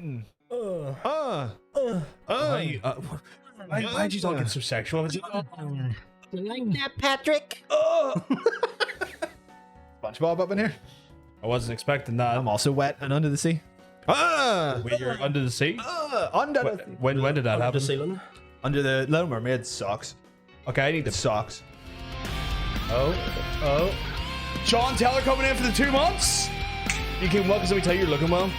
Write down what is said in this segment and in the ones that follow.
eating. Why'd you all get so sexual? You like that, Patrick? SpongeBob up in here. I wasn't expecting that. I'm also wet and under the sea. Wait, you're under the sea? Under the sea. When did that happen? The ceiling. Under the Little Mermaid socks. Okay, I need The to. socks. Oh. Sean Taylor coming in for the 2 months. You came well because let me tell you, you're looking well.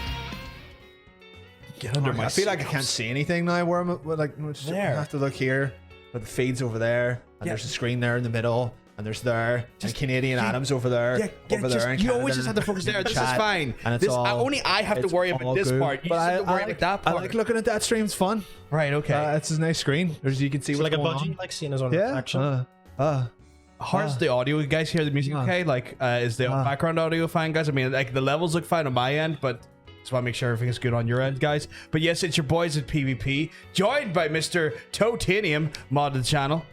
Get under my. I feel like I can't see anything now. Where I'm like, I have to look here, but the feed's over there, and there's a screen there in the middle, and there's there, and Canadian Adams over there, over there. And you always just have to focus there. This is fine. And it's all, only I have to worry about this good. part. You But just have to worry like, about that part. I like looking at that stream. It's fun. Right. Okay. It's a nice screen. There's you can see It's what's like a going budgie, on. like seeing his own Yeah. reflection. How's the audio? You guys hear the music okay? Like, is the background audio fine, guys? I mean, like the levels look fine on my end, but just want to make sure everything is good on your end, guys. But yes, it's your boys at PvP, joined by Mr. Totanium, mod of the channel.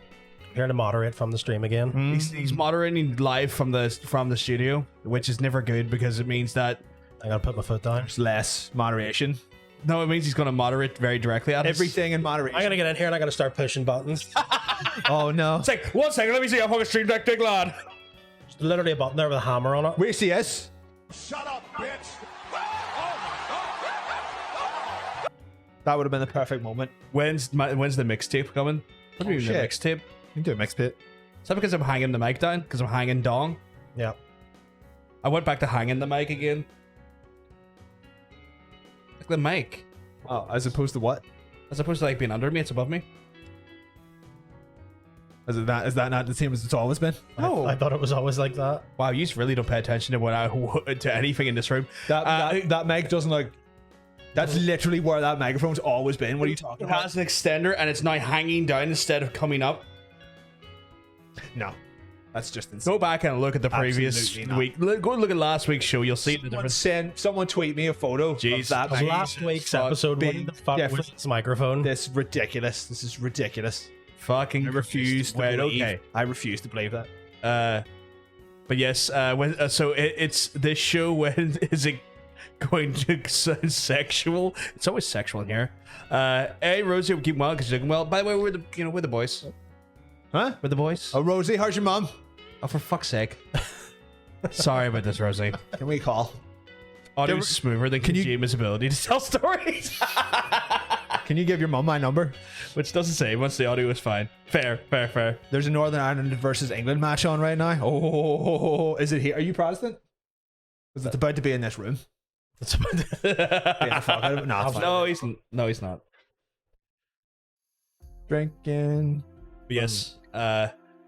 Here to moderate from the stream again. He's moderating live from the studio, which is never good because it means that I gotta put my foot down. There's less moderation. no, it means he's going to moderate very directly at us. Everything in moderation. I gotta get in here and I gotta start pushing buttons. Oh no. It's like 1 second, let me see how fucking stream deck big lad. There's literally a button there with a hammer on it. Where's CS? Shut up, bitch! That would have been the perfect moment. When's the mixtape coming? What do you mean the shit. mixtape? You can do a mix pit. Is that because I'm hanging the mic down? Because I'm hanging dong? Yeah. I went back to hanging the mic again. Like the mic. Oh, as opposed to what? As opposed to like being under me, it's above me. Is that not the same as it's always been? No. I thought it was always like that. Wow, you just really don't pay attention to anything in this room. That mic doesn't like. That's literally where that microphone's always been. What are you talking It about? has an extender and it's now hanging down instead of coming up. No, that's just insane. Go back and look at the previous Absolutely not. week. Go look at last week's show. You'll see the difference. Someone tweet me a photo Jeez. of that Was mic. last week's fuck, episode big what the fuck difference. was this microphone? This is ridiculous. This is ridiculous. Fucking I refuse to Wait, believe. okay. I refuse to believe that. But yes, so it's this show. When is it going to sound sexual? It's always sexual in here. Hey, Rosie, we keep well because you're looking well. By the way, we're the boys. Huh? We're the boys. Oh, Rosie, how's your mom? Oh, for fuck's sake! Sorry about this, Rosie. Can we call? Audio's smoother than Kojima's ability to tell stories. Can you give your mom my number? Which doesn't say once the audio is fine. Fair. There's a Northern Ireland versus England match on right now. Oh, is it here? Are you Protestant? Because it's about to be in this room. Yeah, fuck, I don't- nah, it's fine. No, he's not. Drinking. But yes,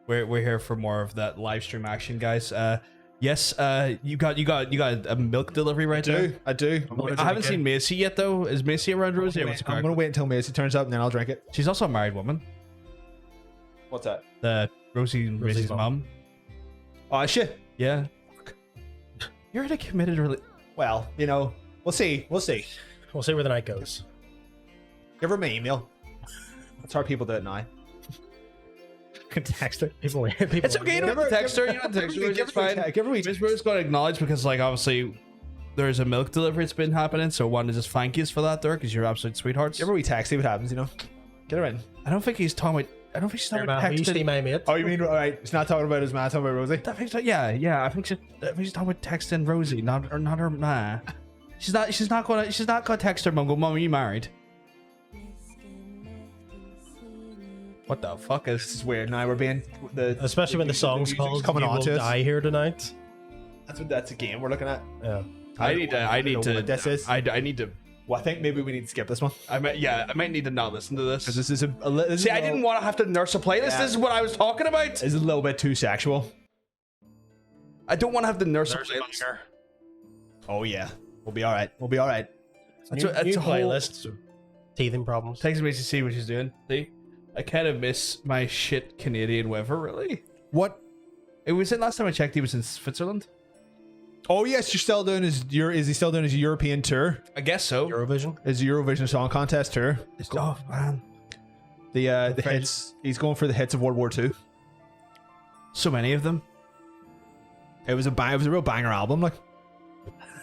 we're here for more of that live stream action, guys. Yes, you got a milk delivery right there. I do. I haven't seen Macy yet though. Is Macy around, Rosie? I'm gonna wait until Macy turns up and then I'll drink it. She's also a married woman. What's that? Rosie's mom. Oh shit. Yeah. You're in a committed relationship. Well, you know, we'll see. We'll see where the night goes. Give her my email. That's how people do it now. Text her. People It's okay. You don't have to text her. You don't text her. It's fine. Give her Miss Rose got to acknowledge because, like, obviously, there's a milk delivery that's been happening. So I wanted to just thank you for that, there, because you're absolute sweethearts. Give her we text, see what happens, you know. Get her in. I don't think he's talking about. I don't think she's talking about You see texting. my mate. Oh, you mean alright? It's not talking about his man, talking about Rosie. I think so, yeah. I think she's talking about texting Rosie, not her ma. She's not gonna text her mum. Go, Mum, are you married? What the fuck is This is weird. Now we're being Especially when the song's called coming "You on Will to us. Die Here Tonight." That's a game we're looking at. Yeah. I need to. What this is. I need to. Well, I think maybe we need to skip this one I might need to not listen to this. because this is a See, I didn't want to have to nurse a playlist. Yeah. This is what I was talking about. It's a little bit too sexual. I don't want to have to nurse a There's a playlist. banger. Oh yeah, we'll be all right. We'll be all right. That's New a whole playlist. Teething problems. Takes me to see what she's doing. See, I kind of miss my shit Canadian weather. Really, What? it was in last time I checked. He was in Switzerland. Oh yes, you're still doing his. Is he still doing his European tour? I guess so. Eurovision. His Eurovision Song Contest tour. Oh man, The hits. He's going for the hits of World War II. so many of them. It was a real banger album. Like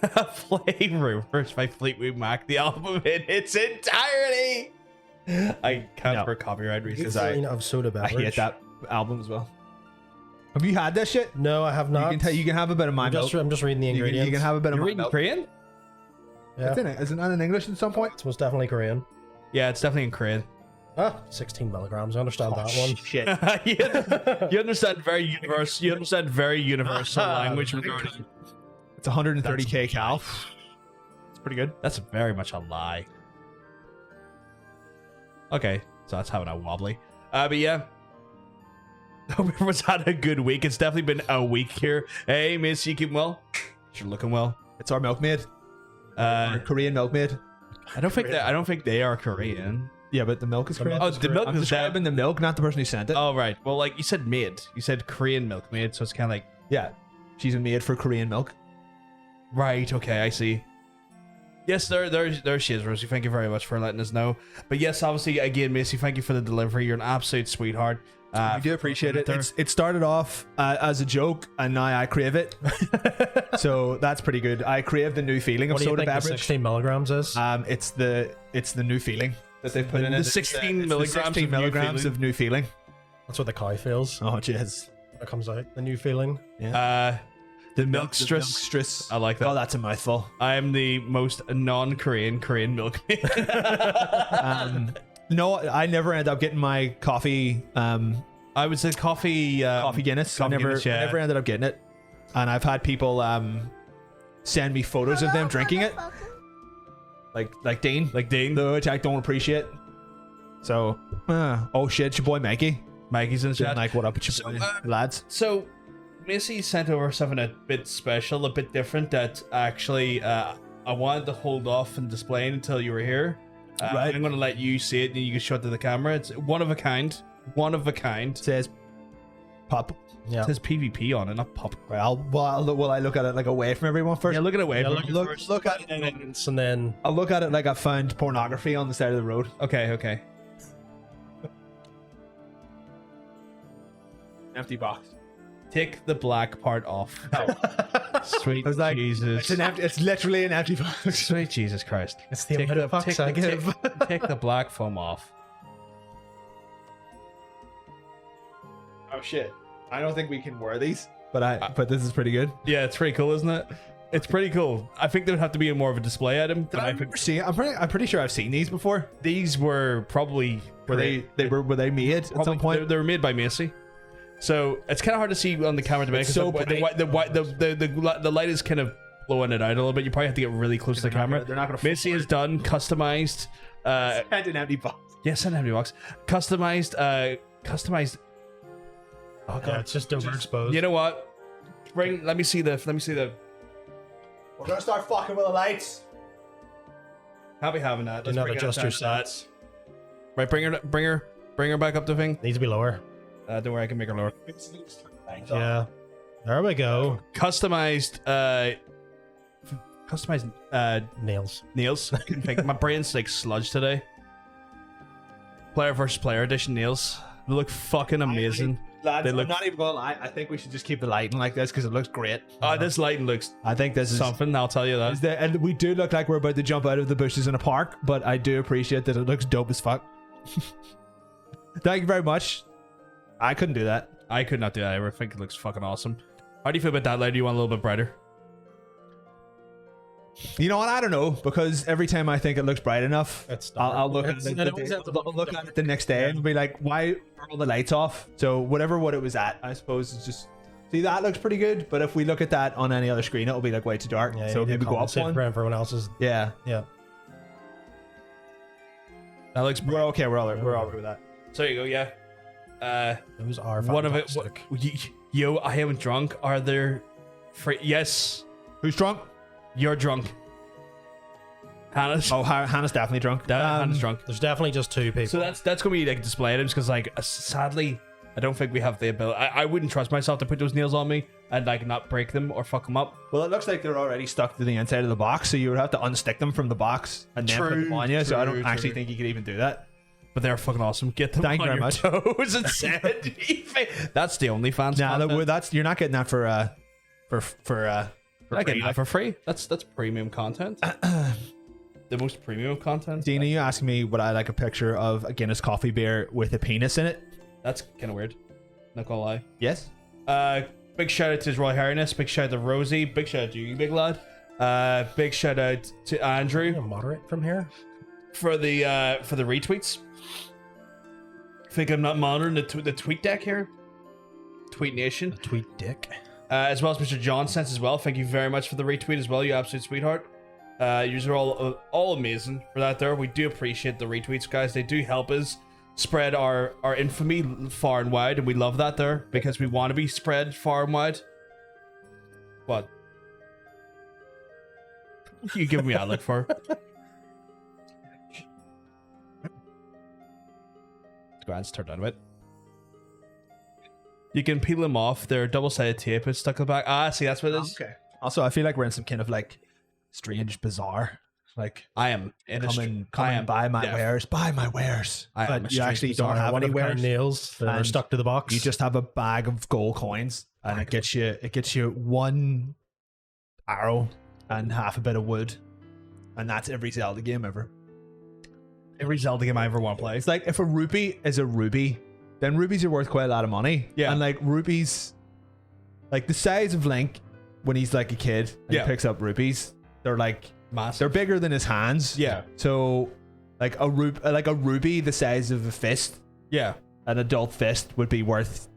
Play Rumors by Fleetwood Mac, the album in its entirety. I can't for copyright reasons. Of soda I beverage. hate that album as well. Have you had this shit? No, I have not. You can have a bit of my I'm milk. just reading the You ingredients. can have a bit You're of my reading milk. Korean? Yeah. It's in it. Isn't that in English at some point? It's most definitely Korean. Yeah, it's definitely in Korean. 16 milligrams. I understand that one. Shit. You understand very universal. You understand very universal language regarding. It's 130k cal. It's pretty good. That's very much a lie. Okay, so that's having a wobbly. But yeah. Hope everyone's had a good week. It's definitely been a week here. Hey, miss, you keeping well? You're looking well. It's our milkmaid. Our Korean milkmaid. I don't think they are Korean. Yeah, but the milk is Korean. Oh, the milk I'm is describing the milk, not the person who sent it. Oh right. Well, like you said, maid. You said Korean milkmaid, so it's kind of like Yeah, she's a maid for Korean milk. right. Okay, I see. Yes, there she is, Rosie. Thank you very much for letting us know. But yes, obviously, again, Macy, thank you for the delivery. You're an absolute sweetheart. We do appreciate it. It started off as a joke, and now I crave it. So that's pretty good. I crave the new feeling of What do you soda think the beverage. 16 milligrams is? It's the new feeling that they've put in it. The It's 16 it's milligrams the 16 of new milligrams feeling. of new feeling. That's what the cow feels. Oh, jeez. It comes out. The new feeling. The milkstress. Milkstress. I like that. Oh, that's a mouthful. I am the most non-Korean milkmaid. No, I never end up getting my coffee. I would say coffee. Coffee Guinness. Coffee I never, Guinness, yeah. I never ended up getting it, and I've had people send me photos of them drinking it, like Dean, which I don't appreciate. So, oh shit, it's your boy Mikey. Mikey's in the chat. Like, what up, it's your boy, lads? So, Missy sent over something a bit special, a bit different that actually I wanted to hold off and displaying until you were here. Right. I'm going to let you see it and you can show it to the camera. It's one of a kind. One of a kind. It says pop. Yeah. It says PvP on it, not pop. Well, will I look at it like away from everyone first? Yeah, look at it away. Yeah, from look first. at it, and then I'll look at it like I found pornography on the side of the road. Okay. Empty box. Take the black part off. Sweet I was like, Jesus. It's literally an empty box. Sweet Jesus Christ. it's the amount of fucks I give. Take the black foam off. Oh shit! I don't think we can wear these, but this is pretty good. Yeah, it's pretty cool, isn't it? It's pretty cool. I think there would have to be more of a display item. Did I remember seeing? I'm pretty sure I've seen these before. These were probably Were they made at probably- some point? They were made by Macy. So it's kind of hard to see on the camera to make It's so the light is kind of blowing it out a little bit. You probably have to get really close to the camera. They're not gonna. Macy has done customized. And an empty box. Yes, an empty box. Customized. Oh god. Yeah, it's just overexposed. You know what? Let me see the. We're gonna start fucking with the lights. I'll be having that. Do not bring it adjust down your to that. stats. Right, bring her back up the thing. Needs to be lower. Don't worry, I can make her lower. Yeah. There we go. Customized Nails. nails. My brain's like sludge today. Player versus player edition nails. They look fucking amazing. Lads, They I'm look- not even gonna lie. I think we should just keep the lighting like this because it looks great. This lighting looks I think this is something, I'll tell you that. and we do look like we're about to jump out of the bushes in a park, but I do appreciate that it looks dope as fuck. Thank you very much. I couldn't do that. I could not do that. I think it looks fucking awesome. How do you feel about that light? Do you want a little bit brighter? You know what? I don't know, because every time I think it looks bright enough, It's I'll look at It's- it. it always ends up I'll look at it the next day and be like, why are all the lights off? So what it was at, I suppose it's just. See, that looks pretty good, but if we look at that on any other screen, it'll be like way too dark. Yeah, so maybe go up one. for everyone else's. Yeah, Yeah. That looks. we're okay. We're all right with that. So there you go. Yeah. Those are One of it. fantastic. Yo, I haven't drunk. Are there? Yes, Who's drunk? you're drunk. Hannah's. Oh, Hannah's definitely drunk. Hannah's drunk. There's definitely just two people. So that's gonna be like display items because like sadly I don't think we have the ability. I wouldn't trust myself to put those nails on me and like not break them or fuck them up. Well, it looks like they're already stuck to the inside of the box, so you would have to unstick them from the box and then put them on you. So I don't actually think you could even do that. But they're fucking awesome. Get them Thank on you very your much. toes and send. That's the only fans. Nah, content. that's you're not getting that for I get free, that for free. That's premium content. The most premium content. Dina, you asking me would I like a picture of a Guinness coffee beer with a penis in it? That's kind of weird. Not gonna lie. Yes. Big shout out to His Royal Highness. Big shout out to Rosie. Big shout out to you, big lad. Big shout out to Andrew. Moderate from here. For the retweets. I think I'm not monitoring the tweet deck here. Tweet Nation. Tweet dick. As well as Mr. John Sense as well. Thank you very much for the retweet as well, you absolute sweetheart. You are all amazing for that there. We do appreciate the retweets, guys. They do help us spread our infamy far and wide, and we love that there because we want to be spread far and wide. What? You give me a look for? Grant's turned on it. You can peel them off. They're double-sided tape. It's stuck in the back. Ah, see, that's what it is. Okay. Also, I feel like we're in some kind of like strange bizarre. Like I am in come and buy my wares. Buy my wares. But you actually don't have any wares. Nails that are stuck to the box. You just have a bag of gold coins, and it gets you one arrow and half a bit of wood, and that's every Zelda game ever. Every Zelda game I ever want to play. It's like if a rupee is a ruby, then rubies are worth quite a lot of money. Yeah. And like rubies, like the size of Link when he's like a kid and he picks up rupees, they're like massive. They're bigger than his hands. Yeah. So like a ruby the size of a fist. Yeah. An adult fist would be worth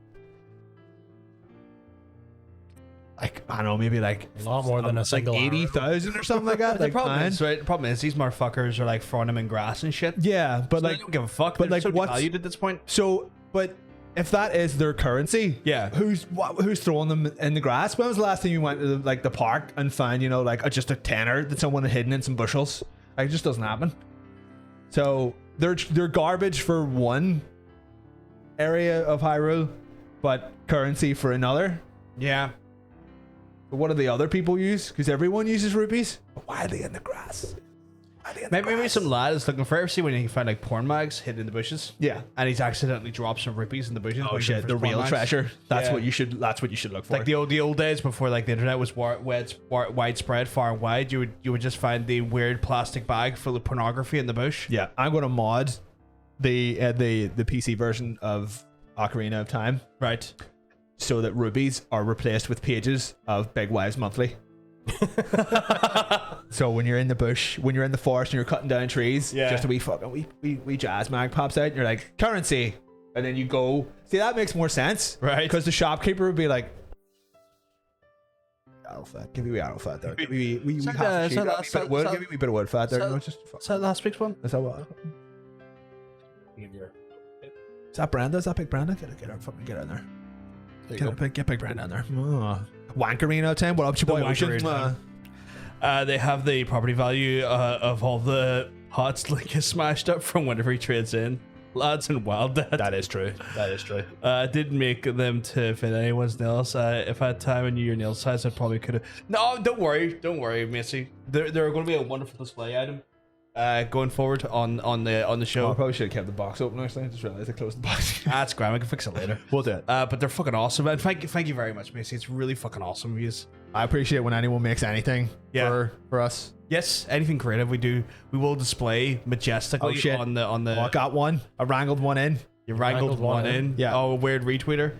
like, I don't know, maybe like a lot more than a single 80,000 or something like that. The problem is, right? The problem is these motherfuckers are like throwing them in grass and shit. Yeah, but so like, they don't give a fuck. But they're like, so what's valued at this point? So, but if that is their currency, yeah, who's throwing them in the grass? When was the last time you went to like the park and found, you know, like just a tenner that someone had hidden in some bushels? Like, it just doesn't happen. So they're garbage for one area of Hyrule, but currency for another. Yeah. But what do the other people use? Because everyone uses rupees. But why are they in the grass? Maybe some lad is looking for. Ever see when he found like porn mags hidden in the bushes? Yeah, and he's accidentally dropped some rupees in the bushes. Oh shit, the real treasure. That's what you should. That's what you should look for. Like the old days before like the internet was widespread, far and wide. You would just find the weird plastic bag full of pornography in the bush. Yeah, I'm going to mod the PC version of Ocarina of Time, right? So that rubies are replaced with pages of Big Wives Monthly. So when you're in the bush, when you're in the forest and you're cutting down trees, just a wee jazz mag pops out and you're like, currency, and then you go, see, that makes more sense, right? Because the shopkeeper would be like, arrow fat, give me arrow fat there, give me a bit of wood fat there. Is that last week's one? Is that what? Is that Brenda? Is that Big Brenda? Get her in there. Get Big Brand down there. Wankerino 10. What up, your boy Ocean? They have the property value of all the pots Link is smashed up from whenever he trades in. Lads and Wild Dad. That is true. Didn't make them to fit anyone's nails. If I had time and knew your nail size, I probably could have. No, don't worry, Macy. They're going to be a wonderful display item. Going forward on the show. I probably should have kept the box open. Actually, I just realized I closed the box. That's grand. We can fix it later. We'll do it. But they're fucking awesome. And thank you very much, Macy. It's really fucking awesome. I appreciate when anyone makes anything for us. Yes, anything creative we will display majestically on the. Oh, I got one. I wrangled one in. You wrangled one in. Yeah. Oh, a weird retweeter.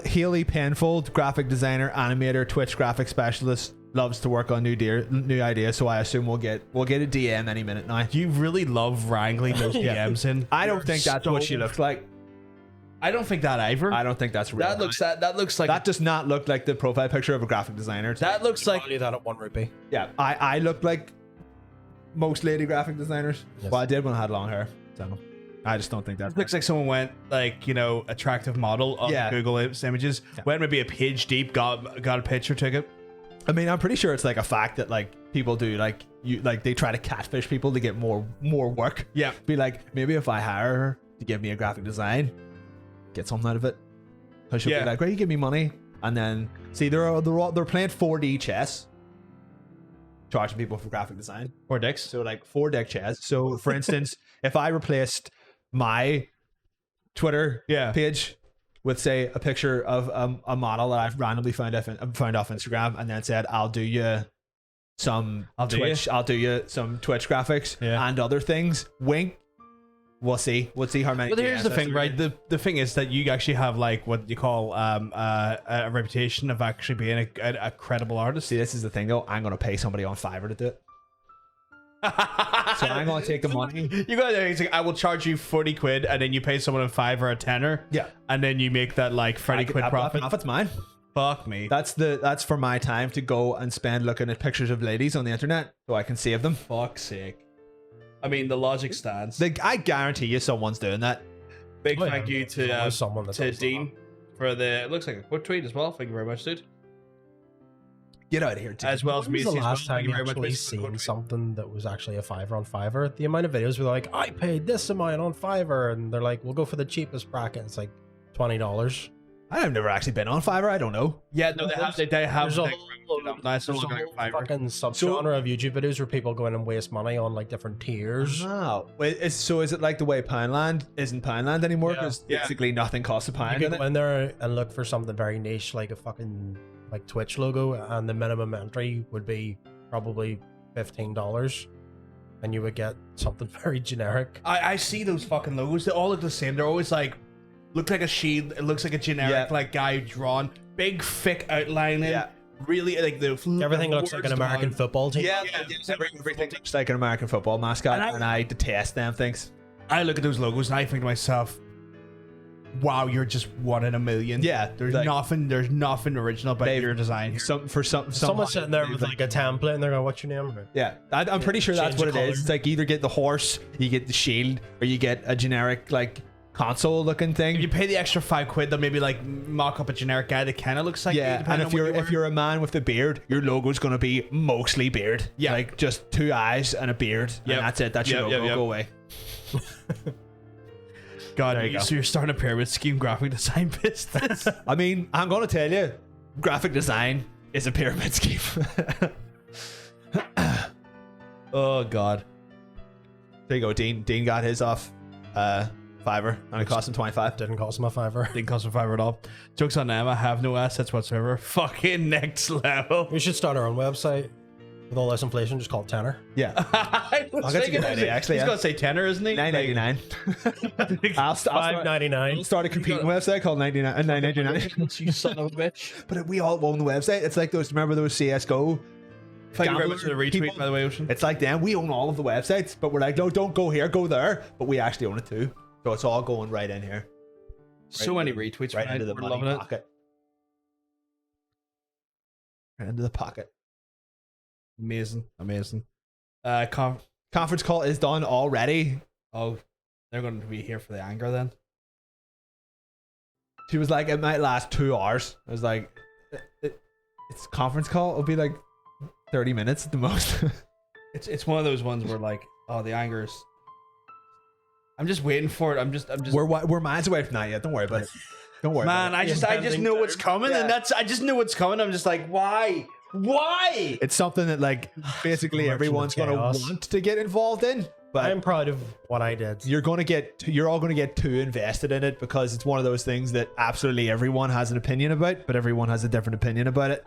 Haley Penfold, graphic designer, animator, Twitch graphic specialist. Loves to work on new ideas, so I assume we'll get a DM any minute now. You really love wrangling those DMs in. I don't think that's what she looks like. I don't think that either. I don't think that's real. That looks like that does not look like the profile picture of a graphic designer. That looks like value that at 1 rupee. Yeah, I look like most lady graphic designers. Yes. Well, I did when I had long hair. So I just don't think that looks like someone went like, you know, attractive model of Google images, went maybe a page deep, got a picture, took it. I mean, I'm pretty sure it's like a fact that like people do they try to catfish people to get more work. Yeah. Be like, maybe if I hire her to give me a graphic design, get something out of it. So she'll be like, right, you give me money. And then see they're playing 4D chess. Charging people for graphic design. 4 decks. So like 4 deck chess. So for instance, if I replaced my Twitter page with say a picture of a model that I've randomly found off Instagram, and then said, I'll do you some Twitch graphics and other things. Wink. We'll see how many. But here's the thing, right? The thing is that you actually have like what you call a reputation of actually being a credible artist. See, this is the thing though. I'm gonna pay somebody on Fiverr to do it. So I'm gonna take the money. You got like, I will charge you 40 quid, and then you pay someone on Fiverr a tenner. Yeah, and then you make that like 30 quid profit. Profit's mine. Fuck me. That's for my time to go and spend looking at pictures of ladies on the internet so I can save them. Fuck's sake. I mean, the logic stands. I guarantee you someone's doing that. Big thank you to someone to Dean for the. It looks like a quick tweet as well. Thank you very much, dude. Get out of here, Dean. As well as me. The last Thank time you you very much. actually seen something that was actually a Fiverr on Fiverr, the amount of videos were like, I paid this amount on Fiverr, and they're like, we'll go for the cheapest bracket. It's like $20. I've never actually been on Fiverr. I don't know. Yeah, no, they have. There's a like, whole nice there's a looking whole Fiverr. fucking subgenre of YouTube videos where people go in and waste money on like different tiers. Oh, wait, so is it like the way Poundland isn't Poundland anymore? Because basically nothing costs a pound. You can go in there and look for something very niche, like a fucking like Twitch logo, and the minimum entry would be probably $15, and you would get something very generic. I see those fucking logos. They all look the same. They're always like, look like a shield. It looks like a generic like guy drawn, big thick outlining. Yeah. Really like everything looks like an American football team. Yeah, everything looks like an American football mascot, and I detest them things. I look at those logos and I think to myself, wow, you're just one in a million. Yeah, there's nothing original about your design here. Someone's sitting there with like a template and they're going, what's your name? Yeah, I'm pretty sure that's what it is. It's like either get the horse, you get the shield, or you get a generic like console looking thing. If you pay the extra 5 quid, they'll maybe like mock up a generic guy that kind of looks like and if you're a man with a beard, your logo's gonna be mostly beard. Yeah, like just 2 eyes and a beard. Yeah, and that's it. That's your logo. Go away. God, so you're starting a pyramid scheme graphic design business. I mean, I'm gonna tell you, graphic design is a pyramid scheme. Oh God. There you go. Dean got his off Fiverr, and it cost him 25. Didn't cost him a $5. Didn't cost him $5 at all. Jokes on them. I have no assets whatsoever. Fucking next level. We should start our own website with all this inflation. Just call it Tenor. Yeah. That's a good idea. Actually, he's gonna say tenor, isn't he? $9.99. I'll $5.99. start a competing website called $9.99. You son of a bitch. But we all own the website. It's like those. Remember those CS:GO? Thank you very much for the retweet, people? By the way, Ocean. It's like them. We own all of the websites, but we're like, no, don't go here, go there. But we actually own it too. So it's all going right in here. So many retweets right into the money pocket. Right into the pocket. Amazing. Conference call is done already. Oh, they're going to be here for the anger then. She was like, it might last 2 hours. I was like, it's conference call. It'll be like 30 minutes at the most. It's one of those ones where like, oh, the anger is. I'm just waiting for it. I'm just. We're miles away from that yet. Don't worry about it. Don't worry, man. I just know what's coming, and I just know what's coming. I'm just like, why? It's something that like basically everyone's gonna want to get involved in. But I'm proud of what I did. You're all gonna get too invested in it because it's one of those things that absolutely everyone has an opinion about, but everyone has a different opinion about it.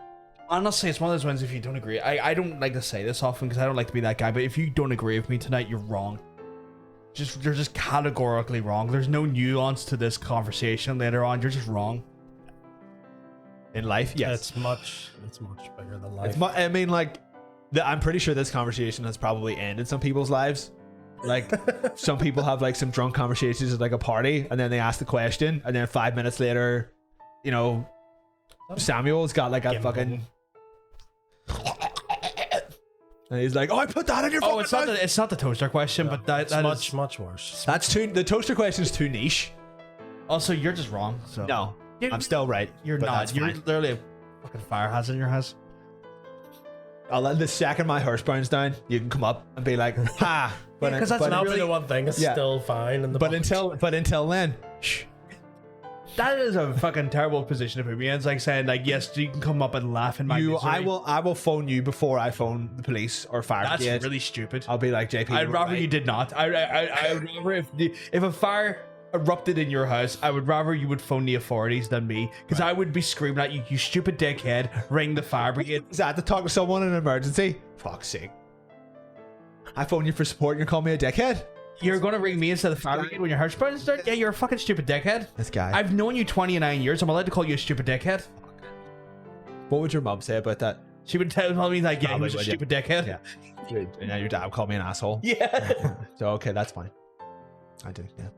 Honestly, it's one of those ones. If you don't agree, I don't like to say this often because I don't like to be that guy. But if you don't agree with me tonight, you're wrong. You're just categorically wrong. There's no nuance to this conversation later on. You're just wrong. In life, yes. It's much bigger than life. I mean, like, I'm pretty sure this conversation has probably ended some people's lives. Like, some people have like some drunk conversations at like a party, and then they ask the question, and then 5 minutes later, you know, Samuel's got like a fucking. And he's like, "Oh, I put that in your phone." Oh, it's not the toaster question, but that is much worse. The toaster question is too niche. Also, you're just wrong. So no, I'm still right. You're not. You're literally a fucking fire hazard in your house. I'll let the second my horse burns down, you can come up and be like, "Ha!" But because that's not really the one thing. It's still fine. In the but until then, shh. That is a fucking terrible position to put me in. It's like saying, like, yes, you can come up and laugh in my misery. I will phone you before I phone the police or fire brigade. That's really stupid. I'll be like, JP. I'd rather you did not. I would rather if a fire erupted in your house, I would rather you would phone the authorities than me, because I would be screaming at you, you stupid dickhead, ring the fire brigade. Is that to talk to someone in an emergency? Fuck's sake. I phone you for support and you call me a dickhead? You're gonna ring me instead of the fire brigade when your house burns down? Yeah, you're a fucking stupid dickhead. This guy. I've known you 29 years. I'm allowed to call you a stupid dickhead. What would your mum say about that? She would tell me like, yeah, he Probably was a would, yeah. stupid dickhead. Yeah. And now your dad would call me an asshole. Yeah. So okay, that's fine. I do, yeah.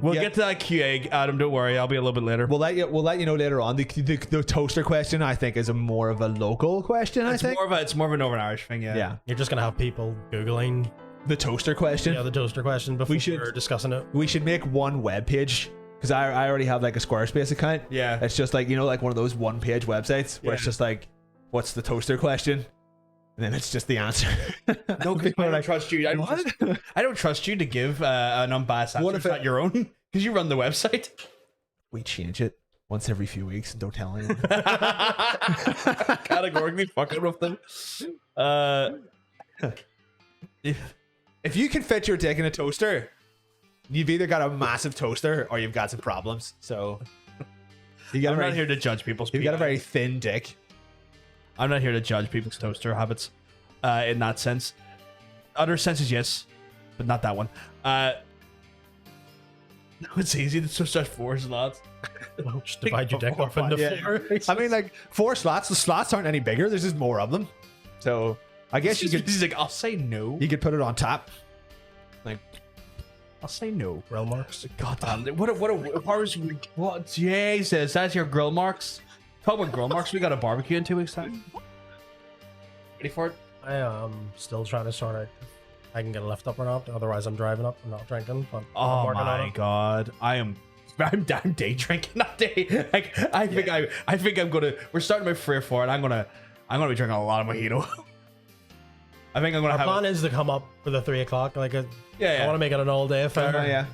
We'll yeah, get to that QA, Adam. Don't worry, I'll be a little bit later. we'll let you know later on. The toaster question, I think, is a more of a local question. It's more of a Northern Irish thing. Yeah. Yeah. You're just gonna have people googling The toaster question. the toaster question before we're discussing it. We should make one web page, because I already have like a Squarespace account. Yeah. It's just like, like one of those one page websites where it's just like, what's the toaster question? And then it's just the answer. No, because I don't trust you. I don't trust you to give an unbiased answer. What if it's not your own? Because you run the website. We change it once every few weeks and don't tell anyone. Categorically fucking with them. If you can fit your dick in a toaster, you've either got a massive toaster or you've got some problems. So you got I'm not here to judge people's. You've got a very thin dick. I'm not here to judge people's toaster habits. In that sense, other senses, yes, but not that one. No, it's easy to start 4 slots. Just divide your dick up into four. I mean, like 4 slots. The slots aren't any bigger. There's just more of them. So I guess you could. He's like, I'll say no. You could put it on top. Like, I'll say no. Grill marks. God damn it. What? Jesus, that's your grill marks. Talk about grill marks. We got a barbecue in 2 weeks' time. Ready for it? I am still trying to sort out if I can get a lift up or not. Otherwise, I'm driving up and not drinking. But I'm Oh working on my it. god, I'm down day drinking that day. Like I think I'm gonna. We're starting my 3 or 4, and I'm gonna be drinking a lot of mojito. I think I'm gonna Our have. plan is to come up for the 3 o'clock. Like, I want to make it an all day affair. yeah.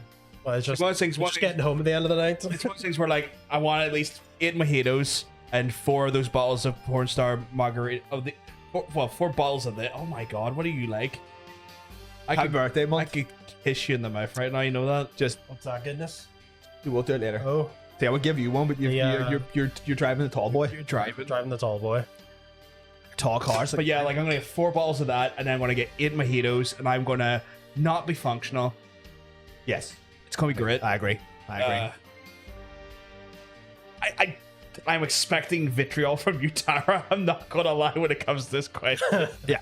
But it's just, One of those things- just getting home at the end of the night. It's one of those things where like I want at least 8 mojitos and 4 of those bottles of porn star margarita of the. 4 bottles of it. Oh my god, what are you like? Happy birthday, month. I could kiss you in the mouth right now. You know that? Just What's that goodness? we'll do it later. Oh, See, I would give you one, but you're driving the tall boy. You're driving. driving the tall boy. Tall cars. But yeah, like I'm gonna get 4 bottles of that, and then I'm gonna get 8 mojitos, and I'm gonna not be functional. Yes, It's gonna be great. I agree. I'm expecting vitriol from you, Tara. I'm not gonna lie when it comes to this question. Yeah.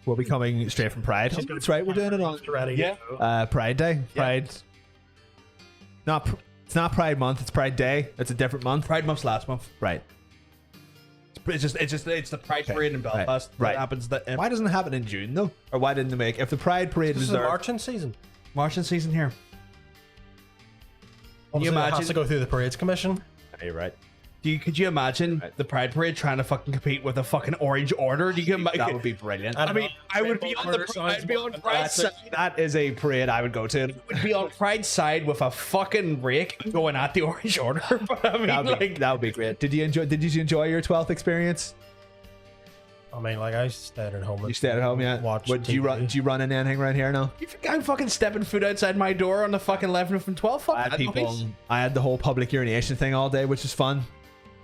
We'll be coming straight from Pride. That's right. We're doing it on Ready? Yeah. Pride Day. Pride. It's not Pride Month. It's Pride Day. It's a different month. Pride month's last month. Right. It's the Pride parade in Belfast. Right. That happens. Why doesn't it happen in June though? Or why didn't they make? If the Pride parade This was is a there, marching season. Marching season here. Can you Obviously, it imagine? has to go through the parades commission. you're right. Could you imagine the Pride parade trying to fucking compete with a fucking Orange Order? That would be brilliant. I mean, I would be on I'd be on Pride's side. That is a parade I would go to. Would be on Pride's side with a fucking rake going at the Orange Order. But I mean, That would be great. Did you enjoy your 12th experience? I mean, like, I stayed at home. You stayed at home, yeah. Watched What, do you run in anything around here now? you think I'm fucking stepping foot outside my door on the fucking 11th and 12th? I had the whole public urination thing all day, which was fun.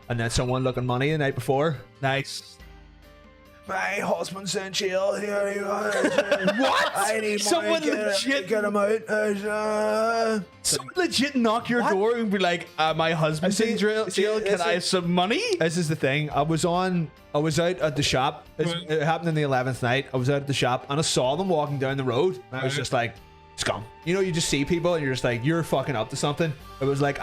And then someone looking money the night before. Nice. My husband sent jail here. What? I need Someone legit get him out. Someone legit knock your door and be like, my husband's in jail. Can I have some money? This is the thing. I was out at the shop. It happened in the 11th night. I was out at the shop and I saw them walking down the road. And I was just like, scum. You know, you just see people and you're just like, you're fucking up to something. It was like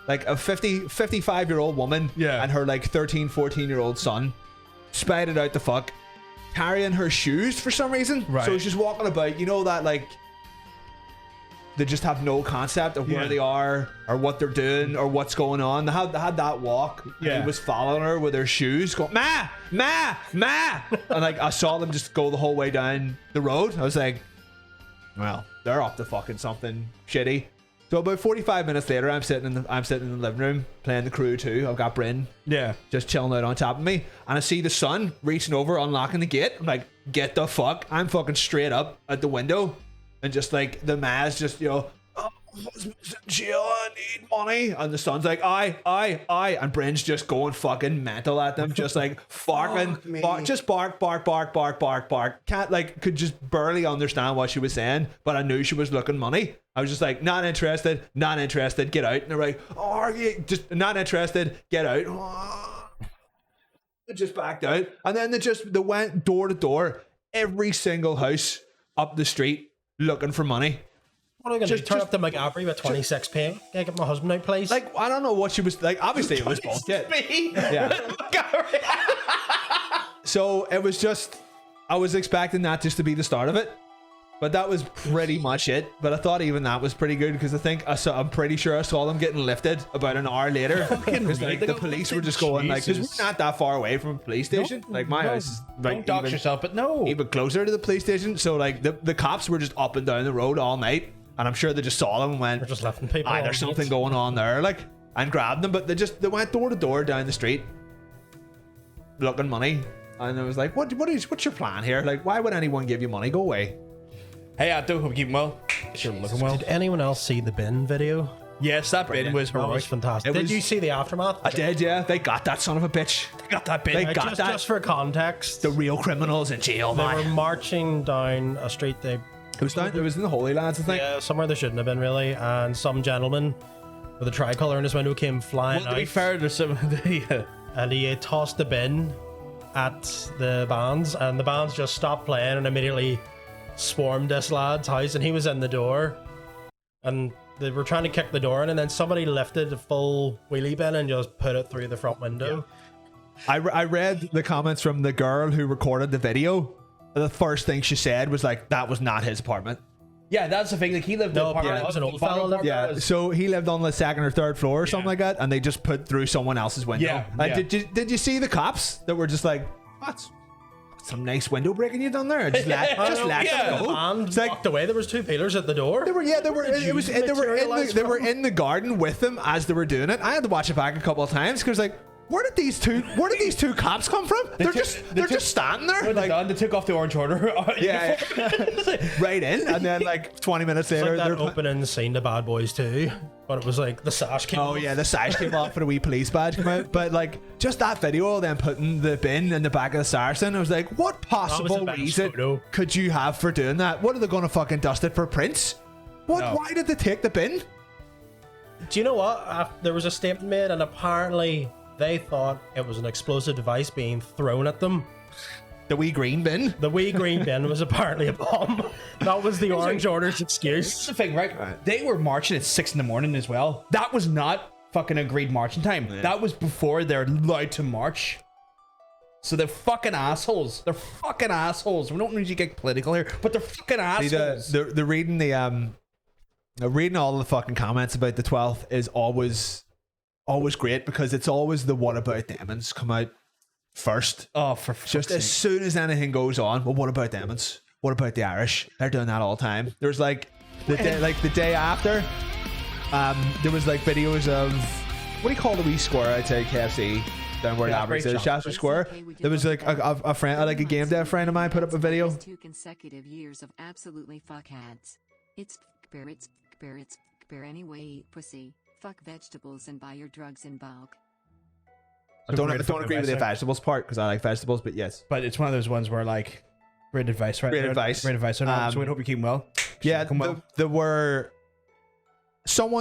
like a 55-year-old woman and her like 13, 14-year-old son spied it out the fuck, carrying her shoes for some reason. Right. So he's just walking about, you know, that like they just have no concept of where they are or what they're doing or what's going on. They had that walk. Yeah. He was following her with her shoes going, ma, ma, ma. And like I saw them just go the whole way down the road. I was like, well, they're up to fucking something shitty. So about 45 minutes later, I'm sitting in the living room playing the Crew 2. I've got Bryn just chilling out on top of me, and I see the son reaching over, unlocking the gate. I'm like, get the fuck! I'm fucking straight up at the window, and just like the Maz just, you know, oh husband's in jail, I need money. And the son's like, aye. And Bryn's just going fucking mental at them, just like barking, just bark. Can't, like, could just barely understand what she was saying, but I knew she was looking money. I was just like, not interested, get out. And they're like, oh, are you just not interested, get out. They just backed out. And then they went door to door, every single house up the street looking for money. What are we going to do? Turn up to McGavery with 26p? Can I get my husband out, please? Like, I don't know what she was like. Obviously, it was bullshit. Yeah. So it was just, I was expecting that just to be the start of it, but that was pretty much it. But I thought even that was pretty good because I'm pretty sure I saw them getting lifted about an hour later. Because like, the police were just going like, because we're not that far away from a police station. Like my house is like, don't dox yourself, but no, even closer to the police station. So like the cops were just up and down the road all night. And I'm sure they just saw them and went, they're just lifting people. There's something going on there, like, and grabbed them. But they went door to door down the street, looking money. And I was like, what's your plan here? Like, why would anyone give you money? Go away. Hey, I do hope you keep well. You're looking well. Did anyone else see the bin video? Yes, that bin was That heroic. was fantastic. Did you see the aftermath? I did, yeah. They got that son of a bitch. They got that bin. They got that. Just for context, The real criminals in jail, they man. were marching down a street. It was in the Holy Lands, I think. Yeah, somewhere they shouldn't have been really. And some gentleman with a tricolour in his window came flying Well, to be out, fair, there's some. and he tossed the bin at the bands, and the bands just stopped playing and immediately swarmed this lad's house, and he was in the door, and they were trying to kick the door in, and then somebody lifted a full wheelie bin and just put it through the front window. I read the comments from the girl who recorded the video. The first thing she said was like, that was not his apartment. Yeah, that's the thing. Like, he lived in it was an old fella. Yeah, so he lived on the second or third floor or something like that, and they just put through someone else's window. Yeah, Like, yeah. Did you see the cops that were just like, that's some nice window breaking you done there? Just let yeah. them go. And It's like, walked away. There was two peelers at the door. they were in the garden with them as they were doing it. I had to watch it back a couple of times because like, where did these two cops come from? They're just standing there. Like, they took off the orange order. Yeah, right in, and then like 20 minutes It's later, like that they're opening scene to Bad Boys 2, but it was like the sash came oh off. yeah, the sash came off and a wee police badge came out. But like, just that video, then putting the bin in the back of the Saracen, I was like, what possible bench reason photo. could you have for doing that? What are they going to fucking dust it for prints? What? No. Why did they take the bin? Do you know what? There was a statement made, and apparently they thought it was an explosive device being thrown at them. The wee green bin. The wee green bin was apparently a bomb. That was the orange order's excuse. That's the thing, right? They were marching at 6 in the morning as well. That was not fucking agreed marching time. Yeah. That was before they're allowed to march. So they're fucking assholes. They're fucking assholes. We don't need to get political here, but they're fucking assholes. See, the reading reading all the fucking comments about the 12th is always great because it's always the what about demons come out first. Oh, for just as soon as anything goes on, well, what about demons? What about the Irish? They're doing that all the time. There's like the day after, there was like videos of what do you call the wee square outside KFC down where Average is, Shaftesbury Square. There was like a friend, like a game dev friend of mine, put up a video. 2 consecutive years of absolutely fuckheads. It's anyway, eat pussy. Fuck vegetables and buy your drugs in bulk. I don't agree with the vegetables part because I like vegetables, but yes. But it's one of those ones where like great advice, right? Great advice. So we hope you keep well. Yeah, there were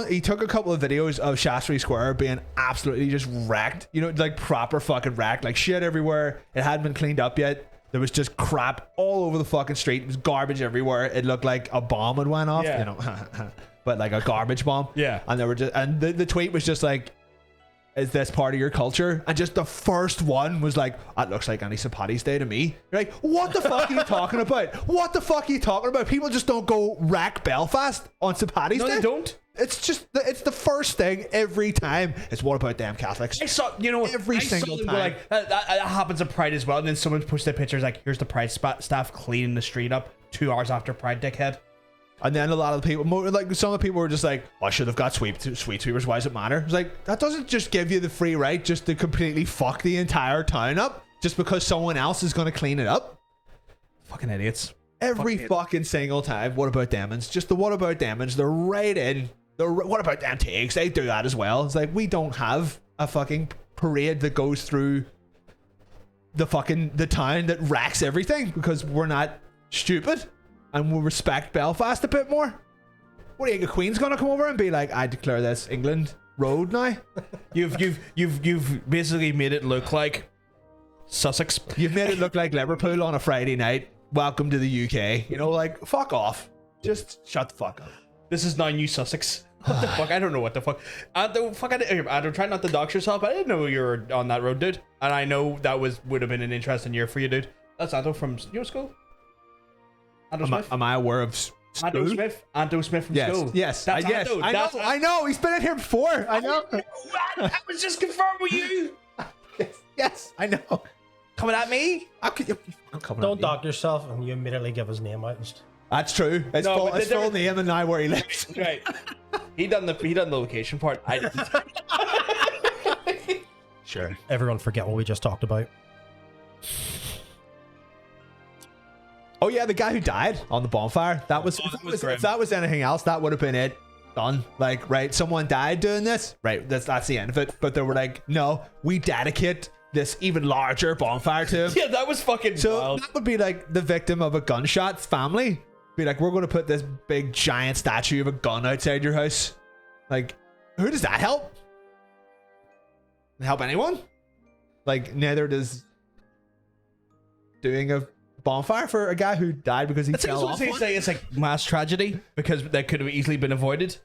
he took a couple of videos of Shaftesbury Square being absolutely just wrecked. You know, like proper fucking wrecked, like shit everywhere. It hadn't been cleaned up yet. There was just crap all over the fucking street. It was garbage everywhere. It looked like a bomb had went off. Yeah. You know. But like a garbage bomb. Yeah. And they were just, and the tweet was just like, is this part of your culture? And just the first one was like, that looks like any St. Paddy's Day to me. You're like, what the fuck are you talking about? What the fuck are you talking about? People just don't go wreck Belfast on St. Paddy's Day. No, they don't. It's just, it's the first thing every time. It's what about damn Catholics? I saw, every single time. Like, that happens at Pride as well. And then someone posted pictures like, here's the Pride staff cleaning the street up 2 hours after Pride, dickhead. And then a lot of the people, like some of the people were just like, I should have got sweet sweepers. Why does it matter? It's like, that doesn't just give you the free right just to completely fuck the entire town up just because someone else is going to clean it up. Fucking idiots. Every fucking single time. What about demons? Just the what about demons. They're right in What about them takes? They do that as well. It's like, we don't have a fucking parade that goes through the town that wrecks everything because we're not stupid and we'll respect Belfast a bit more. What do you think, the Queen's gonna come over and be like, I declare this England road now? You've basically made it look like Sussex. You've made it look like Liverpool on a Friday night. Welcome to the UK. You know, like, fuck off. Just shut the fuck up. This is now New Sussex. What the fuck? I don't know what the fuck. Andrew, try not to dox yourself. I didn't know you were on that road, dude. And I know that would have been an interesting year for you, dude. That's Andrew from your school. Andrew Smith. Am I aware of school? Andrew Smith from school. Yes. That's Andrew. I know. He's been in here before. I know. I was just confirmed with you. Yes, I know. Coming at me? Don't dock yourself and you immediately give his name out. That's true. It's full name and now where he lives. Right. He done the location part. I didn't. Sure. Everyone forget what we just talked about. Oh yeah, the guy who died on the bonfire. If that was anything else, that would have been it. Done. Like, right, someone died doing this. Right, that's the end of it. But they were like, no, we dedicate this even larger bonfire to him. Yeah, that was fucking wild. That would be like the victim of a gunshot's family. Be like, we're going to put this big giant statue of a gun outside your house. Like, who does that help? Help anyone? Like, neither does doing a bonfire for a guy who died because he fell off. It's like mass tragedy because that could have easily been avoided.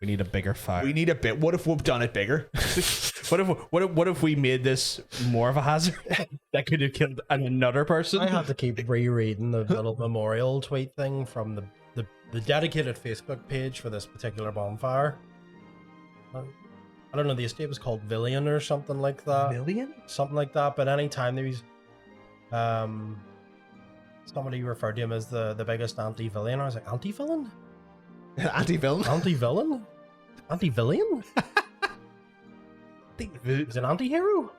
We need a bigger fire. We need a bit. What if we've done it bigger? What if we made this more of a hazard that could have killed another person? I have to keep rereading the little memorial tweet thing from the dedicated Facebook page for this particular bonfire. I don't know, the estate was called Villian or something like that. Villian? Something like that. But anytime there's somebody referred to him as the biggest anti-villain, I was like, anti-villain? Anti-villain? Anti-villain? Anti-villain? Is it an anti-hero?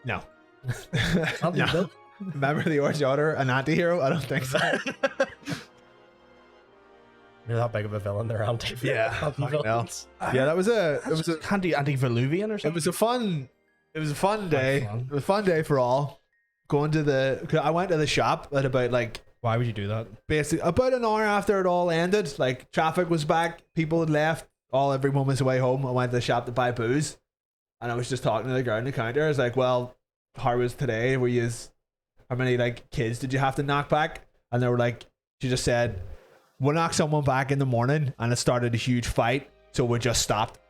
No. Anti-villain? Remember the Orange Order, an anti-hero? I don't think so. You're that big of a villain, they're anti-villain. Yeah. Anti-villains. Yeah, it was a anti-Veluvian or something. It was a fun day. It was a fun day for all. I went to the shop at about why would you do that? Basically about an hour after it all ended. Like, traffic was back, people had left, everyone was away home. I went to the shop to buy booze, and I was just talking to the girl on the counter. I was like, well, how was today? How many kids did you have to knock back? And they were like, she just said, we'll knock someone back in the morning, and it started a huge fight, so we just stopped.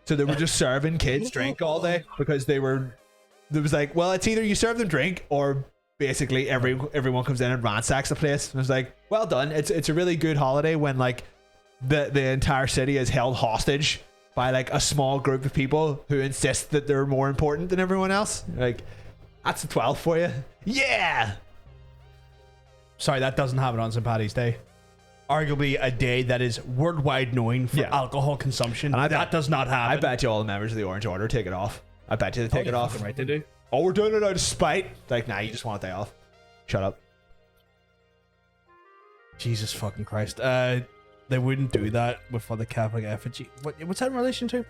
So they were just serving kids drink all day because there was like, well, it's either you serve them drink or basically everyone comes in and ransacks the place. And I was like, well done. It's a really good holiday when the entire city is held hostage by a small group of people who insist that they're more important than everyone else. That's the 12th for you. Yeah. Sorry, that doesn't happen on St. Paddy's Day. Arguably a day that is worldwide known for alcohol consumption. And that does not happen. I bet you all the members of the Orange Order take it off. I bet you they take it off. Right, they do. Oh, we're doing it out of spite. Nah, you just want a day off. Shut up. Jesus fucking Christ. They wouldn't do that with the Catholic effigy. What's that in relation to?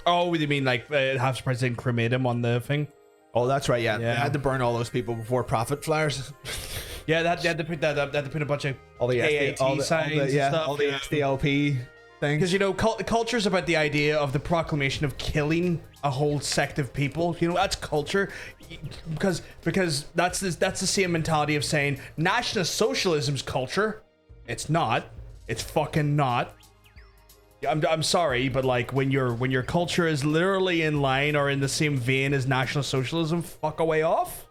Oh, you mean half surprised they didn't cremate him on the thing? Oh, that's right. Yeah. They had to burn all those people before profit flyers. Yeah, they had to put that up. They had to put a bunch of all the AAT signs and stuff. All the SDLP things. Because culture is about the idea of the proclamation of killing a whole sect of people. That's culture. Because that's the same mentality of saying National Socialism's culture. It's not. It's fucking not. I'm sorry, but when your culture is literally in line or in the same vein as National Socialism, fuck away off.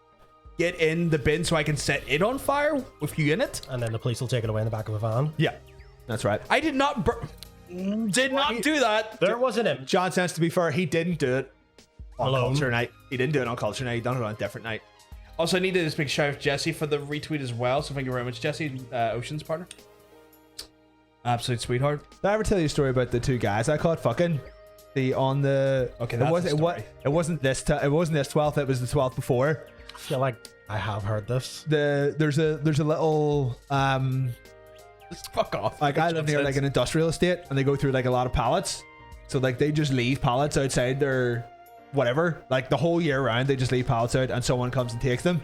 Get in the bin so I can set it on fire with you in it. And then the police will take it away in the back of a van. Yeah, that's right. I did not do that. There wasn't him. John Sense, to be fair, he didn't do it on Alone. Culture Night. He didn't do it on Culture Night. He done it on a different night. Also, I need to just big shout out to Jesse for the retweet as well. So thank you very much, Jesse, Ocean's partner. Absolute sweetheart. Did I ever tell you a story about the two guys I caught fucking? Okay, that's the story. It wasn't this 12th. It was the 12th before. I feel like I have heard this. There's a little Just fuck off. Like I live near like an industrial estate, and they go through like a lot of pallets. So like they just leave pallets outside their whatever. Like the whole year round, they just leave pallets out, and someone comes and takes them.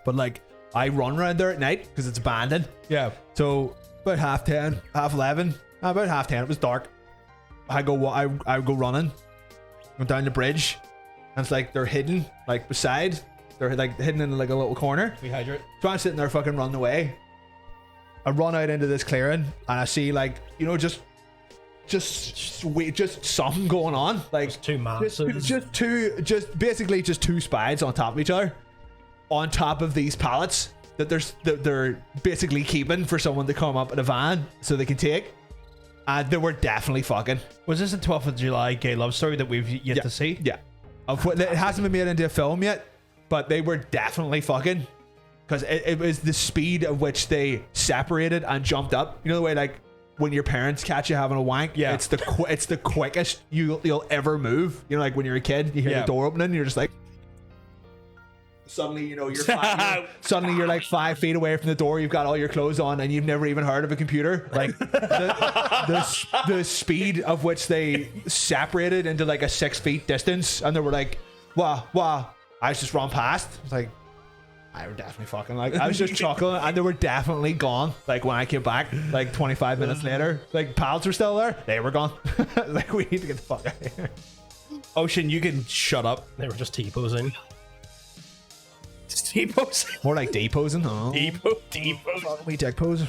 But like I run around there at night because it's abandoned. Yeah. So about 10:30, 11:30, about 10:30, it was dark. I go running, go down the bridge, and it's like they're hidden like beside. They're like hidden in like a little corner. Rehydrate. So I'm sitting there fucking running away. I run out into this clearing and I see like, you know, just something going on. Like Two masses. just basically two spides on top of each other, on top of these pallets that they're basically keeping for someone to come up in a van so they can take. And they were definitely fucking. Was this a 12th of July gay love story that we've yet to see? Yeah. It hasn't been made into a film yet, but they were definitely fucking. Because it was the speed at which they separated and jumped up. You know the way like when your parents catch you having a wank? Yeah. It's the quickest you'll ever move. You know, like when you're a kid, you hear the door opening and you're just like, suddenly, you know, suddenly you're like 5 feet away from the door. You've got all your clothes on, and you've never even heard of a computer. Like the speed of which they separated into like a 6 feet distance, and they were like, wow. I was just run past. I was like, I were definitely fucking like. I was just chuckling, and they were definitely gone. Like when I came back, like 25 minutes later, like pals were still there. They were gone. Like we need to get the fuck out of here. Ocean, you can shut up. They were just T-posing. T-posing. More like deposing. Oh. T-pose. We dick pose.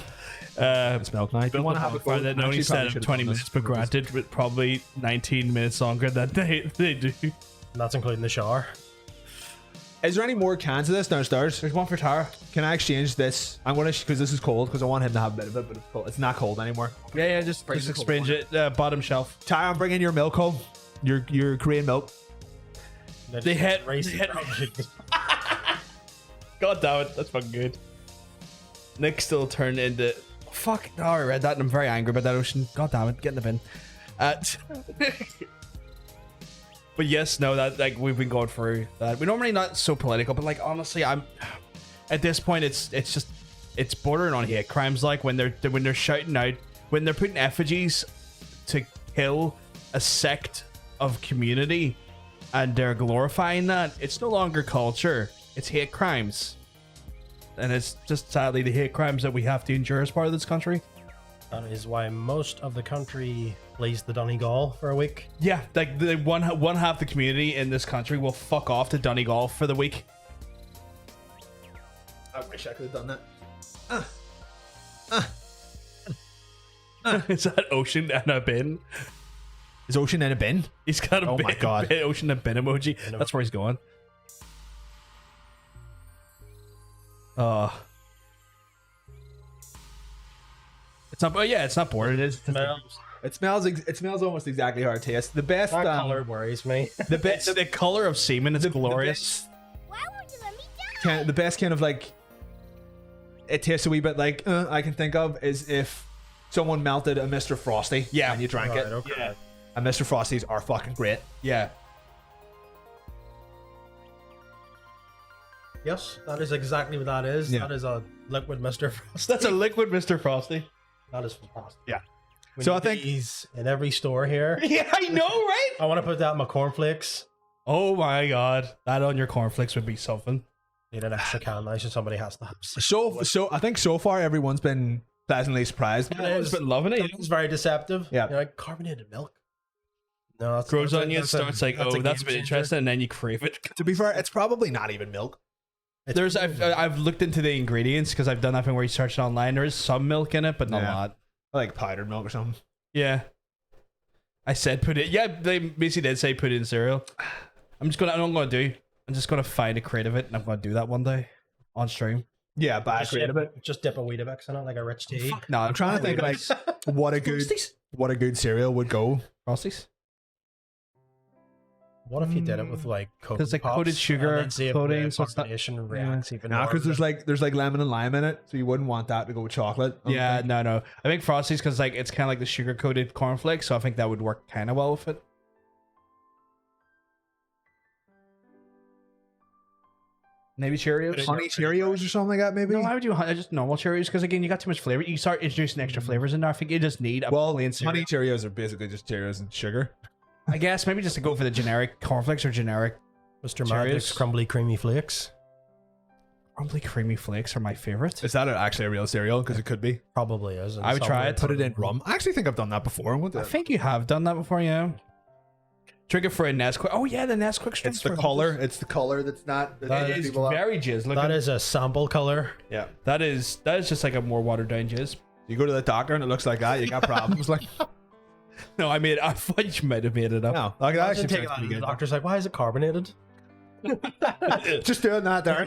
It's milk night. You want to have a fun that only said 20 minutes, but granted, with probably 19 minutes longer than they do. And that's including the shower. Is there any more cans of this downstairs? There's one for Tara. Can I exchange this? I'm gonna, because this is cold, because I want him to have a bit of it, but it's cold. It's not cold anymore. Yeah, just exchange it. Bottom shelf. Tara, I'm bringing your milk home. Your Korean milk. They hit. God damn it, that's fucking good. Nick still turned into. Fuck, no, I read that and I'm very angry about that, Ocean. God damn it, get in the bin. But yes, no, that like we've been going through that. We're normally not so political, but like honestly, I'm at this point it's bordering on hate crimes. Like when they're shouting out, when they're putting effigies to kill a sect of community, and they're glorifying that. It's no longer culture. It's hate crimes. And it's just sadly the hate crimes that we have to endure as part of this country. That is why most of the country plays the Donegal for a week. Yeah, like the one half the community in this country will fuck off to Donegal for the week. I wish I could have done that. Is that Ocean and a bin? Is Ocean in a bin? He's got a Oh bin, my God. Ocean and bin emoji. That's where he's going. It's not. Oh yeah, it's not bored. It is. It smells almost exactly how it tastes. The best That color worries me. The best The color of semen is glorious. Why won't you let me down? the best kind of like it tastes a wee bit like I can think of is if someone melted a Mr. Frosty, Yeah. and you drank Right, it. okay. Yeah. And Mr. Frosties are fucking great. Yeah. Yes, that is exactly what that is. Yeah. That is a liquid Mr. Frosty. That's a liquid Mr. Frosty. That is fantastic. Yeah. We So need I think- these in every store here. Yeah, I know, right? I want to put that in my cornflakes. Oh my god, that on your cornflakes would be something. Need an extra can now, so somebody has to have. So I think so far everyone's been pleasantly surprised. Yeah, Everyone's been loving it. It's very deceptive. Yeah. You're like carbonated milk. No, that's Grows that's on you and starts like, oh, that's a bit game changer. interesting, and then you crave it. To be fair, it's probably not even milk. There's I've looked into the ingredients because I've done that thing where you search it online. There is some milk in it, but not a Yeah. lot. I like powdered milk or something. Yeah. I said put it. Yeah, they basically did say put it in cereal. I'm just gonna find a crate of it, and I'm gonna do that one day on stream. Yeah, but I Just created it. Just dip a Weetabix in it like a rich tea. No, I'm trying to think like what a good cereal would go. Frosties. What if you did it with like Coke? 'Cause, like, coated sugar and then see if coating, the so it's not- combination reacts even Nah, more. because there's like lemon and lime in it, so you wouldn't want that to go with chocolate. I don't Yeah, think. no. I think Frosties because like it's kind of like the sugar coated cornflakes, so I think that would work kind of well with it. Maybe Cheerios, honey Cheerios or something like that. Maybe. No, why would you just normal Cheerios? Because again, you got too much flavor. You start introducing extra flavors in there. I think you just need a plain cereal. Honey Cheerios are basically just Cheerios and sugar. I guess maybe just to go for the generic cornflakes or generic Mr. Magic's crumbly creamy flakes. crumbly creamy flakes are my favorite. Is that actually a real cereal? Because it could be. Probably is. I would try it. Put it in rum. I actually think I've done that before. I think you have done that before, yeah. Drink it for a Nesquik. Oh yeah, the Nesquik. It's the color. It's the color that's not. That is very jizz. Look, that is a sample color. Yeah. That is just like a more watered down jizz. You go to the doctor and it looks like that. You got problems. Like, no, I thought you might have made it up. no, like that actually Take sounds it pretty the good. doctor's like, why is it carbonated? Just doing that there.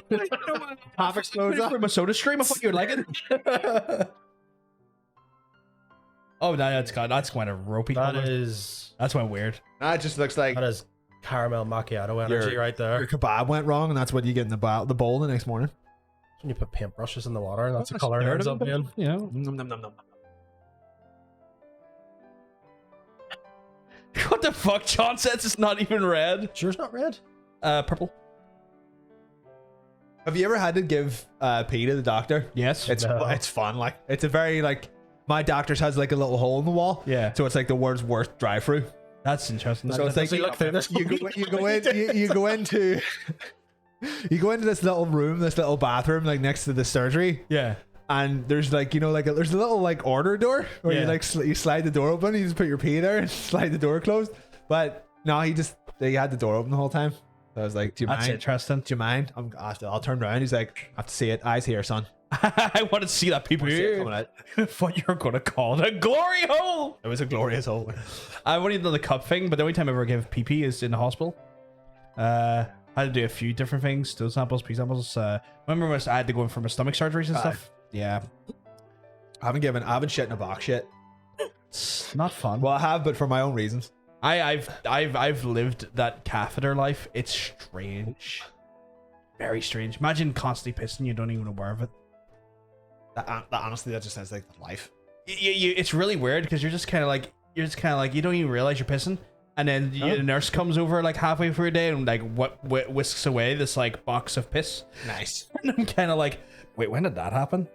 Half explodes From a soda stream. I thought you would like it. Oh, no, that's kind of ropey. That's went weird. That just looks like That is caramel macchiato energy right there. your kebab went wrong, and that's what you get in the bowl the next morning. When you put paintbrushes in the water, and that's the color it Third ends of up them, being. you know. Nom, nom, nom, nom. What the fuck? John says it's not even red. Sure, it's not red. Purple. Have you ever had to give pee to the doctor? Yes. It's fun. Like, it's a very like, my doctor's has like a little hole in the wall. Yeah. So it's like the world's worst drive-through. That's interesting. So it's like you look through this. you go into this little room, this little bathroom, like next to the surgery. Yeah. And there's like, there's a little like order door where you Yeah. like you slide the door open, you just put your pee there and slide the door closed. But no, he had the door open the whole time. So I was like, do you That's mind? interesting. Do you mind? I'll turn around. He's like, I have to see it. Eyes here, son. I want to see that people See it here. coming out. What you're gonna call it a glory hole? It was a glorious hole. I've only done the cup thing, but the only time I ever gave PP is in the hospital. I had to do a few different things, stool samples, pee samples. Remember when I had to go in for my stomach surgeries and stuff? Yeah. I haven't shit in a box yet. It's not fun. Well, I have, but for my own reasons. I've lived that catheter life. It's strange. Very strange. Imagine constantly pissing, you don't even aware of it. That honestly, that just sounds like life. It's really weird because you're just kind of like you don't even realize you're pissing, and then the nurse comes over like halfway through a day and like whisks away this like box of piss. Nice. And I'm kind of like, wait, when did that happen?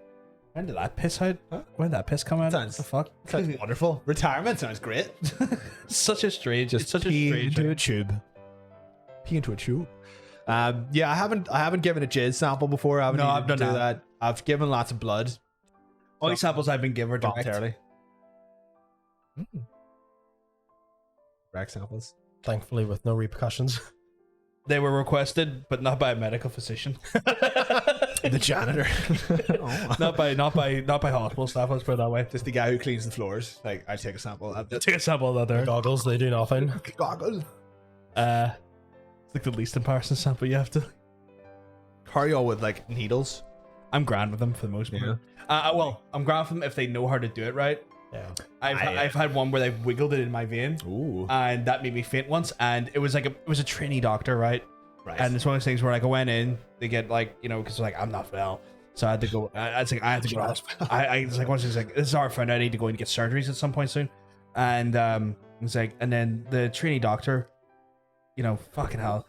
When did that piss out? Huh? When did that piss come out? What the fuck? Sounds wonderful. Retirement sounds great. Such a strange. It's such a pee strange. into a tube. Pee into a tube. Yeah, I haven't given a jizz sample before. I've done that. I've given lots of blood. Only samples I've been given are direct. Voluntarily. Direct samples. Thankfully, with no repercussions. They were requested, but not by a medical physician. The janitor. not by hospital staff. Let's put it that way. Just the guy who cleans the floors. Like, I take a sample. Take a sample of that there. Goggles, they do nothing. Goggles. It's like the least embarrassing sample you have to. Carry on with like needles. I'm grand with them for the most part. Well, I'm grand with them if they know how to do it right. Yeah. I've had one where they've wiggled it in my vein. Ooh. And that made me faint once. And it was like it was a trainee doctor, right? Right. And it's one of those things where like I went in, they get like, because like I'm not well. So I had to go. I had to go. I was like, once he's like, this is our friend. I need to go and get surgeries at some point soon. And it's like, and then the trainee doctor, fucking hell,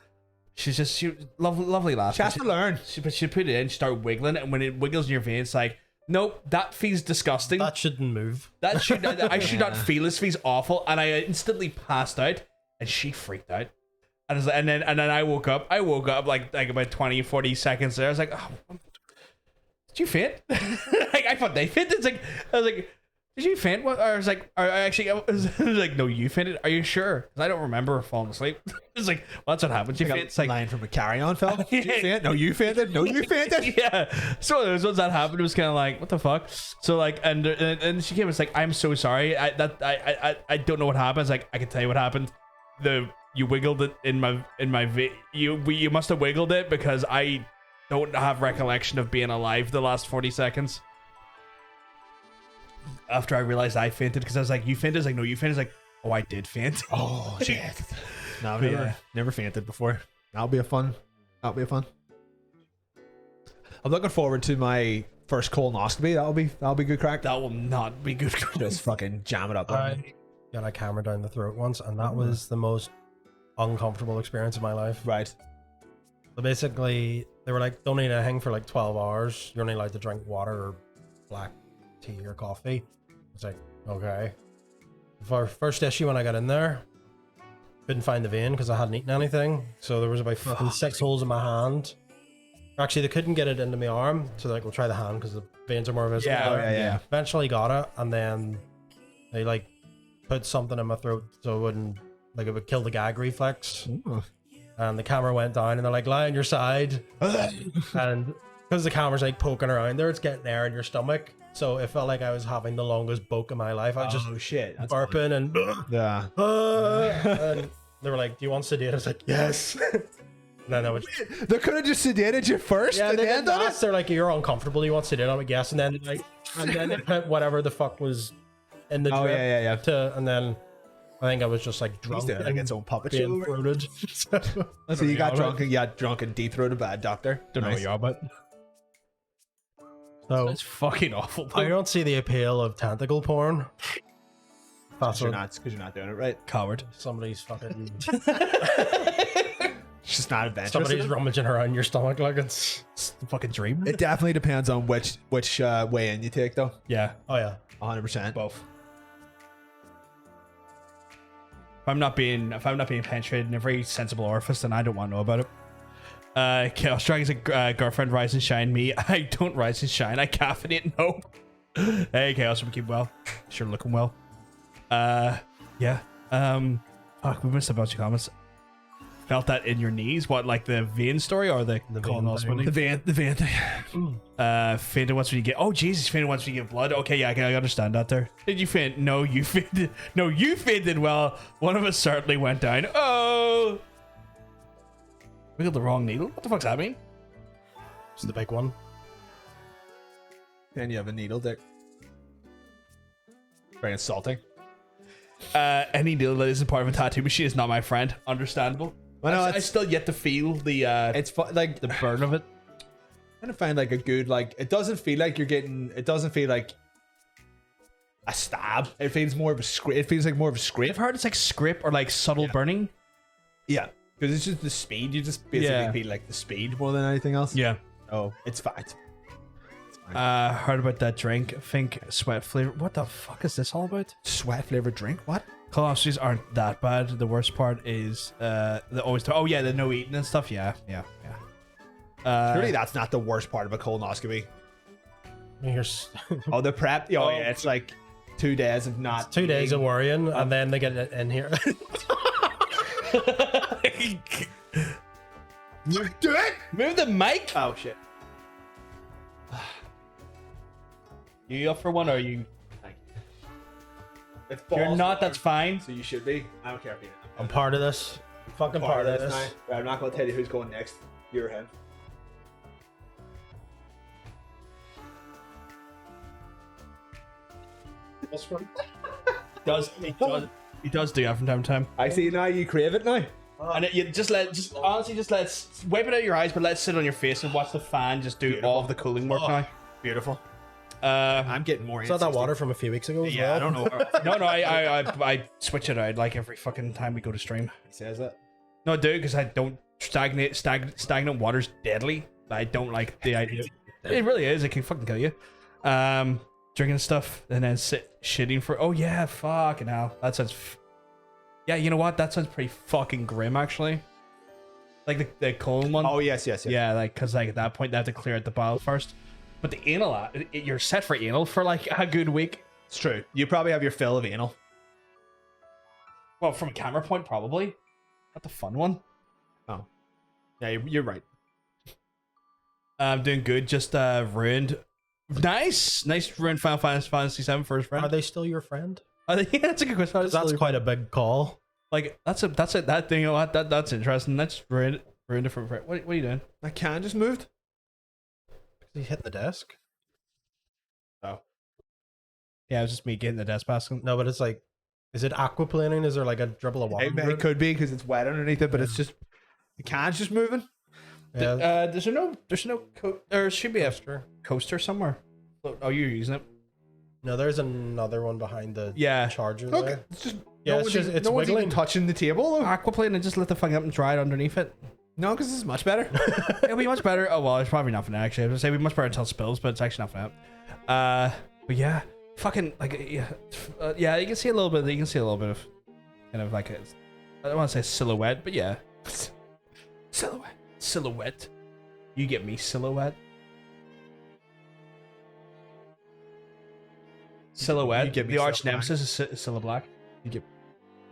she lovely lass. She has to learn. But she put it in, she started wiggling it, and when it wiggles in your vein, it's like, nope, that feels disgusting. That shouldn't move. That should I should not feel this. Feels awful, and I instantly passed out, and she freaked out. And, I was like, and then I woke up. I woke up like about 20, 40 seconds there. I was like, oh, did you faint? Like, I thought they fainted. I was like, did you faint? What? Or I was like, I was like, no, you fainted. Are you sure? Because I don't remember falling asleep. It's like, well, that's what happened. You fainted. It's like line from a carry-on film. Did you faint? No, you fainted. No, you fainted. Yeah. So those ones that happened, it was kind of like, what the fuck? So like, and she came and was like, I'm so sorry. I don't know what happened. It's like, I can tell you what happened. You wiggled it in my you must have wiggled it because I don't have recollection of being alive the last 40 seconds. After I realized I fainted, because I was like, you fainted? I was like, no, you fainted. I was like, oh, I did faint. Oh shit. No, I've never fainted before. That'll be fun. I'm looking forward to my first colonoscopy. That'll be good crack. That will not be good. Just fucking jam it up. I got a camera down the throat once, and that was the most uncomfortable experience of my life. Right. So basically, they were like, don't eat anything for like 12 hours. You're only allowed to drink water or black tea or coffee. It's like, okay. For first issue when I got in there, couldn't find the vein because I hadn't eaten anything. So there was about fucking 6 holes in my hand. Actually, they couldn't get it into my arm, so they're like, we'll try the hand because the veins are more visible. Yeah. Eventually got it, and then they like put something in my throat so it wouldn't, like, it would kill the gag reflex. Ooh. And the camera went down, and they're like, lie on your side. And because the camera's like poking around there, it's getting air in your stomach. So it felt like I was having the longest bulk of my life. I was just shit. That's burping and yeah. and they were like, do you want sedate? I was like, yes. And then I would. They could have just sedated you first. Yeah, and they then did done that. it. They're like, you're uncomfortable. You want sedate? I'm like, yes. And then they put whatever the fuck was in the drip. Oh yeah. And then I think I was just like drunk. He's doing like its own puppet being show. throated. So you got drunk and deep throated by a doctor. Don't know what you're about. So It's fucking awful. I don't see the appeal of tentacle porn. That's You're what not, because you're not doing it right. Coward. somebody's fucking It's just not adventurous. somebody's rummaging around your stomach like it's. It's the fucking dream. It definitely depends on which way in you take, though. Yeah, Oh yeah. 100%. both. If I'm not being penetrated in a very sensible orifice, then I don't want to know about it. Chaos Dragon's a girlfriend rise and shine me. I don't rise and shine. I caffeinate. No. Hey, Chaos, we keep well. Sure, looking well. Yeah. Fuck, we missed a bunch of comments. Felt that in your knees? What, like the vein story or the vein colonoscopy? thing. The van thing. Fainted once when you get. Oh Jesus, fainted once when you give blood. Okay, yeah, I understand that. There. Did you faint? No, you fainted. No, you fainted. Well, one of us certainly went down. Oh, we got the wrong needle. What the fuck's that mean? It's the big one. And you have a needle, dick. Very insulting. Any needle that isn't part of a tattoo machine is not my friend. Understandable. Well, no, I still yet to feel the It's like the burn of it. trying to find like a good, like, it doesn't feel like you're getting, it doesn't feel like a stab. It feels more of a scrape. It feels like more of a scrape. I've heard it's like scrape or like subtle burning. Yeah, because it's just the speed. You just basically feel like the speed more than anything else. Yeah. Oh, it's fine. Heard about that drink. I think sweat flavor. What the fuck is this all about? Sweat flavored drink. What? Colonoscopies aren't that bad. The worst part is the no eating and stuff. Yeah. Surely that's not the worst part of a colonoscopy. Here's Oh, the prep. Oh, yeah, it's like 2 days of not. 2 days of worrying, and then they get it in here. Do it. Move the mic. Oh shit. You up for one or are you? If You're not. That's fine. So you should be. I don't care if you. I'm part of this. Fucking part of this. Right, I'm not going to tell you who's going next. You're him. He does do that from time to time. I see now. You crave it now. And you just honestly wipe it out your eyes, but let it sit on your face and watch the fan just do all of the cooling work now. Beautiful. Uh, I'm getting more. Is that that water from a few weeks ago? As Yeah, well? I don't know. no, I switch it out like every fucking time we go to stream. He says that. No, I do because I don't stagnant water's deadly. I don't like the idea. It really is. It can fucking kill you. Drinking stuff and then shitting for. Oh yeah, fucking hell. That sounds. Yeah, you know what? That sounds pretty fucking grim actually. Like the colon one. Oh yes. Yeah, like because like at that point they have to clear out the bowel first. But the anal, you're set for anal for like a good week. It's true. You probably have your fill of anal. Well, from a camera point, probably. Not the fun one. Oh, yeah, you're right. I'm doing good. Just ruined. Nice ruined Final Fantasy VII first round. Are they still your friend? I think yeah, that's a good question. That's quite a big call. Like that's it. That thing. You know what? That's interesting. That's ruined it from. What are you doing? My can just moved. He hit the desk. Oh, yeah, it was just me getting the desk basket. No, but it's like, is it aquaplaning? Is there like a dribble of water? it could be because it's wet underneath it, but it's just the can's just moving. Yeah. There's no there should be a coaster somewhere. Oh, you're using it. No, there's another one behind the charger Look, there. it's just Yeah, no it's one's just- even, it's no one's even wiggling. touching the table. Though. Aquaplane and just let the thing up and dry it underneath it. No, because this is much better. It'll be much better. Oh well, it's probably not for that actually. I was gonna say it'll be much better until it spills, but it's actually not for that. But yeah, fucking like yeah, you can see a little bit. You can see a little bit of kind of like a, I don't want to say silhouette, but yeah, silhouette. You get me, silhouette. Silhouette. You get me the arch Cilla nemesis is Cilla Black. You get.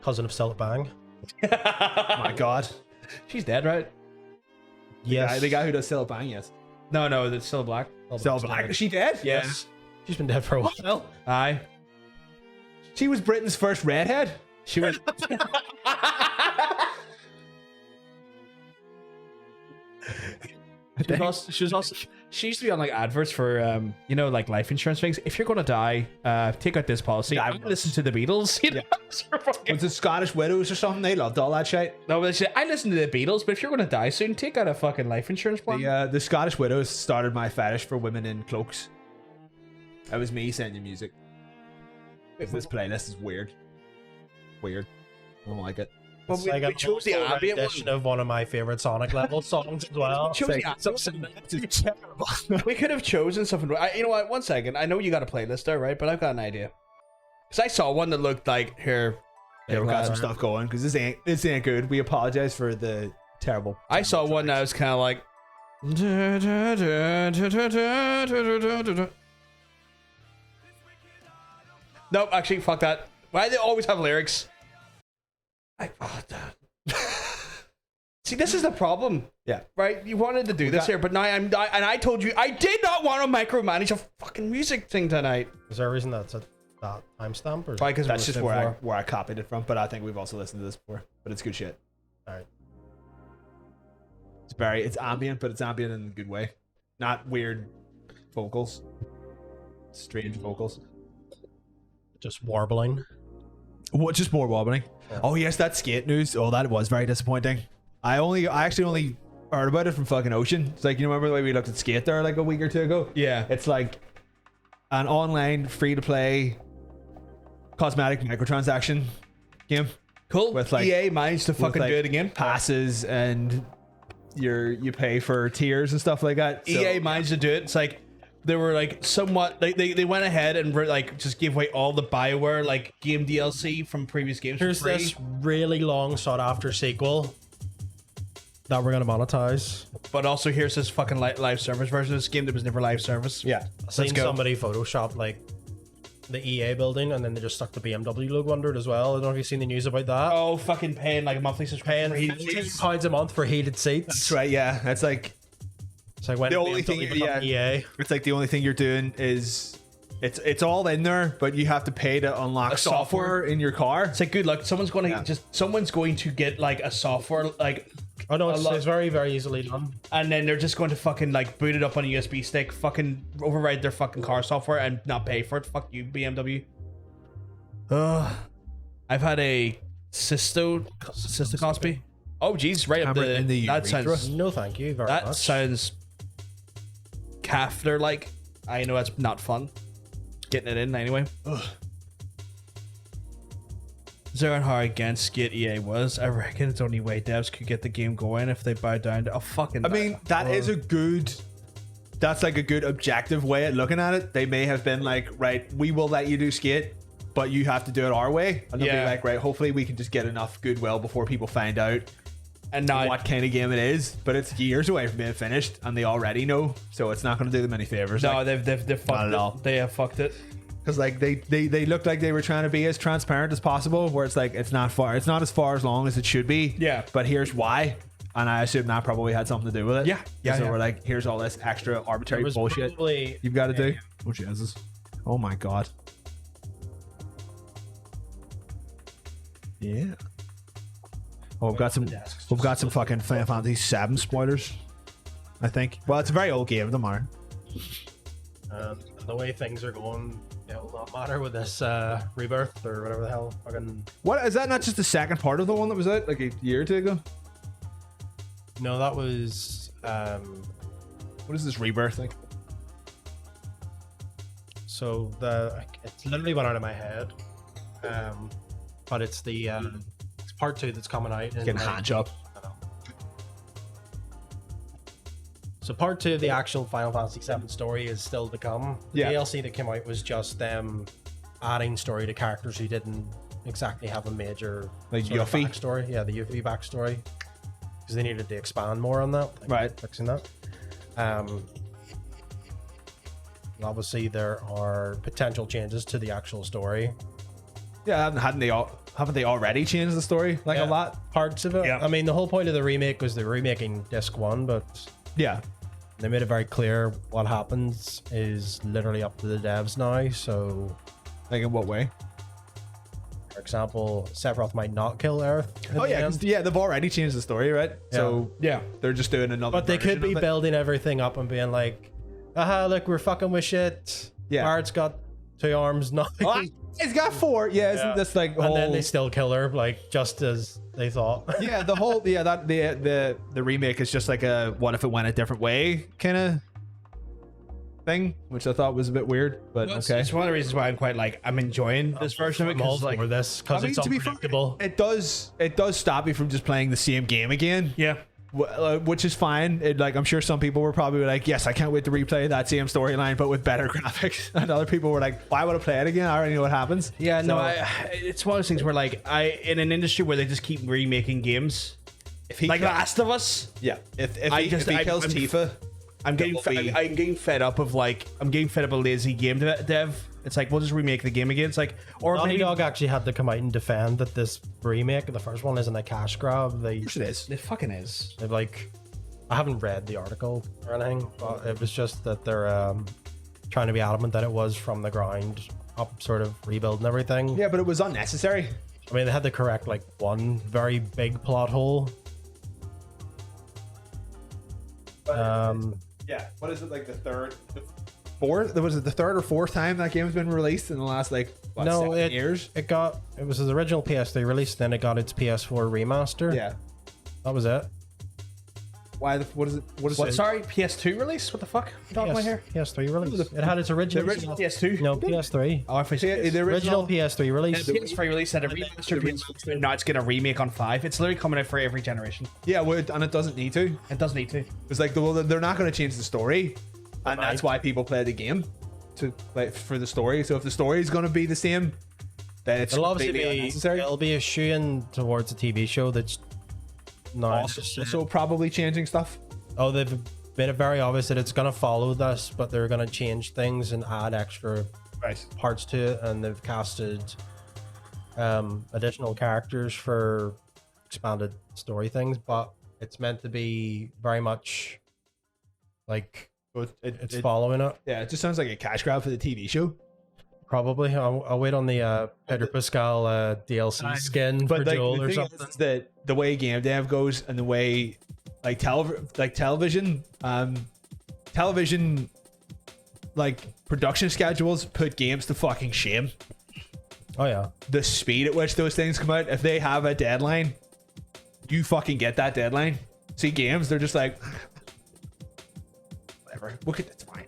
Cousin of Cilla Bang. Oh my God. She's dead, right? Yes. The guy who does Cilla Bang, yes. No, it's Cilla Black. Cilla Black. Is she dead? Yes. She's been dead for a while. Aye. She was Britain's first redhead. She went. She used to be on like adverts for you know, like life insurance things. If you're gonna die, take out this policy. I listen to the Beatles. You know? Was it Scottish Widows or something? They loved all that shit. No, but I listen to the Beatles. But if you're gonna die soon, take out a fucking life insurance plan. The Scottish Widows started my fetish for women in cloaks. That was me sending you music. This playlist is weird. Weird. I don't like it. Well, we chose the ambient edition of one of my favorite Sonic level songs as well. We could have chosen something. You know what? 1 second. I know you got a playlist there, right? But I've got an idea. Because I saw one that looked like here. Yeah, we got some stuff going because this ain't good. We apologize for the terrible. I saw one that was kind of like. Nope, actually, fuck that. Why do they always have lyrics? See, this is the problem. Yeah. Right? You wanted to do this here, but now I told you I did not want to micromanage a fucking music thing tonight. Is there a reason that's at that timestamp? Or probably because that's just where I copied it from, but I think we've also listened to this before. But it's good shit. Alright. It's ambient, but it's ambient in a good way. Not weird vocals. Strange vocals. Just warbling. What? Just more wobbling. Yeah. Oh yes, that skate news. Oh, that was very disappointing. I actually only heard about it from fucking Ocean. It's like, you remember the way we looked at Skate there like a week or two ago? Yeah. It's like an online free to play cosmetic microtransaction game. Cool. With like EA managed to fucking do it again. Passes and you pay for tiers and stuff like that. EA managed to do it. It's like they were like somewhat they went ahead and like just gave away all the BioWare like game DLC from previous games. Here's this really long sought after sequel that we're gonna monetize. But also here's this fucking live service version of this game that was never live service. Yeah. I've seen somebody Photoshop like the EA building and then they just stuck the BMW logo under it as well. I don't know if you've seen the news about that. Oh, fucking paying like a monthly subscription. Paying £15 a month for heated seats. That's right, yeah. That's like it's like when the only thing EA. It's like the only thing you're doing is it's all in there, but you have to pay to unlock software in your car. It's like, good luck. Someone's going to get like a software like. Oh no, it's very, very easily done. And then they're just going to fucking like boot it up on a USB stick, fucking override their fucking car software and not pay for it. Fuck you, BMW. I've had a cystoscopy. Oh jeez, right up the that sounds. No, thank you very much. That sounds catheter like. I know that's not fun. Getting it in anyway. Ugh. Zero how against Skate EA was. I reckon it's only way devs could get the game going if they bow down to a fucking. I mean, is a good. That's like a good objective way at looking at it. They may have been like, right, we will let you do Skate, but you have to do it our way. And they'll be like, right, hopefully we can just get enough goodwill before people find out and now what kind of game it is. But it's years away from being finished, and they already know, so it's not going to do them any favors. No, they've fucked it. They have fucked it. Because like they looked like they were trying to be as transparent as possible, where it's like it's not as far as long as it should be. Yeah. But here's why, and I assume that probably had something to do with it. Yeah. So we're like, here's all this extra arbitrary bullshit you've got to do. Oh Jesus! Oh my God! Yeah. Oh, we've got some fucking Final Fantasy 7 spoilers. I think. Well, it's a very old game. It doesn't matter. The way things are going, it will not matter with this rebirth or whatever the hell fucking. What is that? Not just the second part of the one that was out like a year or two ago? No, that was. What is this rebirth thing? So it's literally went out of my head, but it's the it's part 2 that's coming out. It's getting hand job. So part 2 of the actual Final Fantasy VII story is still to come. The Yeah. DLC that came out was just them adding story to characters who didn't exactly have a major Like sort of Yuffie? backstory. Yeah, the Yuffie backstory, because they needed to expand more on that. Like, Right. fixing that. Obviously, there are potential changes to the actual story. Yeah, haven't they already changed the story like a Yeah, lot? parts of it. Yeah. I mean, the whole point of the remake was they're remaking disc 1, but Yeah. they made it very clear what happens is literally up to the devs now. So, Like in what way? for example, Sephiroth might not kill Aerith. in Oh the yeah, end. 'cause, yeah, they've already changed the story, right? So Yeah. they're just doing another. But they could version be of it. building everything up and being like, aha, look, we're fucking with shit. Yeah. Bart's got 2 arms now. Oh, he's got 4. Yeah, isn't Yeah. this like And then whole- they still kill her, like, just as they thought. Yeah, the whole that the remake is just like a what if it went a different way kind of thing, which I thought was a bit weird, but okay. It's one of the reasons why I'm enjoying this version of it, I'm all because like for this, because it's to be fair, unpredictable. it does stop you from just playing the same game again. yeah. Which is fine. Like I'm sure some people were probably like, yes, I can't wait to replay that same storyline, but with better graphics. And other people were like, why would I play it again? I already know what happens. Yeah, no, So, it's one of those things where like in an industry where they just keep remaking games, if he like kill- Last of Us. yeah, if I he, just- if he I- kills I'm- Tifa, I'm getting will be- I'm getting fed up of lazy game dev. It's like we'll just remake the game again. It's like, or Naughty maybe Dog actually had to come out and defend that this remake, the first one, isn't a cash grab. of course it is. it fucking is. They've like, I haven't read the article or anything, but it was just that they're trying to be adamant that it was from the ground up, sort of rebuilding everything. Yeah, but it was unnecessary. I mean, they had to correct like one very big plot hole. Yeah, what is it like the fourth? Was it the third or fourth time that game's been released in the last like what, No, 7 years? It was his original PS3 release, then it got its PS4 remaster. Yeah. That was it. Why? What is it? What is What? it? Sorry, PS2 release? What the fuck? I'm talking about here. PS3 release. It had its original. the original PS2. No, PS3. Oh, I think The Original PS3 release. PS3 release had a remaster. PS2, now it's getting a remake on 5. It's literally coming out for every generation. Yeah, well, and it doesn't need to. It does need to. It's like well, they're not going to change the story, and that's Right. why people play the game to like for the story. So if the story is going to be the same, then it's It'll obviously completely be. unnecessary. It'll be a shoe-in towards a TV show that's not. Also, probably changing stuff. Oh, they've made it very obvious that it's going to follow this, but they're going to change things and add extra Right. parts to it, and they've casted additional characters for expanded story things, but it's meant to be very much like So it's following it. yeah, it just sounds like a cash grab for the TV show. Probably. I'll wait on the Pedro Pascal DLC skin for But like, Joel the or thing something. is that the way game dev goes and the way like television like production schedules put games to fucking shame. Oh yeah. The speed at which those things come out, if they have a deadline, you fucking get that deadline. See, games, they're just like whatever, it's fine,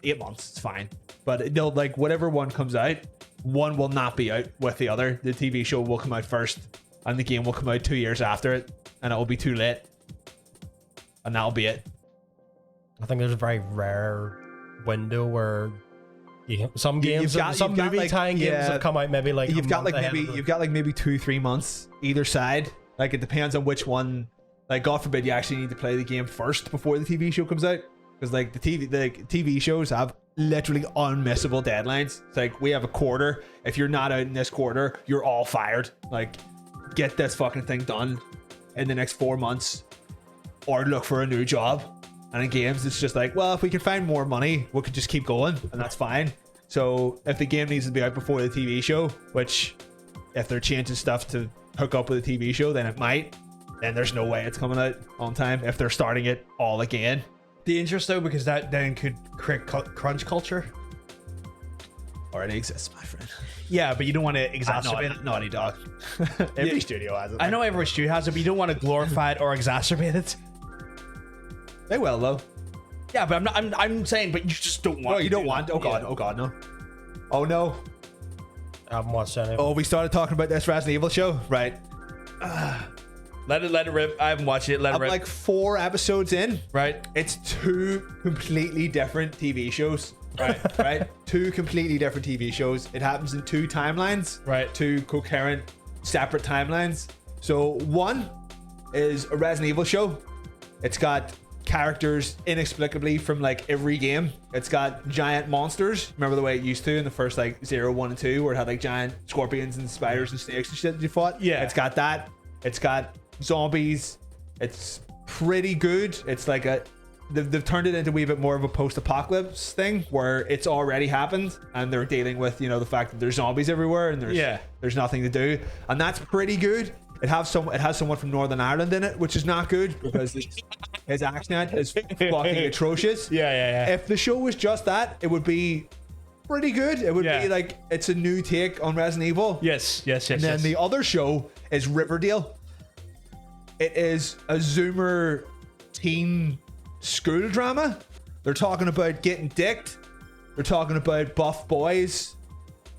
8 months, it's fine. But they'll like whatever one comes out, one will not be out with the other. The TV show will come out first and the game will come out 2 years after it, and it will be too late, and that'll be it. I think there's a very rare window where some You've games, got- some you've got, movie like, tying games yeah, have come out maybe like You've a got month like ahead maybe of the- 2-3 months either side. Like it depends on which one. Like God forbid you actually need to play the game first before the TV show comes out, because like the TV shows have literally unmissable deadlines. It's like we have a quarter. If you're not out in this quarter, you're all fired. Like get this fucking thing done in the next 4 months, or look for a new job. And in games, it's just like, well, if we can find more money, we could just keep going, and that's fine. So if the game needs to be out before the TV show, which if they're changing stuff to hook up with the TV show, then it might. Then there's no way it's coming out on time if they're starting it all again. Dangerous though, because that then could create crunch culture. Already exists, my friend. Yeah, but you don't want to exacerbate it. Naughty Dog. Every studio has it. I know every studio has it, but you don't want to glorify it or exacerbate it. They will though. Yeah, but I'm saying, but you just don't want. No, you don't want. Oh god. Yeah. Oh god, no. Oh no. I haven't watched any. Oh, we started talking about this Resident Evil show, right? Let it rip. I haven't watched it. Let it I'm rip. like 4 episodes in. Right. It's 2 completely different TV shows. Right. Right. 2 completely different TV shows. It happens in 2 timelines. Right. 2 coherent, separate timelines. So one is a Resident Evil show. It's got characters inexplicably from like every game. It's got giant monsters. Remember the way it used to in the first like 0, 1, and 2, where it had like giant scorpions and spiders and snakes and shit that you fought? Yeah. It's got that. It's got zombies. It's pretty good. It's like they've turned it into a wee bit more of a post-apocalypse thing where it's already happened and they're dealing with, you know, the fact that there's zombies everywhere and there's nothing to do, and that's pretty good. It has someone from Northern Ireland in it, which is not good because his accent is fucking atrocious. Yeah. If the show was just that, it would be pretty good. It would be like it's a new take on Resident Evil. Yes. And then the other show is Riverdale. It is a Zoomer teen school drama. They're talking about getting dicked. They're talking about buff boys.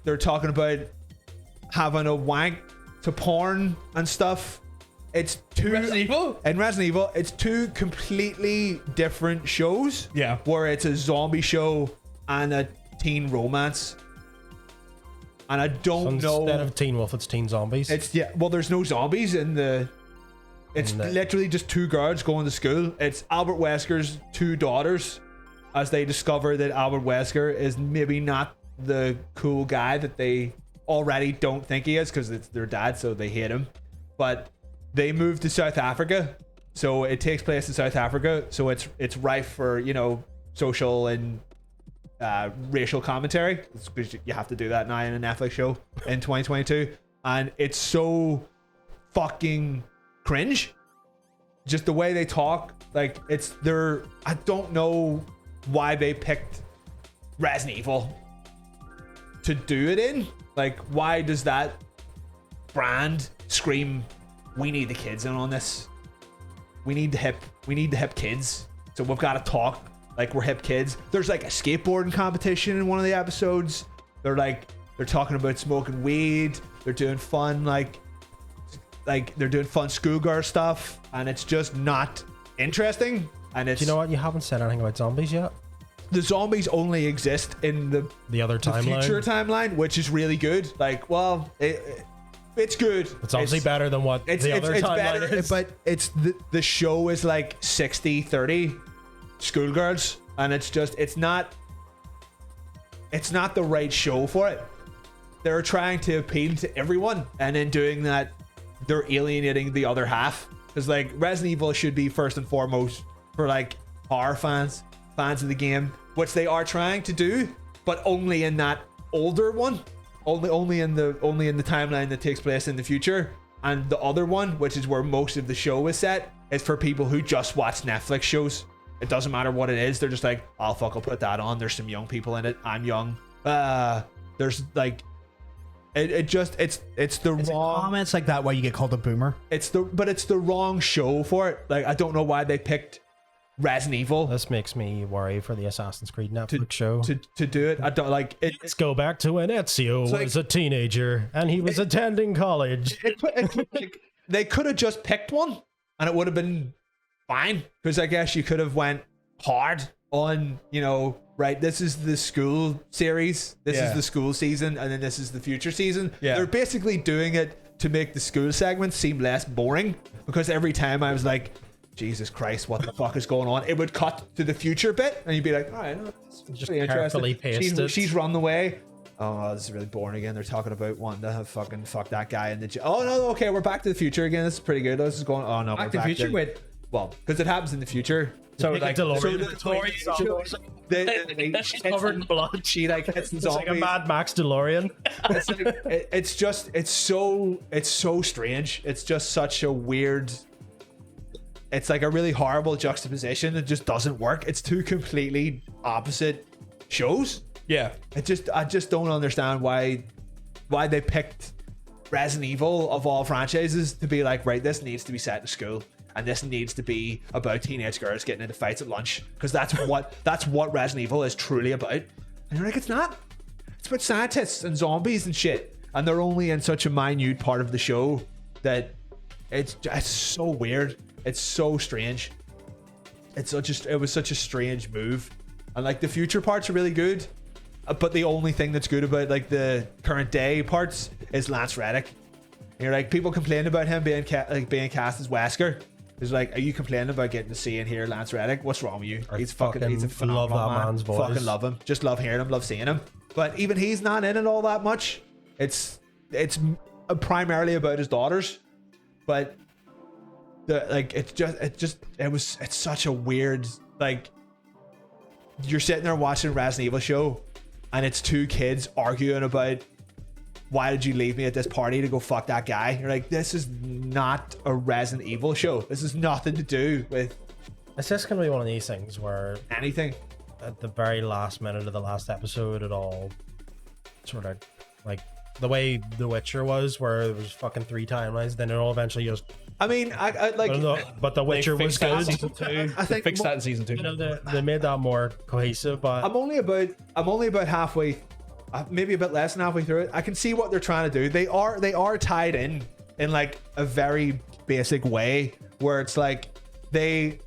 They're talking about having a wank to porn and stuff. It's 2 Resident Evil? In Resident Evil, it's 2 completely different shows. Yeah. Where it's a zombie show and a teen romance. And I don't know. Instead of Teen Wolf, it's Teen Zombies. Well, there's no zombies in the. It's literally just 2 girls going to school. It's Albert Wesker's 2 daughters, as they discover that Albert Wesker is maybe not the cool guy that they already don't think he is because it's their dad, so they hate him. But they moved to South Africa, so it takes place in South Africa. So it's rife for, you know, social and racial commentary. It's because you have to do that now in a Netflix show in 2022, and it's so fucking cringe. Just the way they talk, like I don't know why they picked Resident Evil to do it in. Like, why does that brand scream, we need the kids in on this? We need the hip kids. So we've got to talk like we're hip kids. There's like a skateboarding competition in one of the episodes. They're talking about smoking weed. They're doing fun like they're doing fun schoolgirl stuff, and it's just not interesting. And it's, do you know what? You haven't said anything about zombies yet. The zombies only exist in the other timeline, future timeline, which is really good. Like, well, it's good. It's obviously better than what the other timeline is. But it's the show is like 60-30 schoolgirls, and it's not the right show for it. They're trying to appeal to everyone, and in doing that, they're alienating the other half. Because like Resident Evil should be first and foremost for like horror fans of the game, which they are trying to do, but only in that older one, only in the timeline that takes place in the future. And the other one, which is where most of the show is set, is for people who just watch Netflix shows. It doesn't matter what it is. They're just like, oh fuck, I'll put that on. There's some young people in it. I'm young. There's like, it's the wrong comments like that why you get called a boomer. It's the wrong show for it. Like, I don't know why they picked Resident Evil. This makes me worry for the Assassin's Creed Netflix show to do it. I don't like it. Let's go back to when Ezio was a teenager and he was attending college. They could have just picked one and it would have been fine, because I guess you could have went hard on, you know, right, this is the school series, this is the school season, and then this is the future season. They're basically doing it to make the school segments seem less boring, because every time I was like, Jesus Christ, what the fuck is going on? It would cut to the future bit, and you'd be like, all right, no, just carefully paste it. She's run away. Oh, this is really boring again. They're talking about wanting to have fuck that guy in the oh no, okay, we're back to the future again. This is pretty good. This is going. Oh no, Back to the future. Wait, well, because it happens in the future. So like, she's covered in blood. She like hits the It's zombies. like a Mad Max DeLorean. It's like, it's so strange. It's just such a weird. It's like a really horrible juxtaposition. It just doesn't work. It's 2 completely opposite shows. yeah, I just don't understand why they picked Resident Evil of all franchises to be like, right, this needs to be set in school, and this needs to be about teenage girls getting into fights at lunch, because that's what Resident Evil is truly about. And you're like, it's not. It's about scientists and zombies and shit, and they're only in such a minute part of the show that It's so weird. It's so strange. It was such a strange move, and like the future parts are really good, but the only thing that's good about like the current day parts is Lance Reddick. And you're like, people complain about him being cast as Wesker. It's like, are you complaining about getting to see and hear Lance Reddick? What's wrong with you? He's a phenomenal love that man. man's voice. Fucking love him. Just love hearing him. Love seeing him. But even he's not in it all that much. It's primarily about his daughters, but it's such a weird, like, you're sitting there watching a Resident Evil show and it's two kids arguing about, why did you leave me at this party to go fuck that guy? You're like, this is not a Resident Evil show. This has nothing to do with It's just gonna be one of these things where anything. at the very last minute of the last episode, it all sort of like the way The Witcher was, where there was fucking 3 timelines. Then it all eventually just. I mean, I like. I don't know, but The Witcher was fixed that in good. season 2. I think fixed that in season 2. You know, they made that more cohesive, but I'm only about halfway, maybe a bit less than halfway through it. I can see what they're trying to do. They are tied in like a very basic way, where it's like the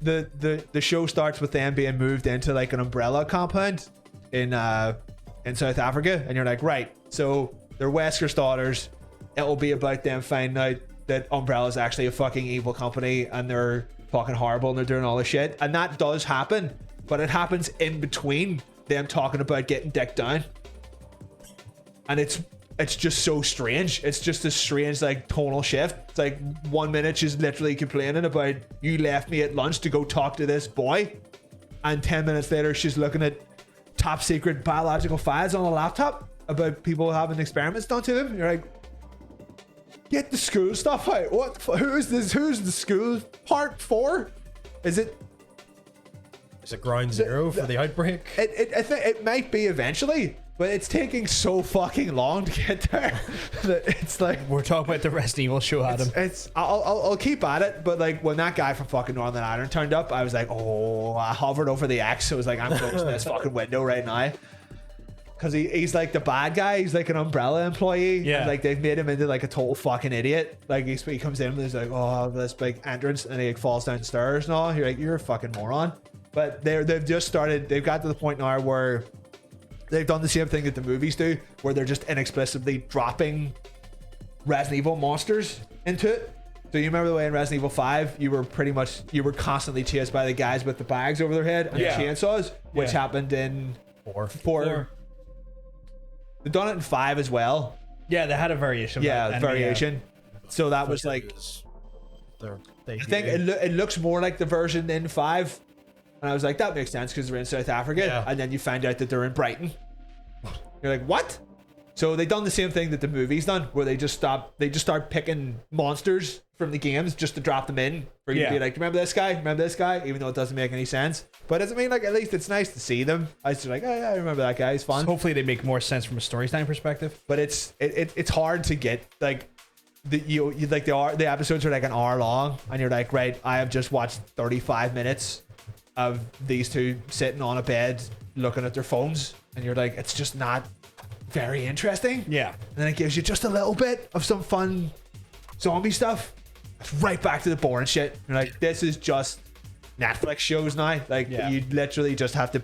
show starts with them being moved into like an umbrella compound in South Africa, and you're like, right, so they're Wesker's daughters. It'll be about them finding out that Umbrella is actually a fucking evil company and they're fucking horrible and they're doing all this shit, and that does happen, but it happens in between them talking about getting dicked down, and it's just so strange. It's just a strange like tonal shift. It's like 1 minute she's literally complaining about, you left me at lunch to go talk to this boy, and 10 minutes later she's looking at top secret biological files on a laptop about people having experiments done to them. You're like, get the school stuff out. What? Who's this? Who's the school part for? Is it ground zero for the outbreak? I think it might be eventually, but it's taking so fucking long to get there that it's like, We're talking about the Resident Evil show, Adam. I'll keep at it, but like when that guy from fucking Northern Ireland turned up, I was like, oh, I hovered over the X. It was like, I'm closing this fucking window right now. Because he's like the bad guy. He's like an Umbrella employee. Yeah. And like they've made him into like a total fucking idiot. Like he comes in and he's like, oh, this big entrance, and he like falls downstairs and all. You're like, you're a fucking moron. But they've just started. They've got to the point now where they've done the same thing that the movies do, where they're just inexplicably dropping Resident Evil monsters into it. So you remember the way in Resident Evil 5, you were constantly chased by the guys with the bags over their head and Yeah. the chainsaws, which Yeah. happened in Four. They've done it in 5 as well. Yeah, they had a variation. of Yeah, that. And variation. So that was like, I think it looks more like the version in 5. And I was like, that makes sense because they're in South Africa. Yeah. And then you find out that they're in Brighton. You're like, what? So they done the same thing that the movie's done, where they just start picking monsters from the games just to drop them in for you to Yeah. be like, remember this guy? Remember this guy? Even though it doesn't make any sense. But doesn't mean like, at least it's nice to see them. I was just like, oh yeah, I remember that guy. He's fun. hopefully they make more sense from a storytelling perspective. But it's hard to get like the episodes are like an hour long, and you're like, right, I have just watched 35 minutes of these two sitting on a bed looking at their phones, and you're like, it's just not very interesting. Yeah. And then it gives you just a little bit of some fun zombie stuff. It's right back to the boring shit. You're like, this is just Netflix shows now. Like, Yeah. you literally just have to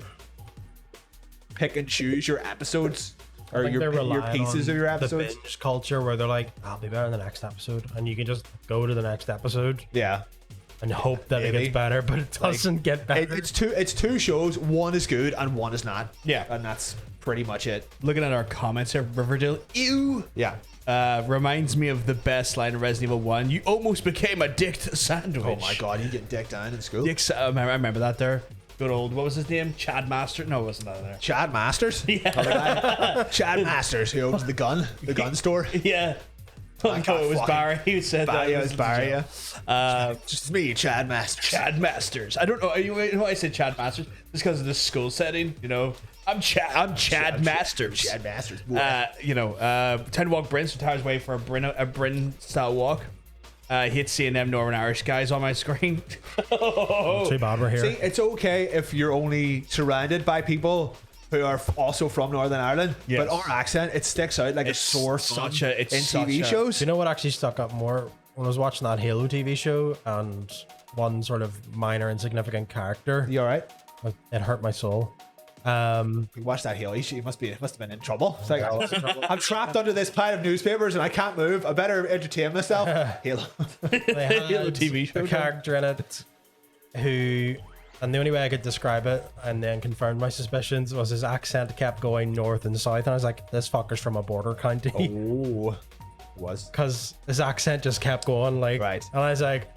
pick and choose your episodes or think your they're relying pieces on of your episodes. The binge culture where they're like, I'll be better in the next episode, and you can just go to the next episode Yeah. and hope that Maybe. it gets better, but it doesn't get better. It's two shows. One is good and one is not. Yeah. And that's pretty much it. Looking at our comments here, Riverdale, ew, Yeah. reminds me of the best line in Resident Evil 1. You almost became a dick sandwich. Oh my god, you get dick down in school. I remember that there. Good old, what was his name? Chad Master? No, it wasn't that there. Chad Masters. Yeah. Other guy. Chad Masters, who owns the gun store. Yeah. Oh, no, can't it was fucking- Barry. He said that. Yeah, it was Barry. Yeah. Uh, Just me, Chad Masters. Chad Masters. I don't know. You know why I said Chad Masters? Just because of the school setting. You know, I'm Chad Masters. Chad Masters. 10 walk Brins retires away for a Bryn style walk. Hit seeing them Northern Irish guys on my screen. Too bad we're here. See, it's okay if you're only surrounded by people who are also from Northern Ireland, Yes. but our accent, it sticks out like It's a sore such thumb a- it's in such TV a- shows. Do you know what actually stuck up more when I was watching that Halo TV show and one sort of minor insignificant character, You all right? it hurt my soul. We watched that Haley. She must have been in trouble. It's like, I'm trapped under this pile of newspapers and I can't move. I better entertain myself. Halo. They had Halo TV show. a character in it who, and the only way I could describe it and then confirm my suspicions was his accent kept going north and south, and I was like, this fucker's from a border county. Oh, was. Because his accent just kept going like, Right. and I was like,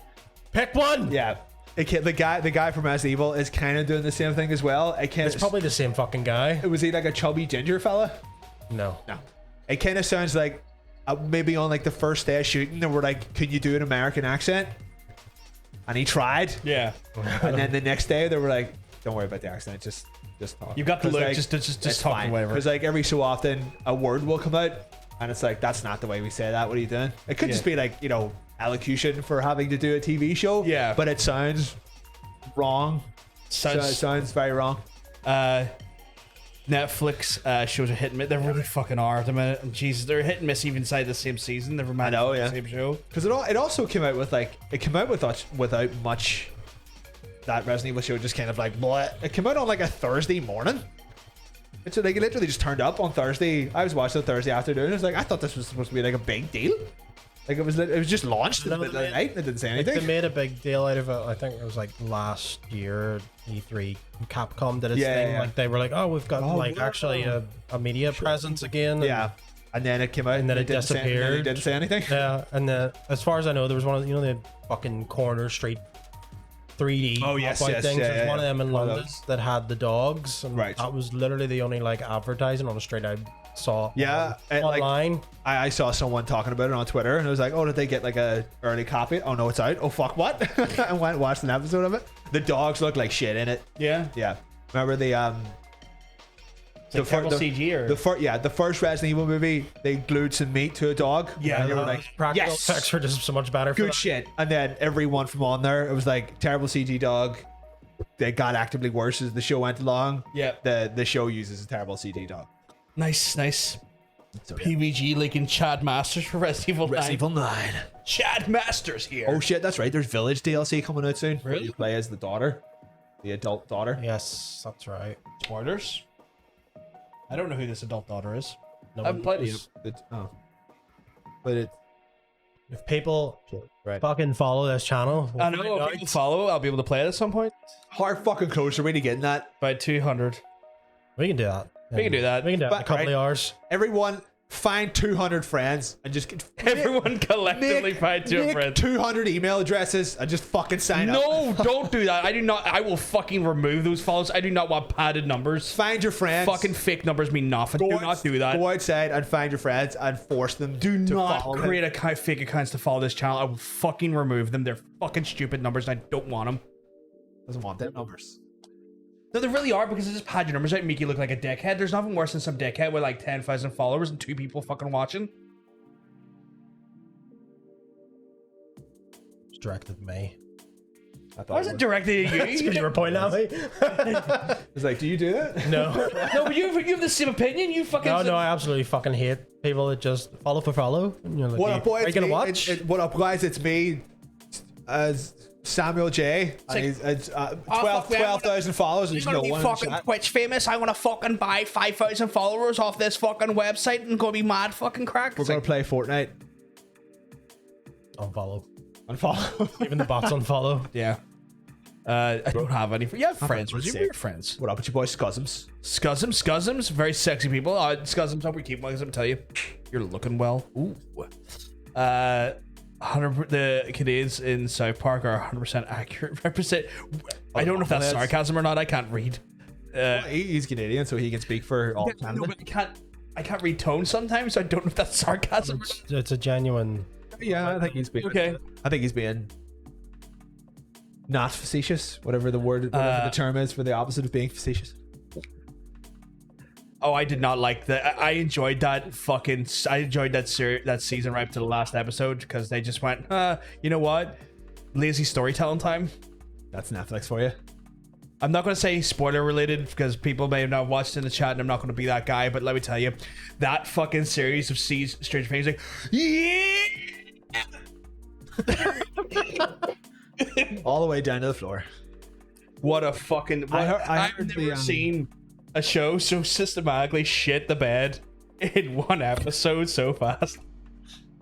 pick one. Yeah. The guy from Resident Evil is kind of doing the same thing as well. It's probably the same fucking guy. Was he like a chubby ginger fella? No. It kind of sounds like maybe on like the first day of shooting, they were like, "Can you do an American accent?" And he tried. Yeah. And then the next day, they were like, "Don't worry about the accent. Just talk." You've got the 'Cause, look. like, Just it's talk fine. whatever. Because like every so often, a word will come out, and it's like, "That's not the way we say that. What are you doing?" It could just be like, elocution for having to do a TV show. Yeah. But it sounds wrong. Sounds very wrong. Netflix shows are hit and miss. They really fucking are at the minute. And Jesus, they're hit and miss even inside the same season. Never mind. I know, the yeah. same show. Because it also came out with without much. That Resident Evil show just kind of like blah. It came out on like a Thursday morning. It's like it literally just turned up on Thursday. I was watching it Thursday afternoon. It's like I thought this was supposed to be like a big deal. Like it was just launched in the middle of the night and it didn't say anything. They made a big deal out of it. I think it was like last year, E3, Capcom did its thing. Yeah. Like they were like, oh, we've got actually a media presence again. Yeah. And then it came out And then it didn't say- disappeared. and then it didn't say anything. Yeah, and as far as I know, there was one of the fucking corner street 3D Oh, yes, pop-out yes, things. yeah, There's yeah, one of them in one of London those. that had the dogs, and Right. that was literally the only like advertising on the street I saw. Yeah, and, like, online. I saw someone talking about it on Twitter and I was like, oh, did they get like a early copy? Oh no, it's out. Oh fuck, what? I went and watched an episode of it. The dogs look like shit in it. Yeah. Yeah. Remember the terrible CG or the first Resident Evil movie, they glued some meat to a dog. Yeah, and they were Uh, like, practical yes, effects were just so much better. For good that. shit. And then everyone from on there, it was like terrible CG dog. They got actively worse as the show went along. Yeah. The show uses a terrible CG dog. Nice. So, yeah. PVG leaking Chad Masters for Resident Evil 9. Resident Evil 9. Chad Masters here. Oh shit, that's right. There's Village DLC coming out soon. Where Really? you play as the daughter, the adult daughter. Yes, that's right. Spoilers. I don't know who this adult daughter is. No I haven't played it. But it. If people Right. fucking follow this channel, I know. If people follow, I'll be able to play it at some point. How fucking close are we to getting that? By 200. we can do that. We can do that. We can do that in a But- couple right. of hours. Everyone, find 200 friends and just Everyone collectively find two make friends. 200 email addresses and just fucking sign up. No, don't do that. I do not. I will fucking remove those follows. I do not want padded numbers. Find your friends. Fucking fake numbers mean nothing. Do not do that. Go outside and find your friends and force them to Not follow create them. fake accounts to follow this channel. I will fucking remove them. They're fucking stupid numbers and I don't want them. Doesn't want them numbers. No, they really are because they just pad your numbers out and make you look like a dickhead. There's nothing worse than some dickhead with like 10,000 followers and 2 people fucking watching. It's directed at me. I thought Why is it directed at Because you? you were pointing at me. It's like, do you do that? No. No, but you have the same opinion. You fucking. No, I absolutely fucking hate people that just follow for follow. And you're like, What up, boys? are you gonna Me- watch? What up, guys? It's me, as Samuel J. like, It's 12,000 fuck, man, followers. I'm There's gonna no be one. in the fucking chat. Twitch famous. I want to fucking buy 5,000 followers off this fucking website and go be mad fucking crack. We're It's gonna like, play Fortnite. Unfollow. Unfollow. Even the bots unfollow. yeah. I don't have any. You have friends. for You're sake. weird friends. What up with your boys, Scuzums? Scuzums, very sexy people. Scuzums, hope we keep one. I'm tell you, you're looking well. Ooh. 100. The Canadians in South Park are 100% accurate. Represent. I don't know if that's that's- sarcasm or not. I can't read. He's Canadian, so he can speak for all No, Canada. but I can't read tone sometimes, so I don't know if that's sarcasm. It's a genuine. Yeah, I think he's being Okay. I think he's being not facetious, whatever the term is for the opposite of being facetious. Oh, I did not like that. I enjoyed that fucking. I enjoyed that that season right up to the last episode because they just went, you know what? Lazy storytelling time. That's Netflix for you. I'm not going to say spoiler related because people may have not watched in the chat and I'm not going to be that guy, but let me tell you, that fucking series of Stranger Things, like, yeah! All the way down to the floor. What a fucking... I've never seen a show so systematically shit the bed in one episode so fast.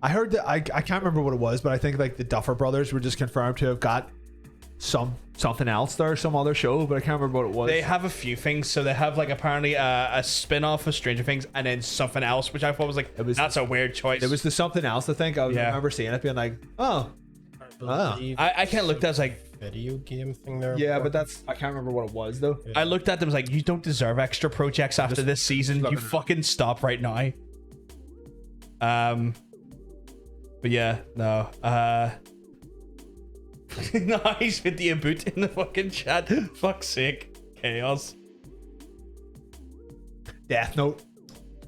I heard that I can't remember what it was, but I think like the Duffer Brothers were just confirmed to have got something else there, some other show, but I can't remember what it was. They have a few things, so they have like apparently a spin-off of Stranger Things and then something else, which I thought was like, that's a weird choice. It was the something else, I think. I remember seeing it being like, oh. I can't look at it as like video game thing there. Yeah, but I can't remember what it was though. I looked at them as like, you don't deserve extra projects after this season. You fucking stop right now. But yeah, no. Nice video boot in the fucking chat. Fuck's sake. Chaos. Death Note.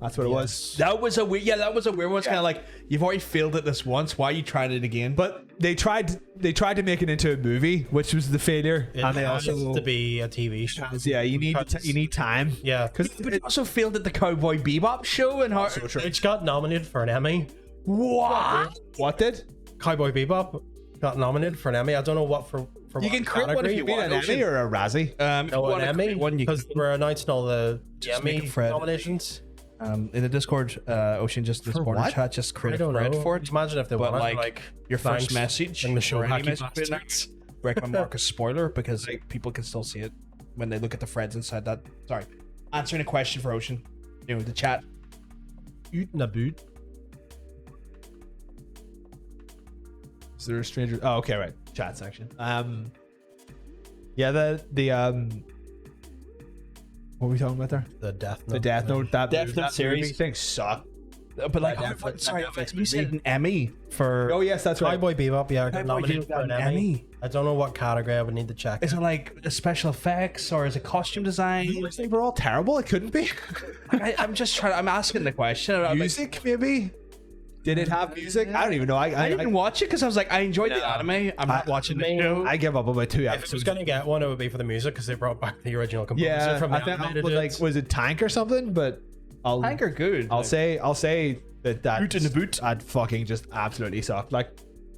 That's what it was. That was a weird one. It's kind of like, you've already failed at this once. Why are you trying it again? But they tried to make it into a movie, which was the failure. It has to be a TV show. Yeah, you need time. Yeah, because it also failed at the Cowboy Bebop show, and which got nominated for an Emmy. What did? Cowboy Bebop got nominated for an Emmy. I don't know what for you can create one if you want an Emmy or a Razzie. No, an Emmy, because we're announcing all the Emmy nominations. In the Discord, Ocean just this morning chat just created a thread for it. Imagine if they but were like your first message in the show, recommend mark a spoiler because like people can still see it when they look at the threads inside that. Sorry, answering a question for Ocean. You know, the chat. Naboot. Is there a stranger? Oh, okay, right. Chat section. Yeah, the what were we talking about there? The Death Note. The Death Note. That series thing sucked. But like, sorry, you said an Emmy for. Oh yes, that's right. Cowboy Bebop. Yeah, got nominated for an Emmy. I don't know what category. I would need to check. Is it like a special effects or is it costume design? They were all terrible. It couldn't be. I'm just trying. I'm asking the question. Music, maybe. Did it have music? I don't even know. I didn't watch it because I was like, I enjoyed the anime. I'm not watching the show. I give up about 2 episodes. If I was gonna get one, it would be for the music because they brought back the original composer from the animated. Like, was it Tank or something? But Tank are good. I'll say that boot in the boot. I'd fucking just absolutely sucked. Like,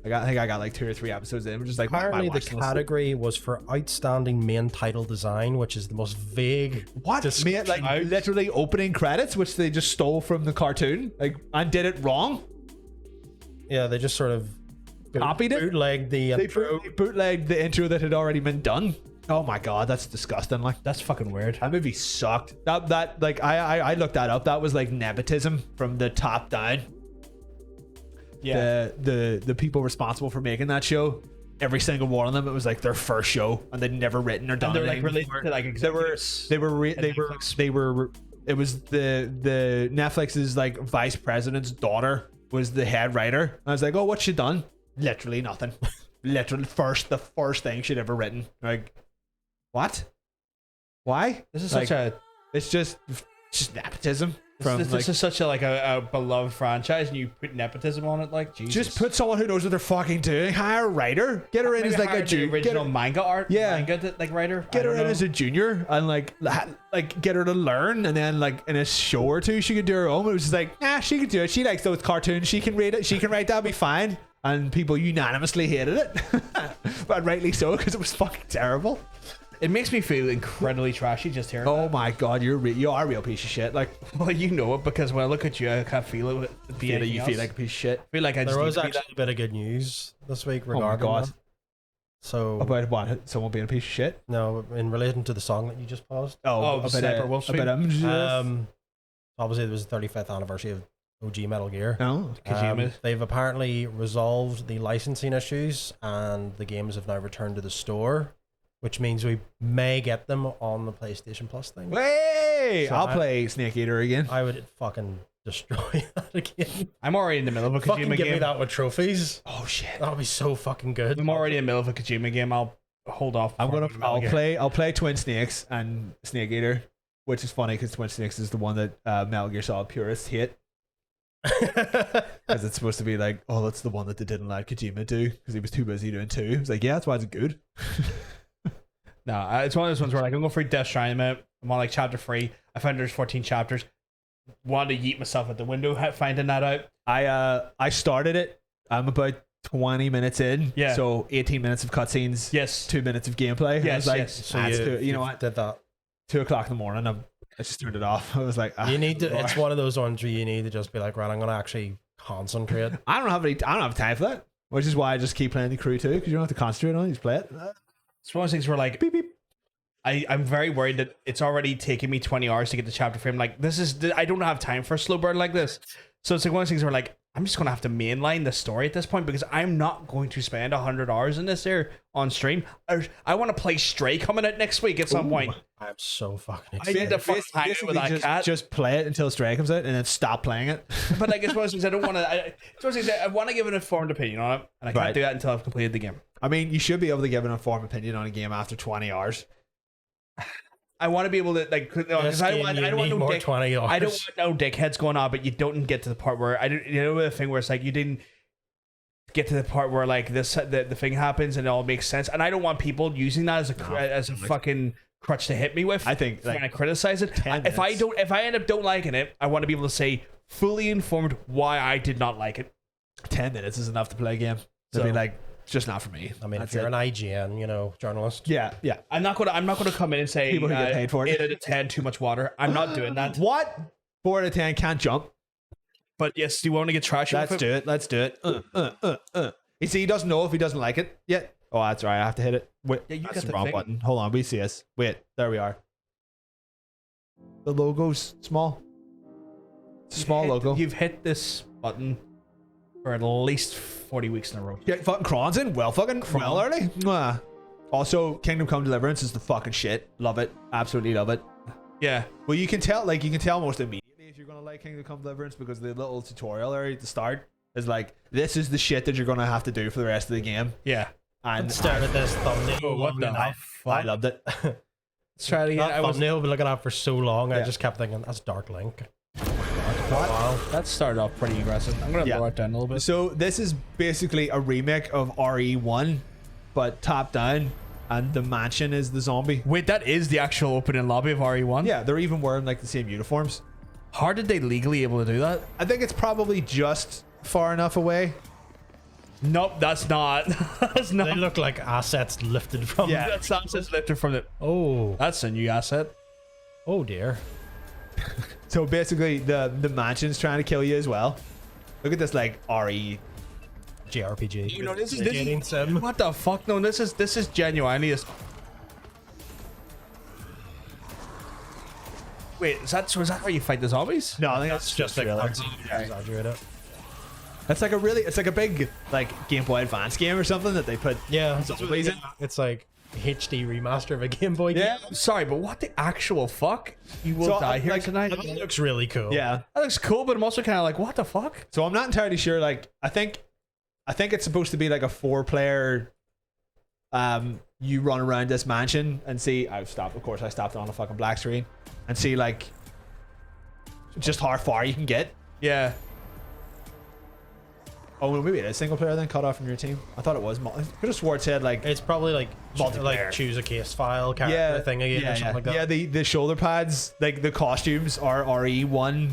I think I got like 2 or 3 episodes in. Just like apparently the category was for outstanding main title design, which is the most vague. What? Like literally opening credits, which they just stole from the cartoon, like and did it wrong. Yeah, they just sort of copied it. Bootlegged the intro. They bootlegged the intro that had already been done. Oh my god, that's disgusting. Like, that's fucking weird. That movie sucked. That like I looked that up. That was like nepotism from the top down. Yeah. The people responsible for making that show, every single one of them, it was like their first show, and they'd never written or done anything. Like related to like executives. They were. It was the Netflix's like vice president's daughter was the head writer. And I was like, oh, what's she done? Literally nothing. Literally the first thing she'd ever written. Like, what? Why? This is like, it's just nepotism. This is such a beloved franchise, and you put nepotism on it. Like, Jesus. Just put someone who knows what they're fucking doing. Hire a writer. Get her in as like a junior. Original manga art. Yeah, manga writer. Get her in as a junior and like get her to learn, and then like in a show or two she could do her own. It was just like, nah, she could do it. She likes those cartoons. She can read it. She can write. That'll be fine. And people unanimously hated it, but rightly so because it was fucking terrible. It makes me feel incredibly trashy just hearing. Oh my god, you are a real piece of shit. Like, well, you know it because when I look at you, I can't feel it. You feel like a piece of shit. I feel like there was actually a bit of good news this week regarding that. So about what? Someone being a piece of shit? No, in relation to the song that you just paused. Sniper Wolf. Obviously, it was the 35th anniversary of OG Metal Gear. Oh, they've apparently resolved the licensing issues, and the games have now returned to the store, which means we may get them on the PlayStation Plus thing. Hey, so I'll play Snake Eater again. I would fucking destroy that again. I'm already in the middle of a Kojima game. Give me that with trophies. Oh shit, that would be so fucking good. I'm already in the middle of a Kojima game. I'll hold off. I'll play Twin Snakes and Snake Eater, which is funny because Twin Snakes is the one that Metal Gear Solid purists hate. Because it's supposed to be like, oh, that's the one that they didn't let Kojima do because he was too busy doing 2. It's like, yeah, that's why it's good. No, it's one of those ones where like I'm going for Death Stranding. I'm on like chapter 3. I found there's 14 chapters. Wanted to yeet myself at the window finding that out. I started it. I'm about 20 minutes in. Yeah. So 18 minutes of cutscenes. Yes. 2 minutes of gameplay. And I Yes, was like, yes. So you know what? Did that. 2 o'clock in the morning. I just turned it off. I was like, You need to. It's one of those ones where you need to just be like, right, I'm gonna actually concentrate. I don't have time for that. Which is why I just keep playing the Crew 2 because you don't have to concentrate on it. You just play it. It's one of those things where like Beep beep. I'm very worried that it's already taking me 20 hours to get the chapter frame. Like I don't have time for a slow burn like this. So it's like one of those things where like I'm just gonna have to mainline the story at this point because I'm not going to spend 100 hours in this here on stream. I want to play Stray coming out next week at some point. I'm so fucking I excited. need to fucking hang out with that cat. Just play it until Stray comes out and then stop playing it. But like it's one of those things I don't want to. It's one of those things I want to give an informed opinion on it, and I can't Right. do that until I've completed the game. I mean, you should be able to give an informed opinion on a game after 20 hours. I want to be able to like because I don't want no more dick. 20 hours. I don't want no dickheads going on, but you don't get to the part where the thing where it's like you didn't get to the part where like the thing happens and it all makes sense, and I don't want people using that as a fucking crutch to hit me with. I think when like I criticize it, 10 if I end up don't liking it, I want to be able to say fully informed why I did not like it. 10 minutes is enough to play a game. So- So be like, it's just not for me. I mean, That's if you're it. an IGN, journalist, Yeah. I'm not gonna come in and say People who get paid for it. 8 out of 10 too much water. I'm not doing that. What? 4 out of 10 can't jump. But yes, do you want to get trashy? Let's do it. Let's do it. You see, he doesn't know if he doesn't like it yet. Oh, that's right. I have to hit it. Wait, Yeah, you that's got the the wrong thing. button. Hold on. We see us. Wait, there we are. The logo's small. It's a small logo. You've hit this button for at least 40 weeks in a row. Get fucking Kron's in. Well early. Mwah. Also, Kingdom Come Deliverance is the fucking shit. Love it. Absolutely love it. Yeah. Well, you can tell most immediately if you're gonna like Kingdom Come Deliverance because the little tutorial area at the start is like, this is the shit that you're gonna have to do for the rest of the game. Yeah. And stared at this thumbnail. Oh, what long the enough. I loved it. Let's try it again. That thumbnail I've been looking at for so long. I Yeah. just kept thinking, that's Dark Link. That started off pretty aggressive. I'm gonna Yeah. lower it down a little bit. So this is basically a remake of RE1, but top down, and the mansion is the zombie. Wait, that is the actual opening lobby of RE1? Yeah, they're even wearing like the same uniforms. How did they legally able to do that? I think it's probably just far enough away. Nope, that's not. That's They not. look like assets lifted from. Yeah. That's assets lifted from it. Oh. That's a new asset. Oh dear. So basically, the mansion's trying to kill you as well. Look at this like RE. JRPG. You know, this is Dating sim. what the fuck? No, this is genuinely. Wait, is that how you fight the zombies? No, I think That's just like exaggerated. It's like a big like Game Boy Advance game or something that they put. Yeah, Zombies in. it's like HD remaster of a Game Boy Yeah. game. Sorry, but what the actual fuck? You will So, die here like, tonight. It looks really cool. Yeah. That looks cool, but I'm also kind of like, what the fuck? So I'm not entirely sure. Like, I think it's supposed to be like a 4-player. You run around this mansion and see. Of course, I stopped on a fucking black screen and see like just how far you can get. Yeah. Oh, well, maybe it is single player then cut off from your team. I thought it was. I could have swore it said like It's probably like Multiplayer. choose a case file character thing again or something like that. Yeah, the shoulder pads, like the costumes are RE1.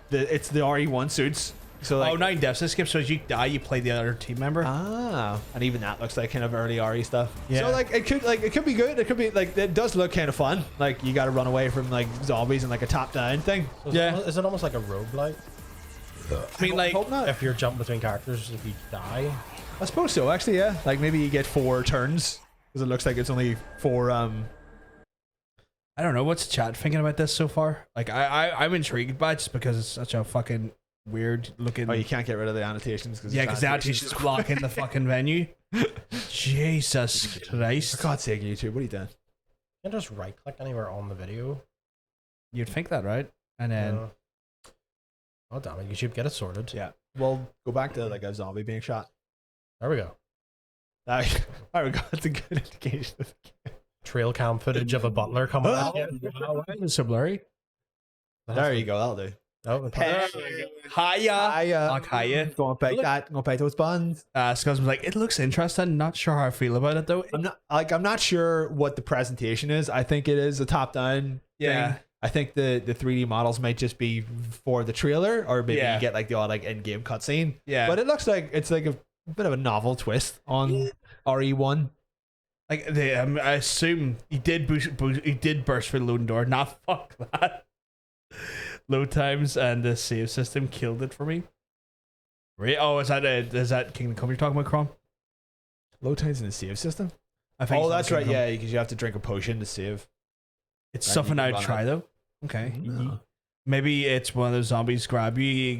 It's the RE1 suits. So like, Oh, 9 deaths skip. So as you die, you play the other team member. and even that looks like kind of early RE stuff. Yeah. So like it could be good. It could be like it does look kind of fun. Like you got to run away from like zombies and like a top down thing. So Yeah. Is it almost like a roguelike? I mean, like, Hope not. If you're jumping between characters, if you die. I suppose so. Actually, yeah. Like maybe you get 4 turns because it looks like it's only 4. I don't know. What's chat thinking about this so far? Like, I'm intrigued by it just because it's such a fucking weird looking. Oh, you can't get rid of the annotations because Yeah, because the annotations just blocking the fucking venue. Jesus Christ. For God's sake, YouTube, what are you doing? You can just right click anywhere on the video. You'd think that, right? And then. Yeah. Oh damn it! YouTube, get it sorted. Yeah. Well, go back to like a zombie being shot. There we go. There we go. That's a good indication. Trail cam footage of a butler coming out. Why is it so blurry? There you go. That'll do. Oh, Hiya. Hiya. Go and bake that. Go and bake those buns. Scuzz was like, it looks interesting. Not sure how I feel about it though. I'm not sure what the presentation is. I think it is a top down. Yeah. Thing. I think the 3D models might just be for the trailer, or maybe Yeah. you get like the odd like in game cutscene. Yeah. But it looks like it's like a bit of a novel twist on RE1. Like I assume he did burst through the loading door. Nah, fuck that. Load times and the save system killed it for me. Right? Oh, is that Kingdom Come you're talking about, Crom? Load times in the save system? I think. Oh, that's right. Yeah, because you have to drink a potion to save. It's Right, something you can I'd run try it. though. Okay. No. Maybe it's one of those zombies grab you. You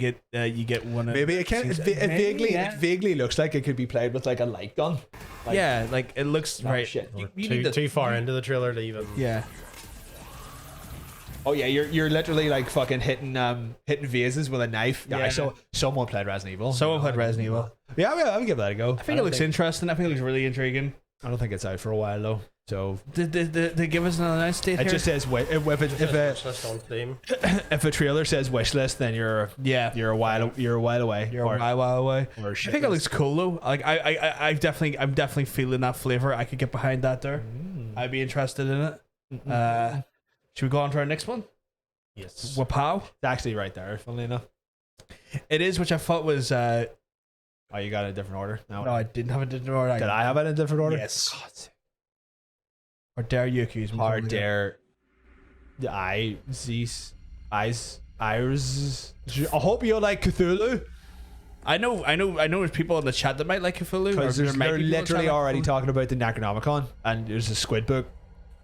get one. Maybe it can. It vaguely looks like it could be played with like a light gun. Like, yeah, like it looks oh, right. shit. You need Too far into the trailer to even. Yeah. Oh yeah, you're literally like fucking hitting vases with a knife. Yeah. So someone played Resident Evil. Someone played Resident Evil. Yeah, I'll give that a go. I think it looks interesting. I think it looks really intriguing. I don't think it's out for a while though. So Did they give us an announced date it here? just says if a trailer says wish list, then you're a while away. You're a while away. Or I think it looks cool though. Like I'm definitely feeling that flavor. I could get behind that there. I'd be interested in it. Should we go on to our next one? Yes. Wapow. It's actually right there, funnily enough. It is, which I thought was. Oh, you got it in a different order. No, I didn't have it in order. Did I have it in a different order? Yes. God. Or dare you accuse me? Or dare the eyes. I hope you like Cthulhu. I know there's people in the chat that might like Cthulhu. Because there might they're be people in the literally chat like already Cthulhu. talking about the Necronomicon, and there's a squid book.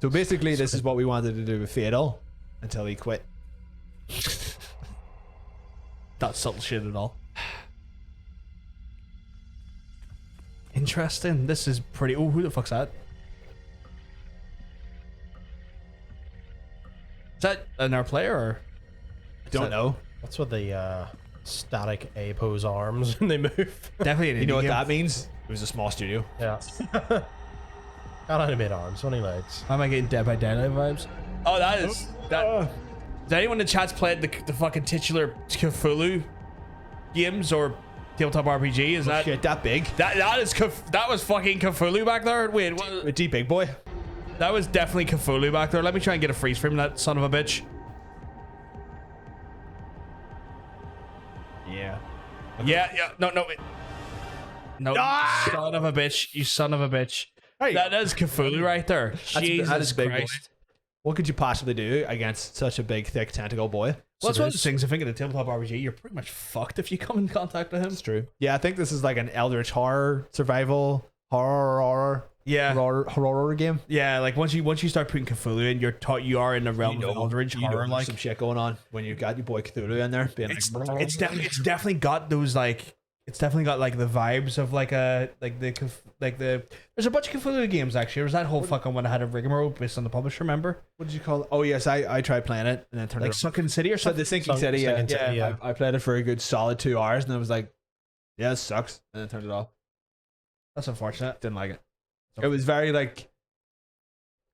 So basically, this is what we wanted to do with Fatal until he quit. Not subtle shit at all. Interesting. This is pretty. Oh, who the fuck's that? Is that another player or? Don't know. That's what the static A pose arms when they move. Definitely an You know indie what game. that means? It was a small studio. Yeah. Got animate arms, only legs. Why am I getting Dead by Daylight vibes? Oh, that is that. Does anyone in the chat's played the fucking titular Cthulhu games or tabletop RPG? Is that Shit, that big? that was fucking Cthulhu back there? Wait, what? A deep big boy. That was definitely Cthulhu back there. Let me try and get a freeze frame of that son of a bitch. Yeah. Yeah. No, wait. No, Ah! son of a bitch. You son of a bitch. Hey. That is Cthulhu right there. Jesus that is a big boy. Christ. What could you possibly do against such a big, thick tentacle boy? Well, that's one of the things I think in a tabletop RPG, you're pretty much fucked if you come in contact with him. It's true. Yeah, I think this is like an eldritch horror survival horror game. Yeah, like once you start putting Cthulhu in, you are in the realm of Eldritch horror. There's Like some shit going on when you got your boy Cthulhu in there. Being it's like, definitely got those like. It's definitely got like the vibes of like the there's a bunch of Cthulhu games actually. There was that whole fucking one that had a rigmarole based on the publisher, remember? what did you call it? Oh yes, I tried playing it and then turned Like it off. Sunken City or So something. the Sinking City, Sinking City, yeah. yeah. I played it for a good solid 2 hours and I was like, yeah, it sucks, and then turned it off. That's unfortunate. Didn't like it. It was very like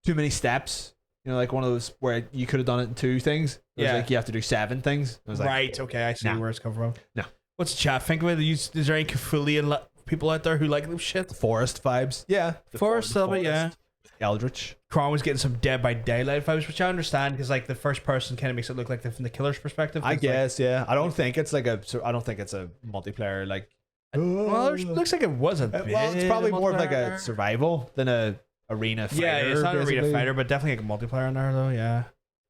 too many steps. You know, like one of those where you could have done it in 2 things. It was Yeah. like you have to do 7 things. I was like, Right, okay, I see Nah. where it's come from. No. What's the chat? Think of it. Is there any Cthulhu people out there who like this shit? forest vibes. Yeah, Forest, a little bit, yeah. Eldritch. Kron was getting some Dead by Daylight vibes, which I understand because like the first person kind of makes it look like from the killer's perspective. I It's like- guess, yeah. I don't think it's like a. So I don't think it's a multiplayer like. well, it looks like it was a bit. Well, it's probably more of like multiplayer. a survival than a arena fighter. Yeah, it's not a arena basically. fighter, but definitely like a multiplayer in there though. Yeah.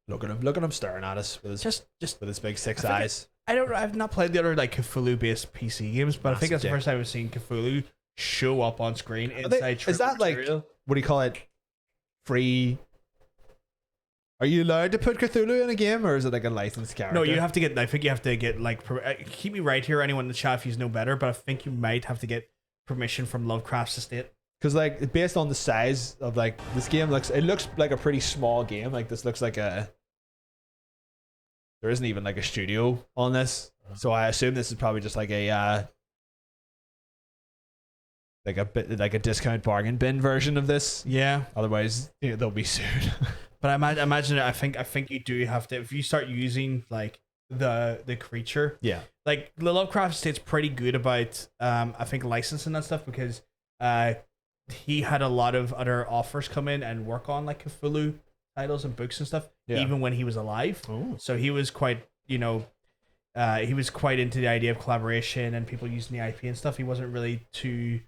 Look at him staring at us with his Just with his big 6 I think eyes. I've not played the other like Cthulhu based PC games, but I think that's Massive the first time I've seen Cthulhu show up on screen Are they- inside. is that like material. what do you call it? Free. Are you allowed to put Cthulhu in a game, or is it like a licensed character? No, you have to get. I think you have to get like. Keep me right here, anyone in the chat if you know better, but I think you might have to get permission from Lovecraft's estate. Because like based on the size of like this game looks like a pretty small game. Like this looks like a. There isn't even like a studio on this, so I assume this is probably just like a. Like a discount bargain bin version of this. Yeah, Otherwise, they'll be sued. but I imagine. I think you do have to if you start using like the creature. Yeah. Like the Lovecraft estate's pretty good about I think licensing that stuff because he had a lot of other offers come in and work on like Cthulhu titles and books and stuff Yeah. even when he was alive. Oh. So he was quite he was quite into the idea of collaboration and people using the IP and stuff. He wasn't really too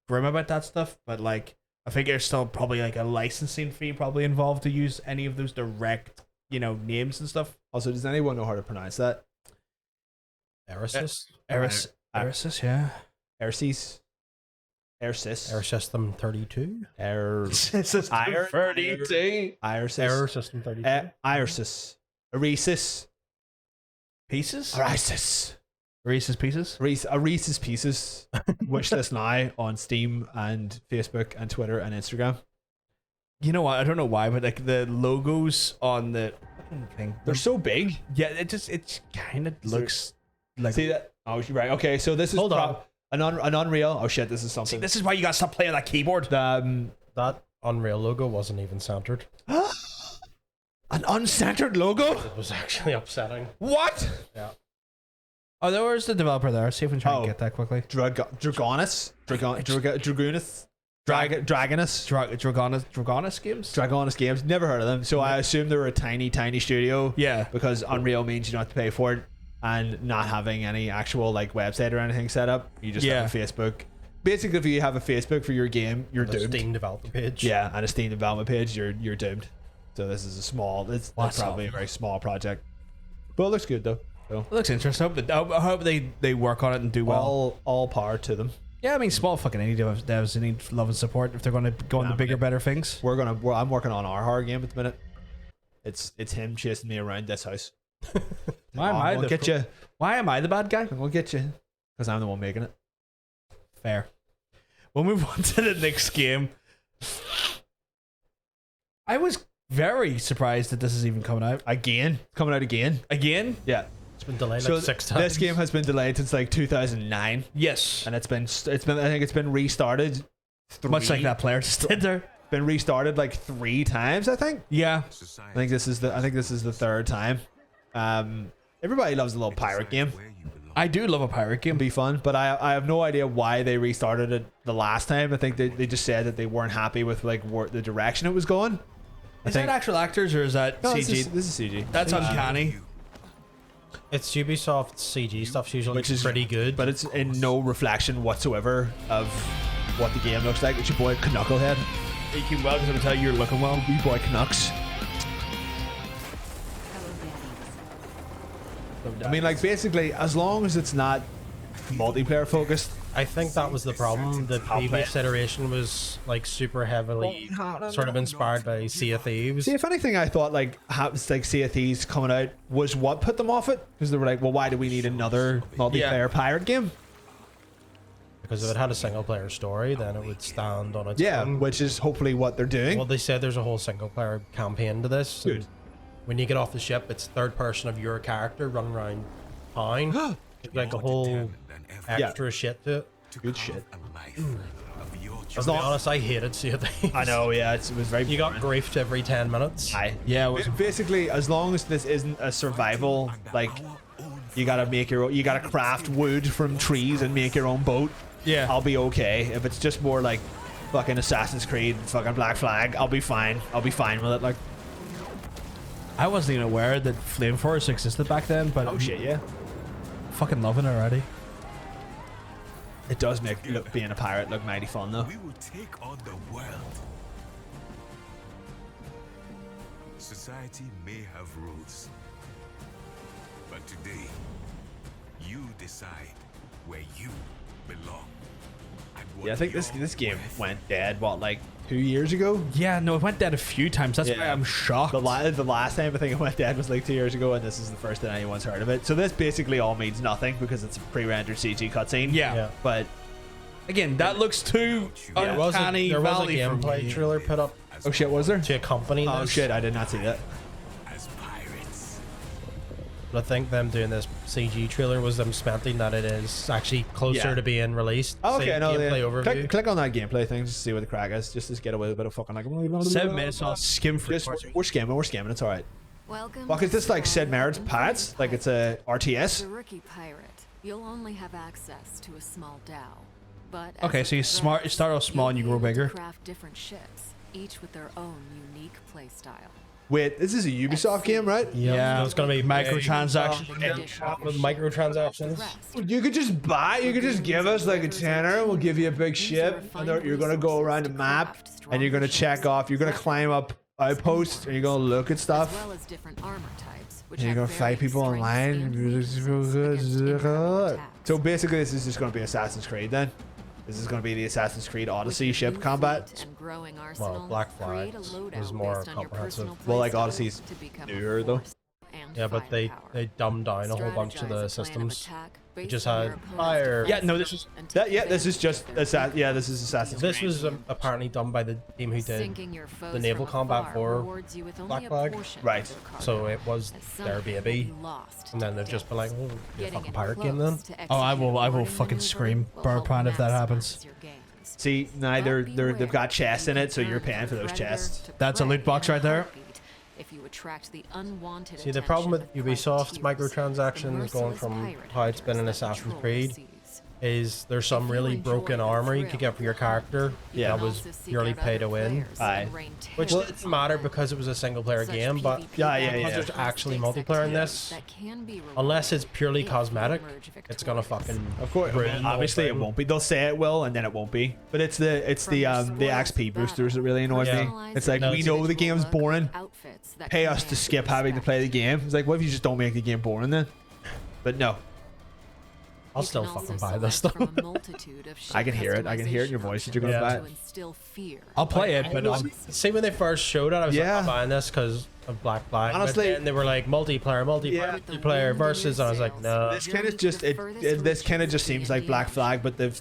grim about that stuff, but like I think there's still probably like a licensing fee probably involved to use any of those direct, names and stuff. Also, does anyone know how to pronounce that? Erisys? Erisys, yeah. Ersis. Ersis. Error System 32? System 32. Iris. Error System 32? Irisis. Eresis. Pieces? Irisis. Reese's Pieces? Reese's Pieces. Wish this now on Steam and Facebook and Twitter and Instagram. You know what? I don't know why, but like the logos on the thing, They're so big. yeah, it kind of looks like. See that? Oh, you're right. Okay, so this is Hold on. an Unreal. Oh shit, this is See, something. this is why you gotta stop playing that keyboard. That Unreal logo wasn't even centered. An uncentered logo. It was actually upsetting. What? Yeah. Oh, there was the developer there. See if we can try Oh. and get that quickly. Dragonus. Dragonus. Dragonus games. Dragonus Games. Never heard of them. So I assume they were a tiny studio. Yeah. Because Unreal means you don't have to pay for it, and not having any actual like website or anything set up. You just have a Facebook. Basically, if you have a Facebook for your game, you're The doomed. Steam developer page. Yeah, and a Steam development page, you're doomed. So this is it's probably a very small project, but it looks good though. So It looks interesting. I hope they work on it and do well. all power to them. Yeah, I mean, small fucking indie devs need love and support if they're going to go into bigger, better things. I'm working on our horror game at the minute. It's him chasing me around this house. Why am I'm gonna get you. Why am I the bad guy? I'm gonna get you because I'm the one making it. Fair. We'll move on to the next game. I was very surprised that this is even coming out. Coming out again. Again? Yeah. It's been delayed So like 6 times. this game has been delayed since like 2009, Yes. and I think it's been restarted. Much like that player just did there. Been restarted like 3 times. I think. Yeah. I think this is the 3rd time. Everybody loves a little pirate game. I do love a pirate game. It'd be fun, but I have no idea why they restarted it the last time. I think they just said that they weren't happy with like the direction it was going. Is that actual actors or is that No, CG? this is CG. That's uncanny. It's Ubisoft CG stuff's usually Which is pretty good. but it's in no reflection whatsoever of what the game looks like. It's your boy Knucklehead. You can well because I'm telling you, you're looking well. Your boy Knucks. I mean, like basically, as long as it's not multiplayer focused. I think that was the problem. The previous iteration was like super heavily sort of inspired by Sea of Thieves. See, if anything, I thought like Sea of Thieves coming out was what put them off it, because they were like, well, why do we need another multiplayer pirate game? Because if it had a single player story, then it would stand on its Yeah, own. which is hopefully what they're doing. Well, they said there's a whole single player campaign to this. Good. And when you get off the ship, it's third person of your character running around town. Like a whole extra shit to it. Good shit. To be honest, I hated Sea of Thieves. I know, yeah, it was very. You got griefed every 10 minutes. Yeah, it was Basically, as long as this isn't a survival, like you gotta craft wood from trees and make your own boat. Yeah. I'll be okay. If it's just more like fucking Assassin's Creed, fucking Black Flag, I'll be fine. I'll be fine with it. Like, I wasn't even aware that flamethrowers existed back then, but oh shit, yeah. fucking loving it already. It does make being a pirate look mighty fun though. We will take on the world. Society may have rules, but today, you decide where you belong. And what Yeah, I think your this game worth went dead. What, like 2 years ago? Yeah, no, it went dead a few times. That's why Yeah. I'm shocked. The last time I think it went dead was like 2 years ago, and this is the first that anyone's heard of it. So this basically all means nothing because it's a pre-rendered CG cutscene. Yeah. Yeah. But Again, that looks too There was a uncanny valley for gameplay me. trailer put up oh shit, was there? to accompany Oh this. shit, I did not see that. as pirates. But I think them doing this CG trailer was them cementing that it is actually closer Yeah. to being released. Oh, okay, See, no, gameplay overview. click on that gameplay thing just to see what the crack is, just to get away with a bit of fucking like 7 minutes, I'll skim through. Just, we're scamming, it's alright. Welcome. Fuck, is this like Sid Meier's Pirates? Like it's a As RTS? a rookie pirate, you'll only have access to a small dhow. But Okay, as so you a smart. You start off small and you you'll grow be able to bigger. Craft different ships, each with their own unique playstyle. Wait, this is a Ubisoft game, right? Yeah, it's gonna be microtransactions. with microtransactions. You could just give us like a tenner and we'll give you a big ship. And you're gonna go around the map and you're gonna check off. You're gonna climb up outposts and you're gonna look at stuff. As well as different armor types, which And you're have gonna fight varying people strengths online. and weaknesses against incoming attacks. So basically, this is just gonna be Assassin's Creed then. This is gonna be the Assassin's Creed Odyssey ship combat. Well, Black Flag was more comprehensive. Well, like Odyssey's newer though. Yeah, but they dumbed down a whole bunch of the systems. It just had fire. Yeah, no, this is that. Yeah, this is just this is Assassin's Creed. This was apparently done by the team who did the naval combat for Black Flag. Right. So it was their baby, and then they've just been like, "Oh, you're a fucking pirate game then." Oh, I will fucking scream Burpan if that happens. See, now they've got chests in it, so you're paying for those chests. That's a loot box right there. If you attract the unwanted See, the problem with Ubisoft's microtransactions going from how it's been in Assassin's Creed is there's some really broken armor you could get for your character that was purely pay to win. Which didn't matter because it was a single player game, but because there's actually multiplayer in this, unless it's purely cosmetic, it's gonna fucking Of course, ruin the obviously whole it thing. won't be. They'll say it will, and then it won't be. But it's the XP boosters that really annoy me. It's like we know the game's boring. Pay us to skip having to play the game. It's like, what if you just don't make the game boring then? But no, I'll still fucking buy this though. I can hear it. I can hear it in your voice that you're gonna buy it. I'll play it, but See, when they first showed it, I was like, I'm buying this because of Black Flag. Honestly- but then they were like multiplayer versus, and I was like, no. This kind of just this kind of just seems like Black Flag, but they've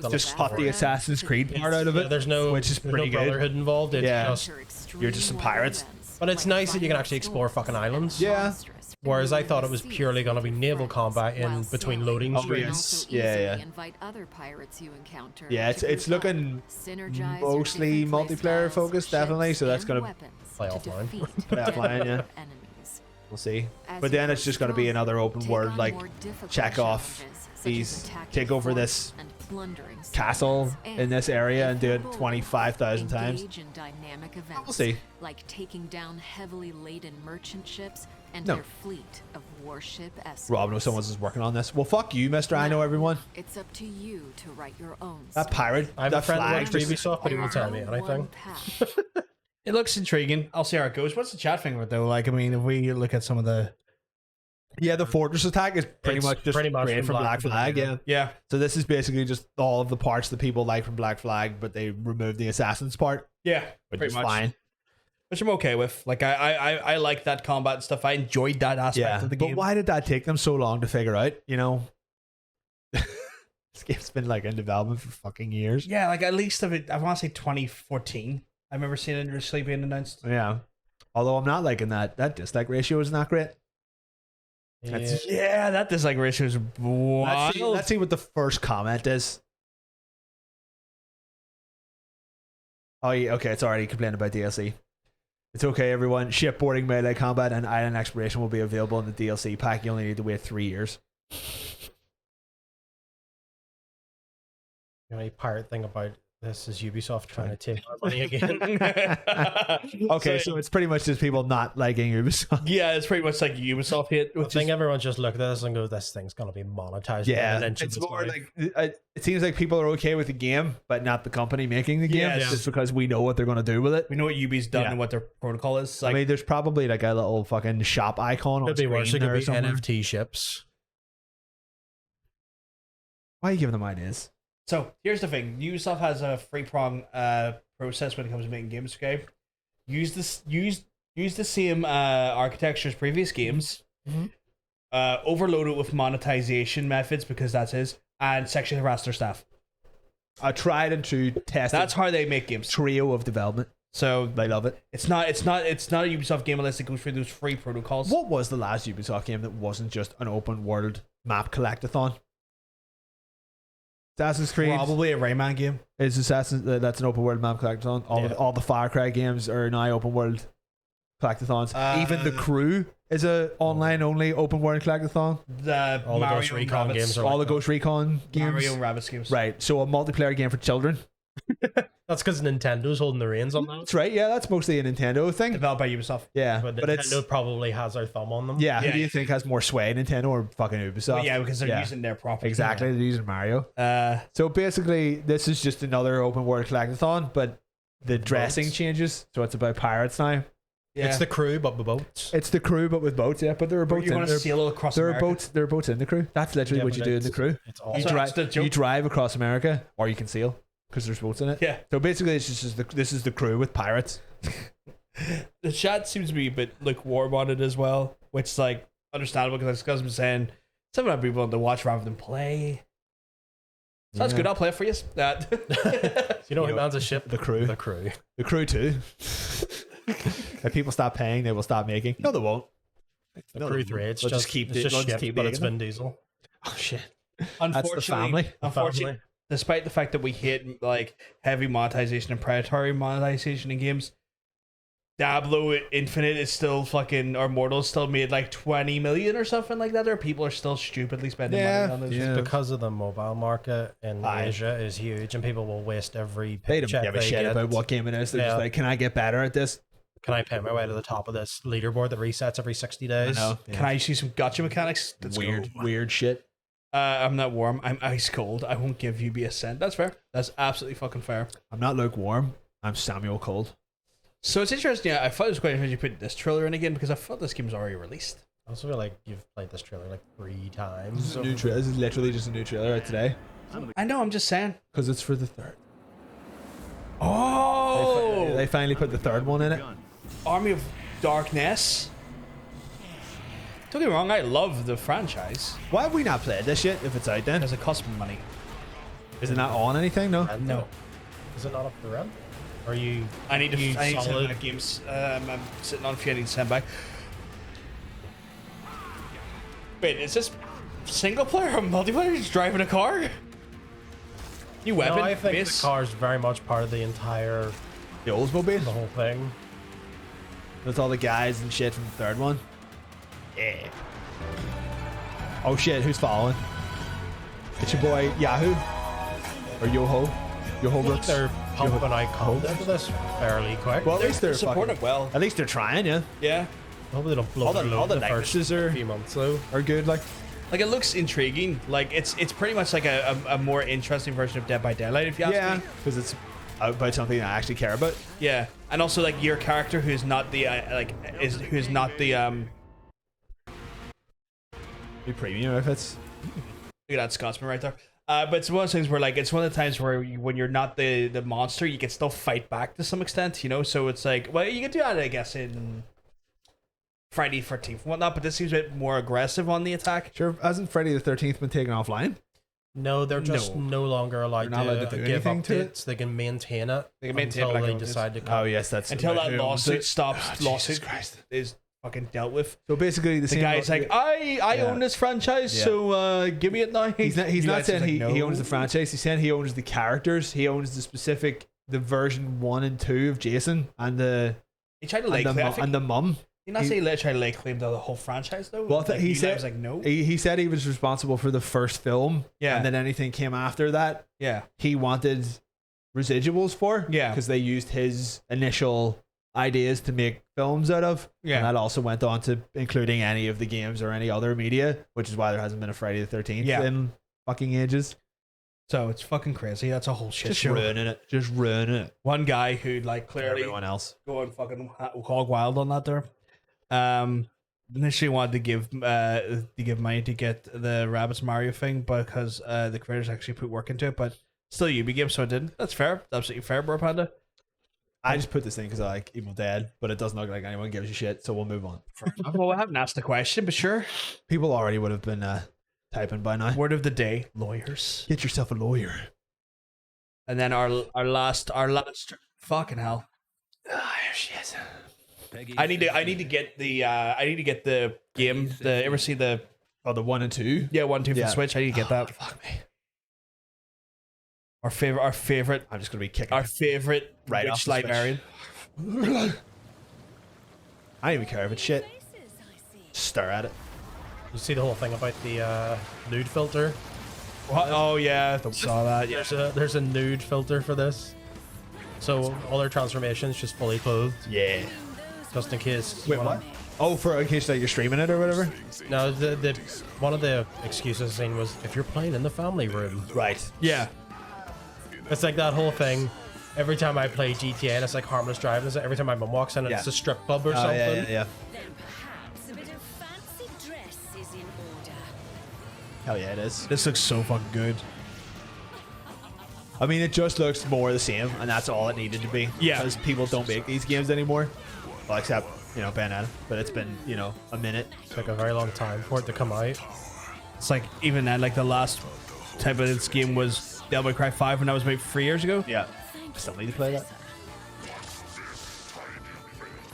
just cut the Assassin's Creed part out of it. There's no, which is there's pretty no good. brotherhood involved. It's just, You're just some pirates. but it's nice that you can actually explore fucking islands. Yeah. Whereas I thought it was purely going to be naval combat in between loading screens. Yeah. Yeah, it's looking mostly multiplayer focused, definitely. So that's gonna Play offline. play offline, yeah. We'll see. But then it's just gonna be another open world, like check off these, take over this castle in this area and do it 25,000 times. We'll see. Like taking down heavily laden merchant ships and No. their fleet of warship escorts. Rob knows someone's working on this. Well, fuck you, Mister. I know everyone. It's up to you to write your own. That pirate, I have a that friend that flag. works for just- Ubisoft, but he won't tell me anything. it looks intriguing. I'll see how it goes. What's the chat thing with though? Like, I mean, if we look at some of the Yeah, the fortress attack is pretty It's much just pretty much straight from from Black Flag. Yeah. So this is basically just all of the parts that people like from Black Flag, but they removed the assassins part, yeah, which pretty is much. fine. Which I'm okay with. Like, I like that combat and stuff. I enjoyed that aspect Yeah, of the but game. why did that take them so long to figure out? You know, this game's been like in development for fucking years. Yeah, like at least of it. I want to say 2014. I remember seeing it initially being announced. Yeah. Although I'm not liking that. That dislike ratio is not great. Yeah, that dislike ratio is wild. Let's see what the first comment is. Oh, yeah, okay. It's already complaining about DLC. It's okay, everyone. Shipboarding, melee combat, and island exploration will be available in the DLC pack. You only need to wait 3 years. The only pirate thing about this is Ubisoft trying to take our money again. Okay, so it's pretty much just people not liking Ubisoft. Yeah, it's pretty much like Ubisoft hit. I Which think is, everyone just look at this and go, this thing's going to be monetized. Yeah, within an inch of it's its more life. like it seems like people are okay with the game, but not the company making the game. Yes. It's just because we know what they're going to do with it. we know what Ubi's done Yeah. and what their protocol is. I Like, mean, there's probably like a little fucking shop icon on Could be screen worse. It there could or be something. NFT ships. Why are you giving them ideas? so here's the thing: Ubisoft has a three prong process when it comes to making games. Okay, use the same architecture as previous games. Overload it with monetization methods because that's his, and sexually harass their staff. I tried and true tested That's how they make games. trio of development. So They love it. it's not a Ubisoft game unless it goes through those free protocols. What was the last Ubisoft game that wasn't just an open world map collectathon? Assassin's Creed Probably a Rayman game. is that's an open world map collectathon. All the Far Cry games are now open world collectathons. Even The Crew is a online only open world collectathon. The All the Mario Ghost and Recon Rabbids. games are All the like Ghost Recon games. Mario and Rabbids games. Right. So a multiplayer game for children. That's because Nintendo's holding the reins on that. That's right. Yeah, that's mostly a Nintendo thing. Developed by Ubisoft. Yeah, But but it's Nintendo probably has their thumb on them. yeah. Who Yeah. do you think has more sway, Nintendo or fucking Ubisoft? Well, yeah, because they're using their property. exactly. They're using Mario. Yeah. So basically, this is just another open world collectathon, but the dressing changes. So it's about pirates now. Yeah. It's the crew, but the boats. It's the crew, but with boats. Yeah, but there are boats. You're going to sail across There are America. boats. There are boats in the crew. That's literally Yeah, what but you do in the crew. It's You awesome. That's the joke. drive across America, or you can sail because there's boats in it. Yeah. So basically, it's just this is the crew with pirates. The chat seems to be a bit lukewarm on it as well, which is like understandable because I'm saying some of people want to watch rather than play. So that's Yeah. good. I'll play it for you. That You know who mans a ship? The crew. The crew. The crew too. If people stop paying, they will stop making. No, they won't. The No, crew they 3. won't. It's They'll just keep it's it- just they'll ship, keep but it's making Vin Diesel. Oh shit. unfortunately, family. unfortunately, despite the fact that we hate like heavy monetization and predatory monetization in games, Diablo Infinite is still fucking, or Mortal still made like 20 million or something like that. Or people are still stupidly spending money on this. yeah. Because of the mobile market in Aye. Asia is huge, and people will waste every They don't paycheck give a they shit get. about what game it is. They're Yeah. just like, can I get better at this? Can I pay my way to the top of this leaderboard that resets every 60 days? Can I see some gotcha mechanics? Let's Weird, go. weird shit. I'm not warm. I'm ice cold. I won't give you a cent. That's fair. That's absolutely fucking fair. I'm not lukewarm. I'm Samuel Cold. So it's interesting. Yeah, I thought it was quite interesting you put this trailer in again because I thought this game's already released. I also feel like you've played this trailer like 3 times. This is literally just a new trailer out today I know. I'm just saying. because it's for the third. Oh, They finally put the third one in it. Army of Darkness. Don't get me wrong. I love the franchise. Why have we not played this yet? If it's out then, Because it costs me money. is it not on anything? No. No. Is it not up for rent? Are you? I need to you send solid? back games. I'm sitting on a few I need to send back. Wait, is this single player or multiplayer? Just driving a car? New weapon? No, I think base? the car is very much part of the entire, The Oldsmobile. the whole thing. That's all the guys and shit from the third one. Yeah. Oh shit, who's following? It's your boy Yahoo or Yoho. Yoho Brooks. They're pumping out content for this fairly quick. Well, at least they're supporting fucking, it well. At least they're trying, yeah. Yeah. Hopefully they don't blow all their the- load all the in the first likenesses are- few months though. Are good, like. Like, it looks intriguing. Like, it's pretty much like a more interesting version of Dead by Daylight, if you ask Yeah, me. because it's about something I actually care about. Yeah. And also, like, your character who's not the, who's not the, The premium outfits. look at that Scotsman right there. But it's one of those things where, like, it's one of the times where when you're not the monster, you can still fight back to some extent, you know? So it's like, well, you can do that, I guess, in Friday 13th and whatnot, but this seems a bit more aggressive on the attack. Sure, hasn't Friday the 13th been taken offline? No, they're just No. no longer allowed, They're not allowed to do give anything to it? updates. They can maintain it They can maintain it until like they it is. decide to cut. Oh yes, that's Until that who owns lawsuit it. stops, Jesus lawsuit Christ. is fucking dealt with. So basically, the The same guy's like, I Yeah. own this franchise, Yeah. so give me it now. he's not United saying is he, like, he "No." owns the franchise. He's saying he owns the characters. He owns the version 1 and 2 of Jason and the He tried to lay claim. I think and the mum. He not He- say he tried to lay claim to the whole franchise though. Well, Like, he Eli said was like no. he said he was responsible for the first film. Yeah. And then anything came after that, Yeah, he wanted residuals for. Yeah. Because they used his initial ideas to make films out of. Yeah. And that also went on to including any of the games or any other media, which is why there hasn't been a Friday the 13th Yeah. in fucking ages. so it's fucking crazy. That's a whole shit Just show. ruining it. Just ruining it. One guy who like For clearly everyone else. going fucking hog wild on that there. Initially wanted to give money to get the Rabbids Mario thing because the creators actually put work into it, but still Ubi game, so I didn't. That's fair. Absolutely fair, bro Panda. I just put this in because I like Evil Dead, but it doesn't look like anyone gives a shit, so we'll move on. Well, I haven't asked the question, but sure. People already would have been typing by now. Word of the day: lawyers. Get yourself a lawyer. And then our last fucking hell. Shit. I need to get the game. The ever see the Oh, the 1 and 2? 1, 2 for Yeah. the Switch? I need to get that. Fuck me. Our favorite I'm just gonna be kicking. right Right off rich the librarian. I don't even care if it's shit. Stare at it. You see the whole thing about the nude filter? What? Oh yeah, I saw that. Yeah. There's a nude filter for this. So all their transformations just fully clothed, Yeah. just in case. Wait, what? Oh, in case like you're streaming it or whatever. No, the one of the excuses seen was if you're playing in the family room. Right. Yeah. It's like that whole thing. Every time I play GTA, and it's like harmless driving. It's like every time my mum walks in, and Yeah. it's a strip club or Oh, something. yeah. Then perhaps a bit of fancy dress is in order. Hell yeah, it is. This looks so fucking good. I mean, it just looks more the same, and that's all it needed to be. Yeah. Because people don't make these games anymore. Well, except, Bayonetta. But it's been, a minute. It took a very long time for it to come out. It's like even then, like the last type of this game was Devil May Cry 5 when that was made 3 years ago. Yeah. Still need to play that.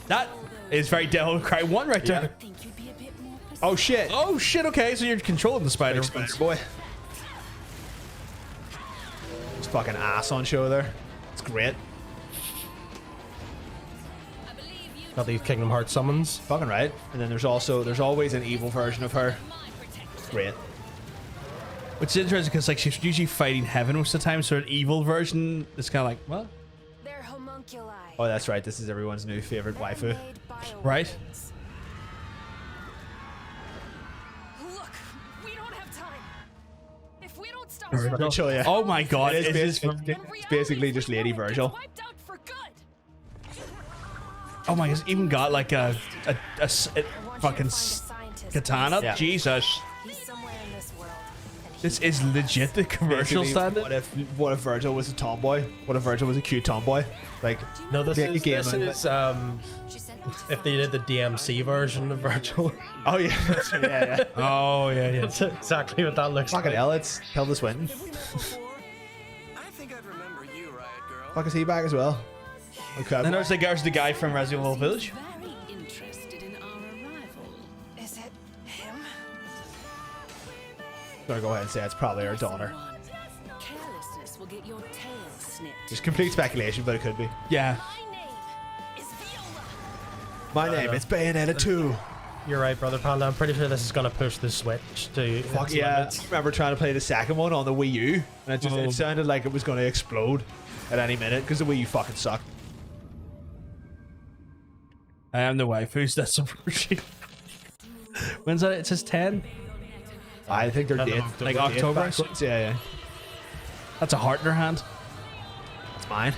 That is very Devil May Cry 1 right there. Think you'd be a bit more Oh, shit. Oh shit, okay, so you're controlling the spider. Boy. It's fucking ass on show there. It's great. Got these Kingdom Hearts summons. Fucking right. And then there's always an evil version of her. It's great. Which is interesting because like she's usually fighting heaven most of the time, so an evil version is kind of like, well, They're homunculi. Oh, that's right. This is everyone's new favorite waifu. right? Look, we don't have time. If we don't stop Virgil, yeah. Oh my god, It is is this basically- from, it's basically just Lady Virgil. wiped out for good. oh my, it's even got like a fucking katana. Yeah. Jesus, He's somewhere in this world. And this is legit the commercial Basically, standard. What if Virgil was a tomboy? What if Virgil was a cute tomboy? Like, No, this the is game, if they did the DMC version of Virtual. oh yeah, yeah. Oh yeah, yeah. That's exactly what that looks Fucking like. hell, it's Tilda Swinton. I think I'd remember you, Riot Girl. Fuck, is he back as well? Okay. Then there's the guy from Resident Evil Village. very interested in our arrival. Is it him? Gonna go ahead and say it's probably our daughter. Carelessness will get your tail snipped. Just complete speculation, but it could be. Yeah. My name is Viola. My name is Bayonetta 2. You're right, Brother Panda. I'm pretty sure this is going to push the Switch to Fuck its yeah. limits. I remember trying to play the second one on the Wii U, and Oh. it sounded like it was going to explode at any minute because the Wii U fucking sucked. I am the waifus. That's a version. When's that? It says 10. I think they're End of dead. October. Like October? Backwards. Yeah. That's a heart in her hand. It's mine.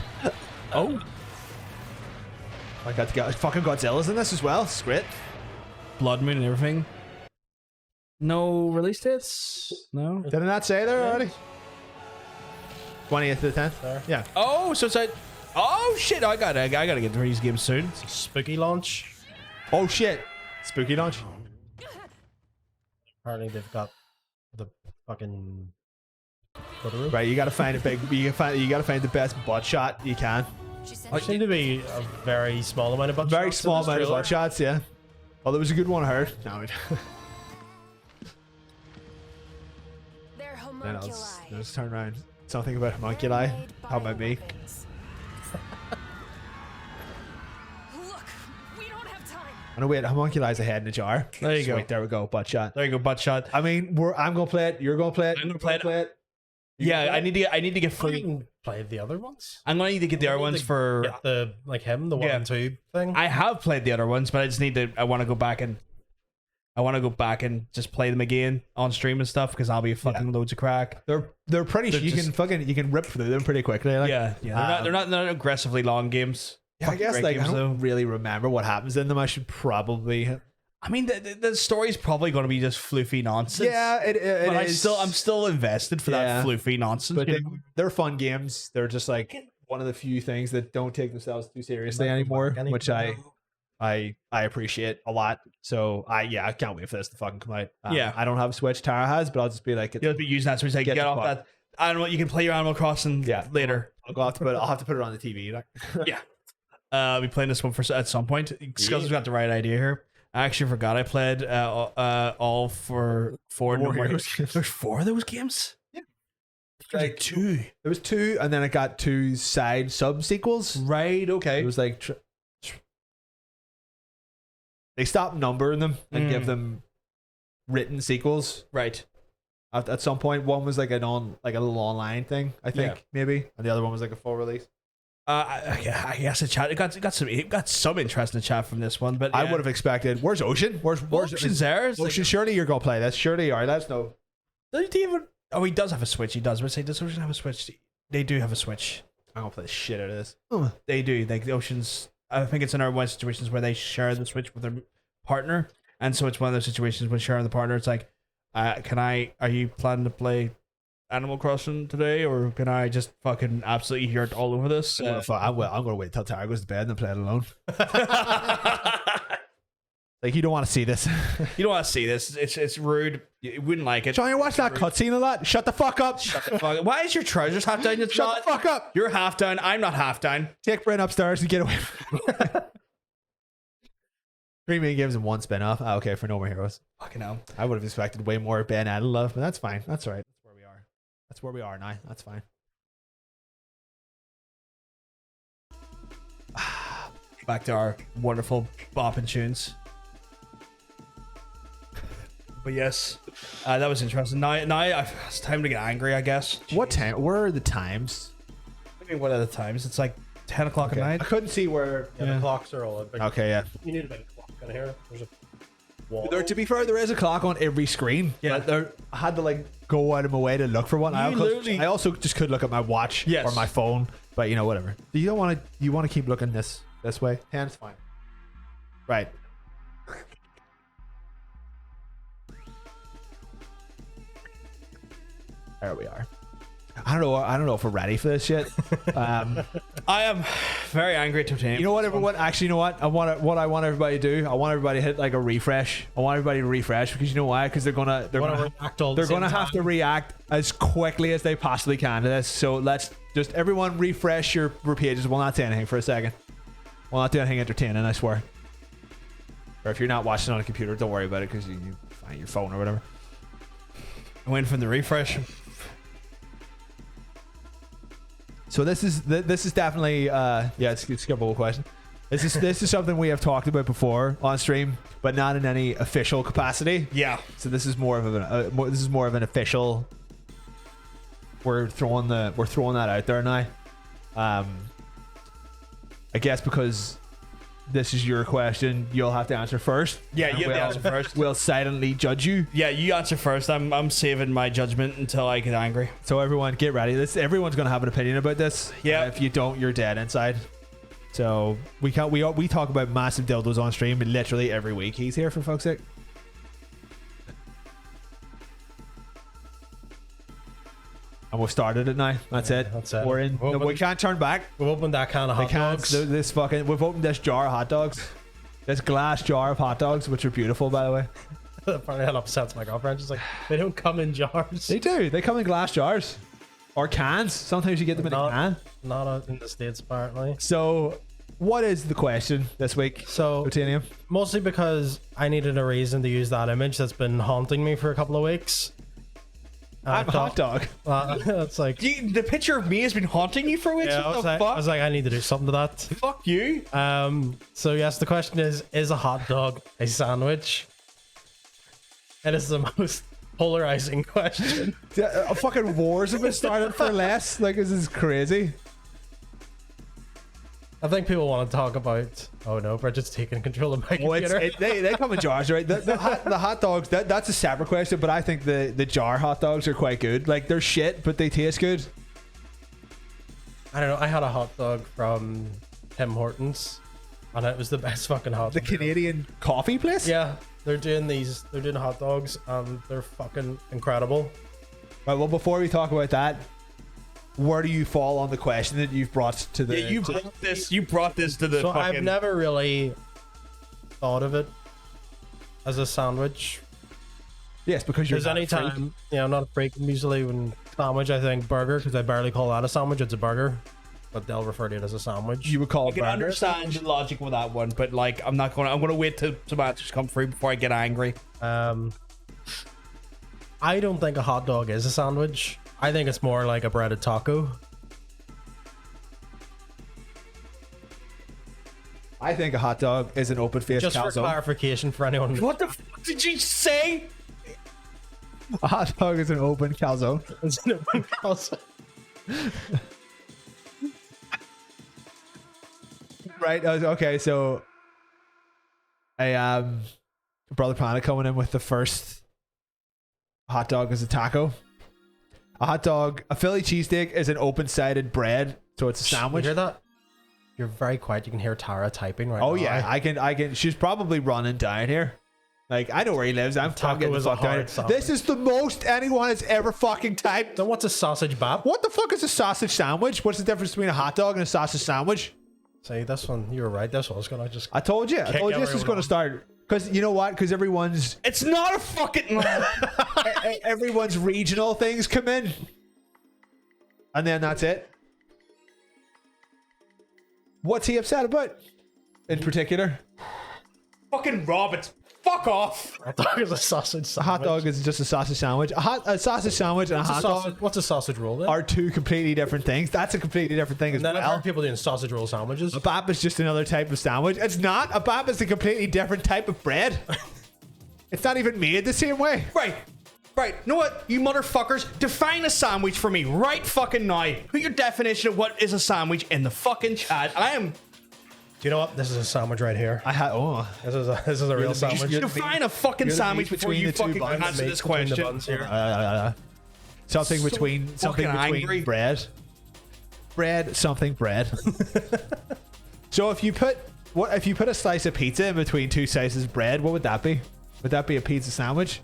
Oh, I got fucking Godzilla's in this as well. It's great. Blood Moon and everything. No release dates. No. Did I not say there already? 20th to the 10th. There. Yeah. Oh, so it's like, oh shit! I gotta get these games soon. Spooky launch. Oh shit. Spooky launch. Apparently they've got the fucking photo room. Right, you gotta find a big. You gotta find the best butt shot you can. There seemed to be a very small amount of butt Very shots in small this amount of trailer. butt shots. Yeah. Oh, there was a good one I heard. No, They're then I'll homunculi. just turn around. Something about homunculi. How about me? Look, we don't have time. Oh no, wait, homunculi's a head in a jar. There you go. Sweet, there we go. Butt shot. There you go, butt shot. I mean, I'm gonna play it. You're gonna play it. I'm gonna play it. it. Yeah, I need to get I free. can play the other ones. I'm gonna need to get the other ones for. Get the like him, the 1 Yeah. and 2 thing. I have played the other ones, but I just need to. I want to go back and just play them again on stream and stuff because I'll be fucking loads of crack. They're pretty. They're You just- you can rip through them pretty quickly. Like, Yeah. They're not aggressively long games. I Fucking guess great like I games, don't though. really remember what happens in them. I should probably. I mean, the story's probably going to be just floofy nonsense. Yeah, it but is. I'm still invested for Yeah. that floofy nonsense. But you know? they're fun games. They're just like one of the few things that don't take themselves too seriously anymore, which I appreciate a lot. So I can't wait for this to fucking come out. Yeah. I don't have a Switch. Tara has, but I'll just be like, You'll be using that so like, Get get the off fuck. that. I don't know. You can play your Animal Crossing later. I'll have to put it on the TV. Like. Yeah. I'll be playing this one at some point. Scuzzle's got the right idea here. I actually forgot I played all for four. There's 4 of those games. Yeah, Like 2. There was 2, and then it got 2 side sub sequels. Right. Okay. It was like they stopped numbering them and give them written sequels. Right. At some point, one was like a little online thing, I think, maybe, and the other one was like a full release. I guess the chat it got some interest in the chat from this one, but I would have expected. Where's Ocean? Where's Ocean's there? It's Ocean? like- Surely you're gonna play this. Surely, all right. Let's know. Does he even? Oh, he does have a Switch. He does. But say, does Ocean have a Switch? They do have a Switch. I'm gonna play the shit out of this. They do. Like the Ocean's. I think it's another one of situations where they share the Switch with their partner, and so it's one of those situations when sharing the partner. It's like, are you planning to play Animal Crossing today, or can I just fucking absolutely hear it all over this? I'm gonna wait till Tara goes to bed and then play it alone. Like, you don't want to see this. You don't want to see this. It's rude. You wouldn't like it. John, you watch that cutscene a lot. Shut the fuck up. Shut the fuck up. Why is your trousers half down? It's Shut not. the fuck up. You're half down. I'm not half down. Take Brent upstairs and get away. 3 million games in one spin off. Okay, for No More Heroes. Fucking hell. I would have expected way more Ben Adel love, but that's fine. That's all right. That's where we are. That's where we are now. That's fine. Back to our wonderful bopping tunes. But yes, that was interesting. Now it's time to get angry, I guess. What time? Where are the times? I mean, what are the times? It's like 10 o'clock Okay. at I night. couldn't see where. Yeah, the clocks are all big. Okay, yeah. You need a big clock in here. There's a wall. To be fair, there is a clock on every screen. Yeah. But I had to like go out of my way to look for one. I also just could look at my watch or my phone, but you know, whatever. You don't want to. You want to keep looking this way. It's fine. Right. There we are. I don't know if we're ready for this shit. I am very angry to obtain. You know what, everyone? Actually, you know what? What I want everybody to do. I want everybody to hit like a refresh. I want everybody to refresh because you know why? Because they're gonna have to react as quickly as they possibly can to this. So let's just everyone refresh your pages. We'll not say anything for a second. We'll not do anything entertaining. I swear. Or if you're not watching on a computer, don't worry about it because you find your phone or whatever. I went from the refresh. So this is definitely skip a whole question. This is something we have talked about before on stream, but not in any official capacity. Yeah. So this is more of an official. We're throwing that out there now. I guess because this is your question, you'll have to answer first. Yeah, you have to answer first. We'll silently judge you. Yeah, you answer first. I'm saving my judgment until I get angry. So everyone, get ready. Everyone's gonna have an opinion about this. Yeah. If you don't, you're dead inside. So we talk about massive dildos on stream literally every week. He's here, for fuck's sake. And we've started it now. That's it. That's it. We're in. We can't turn back. We've opened that can of hot dogs. We've opened this jar of hot dogs. This glass jar of hot dogs, which are beautiful, by the way. Apparently that upsets my girlfriend. She's like, they don't come in jars. They do. They come in glass jars. Or cans. Sometimes you get them in a can. Not in the States, apparently. So, what is the question this week? So, Titanium? mostly because I needed a reason to use that image that's been haunting me for a couple of weeks. I'm a hot dog. It's like, The picture of me has been haunting you for weeks. yeah, What the I fuck? was like, I need to do something to that. Fuck you. So yes, the question is a hot dog a sandwich? It is the most polarizing question. Fucking wars have been started for less. Like, this is crazy. I think people want to talk about. Oh no, Bridget's taking control of my computer. They come in jars, right? The hot dogs, that's a separate question, but I think the jar hot dogs are quite good. Like, they're shit, but they taste good. I don't know. I had a hot dog from Tim Hortons, and it was the best fucking hot The dog. Canadian coffee place? Yeah, they're doing hot dogs, and they're fucking incredible. Right, well, before we talk about that, where do you fall on the question that you've brought to the... Yeah, you brought this to the So fucking... I've never really thought of it as a sandwich. Yes, because you're There's not any a freak. time, I'm not a freak. Usually when sandwich, I think burger, because I barely call that a sandwich. It's a burger, but they'll refer to it as a sandwich. You would call I it can burger. understand the logic with that one, but like, I'm gonna wait till some answers come through before I get angry. I don't think a hot dog is a sandwich. I think it's more like a breaded taco. I think a hot dog is an open-faced Just for calzone. clarification for anyone. What the fuck did you say? A hot dog is an open calzone. It's an open calzone. Right. Okay. So, Brother Panda coming in with the first hot dog as a taco. A hot dog, a Philly cheesesteak is an open-sided bread, so it's a sandwich. You hear that? You're very quiet. You can hear Tara typing right Oh now. yeah, I can. She's probably running down here. Like, I know where he lives. I'm Taco fucking is the a fuck down hard here. sandwich. This is the most anyone has ever fucking typed. Then what's a sausage bap? What the fuck is a sausage sandwich? What's the difference between a hot dog and a sausage sandwich? See, this one, you were right. This one was gonna just. I told you. I told you this was going to start. Because you know what? Because everyone's It's not a fucking. everyone's regional things come in, and then that's it. What's he upset about in particular? Fucking Roberts. Fuck off. Hot dog is a sausage A sandwich. hot dog is just a sausage sandwich. A sausage sandwich and a hot dog What's a sausage roll then? are two completely different things. That's a completely different thing as And then I've well. heard people doing sausage roll sandwiches. A bap is just another type of sandwich. It's not. A bap is a completely different type of bread. It's not even made the same way. Right. Right. You know what, you motherfuckers? Define a sandwich for me right fucking now. Put your definition of what is a sandwich in the fucking chat. I am. Do you know what? This is a sandwich right here. Oh. This is a real sandwich. Define a fucking you're the sandwich meat before between you the two fucking buns. answer Meat this between the question. buns here. Something So between fucking angry. bread. Bread. So if you put a slice of pizza in between two slices of bread, what would that be? Would that be a pizza sandwich?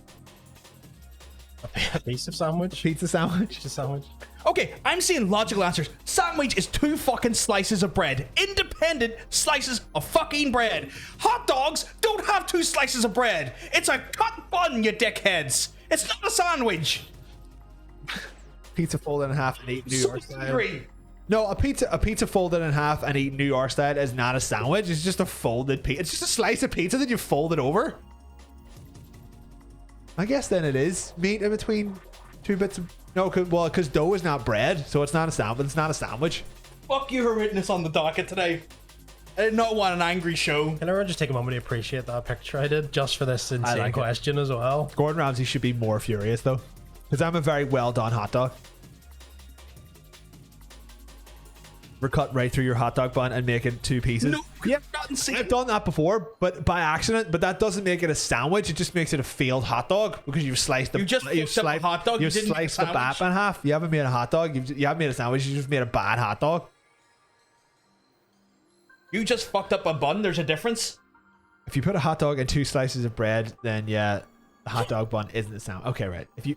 A piece of sandwich. Pizza sandwich? Pizza sandwich. Okay, I'm seeing logical answers. Sandwich is two fucking slices of bread. Independent slices of fucking bread. Hot dogs don't have two slices of bread. It's a cut bun, you dickheads. It's not a sandwich. Pizza folded in half and eaten New So York style. angry. No, a pizza folded in half and eaten New York style is not a sandwich. It's just a folded pizza. It's just a slice of pizza that you fold it over. I guess then it is meat in between two bits of... No, because dough is not bread, so it's not a sandwich. It's not a sandwich. Fuck you for written this on the docket today. I did not want an angry show. Can everyone just take a moment to appreciate that picture I did just for this insane like it. question as well? Gordon Ramsay should be more furious though, because I'm a very well done hot dog. We're cut right through your hot dog bun and make it two pieces. No, Yep. not insane. I've done that before, but by accident. But that doesn't make it a sandwich. It just makes it a failed hot dog because you've sliced the. You just fucked up a hot dog, you You've didn't make a sliced the bap sandwich. in half. You haven't made a hot dog. You haven't made a sandwich. You just made a bad hot dog. You just fucked up a bun. There's a difference. If you put a hot dog and two slices of bread, then yeah, the hot dog bun isn't a sandwich. Okay, right. If you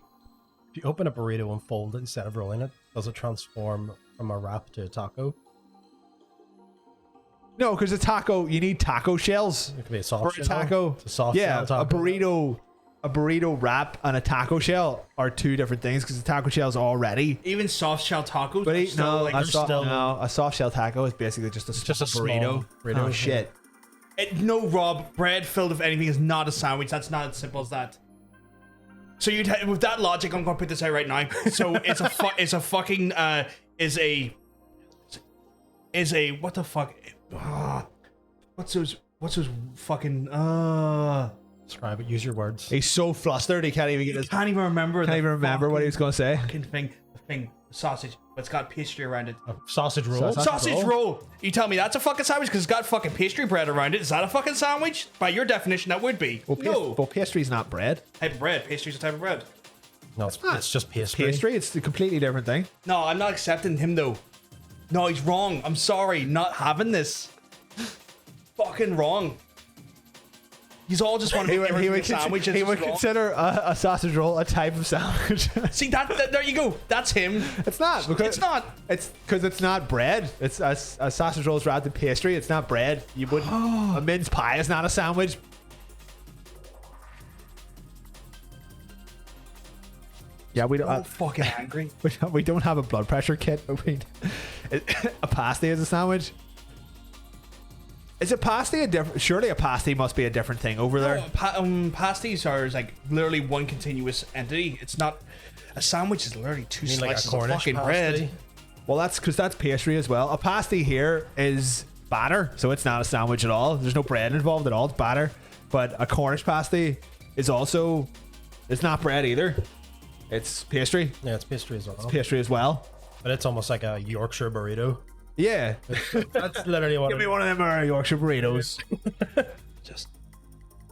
open a burrito and fold it instead of rolling it, does it transform from a wrap to a taco? No, because a taco, you need taco shells. It could be a soft For a shell. taco, It's a soft yeah, shell taco. a burrito wrap and a taco shell are two different things because the taco shell's already. Even soft shell tacos. But are still, like, a still- a soft shell taco is basically just a small burrito. burrito, Oh yeah. shit! no, Rob. Bread filled with anything is not a sandwich. That's not as simple as that. So you with that logic, I'm gonna put this out right now. So it's a what the fuck? What's those fucking Describe it. Use your words. He's so flustered he can't even get his. Can't even remember. Can't even remember what he was going to say. Fucking thing. The thing. Sausage. But it's got pastry around it. A sausage roll. Sausage roll. You tell me that's a fucking sandwich because it's got fucking pastry bread around it. Is that a fucking sandwich? By your definition, that would be. No. Well, pastry's not bread. Type of bread. Pastry's a type of bread. No, it's just pastry. Pastry, it's a completely different thing. No, I'm not accepting him though. No, he's wrong. I'm sorry. Not having this. Fucking wrong. He's all just want to make everything a sandwich. He would consider a sausage roll a type of sandwich. See that? There you go. That's him. It's not. Because It's not. It's because it's not bread. It's a sausage roll is wrapped in pastry. It's not bread. You wouldn't. A mince pie is not a sandwich. Yeah, we don't. I'm fucking angry. We don't have a blood pressure kit. But a pasty is a sandwich. Is a pasty a different? Surely a pasty must be a different thing over there. Pasties are like literally one continuous entity. It's not. A sandwich is literally two You mean like a slices of Cornish fucking pasty? bread. Well, that's because that's pastry as well. A pasty here is batter, so it's not a sandwich at all. There's no bread involved at all. It's batter. But a Cornish pasty is also, it's not bread either. It's pastry. Yeah, it's pastry as well. Pastry as well. But it's almost like a Yorkshire burrito. Yeah. That's literally what. Give me one of them Yorkshire burritos. Just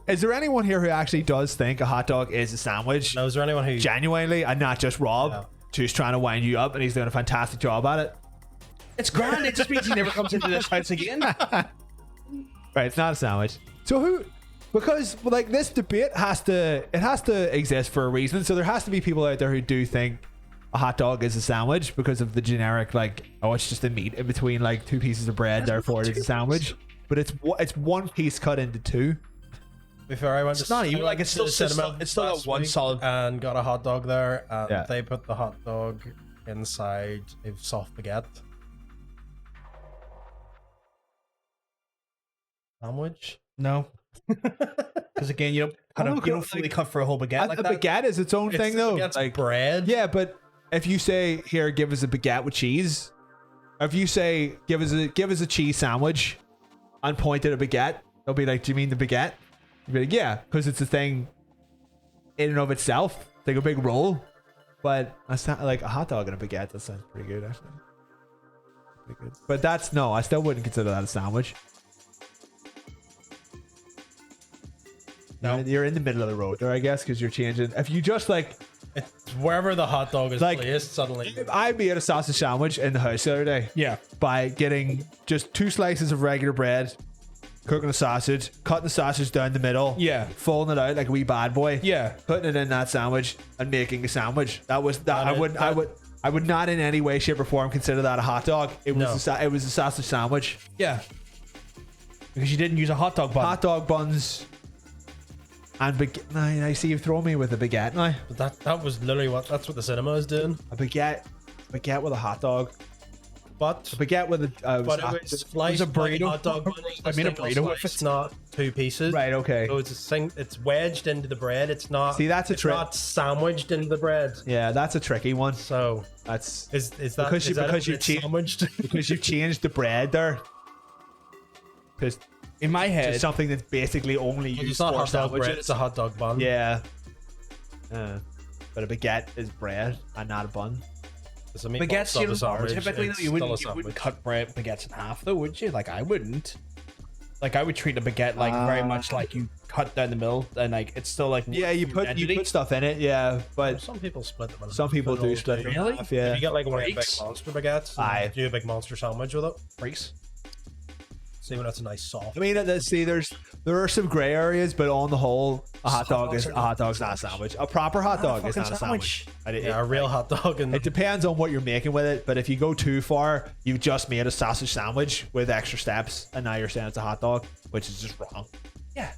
Is there anyone here who actually does think a hot dog is a sandwich? Now, is there anyone who? Genuinely, and not just Rob, Yeah. who's trying to wind you up, and he's doing a fantastic job at it. it's grand. It just means he never comes into this house again. Right, it's not a sandwich. So who? Because like this debate has to exist for a reason. So there has to be people out there who do think a hot dog is a sandwich because of the generic like, oh, it's just the meat in between like two pieces of bread, therefore it is a sandwich. But it's one piece cut into two. Before I went It's to not even I like went it's to still the cinema it's still got last one week solid. and got a hot dog there, and Yeah. they put the hot dog inside a soft baguette sandwich. No, because again, you don't fully cut for a whole baguette like a that. baguette is its own thing though. It's Like bread. yeah, but if you say here, give us a baguette with cheese, or if you say give us a cheese sandwich, and point at a baguette, they'll be like, do you mean the baguette? You'll be like, yeah, because it's a thing in and of itself. It's like a big roll. But that's not like a hot dog and a baguette. That sounds pretty good, actually. Pretty good. But that's no, I still wouldn't consider that a sandwich. No. You're in the middle of the road there, I guess, because you're changing. If you just like, It's wherever the hot dog is Like- placed, suddenly. I made a sausage sandwich in the house the other day. Yeah. By getting just 2 slices of regular bread, cooking the sausage, cutting the sausage down the middle, Yeah. folding it out like a wee bad boy, Yeah. putting it in that sandwich and making a sandwich. That was that. I would not in any way, shape, or form consider that a hot dog. It was No. it was a sausage sandwich. Yeah. Because you didn't use a hot dog bun. Hot dog buns and baguette. Now, I see you throw me with a baguette now. But that was literally that's what the cinema is doing. A baguette with a hot dog. But A baguette with a. but it was sliced a like burrito. hot dog. I mean a burrito with It's not 2 pieces. Right. Okay. So it's wedged into the bread. It's not. See, that's a it's trick. not sandwiched into the bread. Yeah, that's a tricky one. So That's is that Because you- is that because it? you It's cheat- sandwiched? because you've changed the bread there. Because In my head, it's something that's basically only It's used not for hot dog bread. sandwiches. It's a hot dog bun. Yeah. But a baguette is bread and not a bun. It's a meatball baguettes sub you a don't sandwich. typically though, It's you still a wouldn't sandwich. cut baguettes in half though, would you? Like I wouldn't. Like I would treat a baguette like very much like you cut down the middle and like it's still like Yeah, you put stuff in it. Yeah, but Some people split them. in some half, people but do all split them in Really? half. If Yeah. you get like one of the big Breaks? monster baguettes, Aye. do a big monster sandwich with it. freaks. See when it's a nice soft. I mean, there are some gray areas, but on the whole, a hot dog's not a sandwich. A proper hot dog is not a sandwich. Yeah, a real hot dog and It depends on what you're making with it, but if you go too far, you've just made a sausage sandwich with extra steps, and now you're saying it's a hot dog, which is just wrong. Yeah.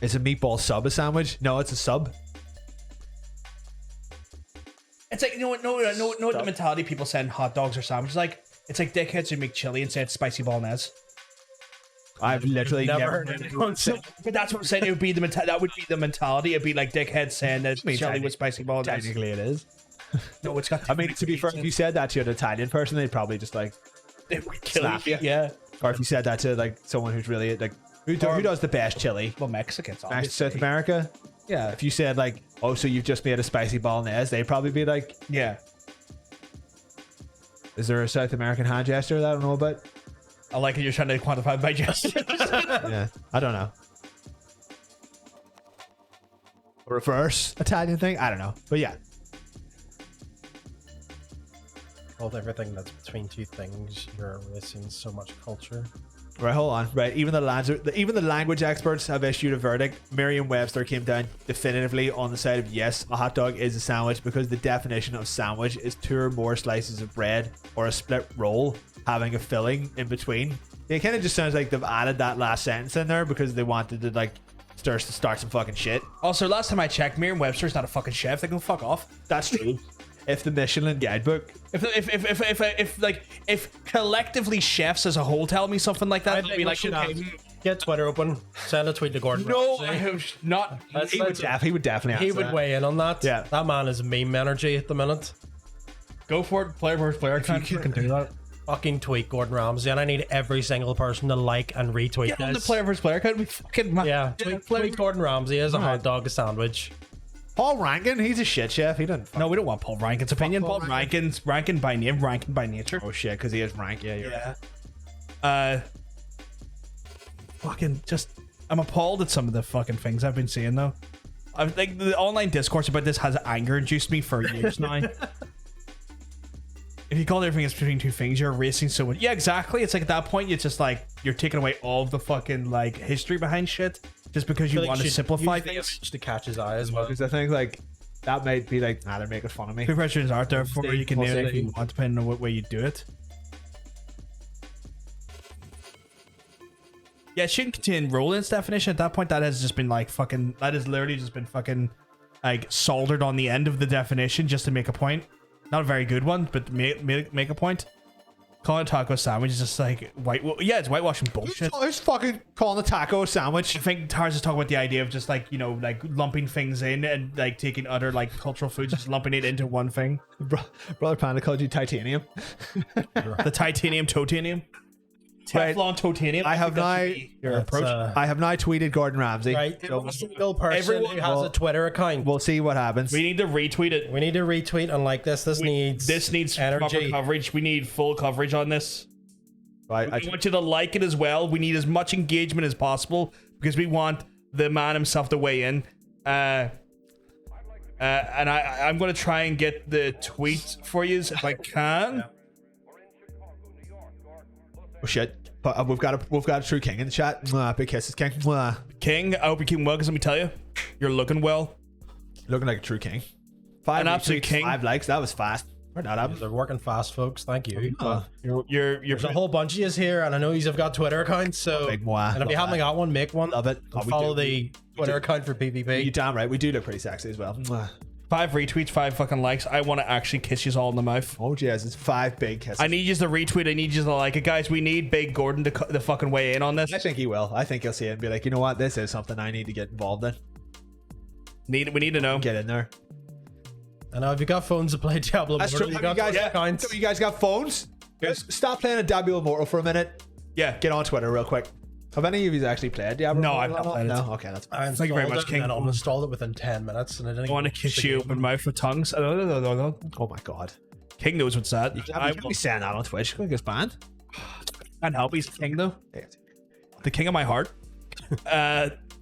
Is a meatball sub a sandwich? No, it's a sub. It's like no the mentality people send hot dogs or sandwiches like it's like dickheads who make chili and say it's spicy bolognese. I've literally never never heard anyone say. But that's what I'm saying. It would be that would be the mentality. It'd be like dickheads saying that it's chili with spicy bolognese. Technically, it is. No, it's got. I mean, to be fair, if you said that to an Italian person, they'd probably just like They would kill slap you. you. Yeah. Or if you said that to like someone who's really like who does the best chili? Well, Mexicans. South Obviously. America. Yeah. If you said like, oh, so you've just made a spicy bolognese, they'd probably be like, Yeah. is there a South American hand gesture that I don't know about? I like it. You're trying to quantify by gestures. Yeah, I don't know. Reverse Italian thing? I don't know. But yeah. With everything that's between two things, you're missing so much culture. Right, hold on. Right, even the language experts have issued a verdict. Merriam-Webster came down definitively on the side of yes, a hot dog is a sandwich because the definition of sandwich is 2 or more slices of bread or a split roll having a filling in between. It kind of just sounds like they've added that last sentence in there because they wanted to like start some fucking shit. Also, last time I checked, Merriam-Webster's not a fucking chef. They can fuck off. That's true. If the Michelin guidebook, If collectively chefs as a whole tell me something like that, I I'd think be we like, should okay, get Twitter open, send a tweet to Gordon. no, Ramsay. I have not. Let's- he would definitely he answer would that. weigh in on that. Yeah. That man is meme energy at the minute. Go for it, player versus player. Can't fucking do that. Fucking tweet Gordon Ramsay, and I need every single person to like and retweet Get on the this. player versus player. Can't we fucking Yeah, tweet Gordon Ramsay as a hot dog, a sandwich. Paul Rankin, he's a shit chef. He didn't. No, we don't want Paul Rankin's opinion. Paul Paul Rankin's Rankin by name, Rankin by nature. Oh shit, because he is rank. Yeah, you're right. Fucking just, I'm appalled at some of the fucking things I've been seeing though. I like the online discourse about this has anger induced me for years now. If you call everything is between two things, you're erasing so much. Yeah, exactly. It's like at that point, it's just like you're taking away all of the fucking like history behind shit just because you want to simplify things. To catch his eye as well. Because I think like that might be like, nah, they're making fun of me. Peer pressure is out there for you can name it if you want, depending on what way you do it. Yeah, it shouldn't contain Roland's definition. At that point, that has just been like fucking. That has literally just been fucking like soldered on the end of the definition just to make a point. Not a very good one, but make a point. Calling a taco sandwich is just like yeah, it's whitewashing bullshit. Who's fucking calling a taco a sandwich? I think Tars is talking about the idea of just like, you know, like lumping things in and like taking other like cultural foods, just lumping it into one thing. Brother Panda called you titanium. The titanium, totanium. Teflon, totanium. I have now your approach. I have now tweeted Gordon Ramsay. Right, every single person who has a Twitter account. We'll see what happens. We need to retweet it. We need to retweet and like this. This needs proper coverage. We need full coverage on this. Right, I want you to like it as well. We need as much engagement as possible because we want the man himself to weigh in. And I'm going to try and get the tweet for you if I can. Oh shit! But we've got a true king in the chat. Mwah, big kisses, king. Mwah. King, I hope you're keeping well. Because let me tell you, you're looking well. Looking like a true king. An absolute king. 5 likes. That was fast. Where'd that happen? They're working fast, folks. Thank you. You're There's a whole bunch of yous here, and I know you've got Twitter accounts. So, big mwah. and if you haven't got one, make one. Love it. Follow the Twitter account for PvP. You damn right. We do look pretty sexy as well. Mwah. 5 retweets, 5 fucking likes. I want to actually kiss you all in the mouth. Oh jeez, it's 5 big kisses. I need you to retweet. I need you to like it, guys. We need Big Gordon to fucking weigh in on this. I think he will. I think he'll see it and be like, you know what, this is something I need to get involved in. We need to know. Get in there. I know if you got phones to play Diablo Immortal, you guys got phones? Stop playing a Diablo Immortal for a minute. Yeah, get on Twitter real quick. Have any of you actually played Diablo? No, I've not played it. No, okay, that's fine. Thank you very much, King. I uninstalled it within 10 minutes, and I didn't. I want to kiss you open mouth with tongues. Oh my god, King knows what's that. I will be saying that on Twitch. Gonna get banned. Can't help. He's the king though. The king of my heart.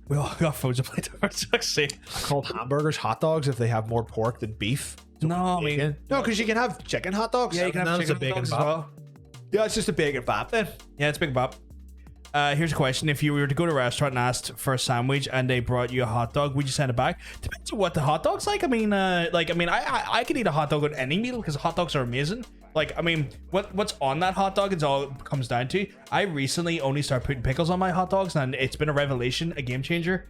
We all got phones to play towards. I called hamburgers hot dogs if they have more pork than beef. No, I mean, no, because you can have chicken hot dogs. Yeah, you can have chicken bacon as well. Yeah, it's just a bacon bap then. Yeah, it's big bap. Here's a question: if you were to go to a restaurant and asked for a sandwich and they brought you a hot dog, would you send it back? Depends on what the hot dog's like. I mean, I could eat a hot dog on any meal because hot dogs are amazing. Like, I mean, what's on that hot dog is all it comes down to. I recently only started putting pickles on my hot dogs, and it's been a revelation, a game changer.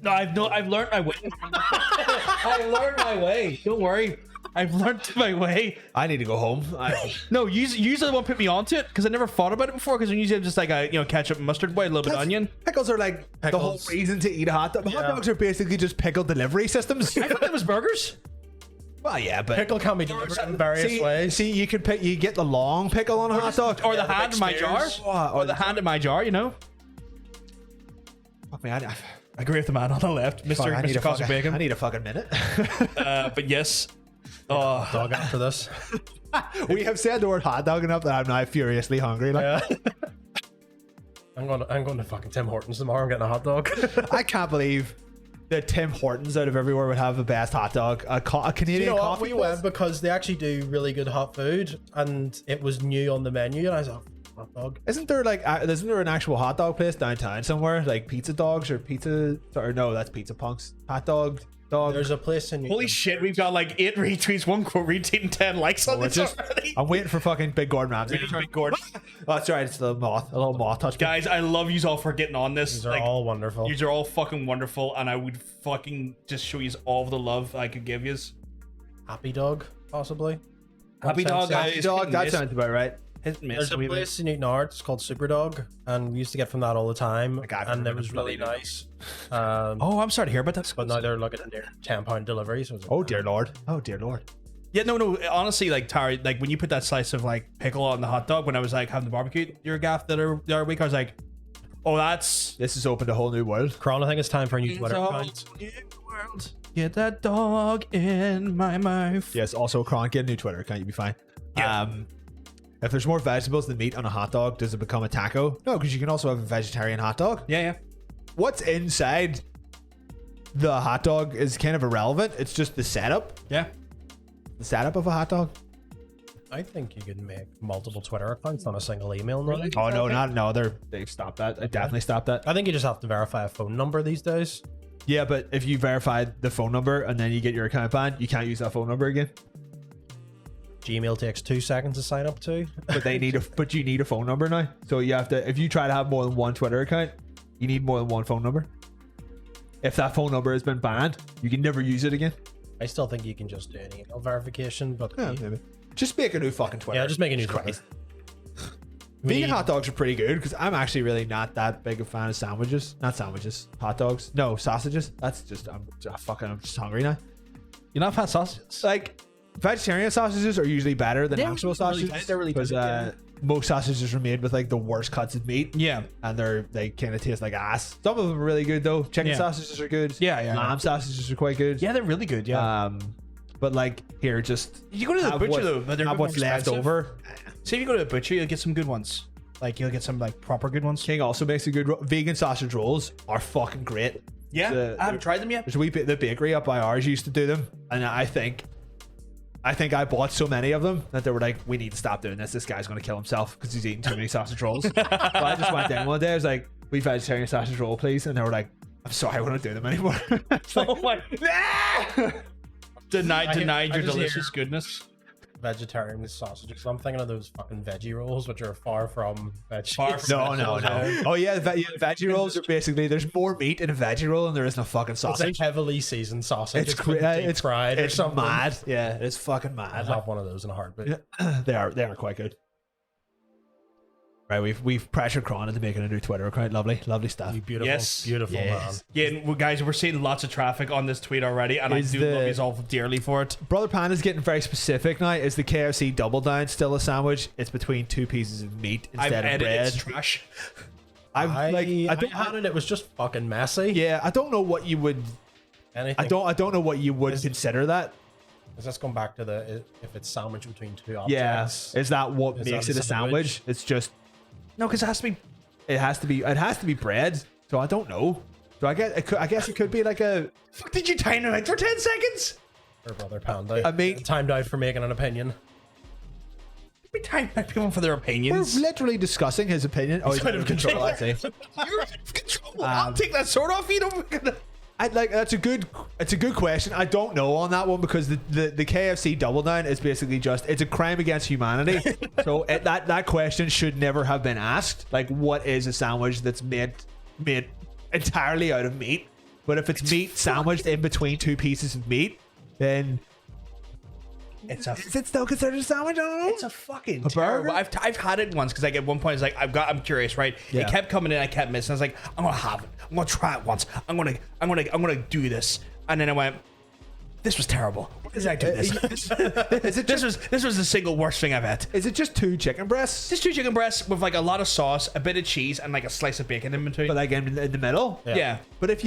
No, I've learned my way. I learned my way. Don't worry. I've learned my way. I need to go home. No, usually the one put me onto it because I never thought about it before. Because usually I'm just like a ketchup and mustard boy, a little bit of onion. Pickles are like the whole reason to eat a hot dog. Hot dogs are basically just pickle delivery systems. I thought it was burgers. Well, yeah, but pickle can be delivered in various ways. See, you get the long pickle on a hot dog, or the hand in my jar, or the hand in my jar. You know. Fuck me, I agree with the man on the left, Mr. Cosmic Bacon. I need a fucking minute. But yes. Oh, dog after this. We have said the word hot dog enough that I'm now furiously hungry. Like, I'm going to fucking Tim Hortons tomorrow. I'm getting a hot dog. I can't believe that Tim Hortons out of everywhere would have the best hot dog. A Canadian coffee. We went because they actually do really good hot food, and it was new on the menu, and I was like, hot dog. Isn't there an actual hot dog place downtown somewhere, like Pizza Dogs or no, that's Pizza Punks. Hot dog. There's a place in Holy shit, we've got like 8 retweets, 1 quote retweet, and 10 likes on this already. I'm waiting for fucking Big Gordon Ramsay. Big Gordon. Oh, that's right, it's the moth, a little moth touch. Guys, I love you all for getting on this. These are all wonderful. These are all fucking wonderful, and I would fucking just show you all the love I could give you. Happy Dog, possibly. Happy Dog, that sounds about right. There's a place in Newton Arts called Superdog, and we used to get from that all the time, and it was really nice. I'm sorry to hear about that. But now they're looking at their £10 delivery. So oh dear lord. Yeah, no. Honestly, like Tara, like when you put that slice of like pickle on the hot dog, when I was like having the barbecue your gaff the other week, I was like, oh, this is opened a whole new world. Cron, I think it's time for a new Twitter account. Get that dog in my mouth. Yes, also Kron, get a new Twitter account, you'll be fine. Yeah. If there's more vegetables than meat on a hot dog, does it become a taco? No, because you can also have a vegetarian hot dog. Yeah. What's inside the hot dog is kind of irrelevant. It's just the setup. Yeah. The setup of a hot dog. I think you can make multiple Twitter accounts on a single email now. Oh no, they've stopped that. I definitely stopped that. I think you just have to verify a phone number these days. Yeah, but if you verify the phone number and then you get your account banned, you can't use that phone number again. Gmail takes 2 seconds to sign up to. But you need a phone number now. So you have to, if you try to have more than one Twitter account, you need more than one phone number. If that phone number has been banned, you can never use it again. I still think you can just do an email verification, but Yeah, maybe. Just make a new fucking Twitter. yeah, just make a new Christ. Twitter. Vegan hot dogs are pretty good because I'm actually really not that big a fan of sandwiches. Not sandwiches, hot dogs. No, sausages. That's just, I'm just hungry now. You're not fat sausages. Like, vegetarian sausages are usually better than They're actual really sausages. good. They're really because good, most sausages are made with like the worst cuts of meat. Yeah. And they kind of taste like ass. Some of them are really good though. Chicken Yeah. sausages are good. Yeah. Lamb sausages are quite good. Yeah, they're really good. Yeah. But like here, just You go to the have butcher though, but they're have more what's left expensive. over. See if you go to the butcher, you'll get some good ones. Like you'll get some like proper good ones. King also makes a good vegan sausage rolls. Are fucking great. Yeah, I haven't tried them yet. There's a wee bit, the bakery up by ours used to do them, and I think I bought so many of them that they were like, we need to stop doing this. This guy's going to kill himself because he's eating too many sausage rolls. So I just went down one day. I was like, we vegetarian sausage roll, please. And they were like, I'm sorry, I won't do them anymore. It's like, Oh my! Denied I your just delicious hear- goodness. Vegetarian sausages. So I'm thinking of those fucking veggie rolls, which are far from veggie. Far from- no. Oh yeah, veggie rolls are basically, there's more meat in a veggie roll than there is in a fucking It's sausage. a heavily seasoned sausage. It's been deep it's fried or it's something. mad. Yeah, it's fucking I'd mad. have one of those in a heartbeat. They are quite good. Right, we've pressured Kron into making a new Twitter account. Lovely stuff. You beautiful, Yes. beautiful man. Yes. Yeah, and guys, we're seeing lots of traffic on this tweet already, and Is I do the- love you all dearly for it. Brother Panda's getting very specific now. Is the KFC double down still a sandwich? It's between two pieces of meat I've instead of edited bread. it's trash. I I don't had it. It was just fucking messy. yeah, I don't know what you would. Anything. I don't know what you would consider that. Is this going back to the if it's sandwiched between two Yeah, objects? is that what Is makes that it a a sandwich? It's just No, because it has to be. it has to be bread. So I don't know. So I guess it could be like a. Fuck, did you time it out for 10 seconds? Or Brother Panda. I mean- timed out for making an opinion. We time out people for their We're opinions. literally discussing his opinion. Oh, he's out of control. I see. You're out of control. I'll take that sword off you. Don't. I like that's a good question. I don't know on that one because the KFC double down is basically just it's a crime against humanity. So that question should never have been asked. Like, what is a sandwich that's made entirely out of meat? But if it's meat sandwiched in between two pieces of meat, then It's a. is it still considered a sandwich? I don't know. It's a fucking A terrible. burger? I've had it once because like at one point it's like I'm curious, right? Yeah. It kept coming in, I kept missing. I was like, I'm gonna have it. I'm gonna try it once. I'm gonna do this. And then I went, this was terrible. Why did I do this? Is it just this was the single worst thing I've had. is it just two chicken breasts? Just 2 chicken breasts with like a lot of sauce, a bit of cheese, and like a slice of bacon in between. But like in the middle? yeah. But if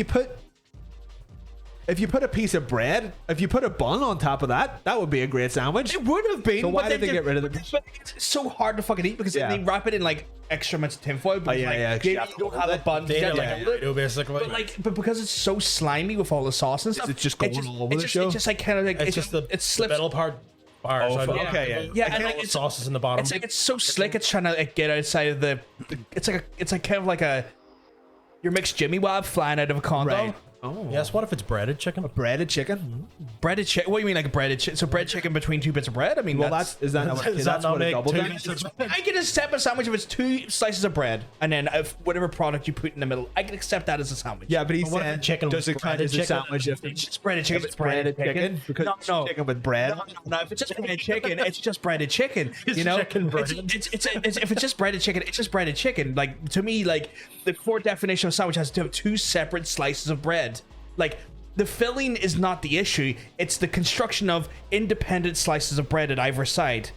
you put a piece of bread, if you put a bun on top of that, that would be a great sandwich. It would have been. So why but did then they get rid of the- But it's so hard to fucking eat because Yeah. they wrap it in like extra amounts of tinfoil. But yeah. you don't have a bun. They you did get, like like, a a little- Dorito, basically. but because it's so slimy with all the sauce and stuff, it just going all over the show? It's just like kind of like it's just the it slips. middle part. Bars, Oh, I don't okay, know. yeah. Yeah, I and can't like with it's sauces in the bottom. It's like it's so slick. It's trying to like, get outside of the. It's like kind of like a your mixed Jimmy Wab flying out of a condo. Right. Oh. Yes, what if it's breaded chicken? Breaded chicken? Breaded chicken. What do you mean like a breaded chicken? So bread chicken between 2 bits of bread? I mean, Well, that's is that not Does that that's not what a make double two down pieces is? of- I can accept a sandwich if it's 2 slices of bread and then whatever product you put in the middle. I can accept that as a sandwich. Yeah, but he's What if saying the chicken does was it count breaded as a chicken? sandwich if It's just breaded chicken. it's breaded chicken? Because no, it's no. chicken with bread. No, if it's just breaded chicken, it's just breaded chicken. It's You know, chicken bread. It's if it's just breaded chicken, it's just breaded chicken. Like to me, like the core definition of sandwich has to have 2 separate slices of bread. Like the filling is not the issue; it's the construction of independent slices of bread at either side.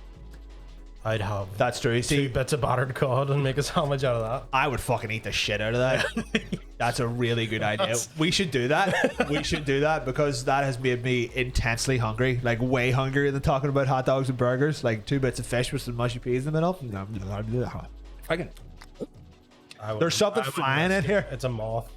I'd have That's true. 2 See, bits of battered cod and make a sandwich out of that. I would fucking eat the shit out of that. That's a really good idea. We should do that. We should do that because that has made me intensely hungry, like way hungrier than talking about hot dogs and burgers. Like 2 bits of fish with some mushy peas in the middle. There's something flying in here. It's a moth.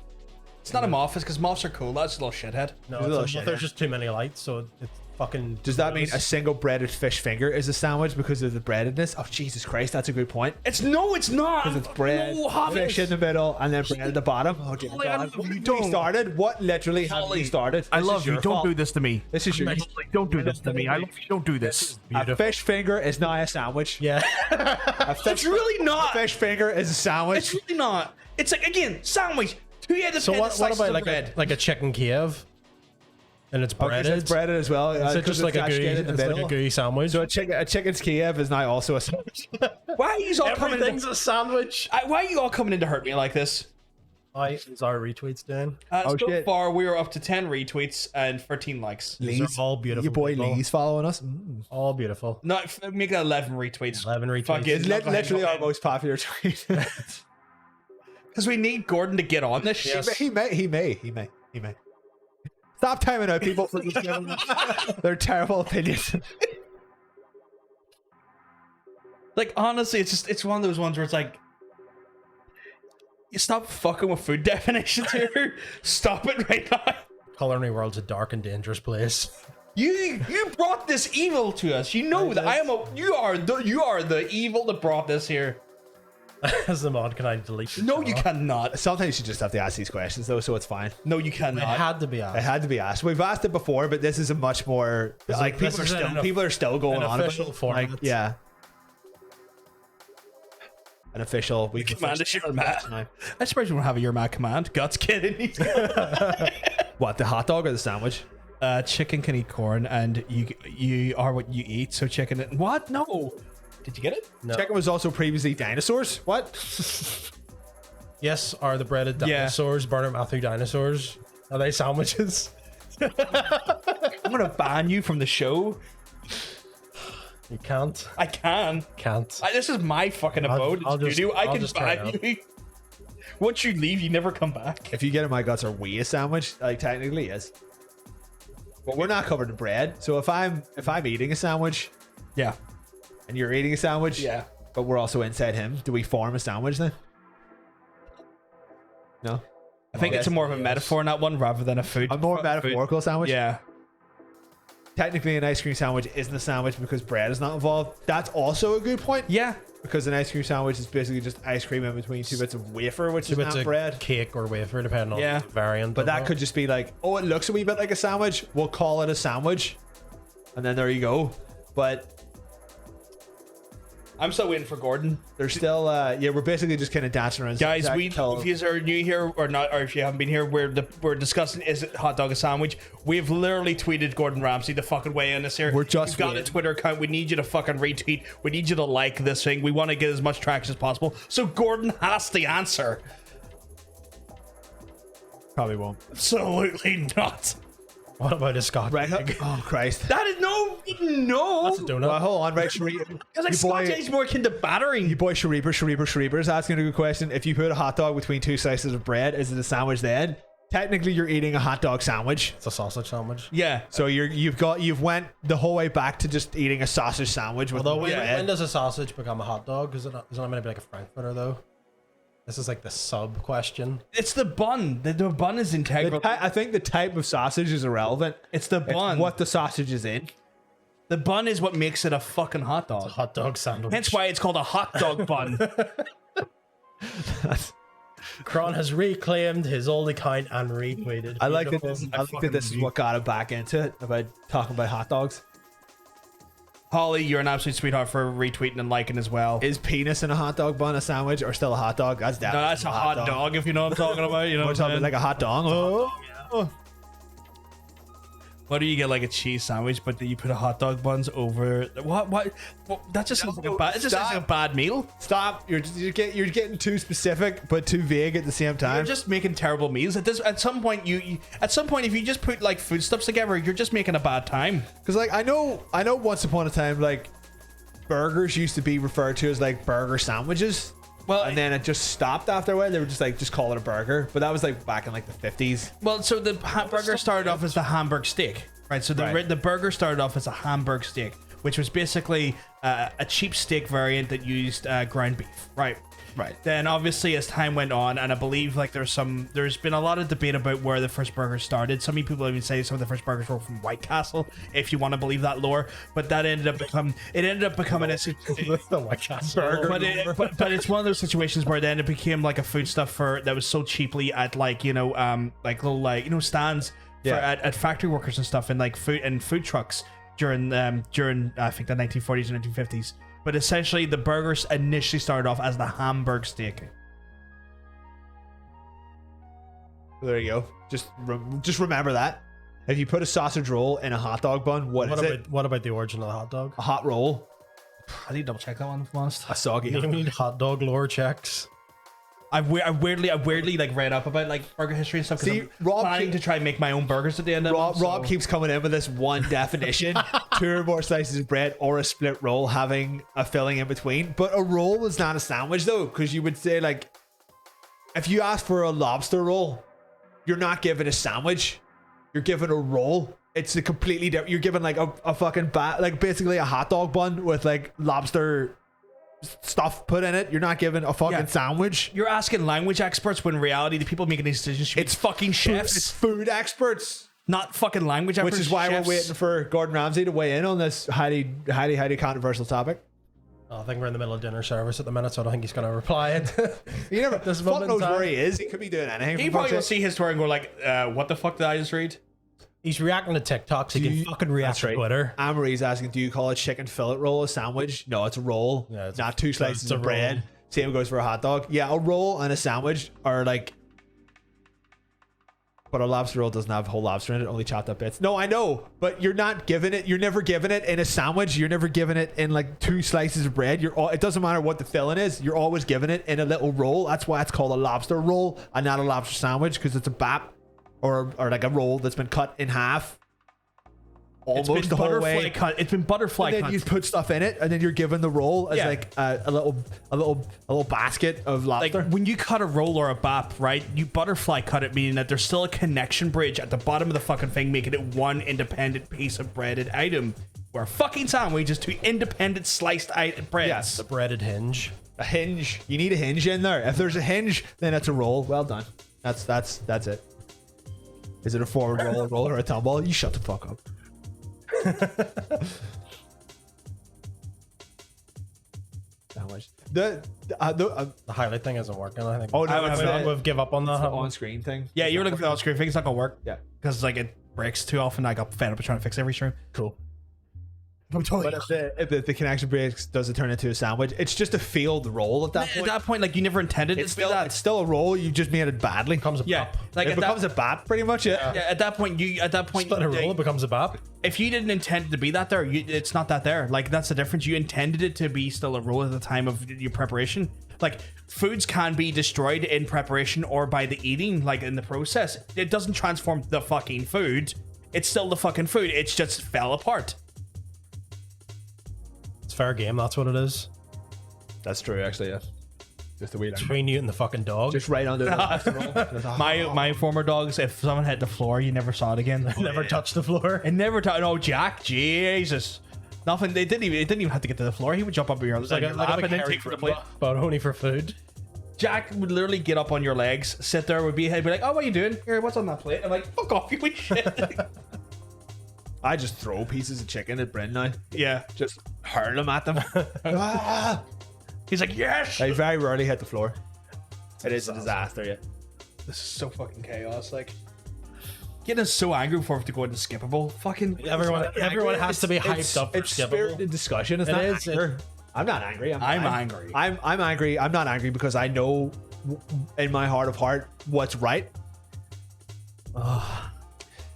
It's not a moth, it's because moths are cool. That's a little shithead. No, There's a it's little a moth. shit There's in just too many lights, so it's fucking. Does that mean a single breaded fish finger is a sandwich because of the breadedness? Oh, Jesus Christ, that's a good point. It's not. Because it's bread, No, Holly. fish in the middle, and then bread at the bottom. Oh, dear Holly, I God. love you. What have you started? What literally have you started? I This love is you. your Don't fault. do this to me. This is your. Don't do this to me. I love you. Don't do this. A fish finger is not a sandwich. Yeah. A fish, It's really not. a fish finger is a sandwich. It's really not. It's like, again, sandwich. 2 headed So what slices about of like bread. a chicken Kiev? And it's Okay, breaded. so it's breaded as well. Is it 'cause just like a got gooey, skin in the it's like a middle. gooey sandwich? So a chicken's Kiev is now also a sandwich. Why are you all coming Everything's into, a sandwich. why are you all coming in to hurt me like this? Hi, is our retweets doing? Oh, So shit. far, we are up to 10 retweets and 13 likes. These are all beautiful. Your boy people. Lee's following us. All beautiful. No, make that 11 retweets. 11 retweets. Fuck it. It's literally our most popular tweet. Because we need Gordon to get on this shit. Yes. He may. Stop timing out people for just giving them their terrible opinions. Like, honestly, it's one of those ones where it's like, you stop fucking with food definitions here. Stop it right now. Culinary world's a dark and dangerous place. You brought this evil to us. You know that you are the evil that brought this here. As the mod, can I delete it? No, you cannot. Sometimes you just have to ask these questions though, so it's fine. No, you It cannot. had to be It asked. had to be asked. We've asked it before, but this is a much more like this is people are still going an on about official it. format. Like, yeah. An official week Command is your man. I suppose you want to have a your man command. God's kidding. What, the hot dog or the sandwich? Chicken can eat corn, and you are what you eat. So chicken. What? No. Did you get it? No. Chicken was also previously dinosaurs. What? Yes, are the breaded Yeah. dinosaurs, Bernard Matthew dinosaurs? Are they sandwiches? I'm gonna ban you from the show. You can't. I can. Can't. This is my fucking abode. I'll It's just- studio. I I'll can just try ban it you. Once you leave, you never come back. If you get in my guts, are we a sandwich? Like technically, yes. But we're not covered in bread. So if I'm eating a sandwich Yeah. and you're eating a sandwich, Yeah. but we're also inside him, do we form a sandwich then? No. I think it's more of a metaphor in that one rather than a food. A more food. metaphorical sandwich. Yeah. Technically, an ice cream sandwich isn't a sandwich because bread is not involved. That's also a good point. Yeah. Because an ice cream sandwich is basically just ice cream in between 2 bits of wafer, which Two is bits not of bread. cake or wafer, depending on Yeah. the variant. But of that it. could just be like, oh, it looks a wee bit like a sandwich. We'll call it a sandwich. And then there you go. But I'm still waiting for Gordon. there's still, yeah, we're basically just kind of dancing around. Guys, Zach, if tell- you are new here or not, or if you haven't been here, we're discussing is it hot dog a sandwich? We've literally tweeted Gordon Ramsay the fucking way in this here. We're just We've got a waiting. Twitter account. We need you to fucking retweet. We need you to like this thing. We want to get as much traction as possible. So Gordon has the answer. Probably won't. Absolutely not. What about a Scotch Right. egg? Oh, Christ. That is no. That's a donut. Well, hold on, right, Sharif. Because like Scotch is more akin to battering. You boy Shariber is asking a good question. If you put a hot dog between 2 slices of bread, is it a sandwich then? Technically, you're eating a hot dog sandwich. It's a sausage sandwich. Yeah. So you've went the whole way back to just eating a sausage sandwich with Although, bread. when does a sausage become a hot dog? Is it not meant to be like a frankfurter, though? This is like the sub question. It's the bun. The bun is integral. I think the type of sausage is irrelevant. It's the It's bun. what the sausage is in. The bun is what makes it a fucking hot dog. Hot dog sandwich. Hence why it's called a hot dog bun. Kron has reclaimed his old account and retweeted. I like that. Beautiful. I think that this is what got him back into it about talking about hot dogs. Holly, you're an absolute sweetheart for retweeting and liking as well. Is penis in a hot dog bun a sandwich or still a hot dog? That's No, definitely that's a hot dog if you know what I'm talking about. You know We're what I'm talking saying? like a hot dog. Oh. What do you get like a cheese sandwich, but then you put a hot dog buns over? What? That just sounds like a bad. It just sounds like a bad meal. Stop! You're getting too specific but too vague at the same You're time. just making terrible meals. At some point, if you just put like foodstuffs together, you're just making a bad time. Because like I know once upon a time like burgers used to be referred to as like burger sandwiches. Well, And then it just stopped after a while. They were just call it a burger. But that was like back in like the 50s. well, so the burger started off as the Hamburg steak, right? So the burger started off as a Hamburg steak, which was basically a cheap steak variant that used ground beef, right? Right. Then obviously as time went on, and I believe like there's been a lot of debate about where the first burgers started. Some people even say some of the first burgers were from White Castle, if you want to believe that lore. But that ended up becoming The White Castle burger. but it's one of those situations where then it became like a foodstuff that was so cheaply at like like little like stands for at factory workers and stuff, and like food trucks during I think the 1940s and 1950s. But essentially, the burgers initially started off as the Hamburg steak. There you go. Just remember that. If you put a sausage roll in a hot dog bun, what is it? What about the origin of the hot dog? A hot roll. I need to double check that one, if I'm honest. A soggy. You need hot dog lore checks. I weirdly like read up about like burger history and stuff. See, I'm Rob planning to try and make my own burgers at the end of it. Rob keeps coming in with this one definition: 2 or more slices of bread or a split roll having a filling in between. But a roll is not a sandwich though, because you would say like, if you ask for a lobster roll, you're not given a sandwich. You're given a roll. It's a completely different. You're given like a fucking like basically a hot dog bun with like lobster stuff put in it. You're not given a fucking sandwich. You're asking language experts when in reality the people making these decisions should be fucking chefs. It's food experts, not fucking language experts. which is why chefs. we're waiting for Gordon Ramsay to weigh in on this highly controversial topic. I think we're in the middle of dinner service at the minute, so I don't think he's going to reply it. You never. This Fuck moment knows in time. where he is. He could be doing anything. He probably will see his story and go like, "What the fuck did I just read?" He's reacting to TikToks. He can fucking react to Twitter. Anne-Marie's asking, do you call a chicken fillet roll a sandwich? No, it's a roll. Yeah, it's not 2 slices it's a of bread. roll. Same goes for a hot dog. Yeah, a roll and a sandwich are like. But a lobster roll doesn't have whole lobster in it, only chopped up bits. No, I know, but you're not given it. You're never given it in a sandwich. You're never given it in like 2 slices of bread. It doesn't matter what the filling is. You're always given it in a little roll. That's why it's called a lobster roll and not a lobster sandwich, because it's a bap or like a roll that's been cut in half. Almost the whole way. Cut. It's been butterfly And then cut. you put stuff in it, and then you're given the roll as like a little basket of lobster. Like when you cut a roll or a bap, right? You butterfly cut it, meaning that there's still a connection bridge at the bottom of the fucking thing, making it one independent piece of breaded item. Where a fucking sandwich is 2 independent sliced breads. Yes. The breaded hinge. A hinge. You need a hinge in there. If there's a hinge, then it's a roll. Well done. That's it. Is it a forward roll, a roll, or a tumble? You shut the fuck up. Sandwich. The highlight thing isn't working. I think. Oh, no, we've give up on that. on-screen thing. Yeah, you're looking for the on-screen thing. It's not gonna work. Yeah. Because like it breaks too often. I got fed up with trying to fix every stream. Cool. But if the connection breaks, does it turn into a sandwich? It's just a failed roll at that point. At that point, like you never intended it to be that. It's still a roll. You just made it badly. Becomes a Yeah, bap. like It at becomes that, a bat, pretty much. Yeah. yeah, at that point, It's not a roll. It becomes a bap. if you didn't intend it to be that there, it's not that there. Like that's the difference. You intended it to be still a roll at the time of your preparation. Like foods can be destroyed in preparation or by the eating, like in the process. It doesn't transform the fucking food. It's still the fucking food. It's just fell apart. It's fair game. That's what it is. That's true, actually. Yeah. Just the way Between you and the fucking dog. just right under the My former dogs, if someone hit the floor, you never saw it again. Never touched the floor. It never touched. No, Jack, Jesus, nothing. It didn't even have to get to the floor. He would jump up on your Like a lap and then carry take for the for plate. but only for food. Jack would literally get up on your legs, sit there, would be like, "Oh, what are you doing? Here, what's on that plate?" I'm like, "Fuck off, you eat shit." I just throw pieces of chicken at Bryn now. Yeah, Just hurl them at them. Ah! he's like, "Yes." I very rarely hit the floor. It is a disaster, yeah. This is so fucking chaos. Like, getting us so angry before we have to go into skippable. Fucking Everyone has to be hyped up for It's skippable. spirited discussion. It's It not is, anger. I'm not angry. I'm angry. I'm angry. I'm not angry because I know in my heart of heart what's right.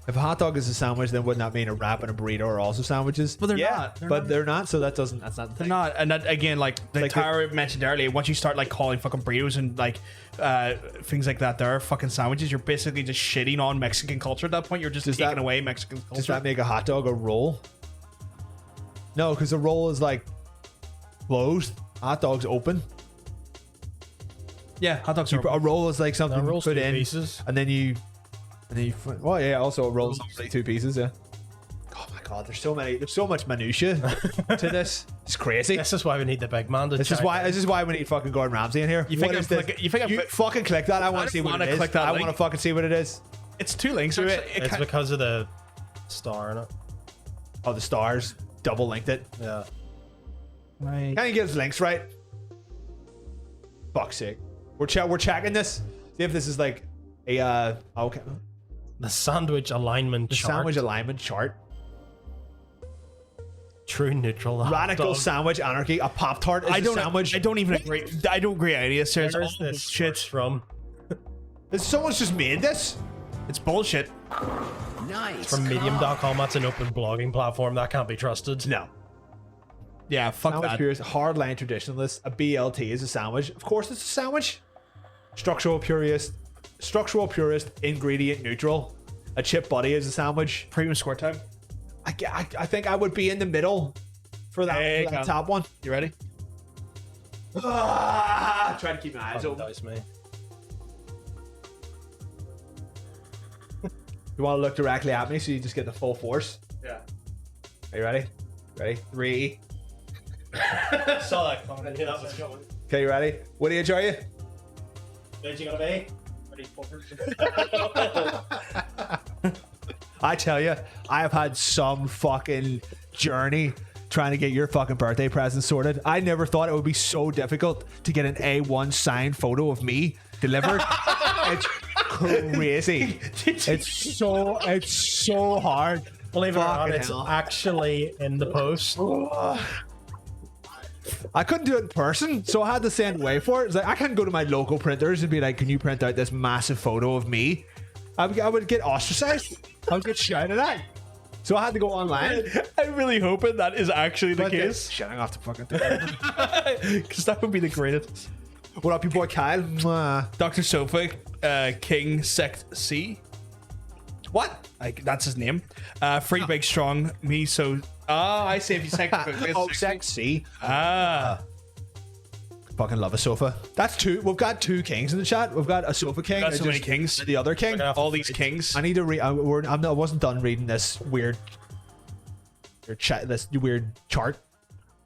If a hot dog is a sandwich, then wouldn't that mean a wrap and a burrito are also sandwiches? But they're not. They're not. So that's not the They're thing. not, and that again, like the Like Tara mentioned earlier, once you start like calling fucking burritos and like things like that, there are fucking sandwiches. You're basically just shitting on Mexican culture at that point. You're just Does taking that- away Mexican culture. Does that make a hot dog a roll? No, because a roll is like closed. Hot dog's open. Yeah, hot dogs are A roll is like something Now you rolls put two in, pieces. and then you. Well, yeah. Also, a roll is obviously 2 pieces. Yeah. Oh my god, there's so much minutia to this. It's crazy. This is why we need the big man. This is why we need fucking Gordon Ramsay in here. You think What I'm is this? click- you think I'm click- fucking click that? I want to see what wanna it is. click that I link. want to fucking see what it is. It's 2 links. Do Actually. it. It's because of the star in it. Oh, the stars double linked it. Yeah. Right. Can you get his links right? Fuck's sake. We're checking this. See if this is like a okay. The sandwich alignment The chart. sandwich alignment chart. True neutral. hot Radical dog. sandwich anarchy. A Pop Tart is I a don't. sandwich. I don't even agree. I don't agree. Ideas. It's Where is all this shit. from? Someone's just made this. It's bullshit. Nice. From medium.com. That's an open blogging platform that can't be trusted. No. Yeah, fuck Sandwich that. purist, hardline traditionalist. A BLT is a sandwich. Of course, it's a sandwich. Structural purist, ingredient neutral. A chip buddy is a sandwich. Premium score time. I think I would be in the middle for that, Hey, for that come. top one. You ready? Try to keep my eyes open. Dice me. You want to look directly at me so you just get the full force. Yeah. Are you ready? Ready? 3. Saw that coming. Yeah, that was coming. Okay, you ready? What do you enjoy you? Where's you gonna be? Ready, I tell you, I have had some fucking journey trying to get your fucking birthday present sorted. I never thought it would be so difficult to get an A1 signed photo of me delivered. It's crazy. It's so hard. Believe it or not, Fucking it's hell. actually in the post. I couldn't do it in person, so I had to send away for it. It's like I can't go to my local printers and be like, "Can you print out this massive photo of me?" I would get ostracized. I would get shouted at. So I had to go online. I'm really hoping that is actually the But case. shouting off the fucking thing. Because that would be the greatest. What up, your boy Kyle? Mwah. Dr. Sofa, King Sect C. What? Like that's his name. Free big strong me so. Oh, I see. If you sect. Oh, sexy. Ah. Fucking love a sofa. That's 2. We've got 2 kings in the chat. We've got a sofa king. Got so and many just kings. The other king. All these kings. I need to read. I wasn't done reading this weird chart.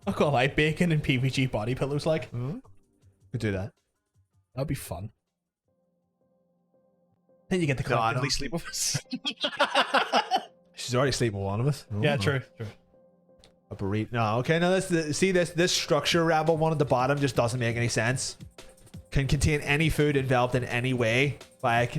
I'll call like bacon and PVG body pillows. Like Could do that. that'd be fun. Then you get to collectively sleep with us. She's already sleeping with one of us. Yeah, true. A burrito. No, okay. Now this structure rabble one at the bottom just doesn't make any sense. Can contain any food enveloped in any way by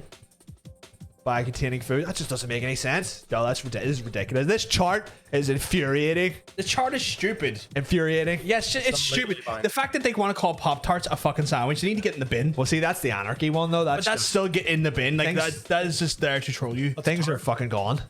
containing food. That just doesn't make any sense. No, this is ridiculous. This chart is infuriating. The chart is stupid. Infuriating. Yes, it's stupid. fine. The fact that they want to call Pop Tarts a fucking sandwich, they need to get in the bin. Well, see, that's the anarchy one though. But That's that's just, still get in the bin. Like Things- that is just there to troll you. things are fucking gone.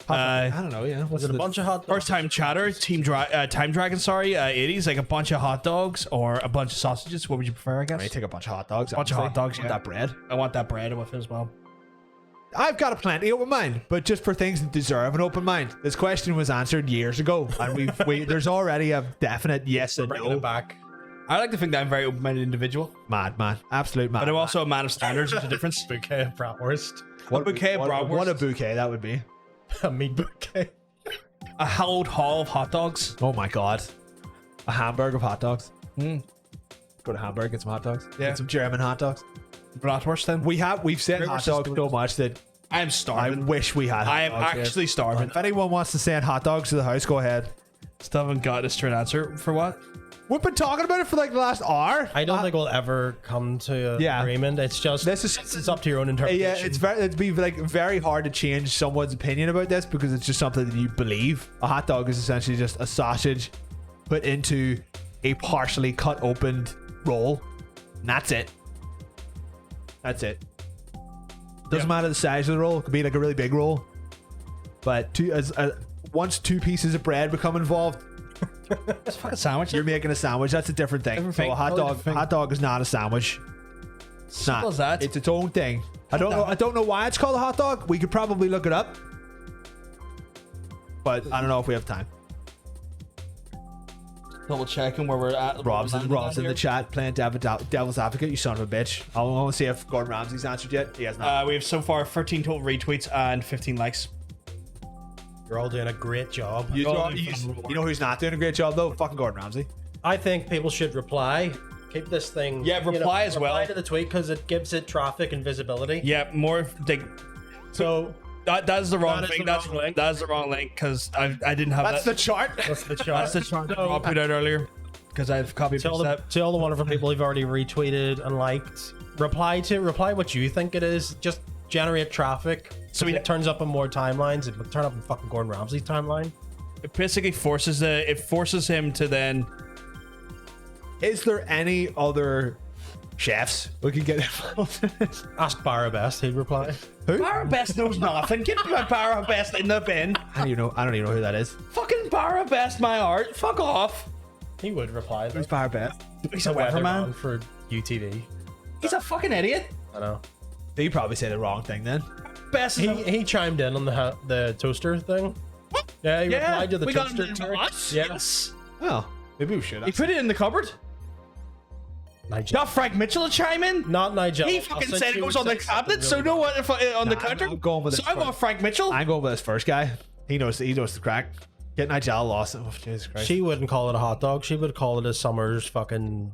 I don't know. Yeah. What's Is it a the- bunch of hot dogs? First time chatter, Time Dragon, sorry, 80s, like a bunch of hot dogs or a bunch of sausages. What would you prefer, I guess? I take a bunch of hot dogs. Bunch of hot dogs, Want yeah. that bread. I want that bread with it as well. I've got a plenty open mind, but just for things that deserve an open mind. This question was answered years ago, and there's already a definite yes and Bringing no. it back. I like to think that I'm a very open-minded individual, Mad man, absolute mad. but I'm man. also a man of standards. There's a difference. Bouquet of bratwurst. what a bouquet of what bratwurst. a bouquet that would be. A meat bouquet. A hallowed hall of hot dogs. Oh my god, a Hamburg of hot dogs. Mm. Go to Hamburg, get some hot dogs. Yeah. Get some German hot dogs. Bratwurst then. We've said hot Bratwurst dogs is so much that I am I starving. wish we had. I Hot am dogs here. actually starving. If anyone wants to send hot dogs to the house, go ahead. Still haven't got a straight answer for what? We've been talking about it for like the last hour. I don't think we'll ever come to an Yeah. agreement. It's just it's up to your own interpretation. Yeah, it'd be like very hard to change someone's opinion about this because it's just something that you believe. A hot dog is essentially just a sausage put into a partially cut opened roll, and that's it. That's it. Doesn't matter the size of the roll. It could be like a really big roll, but once 2 pieces of bread become involved, It's a fucking sandwich. you're making a sandwich. That's a different thing. Different So thing. a hot Totally dog, different thing. hot dog is not a sandwich. It's not. Simple as that. It's its own thing. I don't know why it's called a hot dog. We could probably look it up, but I don't know if we have time. double checking where we're at. Rob's in Here. the chat playing devil's advocate. You son of a bitch. I want to see if Gordon Ramsay's answered yet. He has not. We have so far 13 total retweets and 15 likes. You're all doing a great job. You know who's not doing a great job though? Fucking Gordon Ramsay. I think people should reply. Keep this thing. Yeah, reply as well. Reply to the tweet because it gives it traffic and visibility. Yeah, more like. So that's the wrong That is thing. the That's wrong link. the wrong link because I didn't have That's that. the chart. that's the chart. That's the chart that I put out earlier because I've copied To all, to all the wonderful people who've already retweeted and liked, reply what you think it is. Just generate traffic. So it turns up on more timelines. It would turn up in fucking Gordon Ramsay's timeline. It basically forces him to then. Is there any other chefs we can get involved in this? Ask Barra Best. He'd reply. Who? Barra Best knows nothing. Get my Barra Best in the bin. I don't even know who that is. Fucking Barra Best, my art. Fuck off. He would reply. Who's Bar Best? He's a weatherman. For UTV. He's a fucking idiot. I know. He probably said the wrong thing then. Best. He chimed in on the toaster thing. Yeah, he replied to the we got toaster. him to turd. us. Yeah. Yes. Well, maybe we should. He put it in the cupboard. Nigel. Got Frank Mitchell to chime in. Not Nigel. He I'll fucking send said it you goes on the six cabinet, something so really no one if on the Nah, counter. I'm going with so this I want first. Frank Mitchell. I'm going with this first guy. He knows the crack. Get Nigel lost. Oh, Jesus Christ. She wouldn't call it a hot dog. She would call it a summer's fucking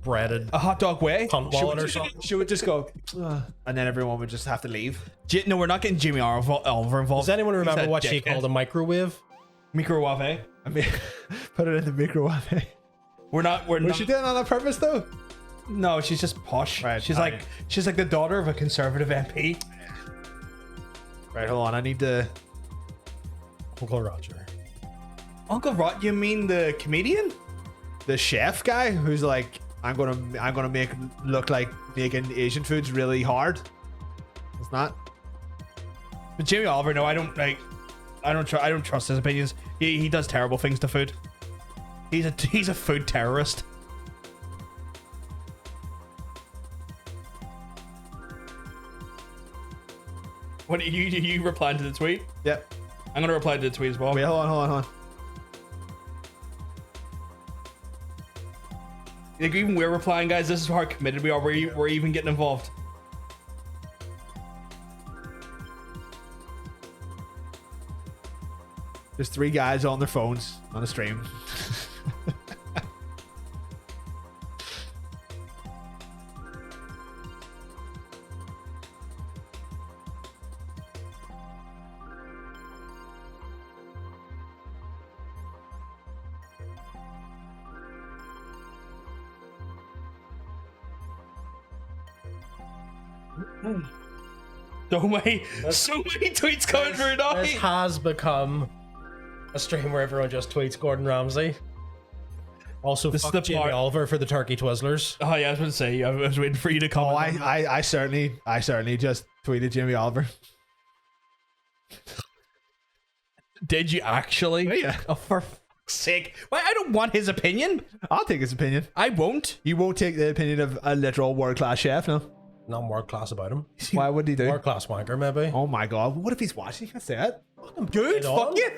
breaded A hot dog way. cunt wallet or something. She would just go, and then everyone would just have to leave. No, we're not getting Jimmy Oliver involved. Does anyone He's remember a what she dickhead. called a microwave? Microwave? I mean, put it in the microwave. We're not. Was she doing that on purpose though? No, she's just posh. Right, she's alright. like the daughter of a conservative MP. Right, hold on. I need to. Uncle Roger. Uncle Rod, you mean the comedian? The chef guy who's like, I'm gonna make look like making Asian foods really hard. It's not. But Jimmy Oliver, no, I don't trust his opinions. He does terrible things to food. He's a food terrorist. What you replying to the tweet? Yep. I'm gonna reply to the tweet as well. Wait, hold on. Like, even we're replying, guys. This is how committed we are. We're even getting involved. There's 3 guys on their phones on a stream. So many tweets coming through now. This has become a stream where everyone just tweets Gordon Ramsay. Also, This is fuck the Jamie part- Oliver for the turkey Twizzlers. Oh yeah, I was going to say. I was waiting for you to comment. Oh, I certainly just tweeted Jimmy Oliver. Did you actually? Yeah. Oh, for fuck's sake! Why? I don't want his opinion. I'll take his opinion. I won't. You won't take the opinion of a literal world class chef, no? Not world class about him. Why would he do? World class wanker, maybe. Oh my god! What if he's watching? You can't say that. I'm good. Get on. Fuck you.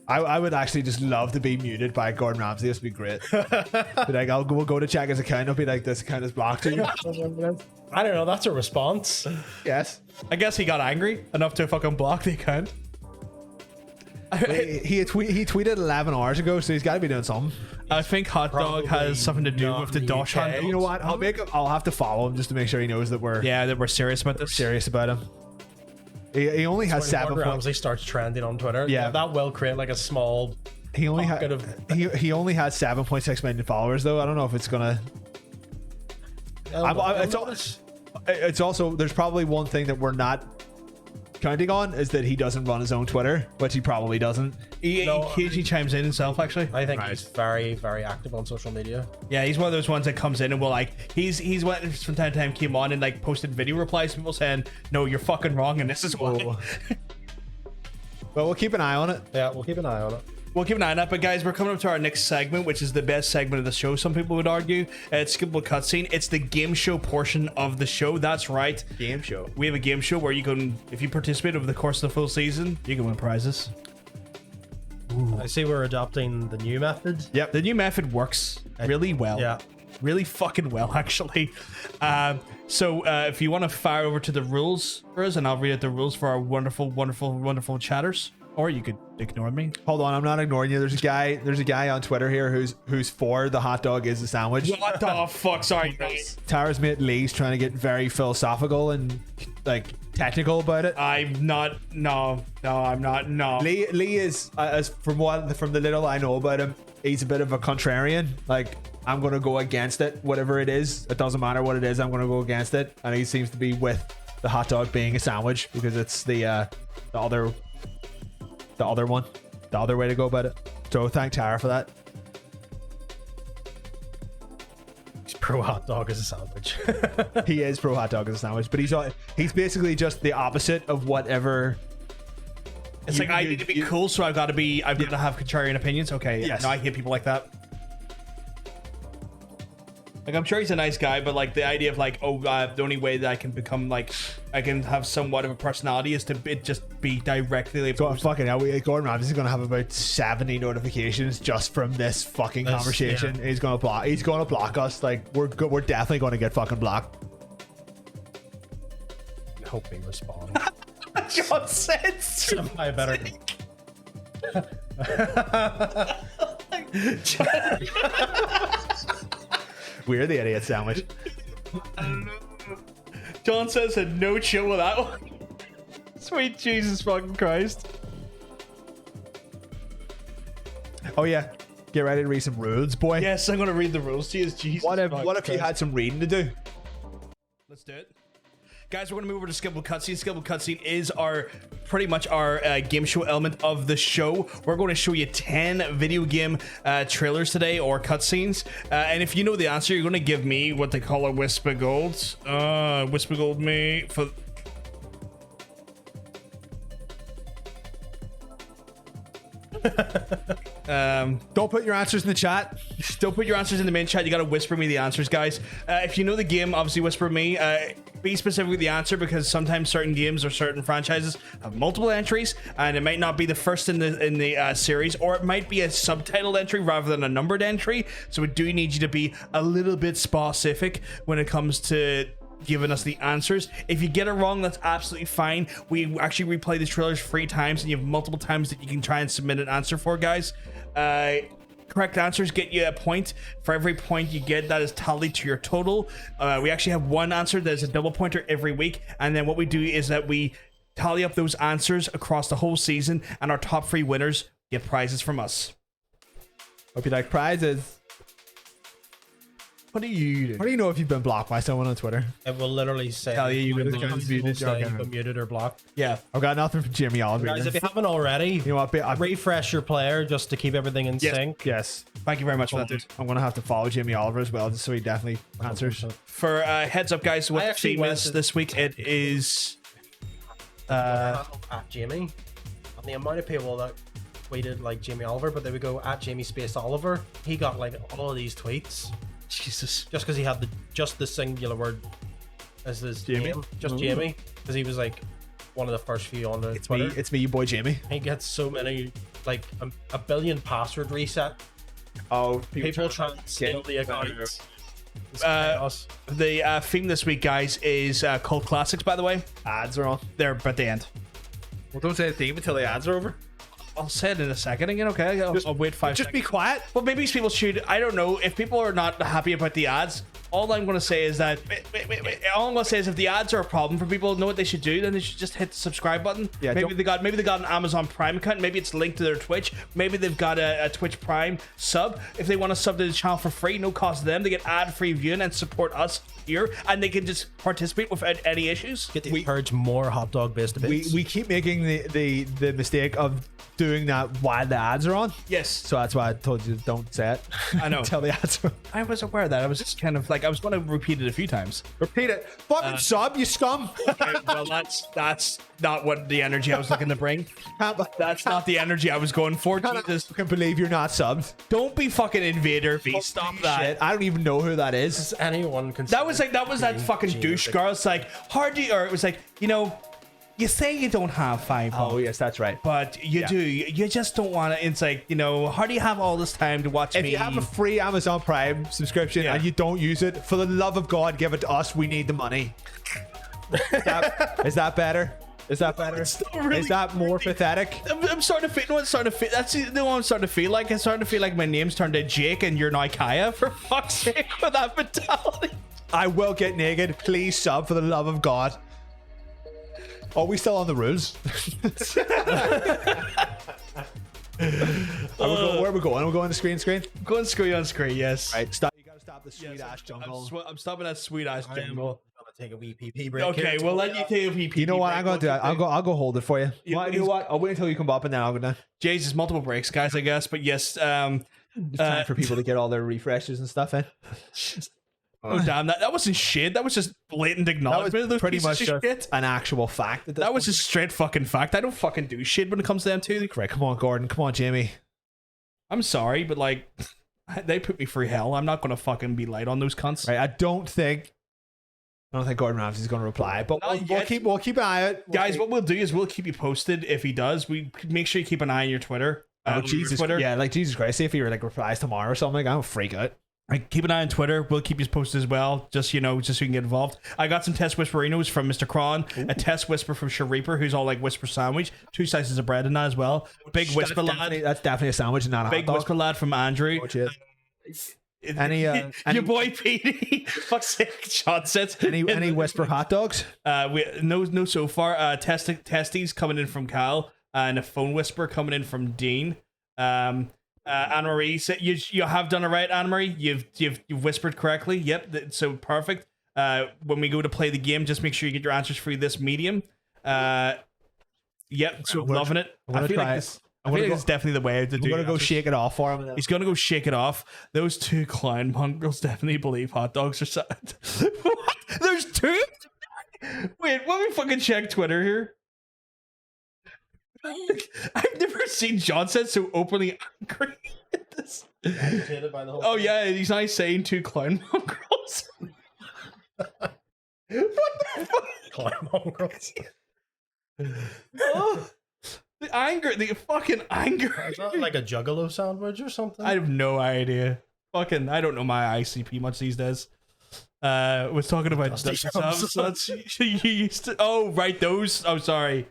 I would actually just love to be muted by Gordon Ramsay. This would be great. Be like, we'll go to check his account. I'll be like, this account is blocked. I don't know. That's a response. Yes. I guess he got angry enough to fucking block the account. He tweeted 11 hours ago, so he's got to be doing something. I think hot dog Probably has something to do not with the in the Dosh UK. handle. You know what? I'll have to follow him just to make sure he knows that we're Yeah, that we're serious about this. serious about him. He only has When 7 Gordon points. Ramsay starts trending on Twitter. Yeah. That will create like a small He only pocket he only has 7.6 million followers though. I don't know if it's gonna. It's also there's probably one thing that we're not counting on is that he doesn't run his own Twitter, which he probably doesn't. He No, occasionally chimes in himself, actually. I think he's very, very active on social media. Yeah, he's one of those ones that comes in and will like he's went from time to time came on and like posted video replies to people saying, "No, you're fucking wrong," and this is why. Oh. But we'll keep an eye on it. Yeah, we'll keep an eye on it. We'll keep an eye on it, but guys, we're coming up to our next segment, which is the best segment of the show. Some people would argue it's skippable cutscene. It's the game show portion of the show. That's right. Game show. We have a game show where you can, if you participate over the course of the full season, you can win prizes. I see we're adopting the new method. Yep, the new method works really well. Yeah. Really fucking well, actually. So if you want to fire over to the rules for us, and I'll read out the rules for our wonderful, wonderful, wonderful chatters, or you could ignore me. Hold on, I'm not ignoring you. There's a guy on Twitter here who's for the hot dog is a sandwich. What the fuck? Sorry, Tara's mate Lee's trying to get very philosophical and like technical about it. I'm not. No, I'm not. No. Lee is as from the little I know about him, he's a bit of a contrarian. Like, I'm gonna go against it, whatever it is. It doesn't matter what it is. I'm gonna go against it, and he seems to be with the hot dog being a sandwich because it's the other one, the other way to go about it. So thank Tara for that. He's pro hot dog as a sandwich. He is pro hot dog as a sandwich, but he's basically just the opposite of whatever. It's like I need to be cool, so I've got to have contrarian opinions. Okay, Yes. no, I hate people like that. Like, I'm sure he's a nice guy, but like the idea of like, the only way that I can become like, I can have somewhat of a personality is to just be directly. So fucking hell, Gordon Ramsay's gonna have about 70 notifications just from this fucking conversation. Yeah. He's gonna block us. Like, we're definitely gonna get fucking blocked. I hope he responds. John said I better. We're the idiot sandwich. John says a no chill with that one. Sweet Jesus fucking Christ. Oh yeah, get ready to read some rules, boy. Yes, I'm gonna read the rules to you. Jesus. What if you had some reading to do? Let's do it. Guys, we're going to move over to Skippable Cutscene. Skippable Cutscene is pretty much our game show element of the show. We're going to show you 10 video game trailers today, or cutscenes. And if you know the answer, you're going to give me what they call a Whisper Gold. Whisper Gold me for... Don't put your answers in the chat. Don't put your answers in the main chat. You gotta whisper me the answers, guys. If you know the game, obviously whisper me. Be specific with the answer, because sometimes certain games or certain franchises have multiple entries, and it might not be the first in the series, or it might be a subtitled entry rather than a numbered entry. So we do need you to be a little bit specific when it comes to giving us the answers. If you get it wrong, that's absolutely fine. We actually replay these trailers 3 times, and you have multiple times that you can try and submit an answer for, guys. Correct answers get you a point. For every point you get, that is tallied to your total. We actually have one answer that is a double pointer every week, and then what we do is that we tally up those answers across the whole season, and our top 3 winners get prizes from us. Hope you like prizes. What do you do? How do you know if you've been blocked by someone on Twitter? It will literally say Tell you you've been been muted or blocked. Yeah. I've got nothing from Jimmy Oliver. Guys, if you haven't already, you know what? refresh your player just to keep everything in sync. Yes. Thank you very much for that, dude. I'm gonna have to follow Jimmy Oliver as well, just so he definitely answers. For heads up, guys, what the theme is this week, it is at Jamie. And the amount of people that tweeted like Jamie Oliver, but they would go at Jamie Space Oliver. He got like all of these tweets. Jesus. Just because he had the singular word as his name. Just Jamie. Because he was like one of the first few on the Twitter. It's me, you boy Jamie. He gets so many, like a billion password reset. Oh, people trying to steal the account. The theme this week, guys, is cult classics, by the way. Ads are on. They're at the end. Well, don't say the theme until the ads are over. I'll say it in a second again, okay? I'll wait 5 seconds. Just be quiet. Well, maybe people should. I don't know. If people are not happy about the ads, all I'm going to say is that... Wait. All I'm going to say is if the ads are a problem for people, know what they should do, then they should just hit the subscribe button. Yeah, maybe they got an Amazon Prime account. Maybe it's linked to their Twitch. Maybe they've got a Twitch Prime sub. If they want to sub to the channel for free, no cost to them. They get ad-free viewing and support us here, and they can just participate without any issues. Get to encourage more hot dog based debates. We keep making the mistake of doing that while the ads are on. Yes. So that's why I told you don't say it. I know. Tell the ads are on. I was aware of that. I was just kind of like, I was going to repeat it a few times. Repeat it. Fucking sub, you scum. Okay, well, that's not what the energy I was looking to bring. That's not the energy I was going for. Jesus. I can't believe you're not subbed. Don't be fucking Invader V. Stop that. Shit. I don't even know who that is. Anyone can. That was that fucking douche girl. It's like, or it was like, you you say you don't have 5 Oh bucks, yes, that's right. but you do. You just don't want to. It's like, how do you have all this time to watch If me? you have a free Amazon Prime subscription Yeah. and you don't use it, for the love of God, give it to us. We need the money. Is that better? Is that better? really Is that more pathetic? I'm starting to feel. No, it's starting to feel. That's the one I'm starting to feel like. I'm starting to feel like my name's turned to Jake and you're now Kaya. For fuck's sake, with that mentality. I will get naked. Please sub for the love of God. Are we still on the rules? Where are we going? Are we going to screen? Go and screw on screen. Yes. Right. Stop. You gotta stop the sweet Yes, ass jungle. I'm stopping that sweet ass I am jungle. gonna take a wee pee break. Okay, here. we'll let you take a PP. You know what? I'm gonna do that. I'll go hold it for you. You- You know what? I'll wait until you come up and then I'll go down. Jesus, multiple breaks, guys. I guess, but yes. It's time for people to get all their refreshes and stuff in. Oh damn! That wasn't shit. That was just blatant That was acknowledgement of those pretty pieces much of just shit. an actual fact. That was just straight fucking fact. I don't fucking do shit when it comes to them too. right. Come on, Gordon. Come on, Jamie. I'm sorry, but like, they put me through hell. I'm not gonna fucking be light on those cunts. Right. I don't think Gordon Ramsay's going to reply, but Not we'll yet. keep an eye out. Guys, what we'll do is we'll keep you posted if he does. We make sure you keep an eye on your Twitter. Jesus, Twitter. yeah, like Jesus Christ. See if he replies tomorrow or something. I'm freak out. Like, keep an eye on Twitter. We'll keep you posted as well. Just just so you can get involved. I got some test whisperinos from Mr. Cron, a test whisper from Shareeper, who's all like whisper sandwich, 2 slices of bread in that as well. Big whisper lad. That's definitely a sandwich and not a Big hot dog. whisper lad from Andrew. Oh, shit. Any Your boy Petey. Fuck's sake, Sean says. any whisper hot dogs? We no so far. Testes coming in from Cal, and a phone whisper coming in from Dean. Anne Marie said you have done it right, Anne Marie. You've whispered correctly. Yep, so perfect. When we go to play the game, just make sure you get your answers through this medium. Yep, so loving it. I feel like this. I feel like it's definitely the way to do. I'm gonna go answers. shake it off for him. He's gonna go shake it off. Those 2 clown mongrels definitely believe hot dogs are sad. What? There's 2? Wait, let me fucking check Twitter here. I've never seen Johnson so openly angry at this. Agitated by the whole Oh thing. yeah, he's not saying 2 clown mongrels. What the fuck? Climb mongrels. Oh, the anger, the fucking anger. Is that like a juggalo sandwich or something? I have no idea. Fucking, I don't know my ICP much these days. Was talking about Dusty subs. You used to. Oh, right, those. Oh, sorry.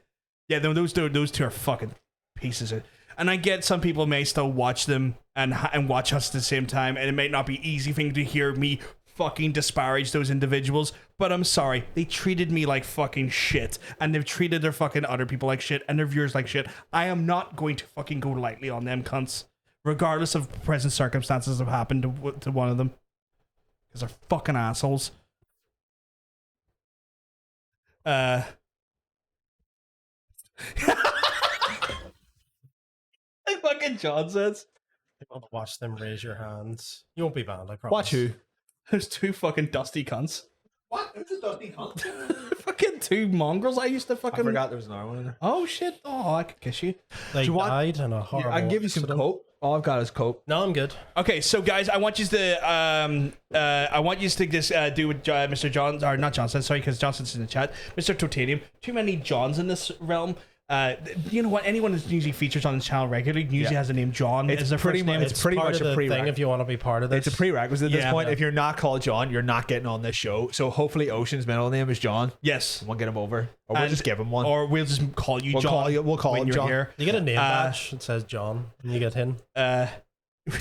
Yeah, those two are fucking pieces of. And I get some people may still watch them and watch us at the same time, and it might not be easy thing to hear me fucking disparage those individuals. But I'm sorry, they treated me like fucking shit, and they've treated their fucking other people like shit, and their viewers like shit. I am not going to fucking go lightly on them cunts, regardless of present circumstances that have happened to one of them, because they're fucking assholes. Like fucking John says. If you want to watch them, raise your hands. You won't be banned, I promise. Watch who? There's 2 fucking dusty cunts. What? Who's a dusty cunt? Fucking 2 mongrels. I used to I fucking. forgot there was another one in there. Oh shit! Oh, I could kiss you. They you want- died in a horrible I can give you some accident. coke. All I've got is coke. No, I'm good. Okay, so guys, I want you to I want you to just do with Mr. John, or not Johnson, sorry, because Johnson's in the chat. Mr. Titanium. Too many Johns in this realm. You know what? Anyone that usually features on the channel regularly usually has the name John It's as their pretty first name. much- It's pretty part much of a the prereq. thing if you want to be part of this. It's a prerequisite at this Yeah. point. If you're not called John, you're not getting on this show. So hopefully Ocean's middle name is John. Yes. We'll get him over. Or we'll And- just give him one. Or we'll just call you We'll John. we'll call when him you're John. here. You get a name badge that says John, and you get him.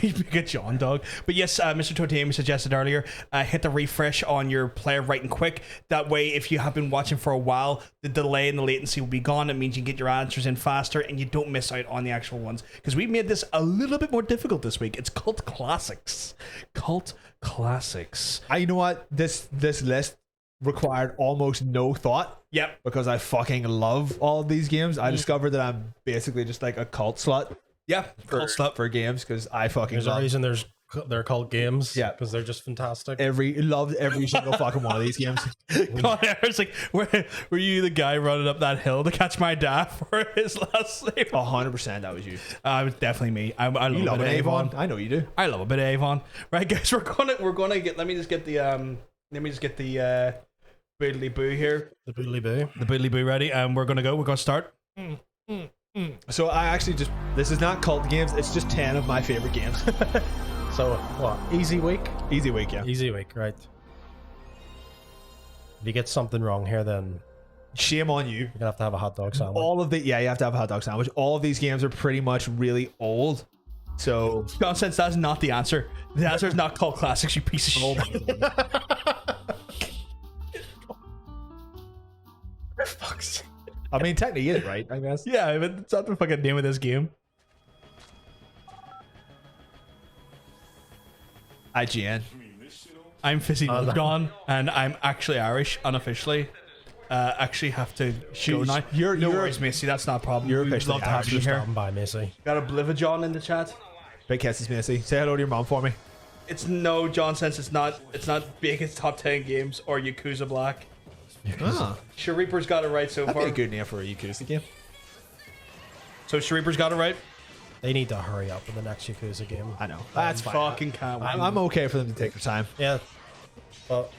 We make a John dog. But yes, Mr. Totemi suggested earlier, hit the refresh on your player right and quick. That way, if you have been watching for a while, the delay and the latency will be gone. It means you can get your answers in faster and you don't miss out on the actual ones. Because we made this a little bit more difficult this week. It's Cult Classics. Cult Classics. You know what? This list required almost no thought. Yep. Because I fucking love all of these games. I discovered that I'm basically just like a cult slut Yeah. Cult stuff. for games because I fucking There's a love reason they're called games. Yeah. because they're just fantastic. loved every single fucking one of these games. God, Eric's like, were you the guy running up that hill to catch my dad for his last name? 100% that was you. It was definitely me. I love, You a love bit an of Avon. I know you do. I love a bit of Avon. Right, guys, we're gonna get. Let me just get the Boodly boo here. The boodly boo. The boodly boo ready, and we're gonna go. We're gonna start. So I actually just, this is not cult games. It's just 10 of my favorite games. So what? Easy week. Easy week, yeah. Easy week, right? If you get something wrong here, then Shame on you. you're gonna have to have a hot dog sandwich. All of the, yeah, you have to have a hot dog sandwich. All of these games are pretty much really old. So Nonsense. That's not the answer. The answer is not called classics. You piece of shit. Fuck's. I mean, technically, it is right, I guess. Yeah, but it's not the fucking name of this game. IGN. I'm Fizzy Gone, and I'm actually Irish, unofficially. Actually have to go now. You're- no you're- worries, Macy. That's not a problem. you're We'd officially love to have you Just here. stopping by, Macy. Got a Blivajon in the chat. Big kisses, Macy. Say hello to your mom for me. It's no John sense. It's not Bacon's top 10 games or Yakuza Black. Ah, Shareeper's got it right so that'd be far. a good name for a Yakuza game. So Shareeper's got it right. They need to hurry up with the next Yakuza game. I know. That's fine. Fucking can't wait. I'm okay for them to take their time. Yeah, but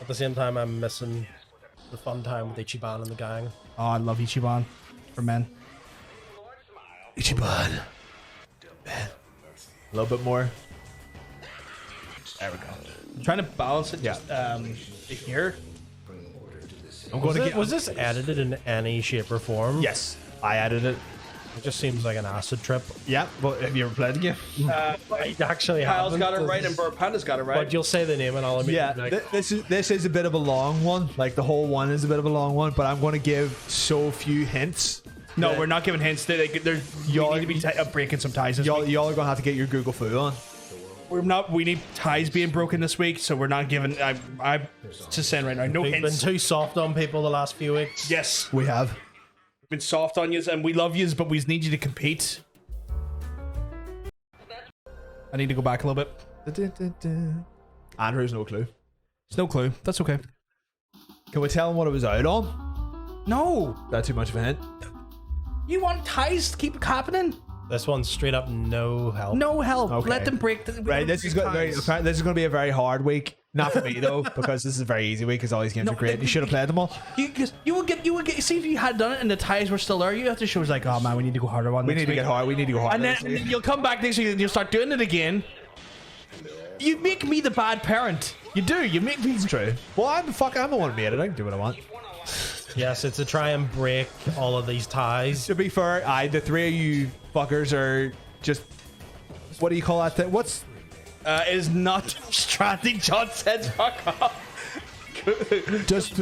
at the same time, I'm missing the fun time with Ichiban and the gang. Oh, I love Ichiban for men. Ichiban. A little bit more. There we go. I'm trying to balance it. Yeah. Just, here. I'm going to get. Was this edited in any shape or form? Yes, I added it. It just seems like an acid trip. Yeah, but have you ever played the game? I actually Kyle's haven't. got it right and Burr Panda's got it right. But you'll say the name and I'll Yeah, immediately be like, this is a bit of a long one. Like the whole one is a bit of a long one, but I'm going to give so few hints. no, that we're not giving hints. There's Y'all- we need to be breaking some ties. This Y'all week. are going to have to get your Google Foo on. We're not. We need ties being broken this week, so we're not giving. I'm just saying right now. No we've been hints. too soft on people the last few weeks. Yes, We have. we've been soft on yous, and we love yous, but we need you to compete. I need to go back a little bit. Andrew's no clue. There's no clue. That's okay. Can we tell him what it was out on? No, That too much of a hint. you want ties to keep happening? This one's straight up no help. No help. Okay. Let them break. Right, this is going to be a very hard week. Not for me though, because this is a very easy week because all these games No, are great. You should have played them all. You would get. See if you had done it and the ties were still there. You have to show us like, oh man, we need to go harder on. We next need to week. get hard. We need to go hard. And then you'll come back next week and you'll start doing it again. You make me the bad parent. You do. You make me. It's true. Well, I'm the one who made it. I can do what I want. Yes, it's to try and break all of these ties. To be fair, the three of you fuckers are just. What do you call that thing? What's Is not Stranding. John says, fuck off. just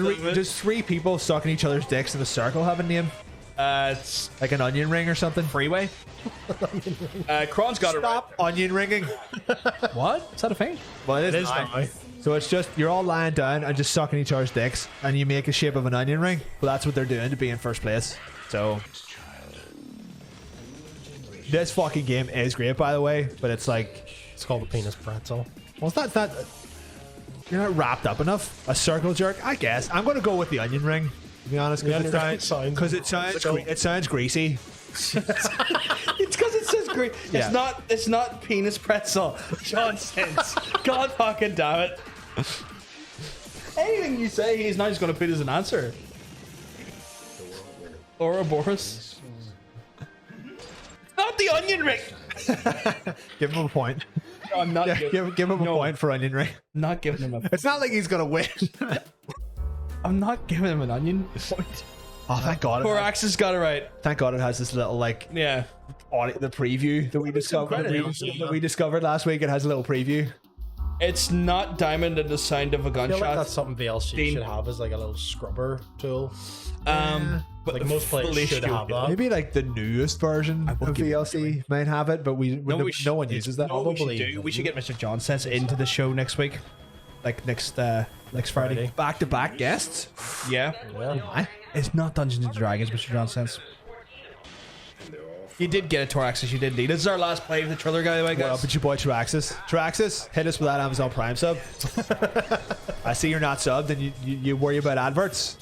three people sucking each other's dicks in a circle have a name? It's Like an onion ring or something? Freeway. Kron's got Stop onion ringing. it right. What? Is that a thing? Well, It is now. now. So it's just you're all lying down and just sucking each other's dicks, and you make a shape of an onion ring. Well, that's what they're doing to be in first place. So this fucking game is great, by the way, but it's like, It's called a penis pretzel. well, it's not. You're not wrapped up enough. A circle jerk, I guess. I'm going to go with the onion ring, to be honest, The onion ring because sounds it sounds greasy. It's because it says great. Yeah. It's not penis pretzel. John sense. God fucking damn it. Anything you say, he's not just going to put as an answer. Ouroboros. Not the onion ring. Give him a point. No, I'm not. Yeah, giving, give him a point for onion ring. not giving him a. It's not like he's going to win. I'm not giving him an onion point. Oh, thank God. Corax has got it right. Thank God it has this little, like, Yeah. the preview that we discovered last week. It has a little preview. It's not diamond and the sound of a I feel like gunshot. that's something VLC Dean. should have as like a little scrubber tool. But Like most players should have that. Maybe like the newest version of VLC might have it, but no one uses that. No, we should Probably do. We should get Mr. John Sense into the show next week, like next Friday. Back to back guests. Yeah, Yeah. it's not Dungeons and Dragons, Mr. John Sense. You did get a Toraxis, you did indeed. This is our last play of the Triller guy, What up, guys. it's your boy Traxxas. Traxxas, hit us with that Amazon Prime sub. I see you're not subbed, and you worry about adverts.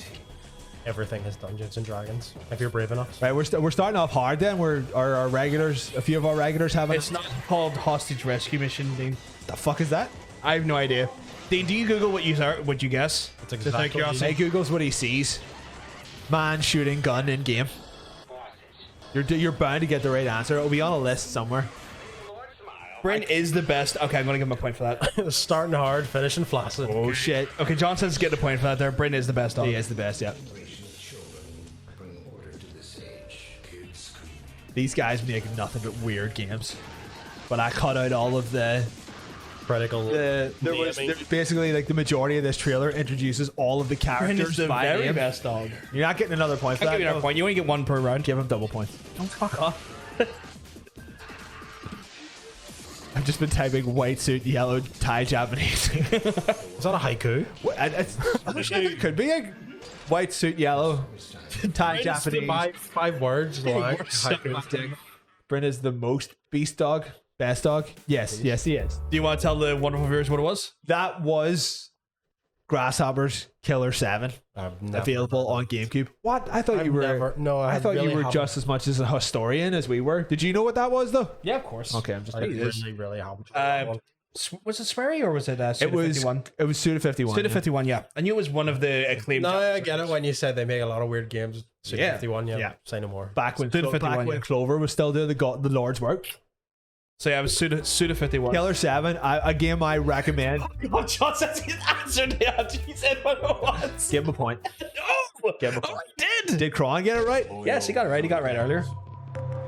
Everything is Dungeons and Dragons. If you're brave enough. Right, we're starting off hard. Then our regulars. A few of our regulars haven't. It's not called Hostage Rescue Mission, Dean. The fuck is that? I have no idea. Dean, do you Google what you guess? That's Just out of exactly curiosity. He Googles what he sees. Man shooting gun in game. You're bound to get the right answer. It'll be on a list somewhere. Bryn is the best. Okay, I'm gonna give him a point for that. Starting hard, finishing flaccid. Oh shit. Okay, Johnson's getting a point for that there. Bryn is the best dog. He is the best, yeah. These guys make nothing but weird games. But I cut out all of the Critical. there was basically like the majority of this trailer introduces all of the Bryn characters is the by very name. best dog. You're not getting another point for I'll that. give you another point. You only get one per round. Give him double points. Don't fuck off. I've just been typing white suit, yellow Thai Japanese. Is that a haiku? What, it could be a white suit, yellow Thai Japanese. Five words. Like, Bryn is the most beast dog, best dog. Yes, yes, he is. Do you want to tell the wonderful viewers what it was? That was Grasshopper's Killer 7, available on GameCube. What? I thought you were. I thought you were just as much as a historian as we were. Did you know what that was though? Yeah, of course. Okay, I'm just. I really haven't. Was it Swery or was it It was. 51? It was Suda 51. Suda 51, yeah. I knew it was one of the acclaimed. No, I get it when you said they make a lot of weird games. Yeah. 51, Yeah. Say no more. Back when, Suda 51, back when yeah. Clover was still doing the Lord's work. So yeah, it was Suda 51. Killer 7, a game I recommend. God, John says he's answered it. He said what it was. Give him a point. Oh, Give him a oh, point. he did. Did Kron get it right? Yes, he got it right. He got it right earlier.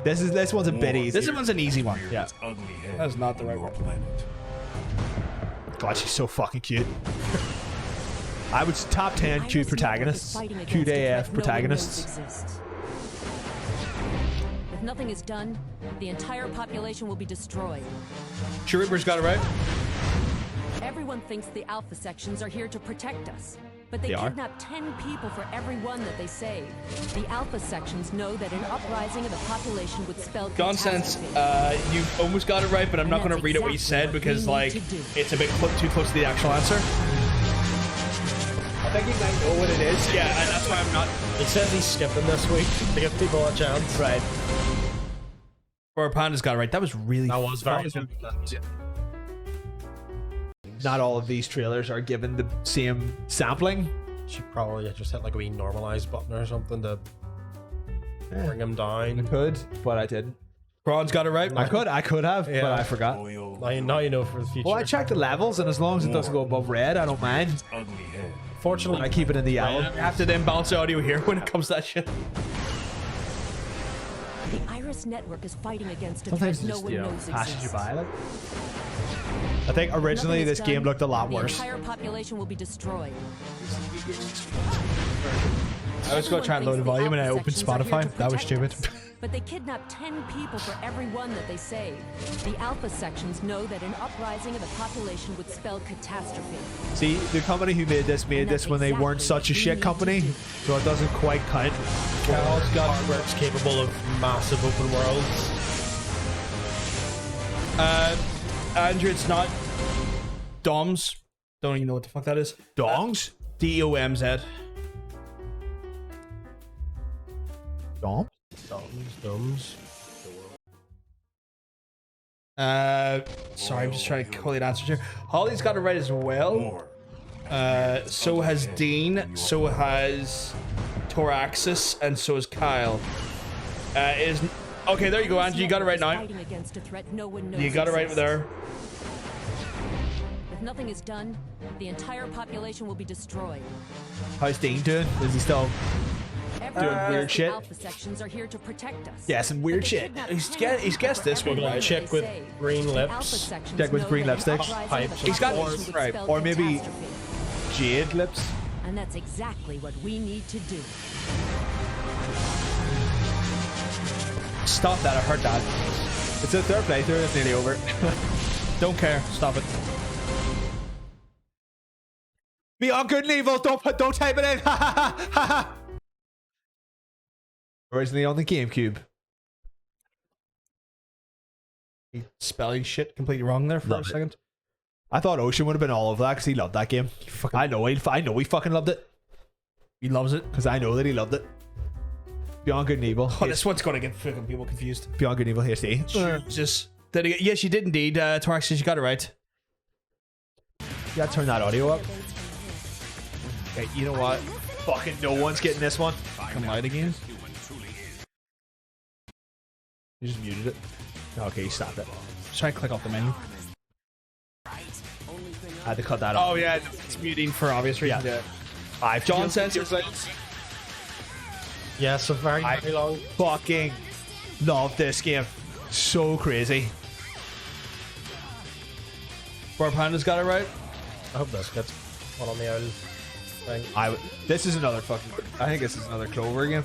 This one's a bit easy. This one's an easy one. Yeah. That's not the right one. God, she's so fucking cute. I would top 10 cute protagonists. Cute AF protagonists. If nothing is done, the entire population will be destroyed. Shariber's got it right. Everyone thinks the Alpha sections are here to protect us, but they They are? kidnap 10 people for every one that they save. The Alpha sections know that an uprising of the population would spell Nonsense. catastrophe. You almost got it right, but I'm not And going to that's read it what you exactly said what because we need like to do. it's a bit too close to the actual answer. I think you might know what it is. Yeah, and that's why I'm not. He says he's skipping this week to give people a chance. Right. Or Panda's got it right. That was really. That was very. Not all of these trailers are given the same sampling. She probably just hit like a wee normalize button or something to bring him down. Could, but I didn't. Braun's got it right. I could have, Yeah. but I forgot. Now you know for the future. Well, I checked the levels, and as long as it doesn't go above red, I don't mind. Fortunately, I keep it in the yellow. I have to then balance the audio here when it comes to that shit. The Iris network is fighting against a Sometimes threat no just, one knows passes you exists. by. Like. I think originally Nothing is this game done, looked a lot the worse. entire population will be destroyed. I was going to try and load the volume and I opened Spotify. That was stupid. But they kidnap 10 people for every one that they save. The Alpha sections know that an uprising of the population would spell catastrophe. See, the company who made this when they weren't such a shit company, so it doesn't quite count. Cal's got artworks capable of massive open worlds. Andrew, it's not DOMS. Don't even know what the fuck that is. Dongs? DOMZ. Dom? Thumbs. Sorry, I'm just trying to collate answers here. Holly's got it right as well. So has Dean. So has Toraxis, and so has Kyle. Is okay. There you go, Andrew. You got it right now. Fighting against a threat no one knows You got it right exists. there. If nothing is done, the entire population will be destroyed. How's Dean doing? Is he still Everyone weird knows shit? The Alpha sections are here to protect us. Yeah, some weird But they shit. kidnap He's 10 guessed people this for one, every right? one Chick that they with save. green The lips. Alpha sections Chick with know green that an lipstick. uprising of the Pipes. He's got- population would right, spell or maybe- catastrophe. Jade lips? And that's exactly what we need to do. Stop that. I heard that. It's a third playthrough, it's nearly over. Don't care. Stop it. Beyond Good and Evil, don't type it in! Originally on the GameCube. Spelling shit completely wrong there for Love a it. second. I thought Ocean would have been all of that because he loved that game. I know he fucking loved it. He loves it. Because I know that he loved it. Beyond Good and Evil. Oh, this one's gonna get fucking people confused. Beyond Good and Evil HD. Jesus. Yes, you did indeed. Toraxis, you got it right. You gotta turn that audio up. Okay, you know what? Fucking no one's getting this one. Can light again. You just muted it. Okay, you stopped it. Just try to click off the menu. I had to cut that off. Oh yeah, it's muting for obvious reasons. Yeah. John says Yes, a very, very long. Fucking love this game. So crazy. Bar Panda's got it right. I hope this gets one on the old thing. This is another fucking. I think this is another Clover game.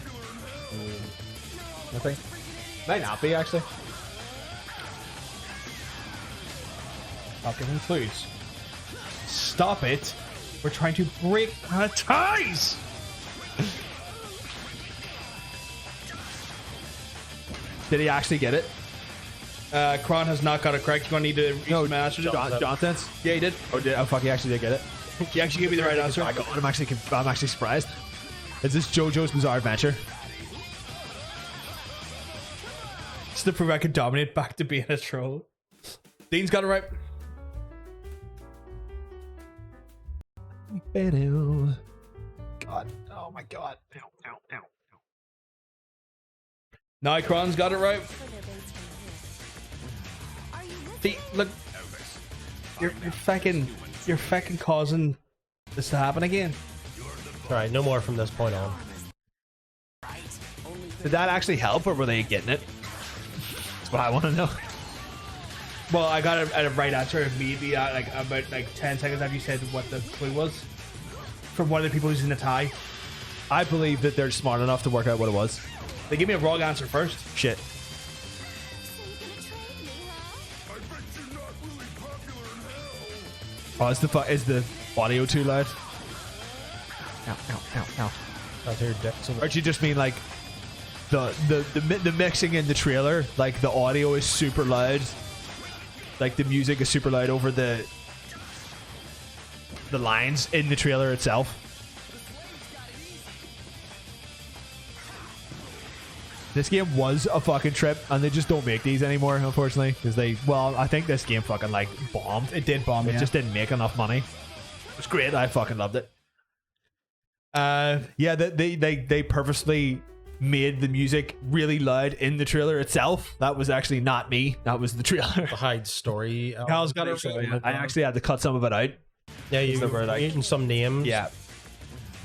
I think. Might not be actually. Fucking please. Stop it. We're trying to break our ties. Did he actually get it? Kron has not got it correct. You're going to need to master it. Jonathan's? Yeah, he did. Oh fuck, he actually did get it. He actually gave me the right answer. I got it. I'm actually surprised. Is this JoJo's Bizarre Adventure? Just to prove I could dominate back to being a troll. Dean's got it right. God. Oh my god. Ow. Nikron's got it right. See, look. You're fucking causing this to happen again. Alright, no more from this point on. Did that actually help, or were they getting it? That's what I want to know. Well, I got a right answer immediately, like about 10 seconds after you said what the clue was. From one of the people who's in the tie. I believe that they're smart enough to work out what it was. They gave me a wrong answer first. Shit. Oh, is the audio too loud? Ow. That's your dick. Or do you just mean like the mixing in the trailer? Like the audio is super loud. Like the music is super loud over the lines in the trailer itself. This game was a fucking trip, and they just don't make these anymore, unfortunately, because I think this game fucking like bombed. It did bomb. It just didn't make enough money. It was great. I fucking loved it. Yeah, they purposely made the music really loud in the trailer itself. That was actually not me. That was the trailer. The hide story. Cal's got it right. I actually had to cut some of it out. Yeah, you were like eating some names. Yeah,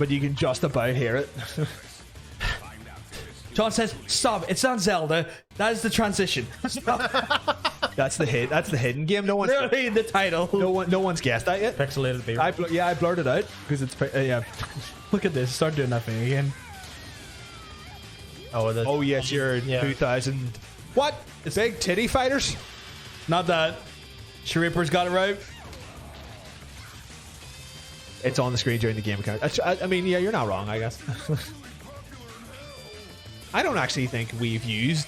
but you can just about hear it. John says, "Stop! It's not Zelda. That is the transition." That's the hit. That's the hidden game. No one's Really, the title. no one's guessed that yet. Pixelated beer. I blurred it out because it's yeah. Look at this. Start doing that thing again. Oh yes, you're 2000. What? It's big titty fighters. Not that. Shariper's got it right. It's on the screen during the game account. I mean, yeah, you're not wrong, I guess. I don't actually think we've used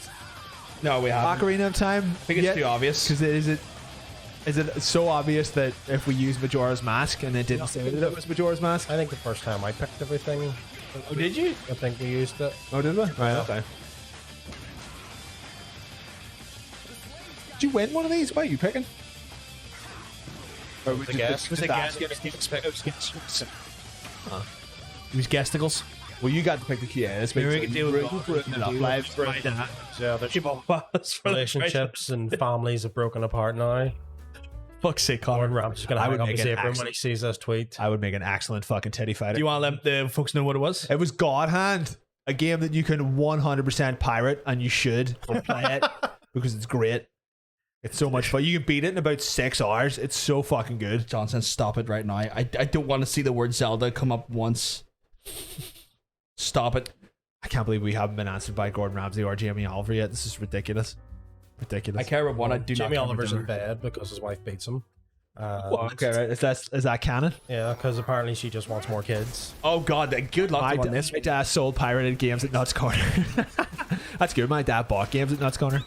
No, we haven't. Ocarina of Time. I think it's too obvious. Because is it so obvious that if we use Majora's Mask and it didn't say that it was Majora's Mask? I think the first time I picked everything. Oh, did you? I think we used it. Oh, did we? Right, okay. Did you win one of these? What are you picking? Or The guess. Was it Use Gesticles. Well, you got to pick the key. Yeah, Maybe we could deal with Lives Yeah, there's relationships and families have broken apart now. Fuck's sake, Gordon Connor. Ramsay's gonna I hang would up make his an apron when accent. he sees this tweet. I would make an excellent fucking titty fighter. Do you want to let the folks know what it was? It was God Hand, a game that you can 100% pirate, and you should play it because it's great. It's so much fun. You can beat it in about 6 hours. It's so fucking good. Johnson, stop it right now. I don't want to see the word Zelda come up once. Stop it. I can't believe we haven't been answered by Gordon Ramsay or Jamie Oliver yet. This is ridiculous. Ridiculous. I care about one. I do Jamie not. Oliver's in bed because his wife beats him. Okay, right. Is that canon? Yeah, because apparently she just wants more kids. Oh god, good luck on this. My dad sold pirated games at Nuts Corner. That's good. My dad bought games at Nuts Corner.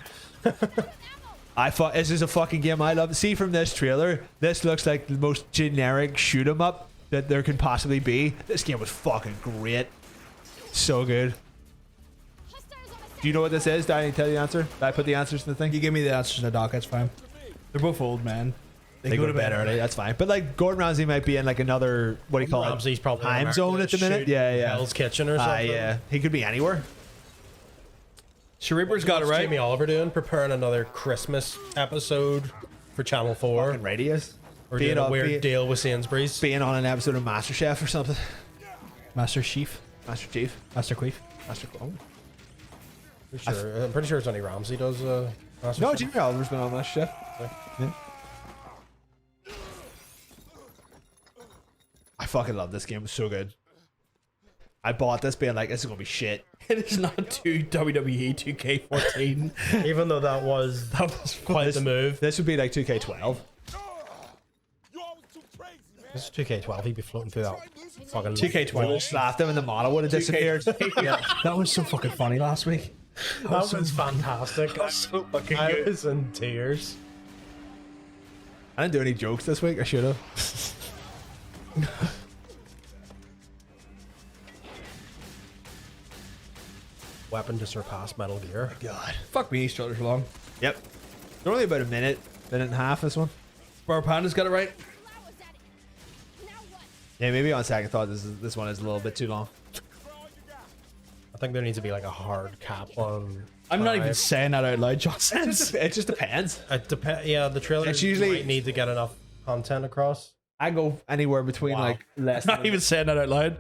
I thought this is a fucking game I love. See, from this trailer, this looks like the most generic shoot 'em up that there can possibly be. This game was fucking great. So good. Do you know what this is? Did I tell you the answer? Did I put the answers in the thing? You give me the answers in the doc. That's fine. They're both old, man. They go to bed early. That's fine. But like Gordon Ramsay might be in like another what do you call Ramsay's it? probably Time zone at the minute. shooting Yeah, yeah. Hell's Kitchen or something. Yeah, he could be anywhere. Shariber's got it What's right. Jamie Oliver doing? Preparing another Christmas episode for Channel 4. Fucking radius. Or doing a weird deal with Sainsbury's. Being on an episode of MasterChef or something. Master Chief. Master Chief. Master Queef. Master. Oh. I'm pretty sure it's only Ramsay does. Master No, Chef. Jimmy Oliver's been on MasterChef. Yeah. I fucking love this game. It was so good. I bought this being like, this is gonna be shit. It is not to WWE 2K14. Even though that was quite the move. This would be like 2K12. This is 2K12. He'd be floating through that fucking 2K12. Slapped him and the model would have disappeared. That was so fucking funny last week. That was fantastic. So fucking I good. was in tears. I didn't do any jokes this week. I should have. Weapon to surpass Metal Gear. God. Fuck me, these trailers are long. Yep. They're only about a minute and a half. This one. Bar Panda's got it right. Yeah, maybe on second thought, this one is a little bit too long. I think there needs to be like a hard cap on. I'm not even 5. saying that out loud, Johnson. It just depends. It yeah, the trailer It's usually- might need to get enough content across. I go anywhere between Wow. like less. I'm not even saying that out loud.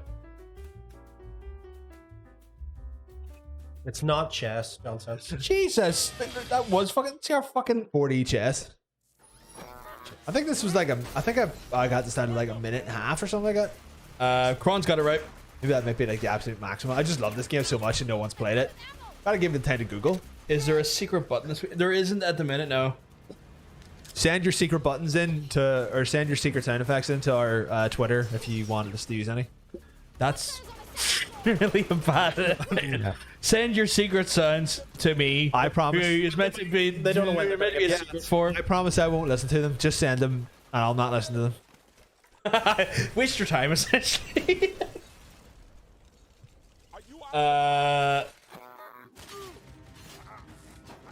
It's not chess, Johnson. Jesus, that was fucking. See our fucking. 40 chess. I think this was like I think I got this down to like a minute and a half or something like that. Kron's got it right. Maybe that might be like the absolute maximum. I just love this game so much and no one's played it. Gotta give it the time to Google. Is there a secret button this week? There isn't at the minute. No. Send your secret buttons in to, or send your secret sound effects into our Twitter if you wanted us to use any. That's really bad. Send your secret sounds to me. I promise. Who is meant to be. They don't know when they're meant to be a secret for. I promise I won't listen to them. Just send them and I'll not listen to them. Waste your time, essentially.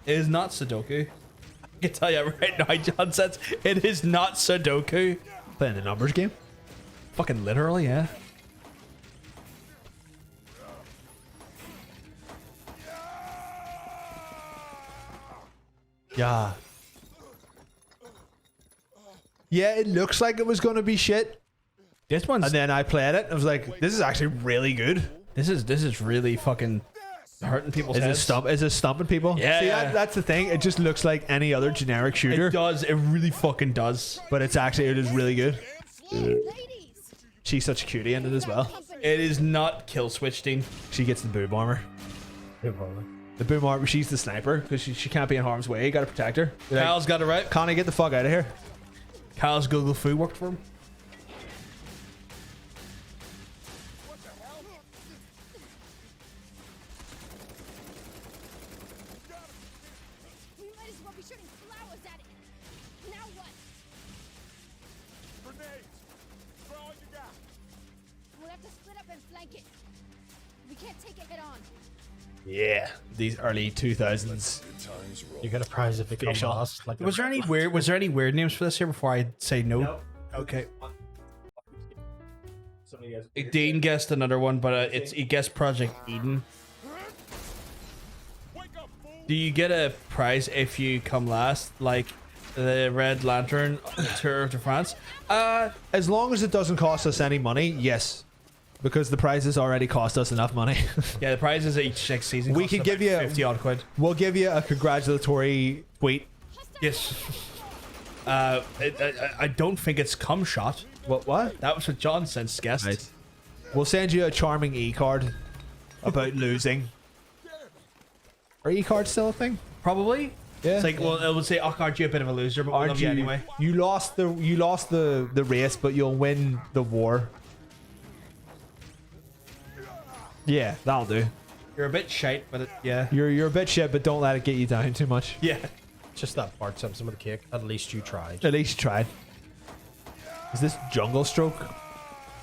It is not Sudoku. I can tell you right now, John says it is not Sudoku. Playing the numbers game. Fucking literally, yeah. Yeah. Yeah, it looks like it was going to be shit. This one's. And then I played it. I was like, this is actually really good. This is really fucking hurting people's Is heads. it stumping people? Yeah, See, yeah. that's the thing. It just looks like any other generic shooter, It does. It really fucking does. but it is really good. She's such a cutie in it as well. It is not kill switch, Dean. She gets the boom armor. The boom armor. She's the sniper because she can't be in harm's way. You gotta protect her. You're like, Kyle's got it right. Connie, get the fuck out of here. Kyle's Google Foo worked for him. We might as well be shooting flowers at it. Now what? Grenades! Throw all you got! We'll have to split up and flank it. We can't take it head on. Yeah, these early 2000s. You get a prize if it comes Facial. lost. Like Was there any weird names for this here before I say no? Okay. Dean guessed another one, but he guessed Project Eden. Do you get a prize if you come last, like the Red Lantern Tour de France? As long as it doesn't cost us any money, yes. Because the prizes already cost us enough money. Yeah, the prizes each next season. We cost could give about you 50 odd quid. We'll give you a congratulatory tweet. Yes. I don't think it's cum shot. What? That was what John since guessed. Right. We'll send you a charming e-card about losing. Are e-cards still a thing? Probably. Yeah. It's like, well, it would say, "Oh, aren't you a bit of a loser?" But we love you anyway. You lost the race, but you'll win the war. Yeah, that'll do. You're a bit shite, but yeah. You're a bit shit, but don't let it get you down too much. Yeah. just that Bart Simpson with the cake. At least you tried. At least you tried. Is this Jungle Stroke?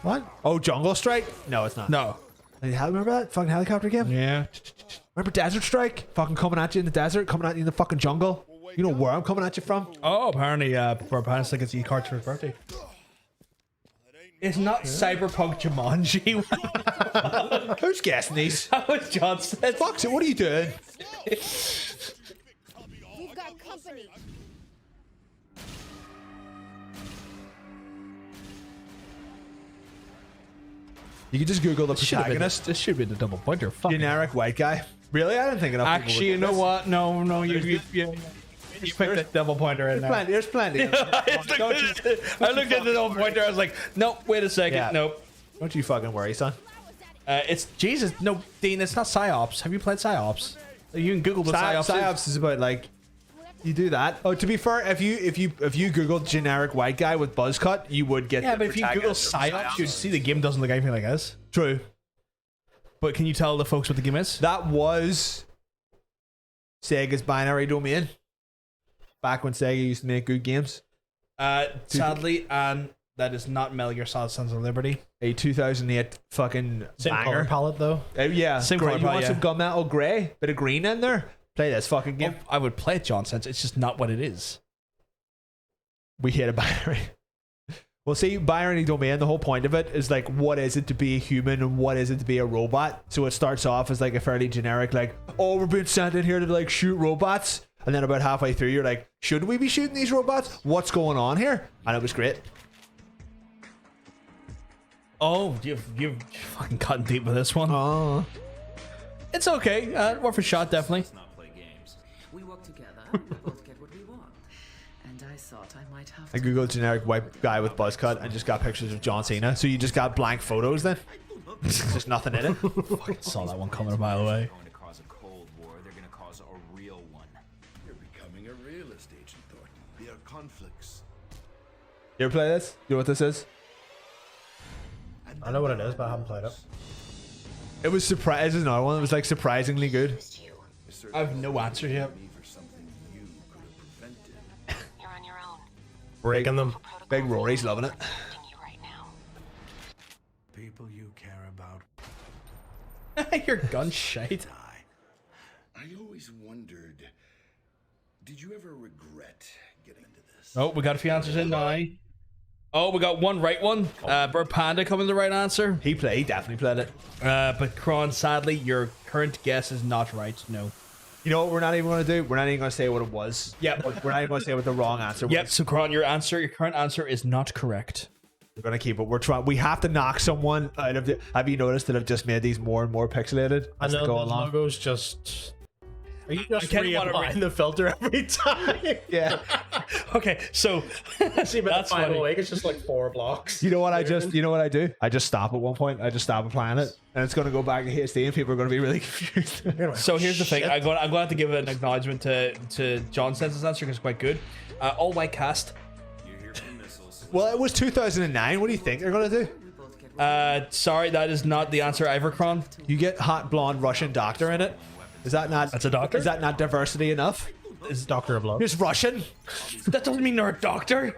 What? Oh, Jungle Strike? No, it's not. No. Remember that fucking helicopter game? Yeah. Remember Desert Strike? Fucking coming at you in the desert, coming at you in the fucking jungle. You know where I'm coming at you from? Oh, apparently, for parents think it's e-cards for his birthday. It's not Cyberpunk Jumanji. Who's guessing these? That was John said. Fox, what are you doing? We've got company. You can just Google the protagonist. This should be the double pointer. Fuck. Generic white guy. Really? I didn't think enough. Actually, you know what? No, you picked the double pointer in there. There's plenty. I looked at the double pointer. I was like, nope. Wait a second. Yeah. Nope. Don't you fucking worry, son. It's Jesus. No, Dean. It's not psyops. Have you played psyops? You can Google the psyops. Psyops is about like you do that. Oh, to be fair, if you Google generic white guy with buzz cut, you would get. Yeah, the but if you Google protagonist. psyops, you'd see the game doesn't look anything like this. True. But can you tell the folks what the game is? That was Sega's binary domain. Back when Sega used to make good games. Sadly, and that is not Metal Gear Solid Sons of Liberty. A 2008 fucking Same color banger. palette though. Yeah, Same grey. color You want palette, some yeah. gunmetal grey, bit of green in there? Play this fucking game. I would play it, John, since it's just not what it is. We hate a binary. Well, see, binary domain, the whole point of it is like, what is it to be a human and what is it to be a robot? So it starts off as like a fairly generic, like, oh, we're being sent in here to like shoot robots. And then about halfway through, you're like, should we be shooting these robots? What's going on here? And it was great. Oh, you've fucking cutting deep with this one. Oh. It's okay. Worth a shot, definitely. Let's not play games. We work together, we both get what we want. And I thought I might have I to. googled generic white guy with buzz cut and just got pictures of John Cena. So you just got blank photos then? Just nothing in it. Fucking saw that one coming a mile away. Going to cause a cold war, they're going to cause a real one. You're becoming a realist, Agent Thornton. There are conflicts. You ever play this? You know what this is? I know what it is, but I haven't played it. It was surprise. This is another one that was like surprisingly good. I have no answer yet. For something you could have prevented. You're on your own. Breaking them. Big Rory's loving it. You right now. People you care about Your gun shite. die. I always wondered, did you ever regret getting into this? Oh, we got a few answers in now. Oh, we got one right one. Bird Panda coming to the right answer. He definitely played it. But Kron, sadly, your current guess is not right. No. You know what we're not even going to do? We're not even going to say what it was. Yep. We're not even going to say what the wrong answer was. Yep. So Kron, your current answer is not correct. We're going to keep it. We're trying. We have to knock someone out of the. Have you noticed that I've just made these more and more pixelated I as they know go the along? logo's just. Are you just kinda wanna reapplying the filter every time? Yeah. Okay, so See, but That's the final funny. week it's just like 4 blocks. You know what I do? I just stop at one point. I just stop applying it, and it's going to go back to HD, and people are going to be really confused. So here's the thing. I'm going to have to give an acknowledgement to John Sens's answer because it's quite good. All white cast. You're here for missiles. Well, it was 2009. What do you think they're going to do? Sorry, that is not the answer, Ivercron. You get hot blonde Russian doctor in it. Is that not? That's a doctor? Is that not diversity enough? Is Doctor of Love. He's Russian. That doesn't mean they're a doctor.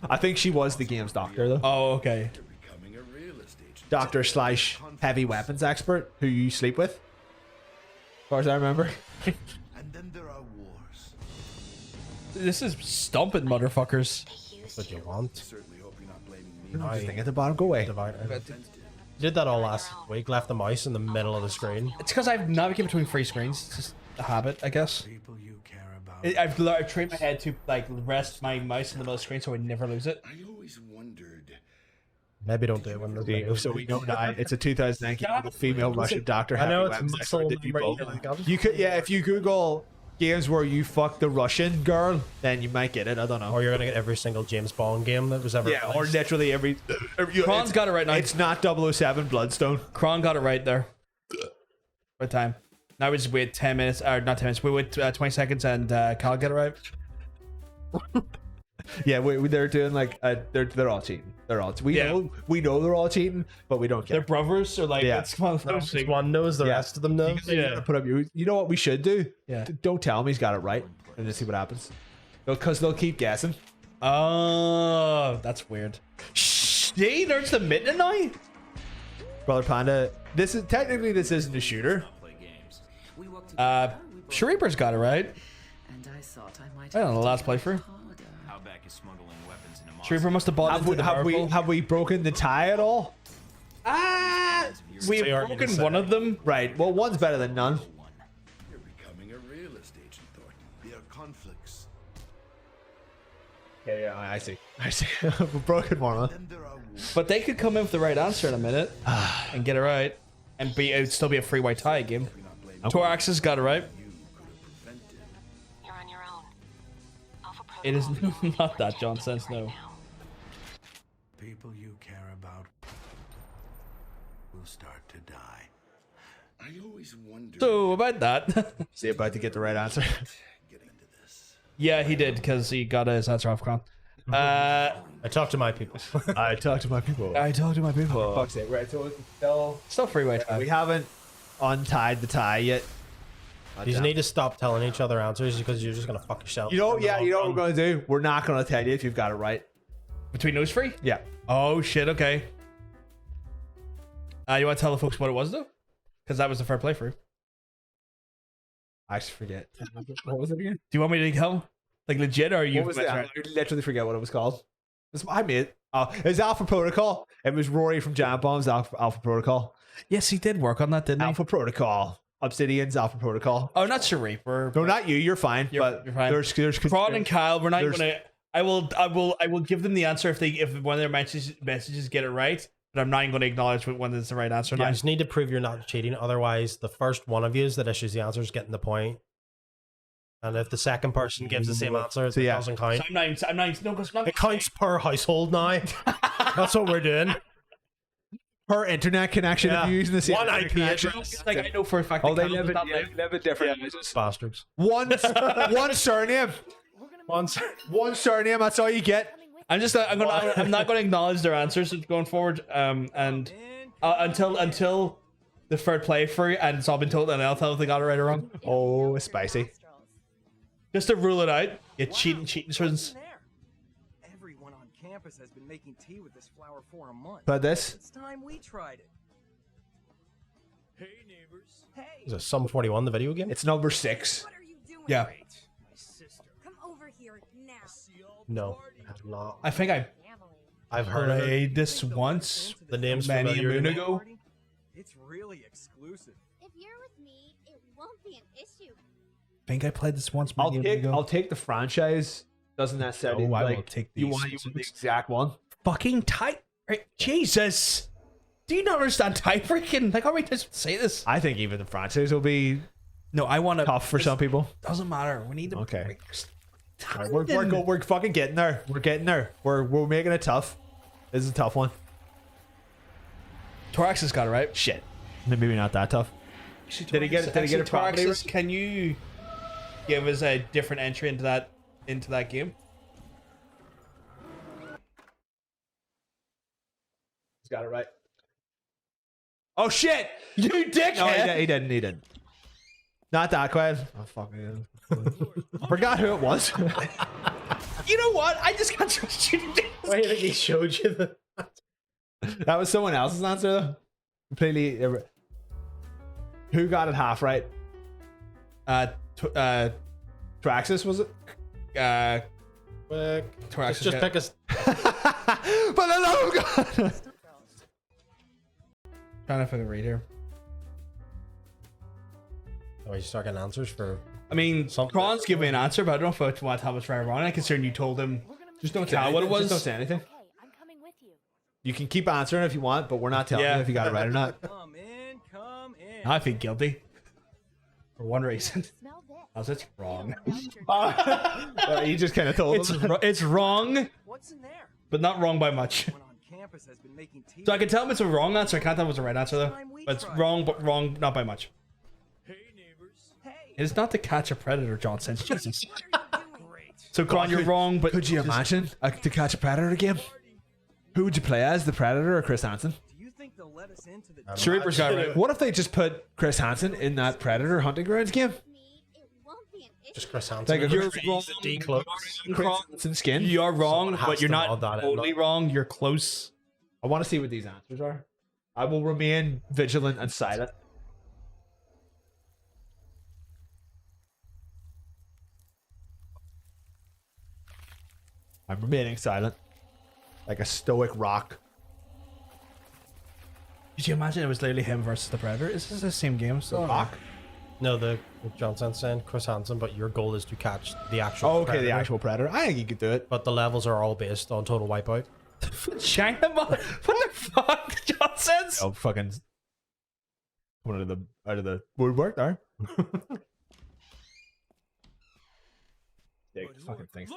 I think she was the game's doctor though. Oh, okay. Becoming a realist, Agent. Doctor / heavy weapons expert who you sleep with. As far as I remember. And then there are wars. This is stumping motherfuckers. That's what you want. Certainly hope you're not blaming me. There's a thing at the bottom. Go away. Did that all last week. Left the mouse in the middle of the screen. It's because I've navigated between three screens. It's just a habit, I guess. People you care about. I've trained my head to like rest my mouse in the middle of the screen so I never lose it. I always wondered. Maybe don't do it when there's So we know that it's a 2009 game with a female Russian doctor. I know heavy it's weapons muscle expert that you memory, both- like, I'll just- You could, yeah. If you Google games where you fuck the Russian girl, then you might get it. I don't know. Or you're gonna get every single James Bond game that was ever. Yeah, or released. literally every. Kron's got it right now. It's not 007 Bloodstone. Kron got it right there. What time? Now we just wait 10 minutes, or not 10 minutes, we wait 20 seconds and Cal get it right. Yeah, they're doing like they're all cheating. They're all we Yeah. know they're all cheating, but we don't They're care. brothers, or like, Yeah. it's one of those Just things. one knows, the Yeah. rest of them know. You gotta put up you know what we should do? Yeah. Don't tell him he's got it right, and just see what happens. Because they'll keep guessing. Oh, that's weird. Shh, see, there's the midnight now. Brother Panda, this isn't a shooter. Play games. We work together. Shariper's got it right. And I thought I might I don't have know, to last try playthrough. harder. How back is smuggling weapons into Trooper must have bought Have into we, the have we Marvel. have we broken the tie at all? We've So you aren't broken gonna one say. of them. Right. Well, one's better than none. You're becoming a realist, Agent Thornton. There are conflicts. Yeah, I see. I see. We've broken one. Huh? Then there are wars. But they could come in with the right answer in a minute and get it right, and it'd still be a free white tie game. Torax has got it right. You're on your own. Alpha It is Protocol. not that John Sense, no. People you care about will start to die. I always wondered. So about that, Is he about to get the right answer? Getting into this. yeah, he did because he got his answer off con. I talked to my people. I talked to my people. I talked to my people. Fuck's sake. Right. So it's Still free white tie. we haven't untied the tie yet. You just need to stop telling each other answers because you're just gonna fuck yourself. You know, in the yeah, long you know what run. we're gonna do? We're not gonna tell you if you've got it right. Between those three? Yeah. Oh shit. Okay. You want to tell the folks what it was though? Because that was the fair playthrough. I actually forget. What was it again? Do you want me to tell? Like legit, or are you? What was it? I literally forget what it was called. I made it. Oh, it was Alpha Protocol. It was Rory from Giant Bomb's Alpha Protocol. Yes, he did work on that, didn't he? Alpha Protocol. Obsidian's Alpha Protocol. Oh, not Reaper. No, not you. You're fine. You're but fine. there's Prawn and Kyle, we're not there's- gonna. I will give them the answer if one of their messages get it right. But I'm not even going to acknowledge when it's the right answer. You Now. just need to prove you're not cheating. Otherwise, the first one of you that issues the answer is getting the point. And if the second person gives the same answer, So, it yeah. doesn't count. So I'm not. No, because It counts per household now. That's what we're doing. per internet connection. Yeah. If you're using the same One internet IP connection. address. like I know for a fact. Oh, that they Kyle live does in, not yeah, live. they live in different places. Bastards. One surname. Once. One surname. That's all you get. I'm just. I'm not going to acknowledge their answers going forward. And until the third playthrough, and it's all been told, and I'll tell if they got it right or wrong. Oh, spicy. Just to rule it out. You cheating sons. Everyone on campus has been making tea with this flower for a month. But this. It's time we tried it. Hey neighbors. Hey. Is it Sum 41, the video game? It's number 6. What are you doing? Yeah. My sister. Come over here now. No, I have not. I think I I've heard of it. played this once. The name's many a familiar. moon ago. It's really exclusive. If you're with me, it won't be an issue. I think I played this once. I'll many years take. ago. I'll take the franchise. Doesn't necessarily No, I will like take you these want the specifics. exact one. Fucking type. Right, Jesus. Do you not understand type freaking? Like, how many times to say this? I think even the franchise will be No, I want to. tough for some people. Doesn't matter. We need to. Okay. break Right, we're fucking getting there. We're getting there. We're making it tough. This is a tough one. Torax has got it right. Shit. Maybe not that tough. Did he get it? Did he get it properly? Torax, can you give us a different entry into that game? He's got it right. Oh shit! You dickhead! No, he didn't. He didn't. Not that quiet. Oh fuck me. I forgot who it was. You know what? I just can't trust you to do this. Why do you think he showed you the... That was someone else's answer though. Completely. Who got it half right? Traxxas was it? Torax Just pick us. For the love of God! Trying to fucking read here. Oh, you start getting answers for... I mean, Something. Kron's giving me an answer, but I don't know if I want to tell us right or wrong. I considering you told him. Just don't tell what it was. Just don't say anything. Okay, I'm coming with you. You can keep answering if you want, but we're not telling Yeah. you if you got it right or not. Come in, come in. I feel guilty for one reason. Smell this. Because it's wrong. You just kind of told him. It's wrong, What's in there? but not wrong by much. Everyone on campus has been making tea. So I can tell him it's a wrong answer. I can't tell him it's a right answer though. Time we But it's tried. wrong, but wrong not by much. Hey neighbors. Hey. It's not to catch a predator, John says. Jesus. Great. So Kron, you're wrong, but Could you imagine to catch a predator game? Who would you play as, the Predator or Chris Hansen? Do you think they'll let us into the Shreeper's got it right. What if they just put Chris Hansen in that Predator hunting grounds game? Me, it won't be an issue. Just Chris Hansen. Like if you're wrong. Decloaks. Chris Hansen skin. You are wrong, Someone has but you're to not know that, totally wrong. You're close. I want to see what these answers are. I will remain vigilant and silent. I'm remaining silent. Like a stoic rock. Could you imagine it was literally him versus the Predator? Is this the same game? So Rock? No, the Johnson saying Chris Hansen, but your goal is to catch the actual. Oh, okay, predator. the actual Predator. I think you could do it. But the levels are all based on total wipeout. Shank them all. What the fuck, Johnson? Oh, fucking one of the woodwork there. Big fucking things.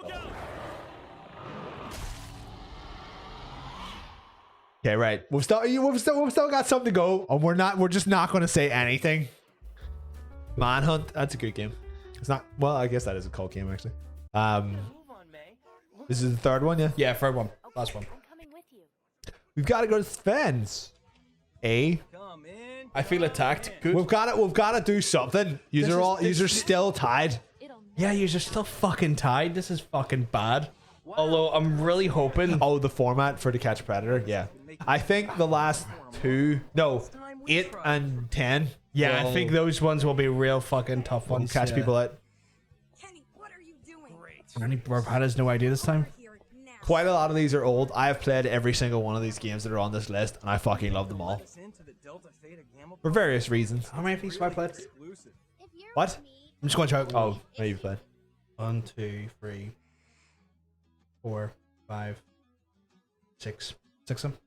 Okay, right. We've still got something to go, and we're just not going to say anything. Manhunt. That's a good game. It's not. Well, I guess that is a cult game actually. This is the third one, yeah. Yeah, third one. Last one. We've got to go to Sven's. I feel attacked. Good. We've got to do something. You're still tied. Yeah, you're still fucking tied. This is fucking bad. Although I'm really hoping. Oh, the format for the Catch Predator. Yeah, I think the last 8 and 10. Yeah, I think those ones will be real fucking tough ones. Catch people out. Kenny, what are you doing? Any Brad has no idea this time. Quite a lot of these are old. I have played every single one of these games that are on this list, and I fucking love them all for various reasons. How many of these have I played? What? I'm just going to try. Oh, maybe you've played. 1, 2, 3, 4, 5, 6. 6 of them.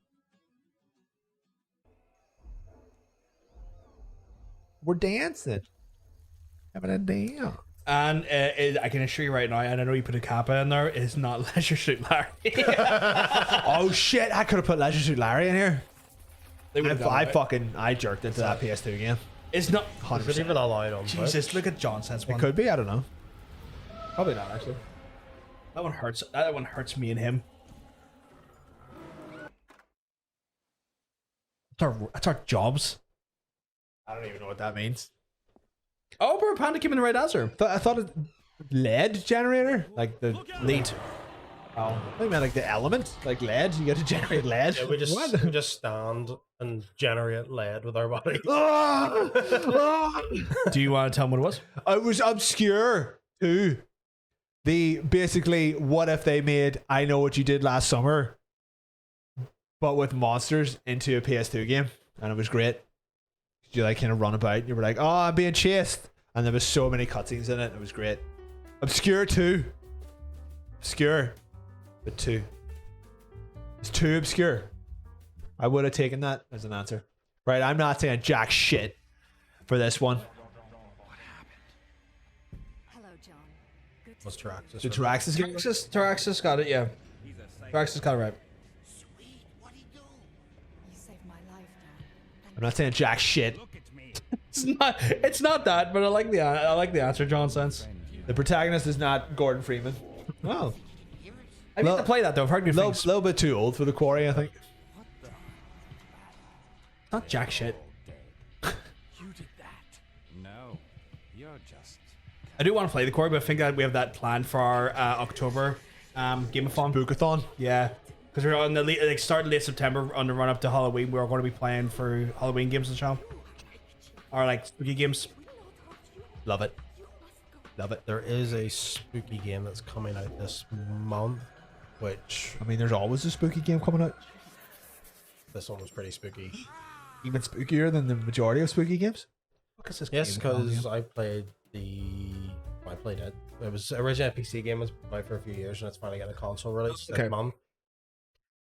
We're dancing, having a dance. And I can assure you right now, and I know you put a kappa in there, it's not Leisure Suit Larry. Oh shit! I could have put Leisure Suit Larry in here. I jerked into that PS2 game. It's not. 100%. Is it even allowed on Jesus, look at Johnson's one. It could be. I don't know. Probably not actually. That one hurts. That one hurts me and him. That's our jobs. I don't even know what that means. Oh, Bro Panda came in the right answer. I thought it lead generator, like the lead. Oh, I meant like the element, like lead. You got to generate lead. Yeah, we just stand and generate lead with our body. Do you want to tell them what it was? It was obscure too. Basically, what if they made I Know What You Did Last Summer, but with monsters into a PS2 game, and it was great. You like kind of run about, and you were like, "Oh, I'm being chased," and there was so many cutscenes in it. It was great. Obscure too. Obscure, but 2. It's too obscure. I would have taken that as an answer. Right, I'm not saying jack shit for this one. Hello, John. Good to What's Taraxis? The Taraxis game? Taraxis got it, yeah. Taraxis got it right. you saved my life, John. I'm not saying jack shit. It's not that, but I like the answer, John Sense. The protagonist is not Gordon Freeman. Wow. I need to play that though. I've heard good things. A little bit too old for the quarry, I think. Not jack shit. You did that. No, you're just. I do want to play the quarry, but I think that we have that planned for our October Gameathon. Bookathon. Yeah, because we're on the start late September on the run up to Halloween. We're going to be playing for Halloween games on the channel, or like spooky games. Love it. Love it. There is a spooky game that's coming out this month, which I mean, there's always a spooky game coming out. this one was pretty spooky. Even spookier than the majority of spooky games. Yes, because I played it. It was originally a PC game, was out for a few years, and it's finally got a console release this month.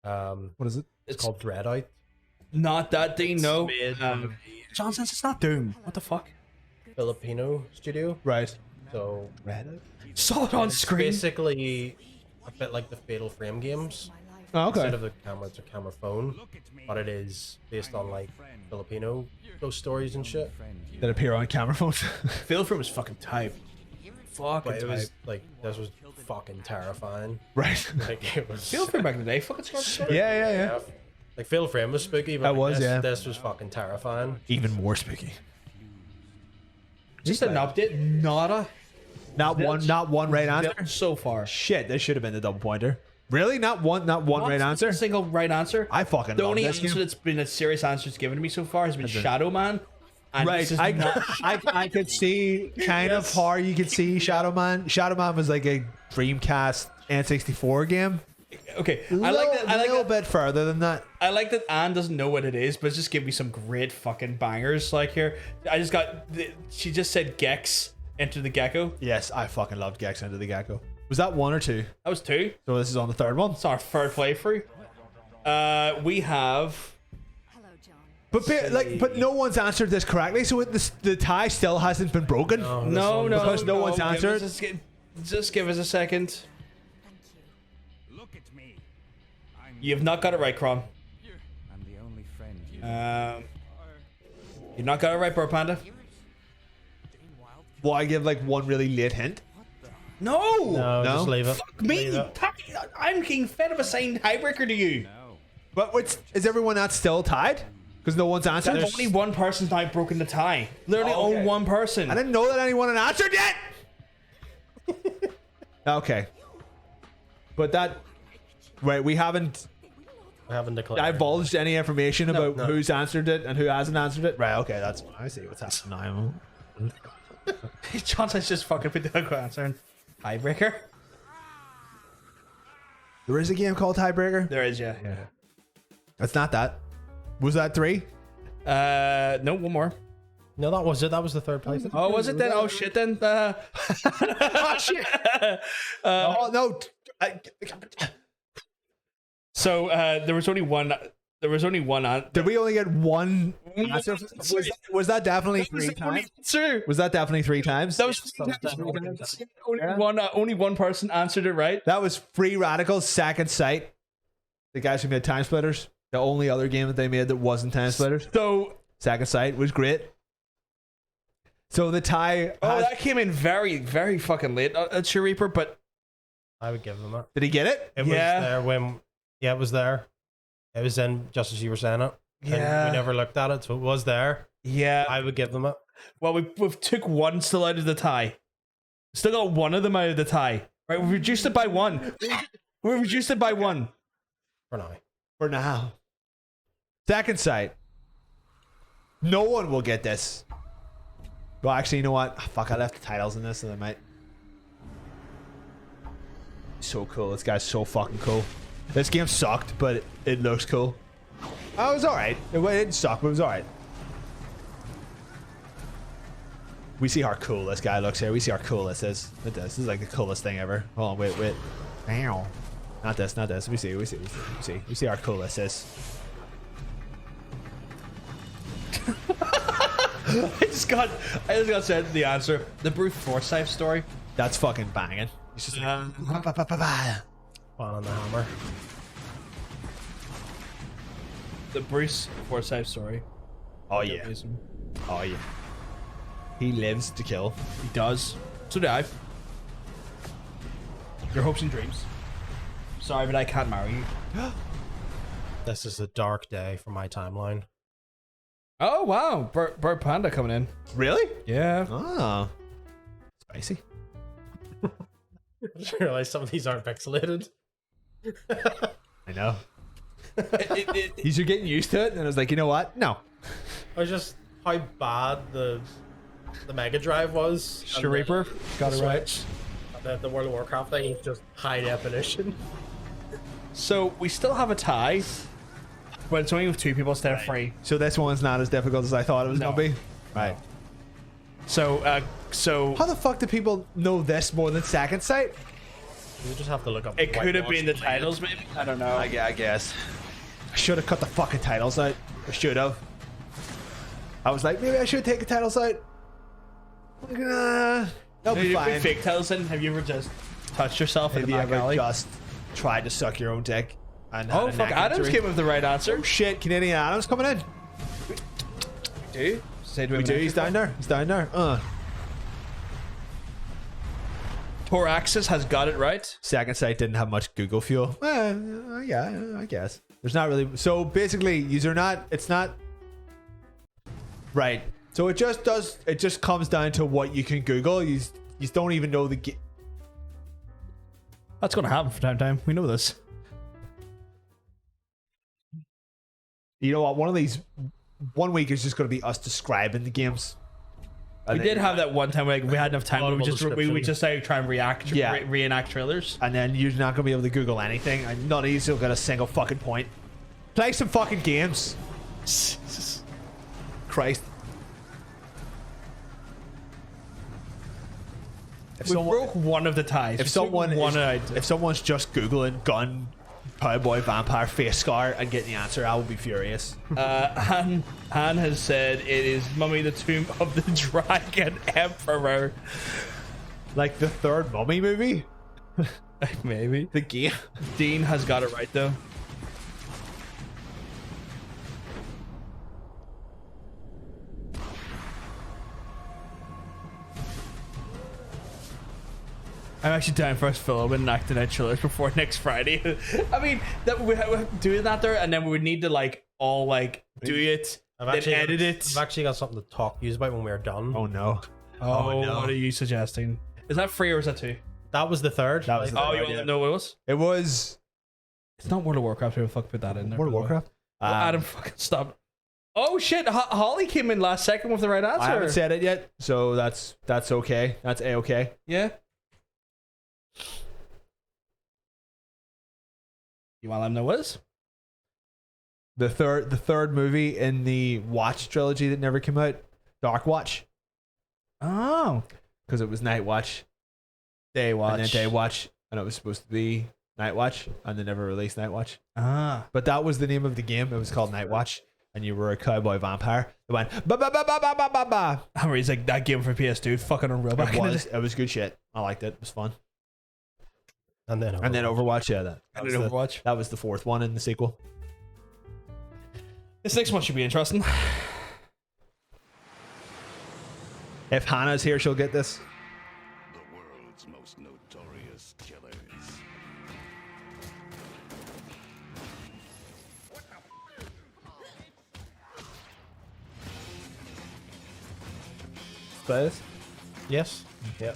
What is it? It's called Dreadout. Not that Dean, no. Made John says it's not Doom. What the fuck? Filipino studio. Right. So Saw it on screen. Basically, a bit like the Fatal Frame games. Oh, okay. Instead of the camera, it's a camera phone, but it is based on like Filipino ghost stories and shit. That appear on camera phones. Fatal Frame was fucking type. Fucking But it type. was like this was fucking terrifying. Right. Like it was. Fatal Frame back in the day. Fucking scary. Yeah. Like Fatal Frame was spooky, but That like, was, this, yeah. this was fucking terrifying. Even more spooky. Just an update. Nada. Not one right answer. So far. Shit, this should have been the double pointer. Really? Not one right answer? Single right answer. I fucking The love only this answer game. that's been a serious answer that's given to me so far has been Shadow Man. And Right, this is I not- could see kind of how you could see Shadow Man. Shadow Man was like a Dreamcast N64 game. Okay, I like that. A little bit further than that. I like that Anne doesn't know what it is, but it's just give me some great fucking bangers. Like here, I just got. She just said Gex Enter the Gecko. Yes, I fucking loved Gex Enter the Gecko. Was that 1 or 2? That was 2. So this is on the third one. It's our third playthrough. We have. But no one's answered this correctly, so the tie still hasn't been broken. No, because no one's answered. Just give us a second. Look at me. You've not got it right, Crom. I'm the only friend you've not got it right, Bird Panda. Will I give like one really late hint? No, just leave it. Fuck me. I'm getting fed of a signed tiebreaker to you. No. But is everyone not still tied? Because no one's answered. There's only one person's now broken the tie. Literally only one person. I didn't know that anyone had answered yet. Okay. But that, right? We haven't declared. divulged any information about No. who's answered it and who hasn't answered it. Right? Okay, that's I see what's happening now. Johnson's just fucking put the answer in tiebreaker. There is a game called Tiebreaker. There is, yeah. That's not that. Was that 3? No, one more. No, that was it. That was the third place. Oh, was it then? Oh shit, then. Oh shit. No. So there was only one. There was only one. Did we only get one answer? Was that definitely 3 times? Sure. Was that definitely 3 times? That was 3 times. Only one person answered it right. That was Free Radical's Second Sight. The guys who made Time Splitters. The only other game that they made that wasn't Time Splitters. So Second Sight was great. So the tie. That came in very, very fucking late at Reaper, but I would give them it. Did he get it? It was there when. Yeah, it was there. It was in just as you were saying it. Yeah. And we never looked at it, so it was there. Yeah. I would give them it. Well, we've took one still out of the tie. Still got one of them out of the tie. Right, we've reduced it by 1. We've reduced it by 1. For now. Second Sight. No one will get this. Well, actually, you know what? Fuck, I left the titles in this, so they might. So cool. This guy's so fucking cool. This game sucked, but it looks cool. Oh, it was alright. It didn't suck, but it was alright. We see how cool this guy looks here. We see how cool this is. This is like the coolest thing ever. Hold on, wait. Ow. Not this. We see how cool this is. I just got said the answer. The Bruce Forsyth story. That's fucking banging. He's just on the hammer. The Bruce Forsyth story. Oh yeah. Oh yeah. He lives to kill. He does. So do I. Your hopes and dreams. Sorry, but I can't marry you. This is a dark day for my timeline. Oh wow, Bird Panda coming in. Really? Yeah. Oh. Spicy. I just realized some of these aren't pixelated. I know. He's getting used to it, and I was like, you know what? No. I was just how bad the Mega Drive was. Sure, Reaper got it right. The World of Warcraft thing is just high definition. So we still have a tie, but it's only with 2 people instead of 3. So this one's not as difficult as I thought it was gonna be. Right. So how the fuck do people know this more than Second Sight? You just have to look up. It could have been the titles, maybe. I don't know. I guess. I should have cut the fucking titles out. I should have. I was like, maybe I should take the titles out. That'll be fine. Fake titles in. Have you ever just touched yourself in the back alley? Just tried to suck your own dick? And oh fuck! Adams came with the right answer. Oh shit! Canadian Adams coming in. Do we do? He's down there. He's down there. Toraxis has got it right. Second Sight didn't have much Google fuel. Yeah, I guess. There's not really. So basically, you're not. It's not. Right. So it just does. It just comes down to what you can Google. You don't even know the. That's gonna happen from time to time. We know this. You know what? One of these. 1 week is just going to be us describing the games. We did have that one time where like, we had enough time. We would just like try and reenact trailers. And then you're not gonna be able to Google anything. And not easy to get a single fucking point. Play some fucking games. Christ. We broke one of the ties. If someone's just Googling gun, cowboy, vampire, face scar and getting the answer, I will be furious. Han has said it is Mummy the Tomb of the Dragon Emperor. Like the third Mummy movie? Maybe. The game. Dean has got it right though. I'm actually down for us filming and acting out trailers before next Friday. I mean, that we're doing that there, and then we would need to like all like do it, then edit it. I've actually got something to talk to you about when we're done. Oh no. Oh no. What are you suggesting? Is that 3 or is that 2? That was the third. That was the third, you want to know what it was? It was. It's not World of Warcraft. Who the fuck put that in there? World of Warcraft? Well, Adam fucking stop. Oh shit! Holly came in last second with the right answer. I haven't said it yet, so that's okay. That's a-okay. Yeah. You want to let them know what it is? The third movie in the Watch trilogy that never came out, Dark Watch. Oh, because it was Night Watch, Day Watch, and then Day Watch, and it was supposed to be Night Watch, and they never released Night Watch. But that was the name of the game. It was called Night Watch, and you were a cowboy vampire. It went ba ba ba ba ba ba ba ba. I mean, it's like that game for PS2, fucking unreal. It was good shit. I liked it. It was fun. And then Overwatch, yeah, that was the fourth one in the sequel. This next one should be interesting. If Hannah's here, she'll get this. The world's most notorious killers. Play this? Yes. Yeah.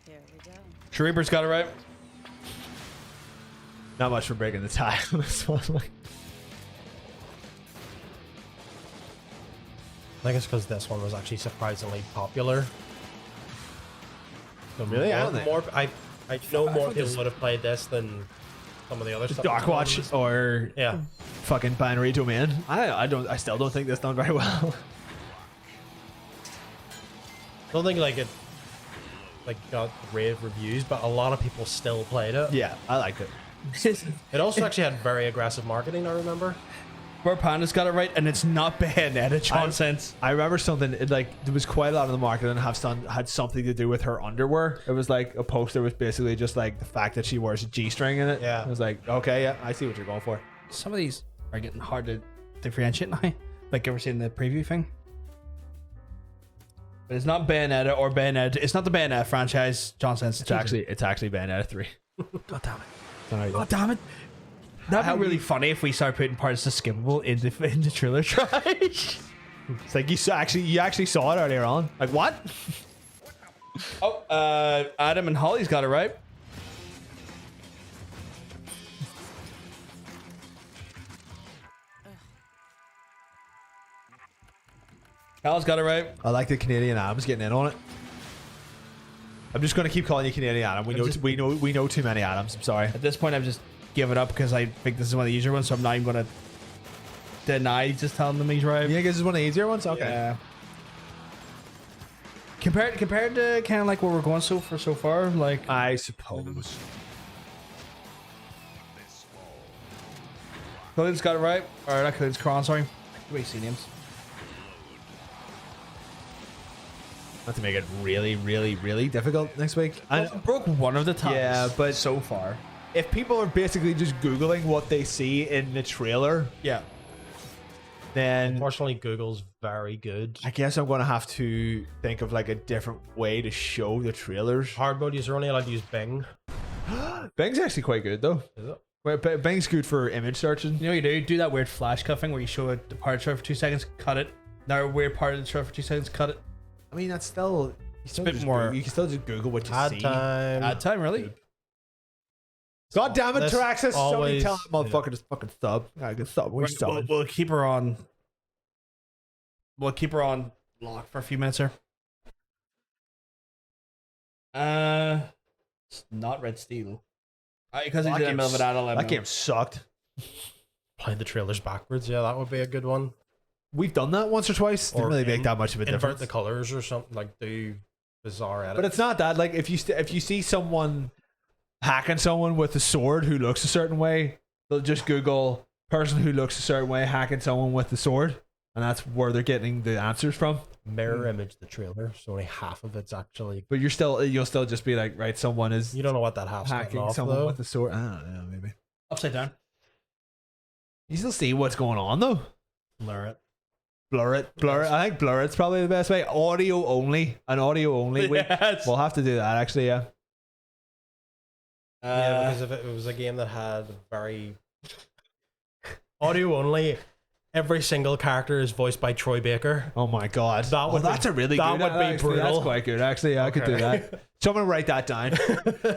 Here we go. Shreeber's got it right. Not much for breaking the tie on this one. I think it's because this one was actually surprisingly popular. So really? I know more people would have played this than some of the other stuff. Dark Watch or fucking Binary Domain. I still don't think this done very well. I don't think like it got rave reviews, but a lot of people still played it. Yeah, I liked it. It also actually had very aggressive marketing, I remember. Where Panda's got it right, and it's not Bayonetta nonsense. I remember something, there was quite a lot of the marketing had something to do with her underwear. It was like a poster was basically just like the fact that she wears a G-string in it. Yeah. I was like, okay, yeah, I see what you're going for. Some of these are getting hard to differentiate now. Like, ever seen the preview thing? But it's not Bayonetta or Bayonetta. It's not the Bayonetta franchise, Johnson. It's actually Bayonetta 3. God damn it. God damn it. That'd be really funny if we start putting parts of skippable in the trailer trash. It's like you actually saw it earlier on. Like what? Oh, Adam and Holly's got it right. Cal's got it right. I like the Canadian Adams getting in on it. I'm just gonna keep calling you Canadian Adam. We know too many Adams. I'm sorry. At this point, I've just give it up because I think this is one of the easier ones, so I'm not even gonna deny just telling them he's right. You think this is one of the easier ones? Okay. Yeah. Compared to kind of like what we're going so far, like I suppose. Khalid's got it right. Or not Khalid's Kron, sorry. Wait, see names. Not to make it really, really, really difficult next week. I broke one of the times. Yeah, but so far. If people are basically just Googling what they see in the trailer, yeah, then unfortunately Google's very good. I guess I'm gonna have to think of like a different way to show the trailers. Hard mode, you're only allowed to use Bing. Bing's actually quite good though. Is it? Well, Bing's good for image searching. You know, you do that weird flash cut thing where you show a part of the trailer for 2 seconds, cut it. Another weird part of the trailer for 2 seconds, cut it. I mean, that's still a bit more. You can still just Google what you see. Ad time, really? God damn it, Traxxas! Somebody always- tell that motherfucker to fucking sub. I can sub. We'll keep her on we'll keep her on lock for a few minutes here. It's not Red Steel. Because he's in the middle of an adult. That game sucked. Play the trailers backwards. Yeah, that would be a good one. We've done that once or twice. Didn't really make that much of a invert difference. the colors or something, like do bizarre edits. But it's not that. Like if you see someone hacking someone with a sword who looks a certain way, they'll just Google person who looks a certain way hacking someone with the sword, and that's where they're getting the answers from. Mirror image the trailer, so only half of it's actually. But you'll still just be like, right, someone is. You don't know what that half's hacking off, someone though. with the sword. I don't know, maybe upside down. You still see what's going on though. Blur it. I think blur it's probably the best way. Audio only. Yes. We'll have to do that actually. Yeah. Yeah, because if it was a game that had very audio only, every single character is voiced by Troy Baker. Oh my god, that's a really that good. would be Actually, brutal. that's quite good. Actually, yeah, I could do that. Someone write that down.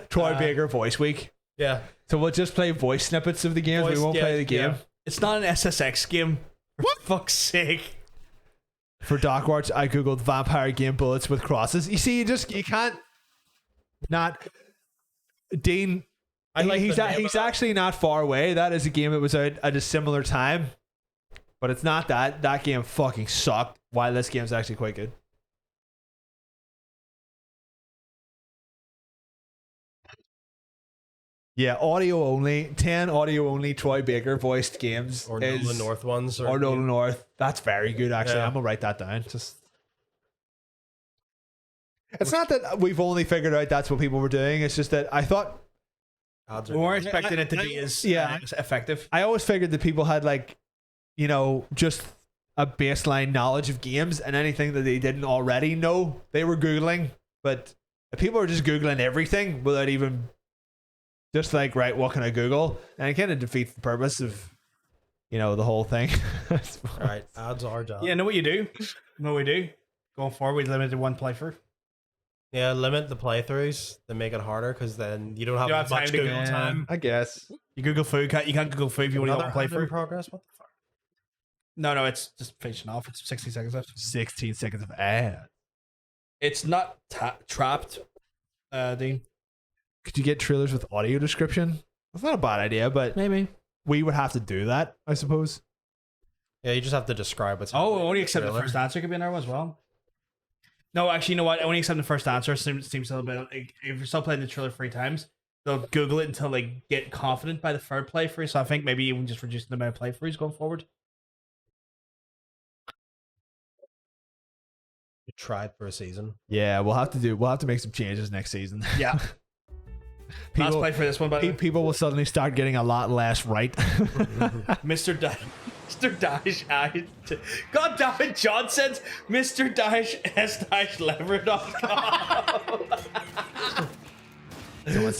Troy Baker voice week. Yeah. So we'll just play voice snippets of the games. We won't play the game. Yeah. It's not an SSX game. What? For fuck's sake. For Doc Watch, I googled vampire game bullets with crosses. You see, you can't not. Dean, he's actually not far away. That is a game that was out at a similar time, but it's not that. That game fucking sucked. While this game's actually quite good. Yeah, audio only. 10 audio only Troy Baker voiced games. Or Nolan North ones. Or Nolan North. That's very good, actually. Yeah. I'm going to write that down. It's not that we've only figured out that's what people were doing. It's just that I thought... We weren't expecting it to be as effective. I always figured that people had, just a baseline knowledge of games, and anything that they didn't already know, they were Googling. But people are just Googling everything without even... Just like, right, what can I Google? And it kind of defeats the purpose of, the whole thing. All right, ads are done. Yeah, know what you do? Know what we do? Going forward, we limited one playthrough. Yeah, limit the playthroughs to make it harder, because then you don't have much Google time. I guess. You Google food, you can't Google food if you want to play Another ad playthrough. in progress? What the fuck? No, it's just finishing off. It's 16 seconds left. 16 seconds of ad. It's not trapped, Dean. Could you get trailers with audio description? That's not a bad idea, but maybe we would have to do that, I suppose. Yeah, you just have to describe what's only accept the first answer could be in there as well. No, actually, you know what? Only accept the first answer seems a little bit. Like, if you're still playing the trailer 3 times, they'll Google it until they get confident by the third playthrough. So I think maybe even just reducing the amount of playthroughs going forward. You tried for a season. Yeah, we'll have to make some changes next season. Yeah. Last play for this one, but people will suddenly start getting a lot less right. Mr. Dash, God damn it, John says Mr. Dash s-lever.com.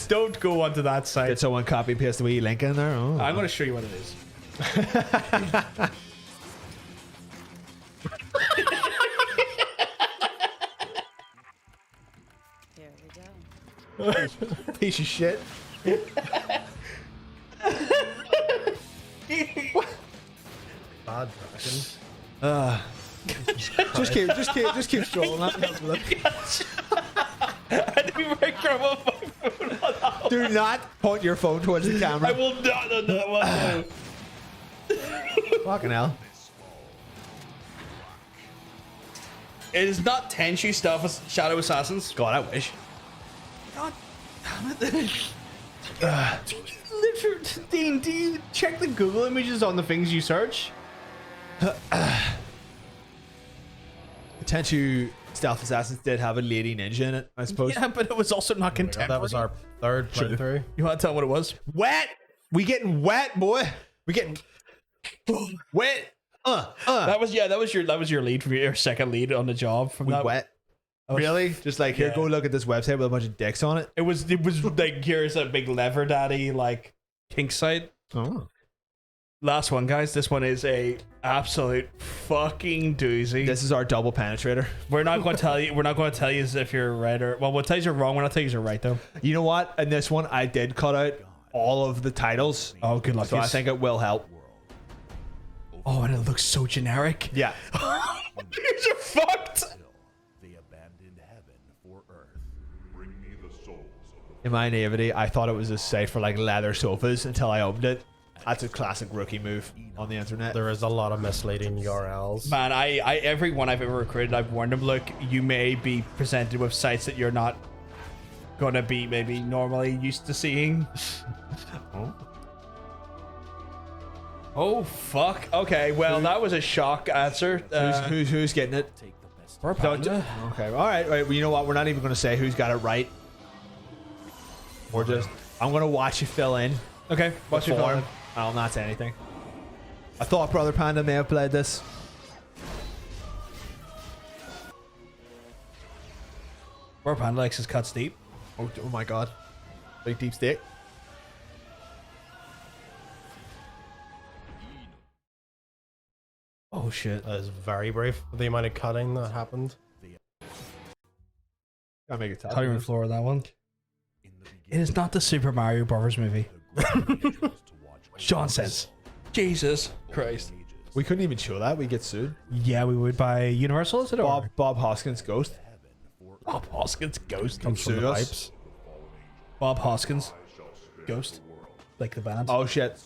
Don't go onto that site. Did someone copy and paste the wee link in there? Oh. I'm going to show you what it is. Here we go. Piece of shit. Bad dragons. Just keep scrolling. I didn't break from my phone on that. Do not point your phone towards the camera. I will not on that one. Fucking hell. It is not Tenchu stuff as Shadow Assassins. God, I wish. God damn it. Literally, Dean, do you check the Google images on the things you search? Tenchu Stealth Assassins did have a lady ninja in it, I suppose. Yeah, but it was also not contemporary. That was our third playthrough. You want to tell what it was? Wet! We getting wet, boy. We getting wet. That was your lead from your second lead on the job from We that. wet. Really? Just like, here, Yeah. go look at this website with a bunch of dicks on it. It was like, here's a big lever daddy like kink site. Oh. Last one, guys. This one is a absolute fucking doozy. This is our double penetrator. We're not going to tell you. We're not going to tell you as if you're right or we'll tell you you're wrong. We're not telling you you're right though. You know what? In this one, I did cut out all of the titles. Oh, good luck. So I think it will help. Oh, and it looks so generic. Yeah. You're fucked. They abandoned heaven for earth. Bring me the souls of the In my naivety, I thought it was a site for like leather sofas until I opened it. That's a classic rookie move on the internet. There is a lot of misleading URLs. Man, I every one I've ever recruited, I've warned them, look, you may be presented with sites that you're not gonna be maybe normally used to seeing. Oh fuck. Okay, well that was a shock answer. Who's getting it? We're Panda. Okay, all right. Well, you know what? We're not even going to say who's got it right. We're just. I'm going to watch you fill in. Okay, watch you fill in. I'll not say anything. I thought Brother Panda may have played this. We're Panda likes his cuts deep. Oh my god. Big deep steak. Oh shit. That is very brief. The amount of cutting that happened. Gotta make it tough. Cutting room floor on that one. It is not the Super Mario Brothers movie. John says. Jesus Christ. We couldn't even show that. We get sued. Yeah, we would by Universal, is it? Bob Hoskins Ghost. Bob Hoskins Ghost Comes from the pipes. Bob Hoskins Ghost. Like the band. Oh shit.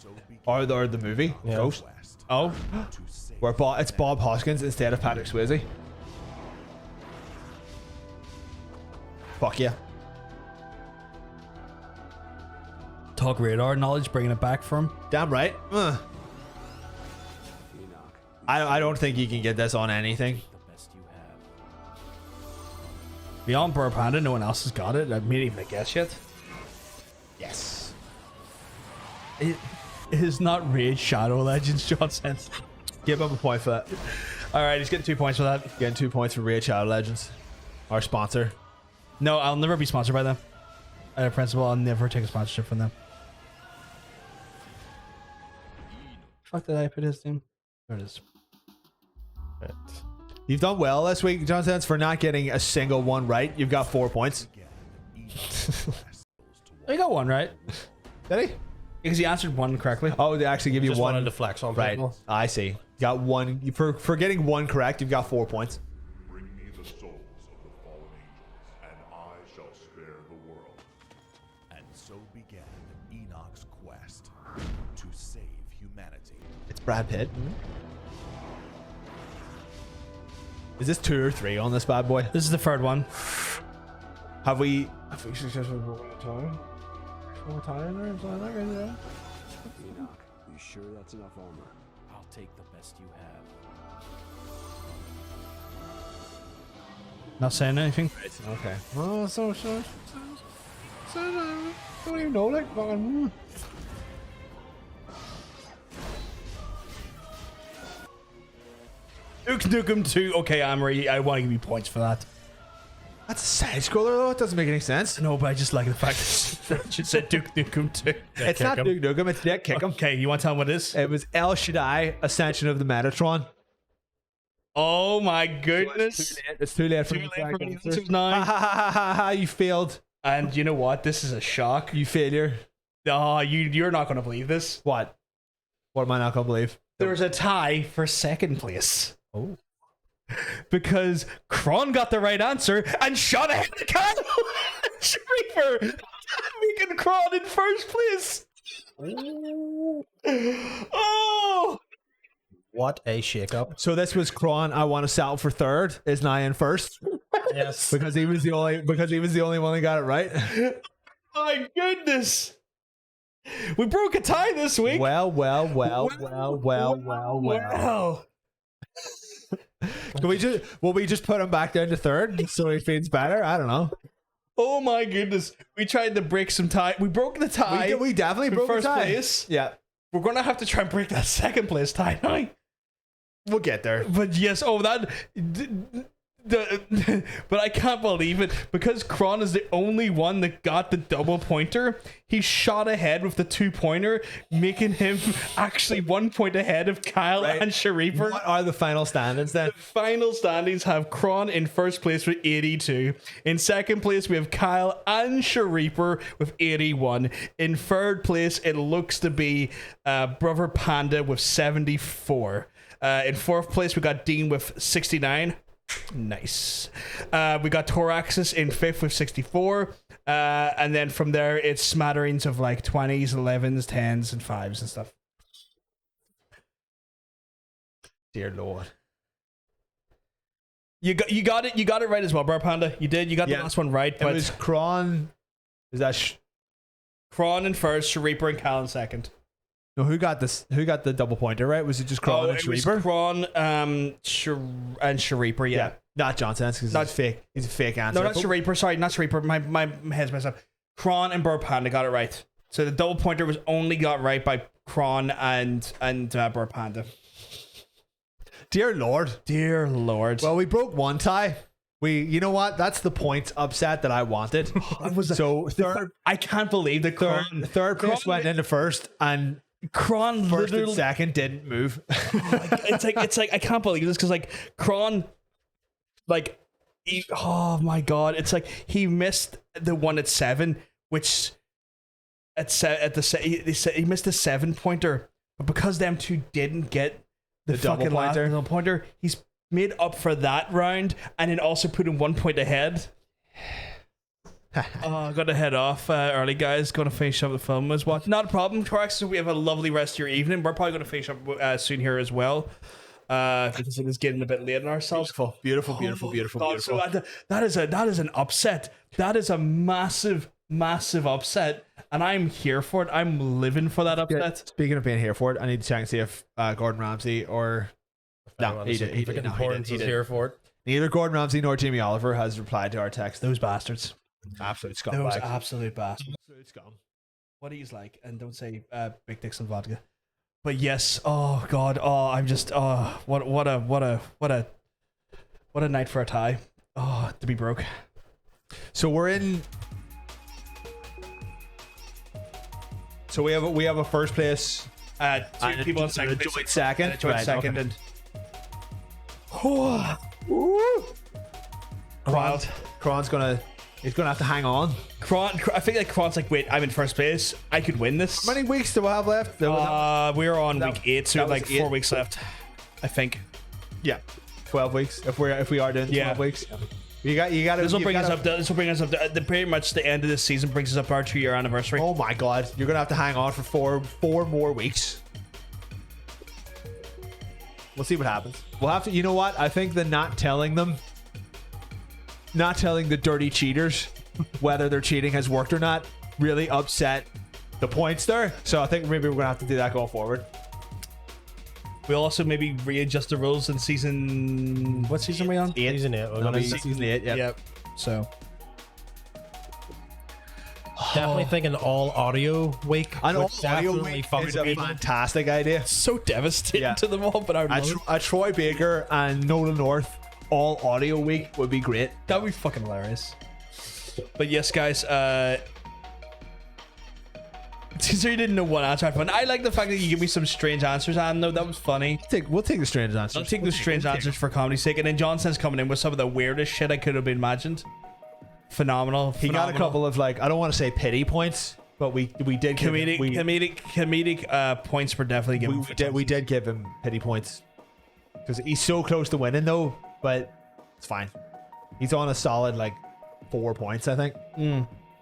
Or the movie. Yeah. Ghost. Oh. Where it's Bob Hoskins instead of Patrick Swayze. Fuck yeah. Talk radar knowledge, bringing it back for him. Damn right. I don't think you can get this on anything. Beyond Burr Panda, no one else has got it. I mean, even a guess yet. Yes. It is not Raid Shadow Legends, John says. Give him a point for that. All right, he's getting 2 points for that. Getting 2 points for Raid Shadow Legends. Our sponsor. No, I'll never be sponsored by them. At a principle, I'll never take a sponsorship from them. Fuck, did I put his name? There it is. Right. You've done well this week, John Sands, for not getting a single one right. You've got 4 points. I got one right. Did he? Because he answered one correctly. Oh, they actually give you Just one. wanted to flex on Right. people. I see. Got one. For getting one correct, you've got 4 points. Bring me the souls of the fallen angels, and I shall spare the world. And so began Enoch's quest to save humanity. It's Brad Pitt. Is this 2 or 3 on this bad boy? This is the third one. Have we successfully broken the time? More time or something like that? Enoch, you sure that's enough armor? I'll take the best you have. Not saying anything. Okay. Oh, so don't even know, like, Duke Nukem 2. Okay, Amory, I want to give you points for that. that's a side scroller though. It doesn't make any sense. No, but I just like the fact that you said Duke Nukem 2. It's not Duke Nukem. It's Dead Kick 'em. Okay, you want to tell him what it is? It was El Shaddai Ascension of the Metatron. Oh my goodness. It's too late for Too me. late for the answers Ha now. ha ha ha ha! You failed. And you know what? This is a shock. You failure. Oh, you're not going to believe this. What? What am I not gonna believe? There's a tie for second place. Oh. Because Kron got the right answer and shot ahead of Kyle Reaper, making Kron in first place. Oh! What a shakeup. So this was Kron. I want to settle for third. Is now in first Yes. because he was the only one that got it right. My goodness. We broke a tie this week. Well. Well. Will we just put him back down to third so he feels better? I don't know. Oh my goodness. We tried to break some tie. We broke the tie. We definitely in broke first the tie. place. Yeah, We're going to have to try and break that second place tie now. we'll get there. But yes, but I can't believe it because Kron is the only one that got the double pointer. He shot ahead with the 2-pointer, making him actually 1 point ahead of Kyle and Sharifer. What are the final standings then? The final standings have Kron in first place with 82. In second place, we have Kyle and Sharifer with 81. In third place, it looks to be Brother Panda with 74. In fourth place, we got Dean with 69. Nice. We got Toraxis in fifth with 64. And then from there, it's smatterings of like 20s, 11s, 10s, and 5s and stuff. Dear Lord. You got it right as well, Bro Panda. You did. You got the last one right. But it was Kron. Is that Kron in first, Shreeper and Cal in second. No, who got this? Who got the double pointer? Right? Was it just Kron and It was Shreeper? Kron, and Shreeper. Yeah. Not Johnson because he's fake. He's a fake answer. No, not Shreeper. Sorry, not Shreeper. My head's messed up. Kron and Bro Panda got it right. So the double pointer was only got right by Kron and Bro Panda. Dear Lord. Dear Lord. Well, we broke one tie. You know what? That's the points upset that I wanted. So third, I can't believe the third place went into first, and Kron first literally and second didn't move. it's like I can't believe this because like Kron, like, oh my god, it's like he missed the one at 7, which he missed a 7 pointer, but because them two didn't get the double pointer, he's made up for that round and then also put him 1 point ahead. Got to head off early, guys. Going to finish up the film as well. Not a problem, Torax. So we have a lovely rest of your evening. We're probably going to finish up soon here as well. Because it is getting a bit late in ourselves. Beautiful. So that is an upset. That is a massive upset, and I'm here for it. I'm living for that upset. Speaking of being here for it, I need to check and see if Gordon Ramsay or he did. Is here for it. Neither Gordon Ramsay nor Jamie Oliver has replied to our text. Those bastards. Absolute Those scumbags. absolute bastards. Absolute scum. What he's like, and don't say big dicks and vodka. But yes, oh god, I'm just what a night for a tie. Oh, to be broke. So we're in. So we have a first place. Two people in second. A joint second. And a joint Right, second. okay. And Kron's he's gonna have to hang on. I think like Kron's like, wait, I'm in first place. I could win this. How many weeks do we have left? We're on week 8, so like 4 weeks left, I think. Yeah, 12 weeks. If we are doing 12 weeks, you got. This will bring us up. This will bring us up. Pretty much the end of this season brings us up to our 2-year anniversary. Oh my god, you're gonna have to hang on for four more weeks. We'll see what happens. We'll have to. You know what? I think the not telling the dirty cheaters whether their cheating has worked or not really upset the points there. So I think maybe we're gonna have to do that going forward. We'll also maybe readjust the rules in season. What season are we on? 8. Season 8. It'll be season 8. Yeah. Yep. So definitely thinking all audio week. An all would audio definitely week fuck is with a people. fantastic idea. so devastating to them all, but I would love it. A Troy Baker and Nolan North all audio week would be great. That would be fucking hilarious. But yes, guys, so you didn't know what answer I'd find. I like the fact that you give me some strange answers, and though that was funny. We'll take the strange answers. I'll take the strange answers for comedy's sake. And then Johnson's coming in with some of the weirdest shit I could have imagined. Phenomenal. He got a couple of, like, I don't want to say pity points, but we did comedic points were definitely given. We did give him pity points because he's so close to winning though, but it's fine. He's on a solid like 4 points, I think.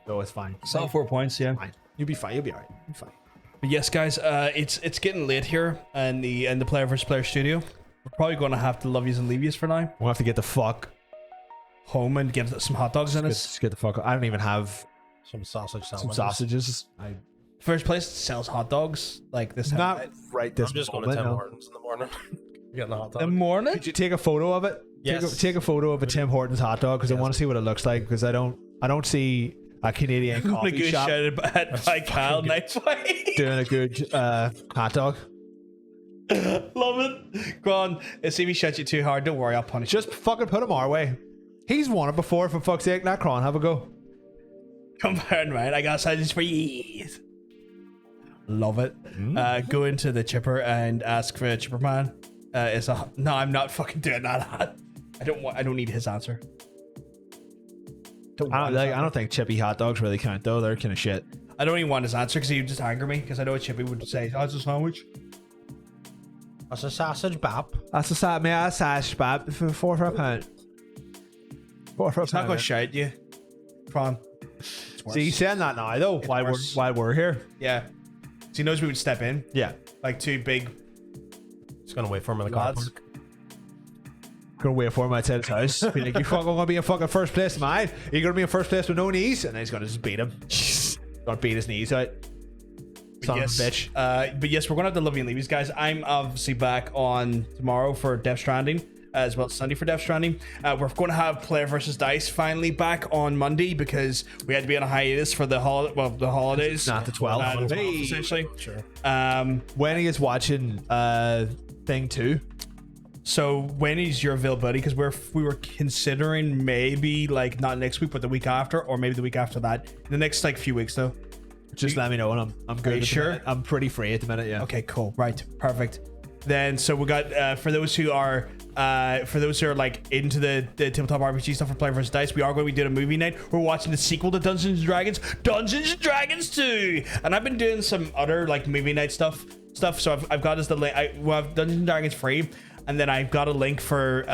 So it's fine. Solid 4 points, yeah. Fine. You'll be fine. You'll be alright. You'll be fine. But yes, guys, it's getting late here in the player versus player studio. We're probably going to have to love yous and leave yous for now. We'll have to get the fuck home and get some hot dogs in us. Just get the fuck. I don't even have Some sausage some sandwiches. sausages. First place sells hot dogs like this. Not right this I'm just going to moment, Tim no. Hortons in the morning. Getting a hot dog. In the morning? Could you take a photo of it? Yes. Take a photo of a Tim Hortons hot dog because I want to see what it looks like because I don't see a Canadian I'm coffee gonna shop get shouted by Kyle Night Fight. doing a good hot dog. Love it. Go on. If he shouts you too hard, don't worry, I'll punish you. Just fucking put him our way. He's won it before, for fuck's sake. Not Cron, have a go. Come on, right? I got sizes for you. Love it. Go into the chipper and ask for a chipper man. No, I'm not fucking doing that. I don't need his answer. I don't think chippy hot dogs really count though. They're kind of shit. I don't even want his answer because he would just anger me because I know what Chippy would say. Oh, it's a sandwich. That's a sausage bap. That's a sausage bap for £4 for £4. It's not going to shout you. Prawn. See, he's saying that now though. While we're here. Yeah. So he knows we would step in. Yeah. Like two big Just gonna wait for him in the car lads. park. Gonna wait for him outside his house. Be like, you fucking gonna be in fucking first place, mate. You're gonna be in first place with no knees, and then he's gonna just beat him. Gonna beat his knees out. Son of a bitch. But yes, we're gonna have to love you and leave you guys. I'm obviously back on tomorrow for Death Stranding, as well as Sunday for Death Stranding. We're going to have Player versus Dice finally back on Monday because we had to be on a hiatus for the holidays. Not the 12th. Essentially. Sure. When he is watching Thing 2. So when is your availability? Because we were considering maybe like not next week, but the week after, or maybe the week after that. In the next like few weeks though. Just let me know, and I'm good. Are you sure? I'm pretty free at the minute. Yeah. Okay, cool. Right, perfect. Then so we got for those who are like into the tabletop RPG stuff for Player vs Dice, we are going to be doing a movie night. We're watching the sequel to Dungeons and Dragons 2, and I've been doing some other like movie night stuff. So I've got the link. I have Dungeons and Dragons free, and then I've got a link for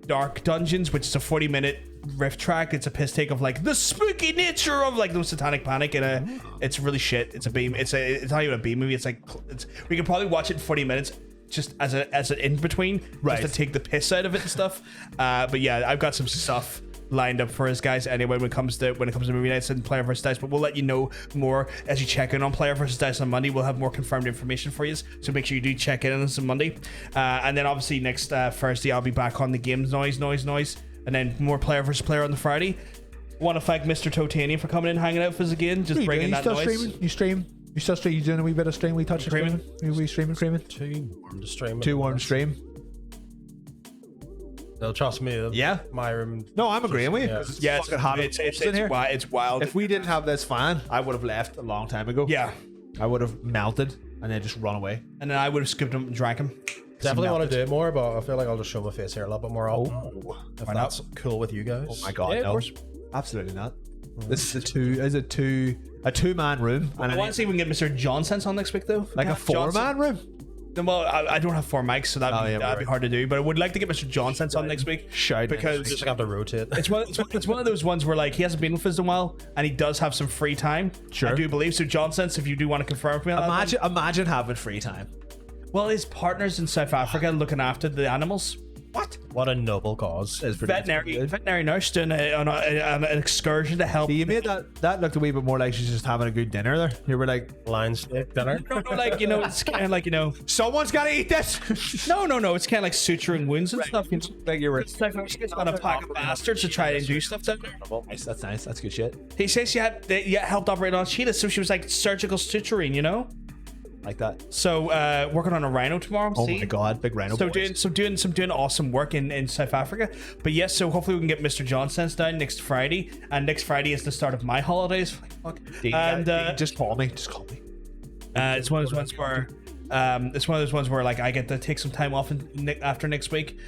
Dark Dungeons, which is a 40-minute riff track. It's a piss take of like the spooky nature of like the Satanic Panic, and it's really shit. It's not even a B movie. We could probably watch it in 40 minutes just as an in between, right, just to take the piss out of it and stuff. But yeah, I've got some stuff lined up for us guys anyway when it comes to movie nights and Player vs Dice, but we'll let you know more as you check in on Player vs Dice on Monday. We'll have more confirmed information for you, so make sure you do check in on us on Monday. And then obviously next Thursday I'll be back on the games noise, and then more Player vs Player on the Friday. Want to thank Mr. Totanium for coming in, hanging out with us again, just bringing that noise. You stream? You still stream? You doing a wee bit of stream? We touch streaming? We streaming? Too warm to stream. Too warm to stream. No, trust me. Yeah. My room. No, I'm agreeing with you. Yeah, it's fucking hot. It's in here. It's wild. If we didn't have this fan, I would have left a long time ago. Yeah. I would have melted and then just run away. And then I would have scooped him and drank him. Definitely want to do it more, but I feel like I'll just show my face here a little bit more often. If that's cool with you guys. Oh my god, yeah, no. Of course. Absolutely not. This is a two-man room. And I want to see if we can get Mr. Johnson's on next week though. Like a four-man room? Well, I don't have 4 mics, so that'd be hard to do. But I would like to get Mr. Johnson's on next week. Shout, because you just have to rotate. It's one of those ones where like he hasn't been with us in a while, and he does have some free time. Sure, I do believe so. Johnson's, if you do want to confirm for me, on imagine having free time. Well, his partner's in South Africa looking after the animals. What a noble cause. Veterinary nurse doing an excursion to help. See, you made that looked a wee bit more like she's just having a good dinner there. You were like, lion steak dinner. No, like, it's kind of like, someone's got to eat this. No, it's kind of like suturing wounds and stuff. Like you were. It's like she's on a pack of bastards to try and do stuff down there. Nice, that's nice. That's good shit. He says she helped operate on cheetahs, so she was like surgical suturing, like that. So working on a rhino tomorrow. Oh my god, big rhino. Doing awesome work in South Africa. But yes, so hopefully we can get Mr. Johnson's down next Friday, and next Friday is the start of my holidays. Fuck. Dean, just call me. It's one of those ones where like I get to take some time off after next week.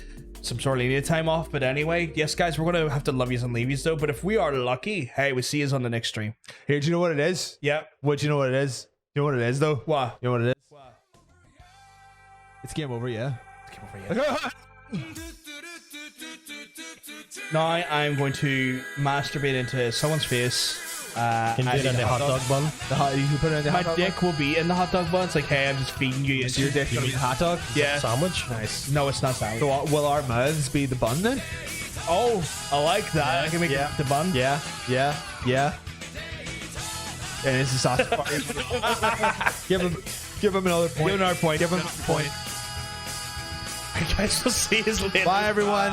Some sort of needed time off, but anyway, yes, guys, we're gonna have to love yous and leave yous though. But if we are lucky, hey, we see yous on the next stream. Here, do you know what it is? Yeah. What? You know what it is? You know what it is though? What? You know what it is? What? It's game over, yeah. It's game over, yeah. Now I'm going to masturbate into someone's face. Can you do it in the hot dog bun? You can put it in the hot dog bun? My dick will be in the hot dog bun. It's like, hey, I'm just feeding you. Is your dick gonna be the hot dog? Yeah. Sandwich? Nice. No, it's not sandwich. So will our mouths be the bun then? Oh, I like that. Yeah, I can make it the bun. Yeah. And it's a sausage party. Give him another point. Give him another point. Give him a point. I guess we'll see you later. Bye, everyone.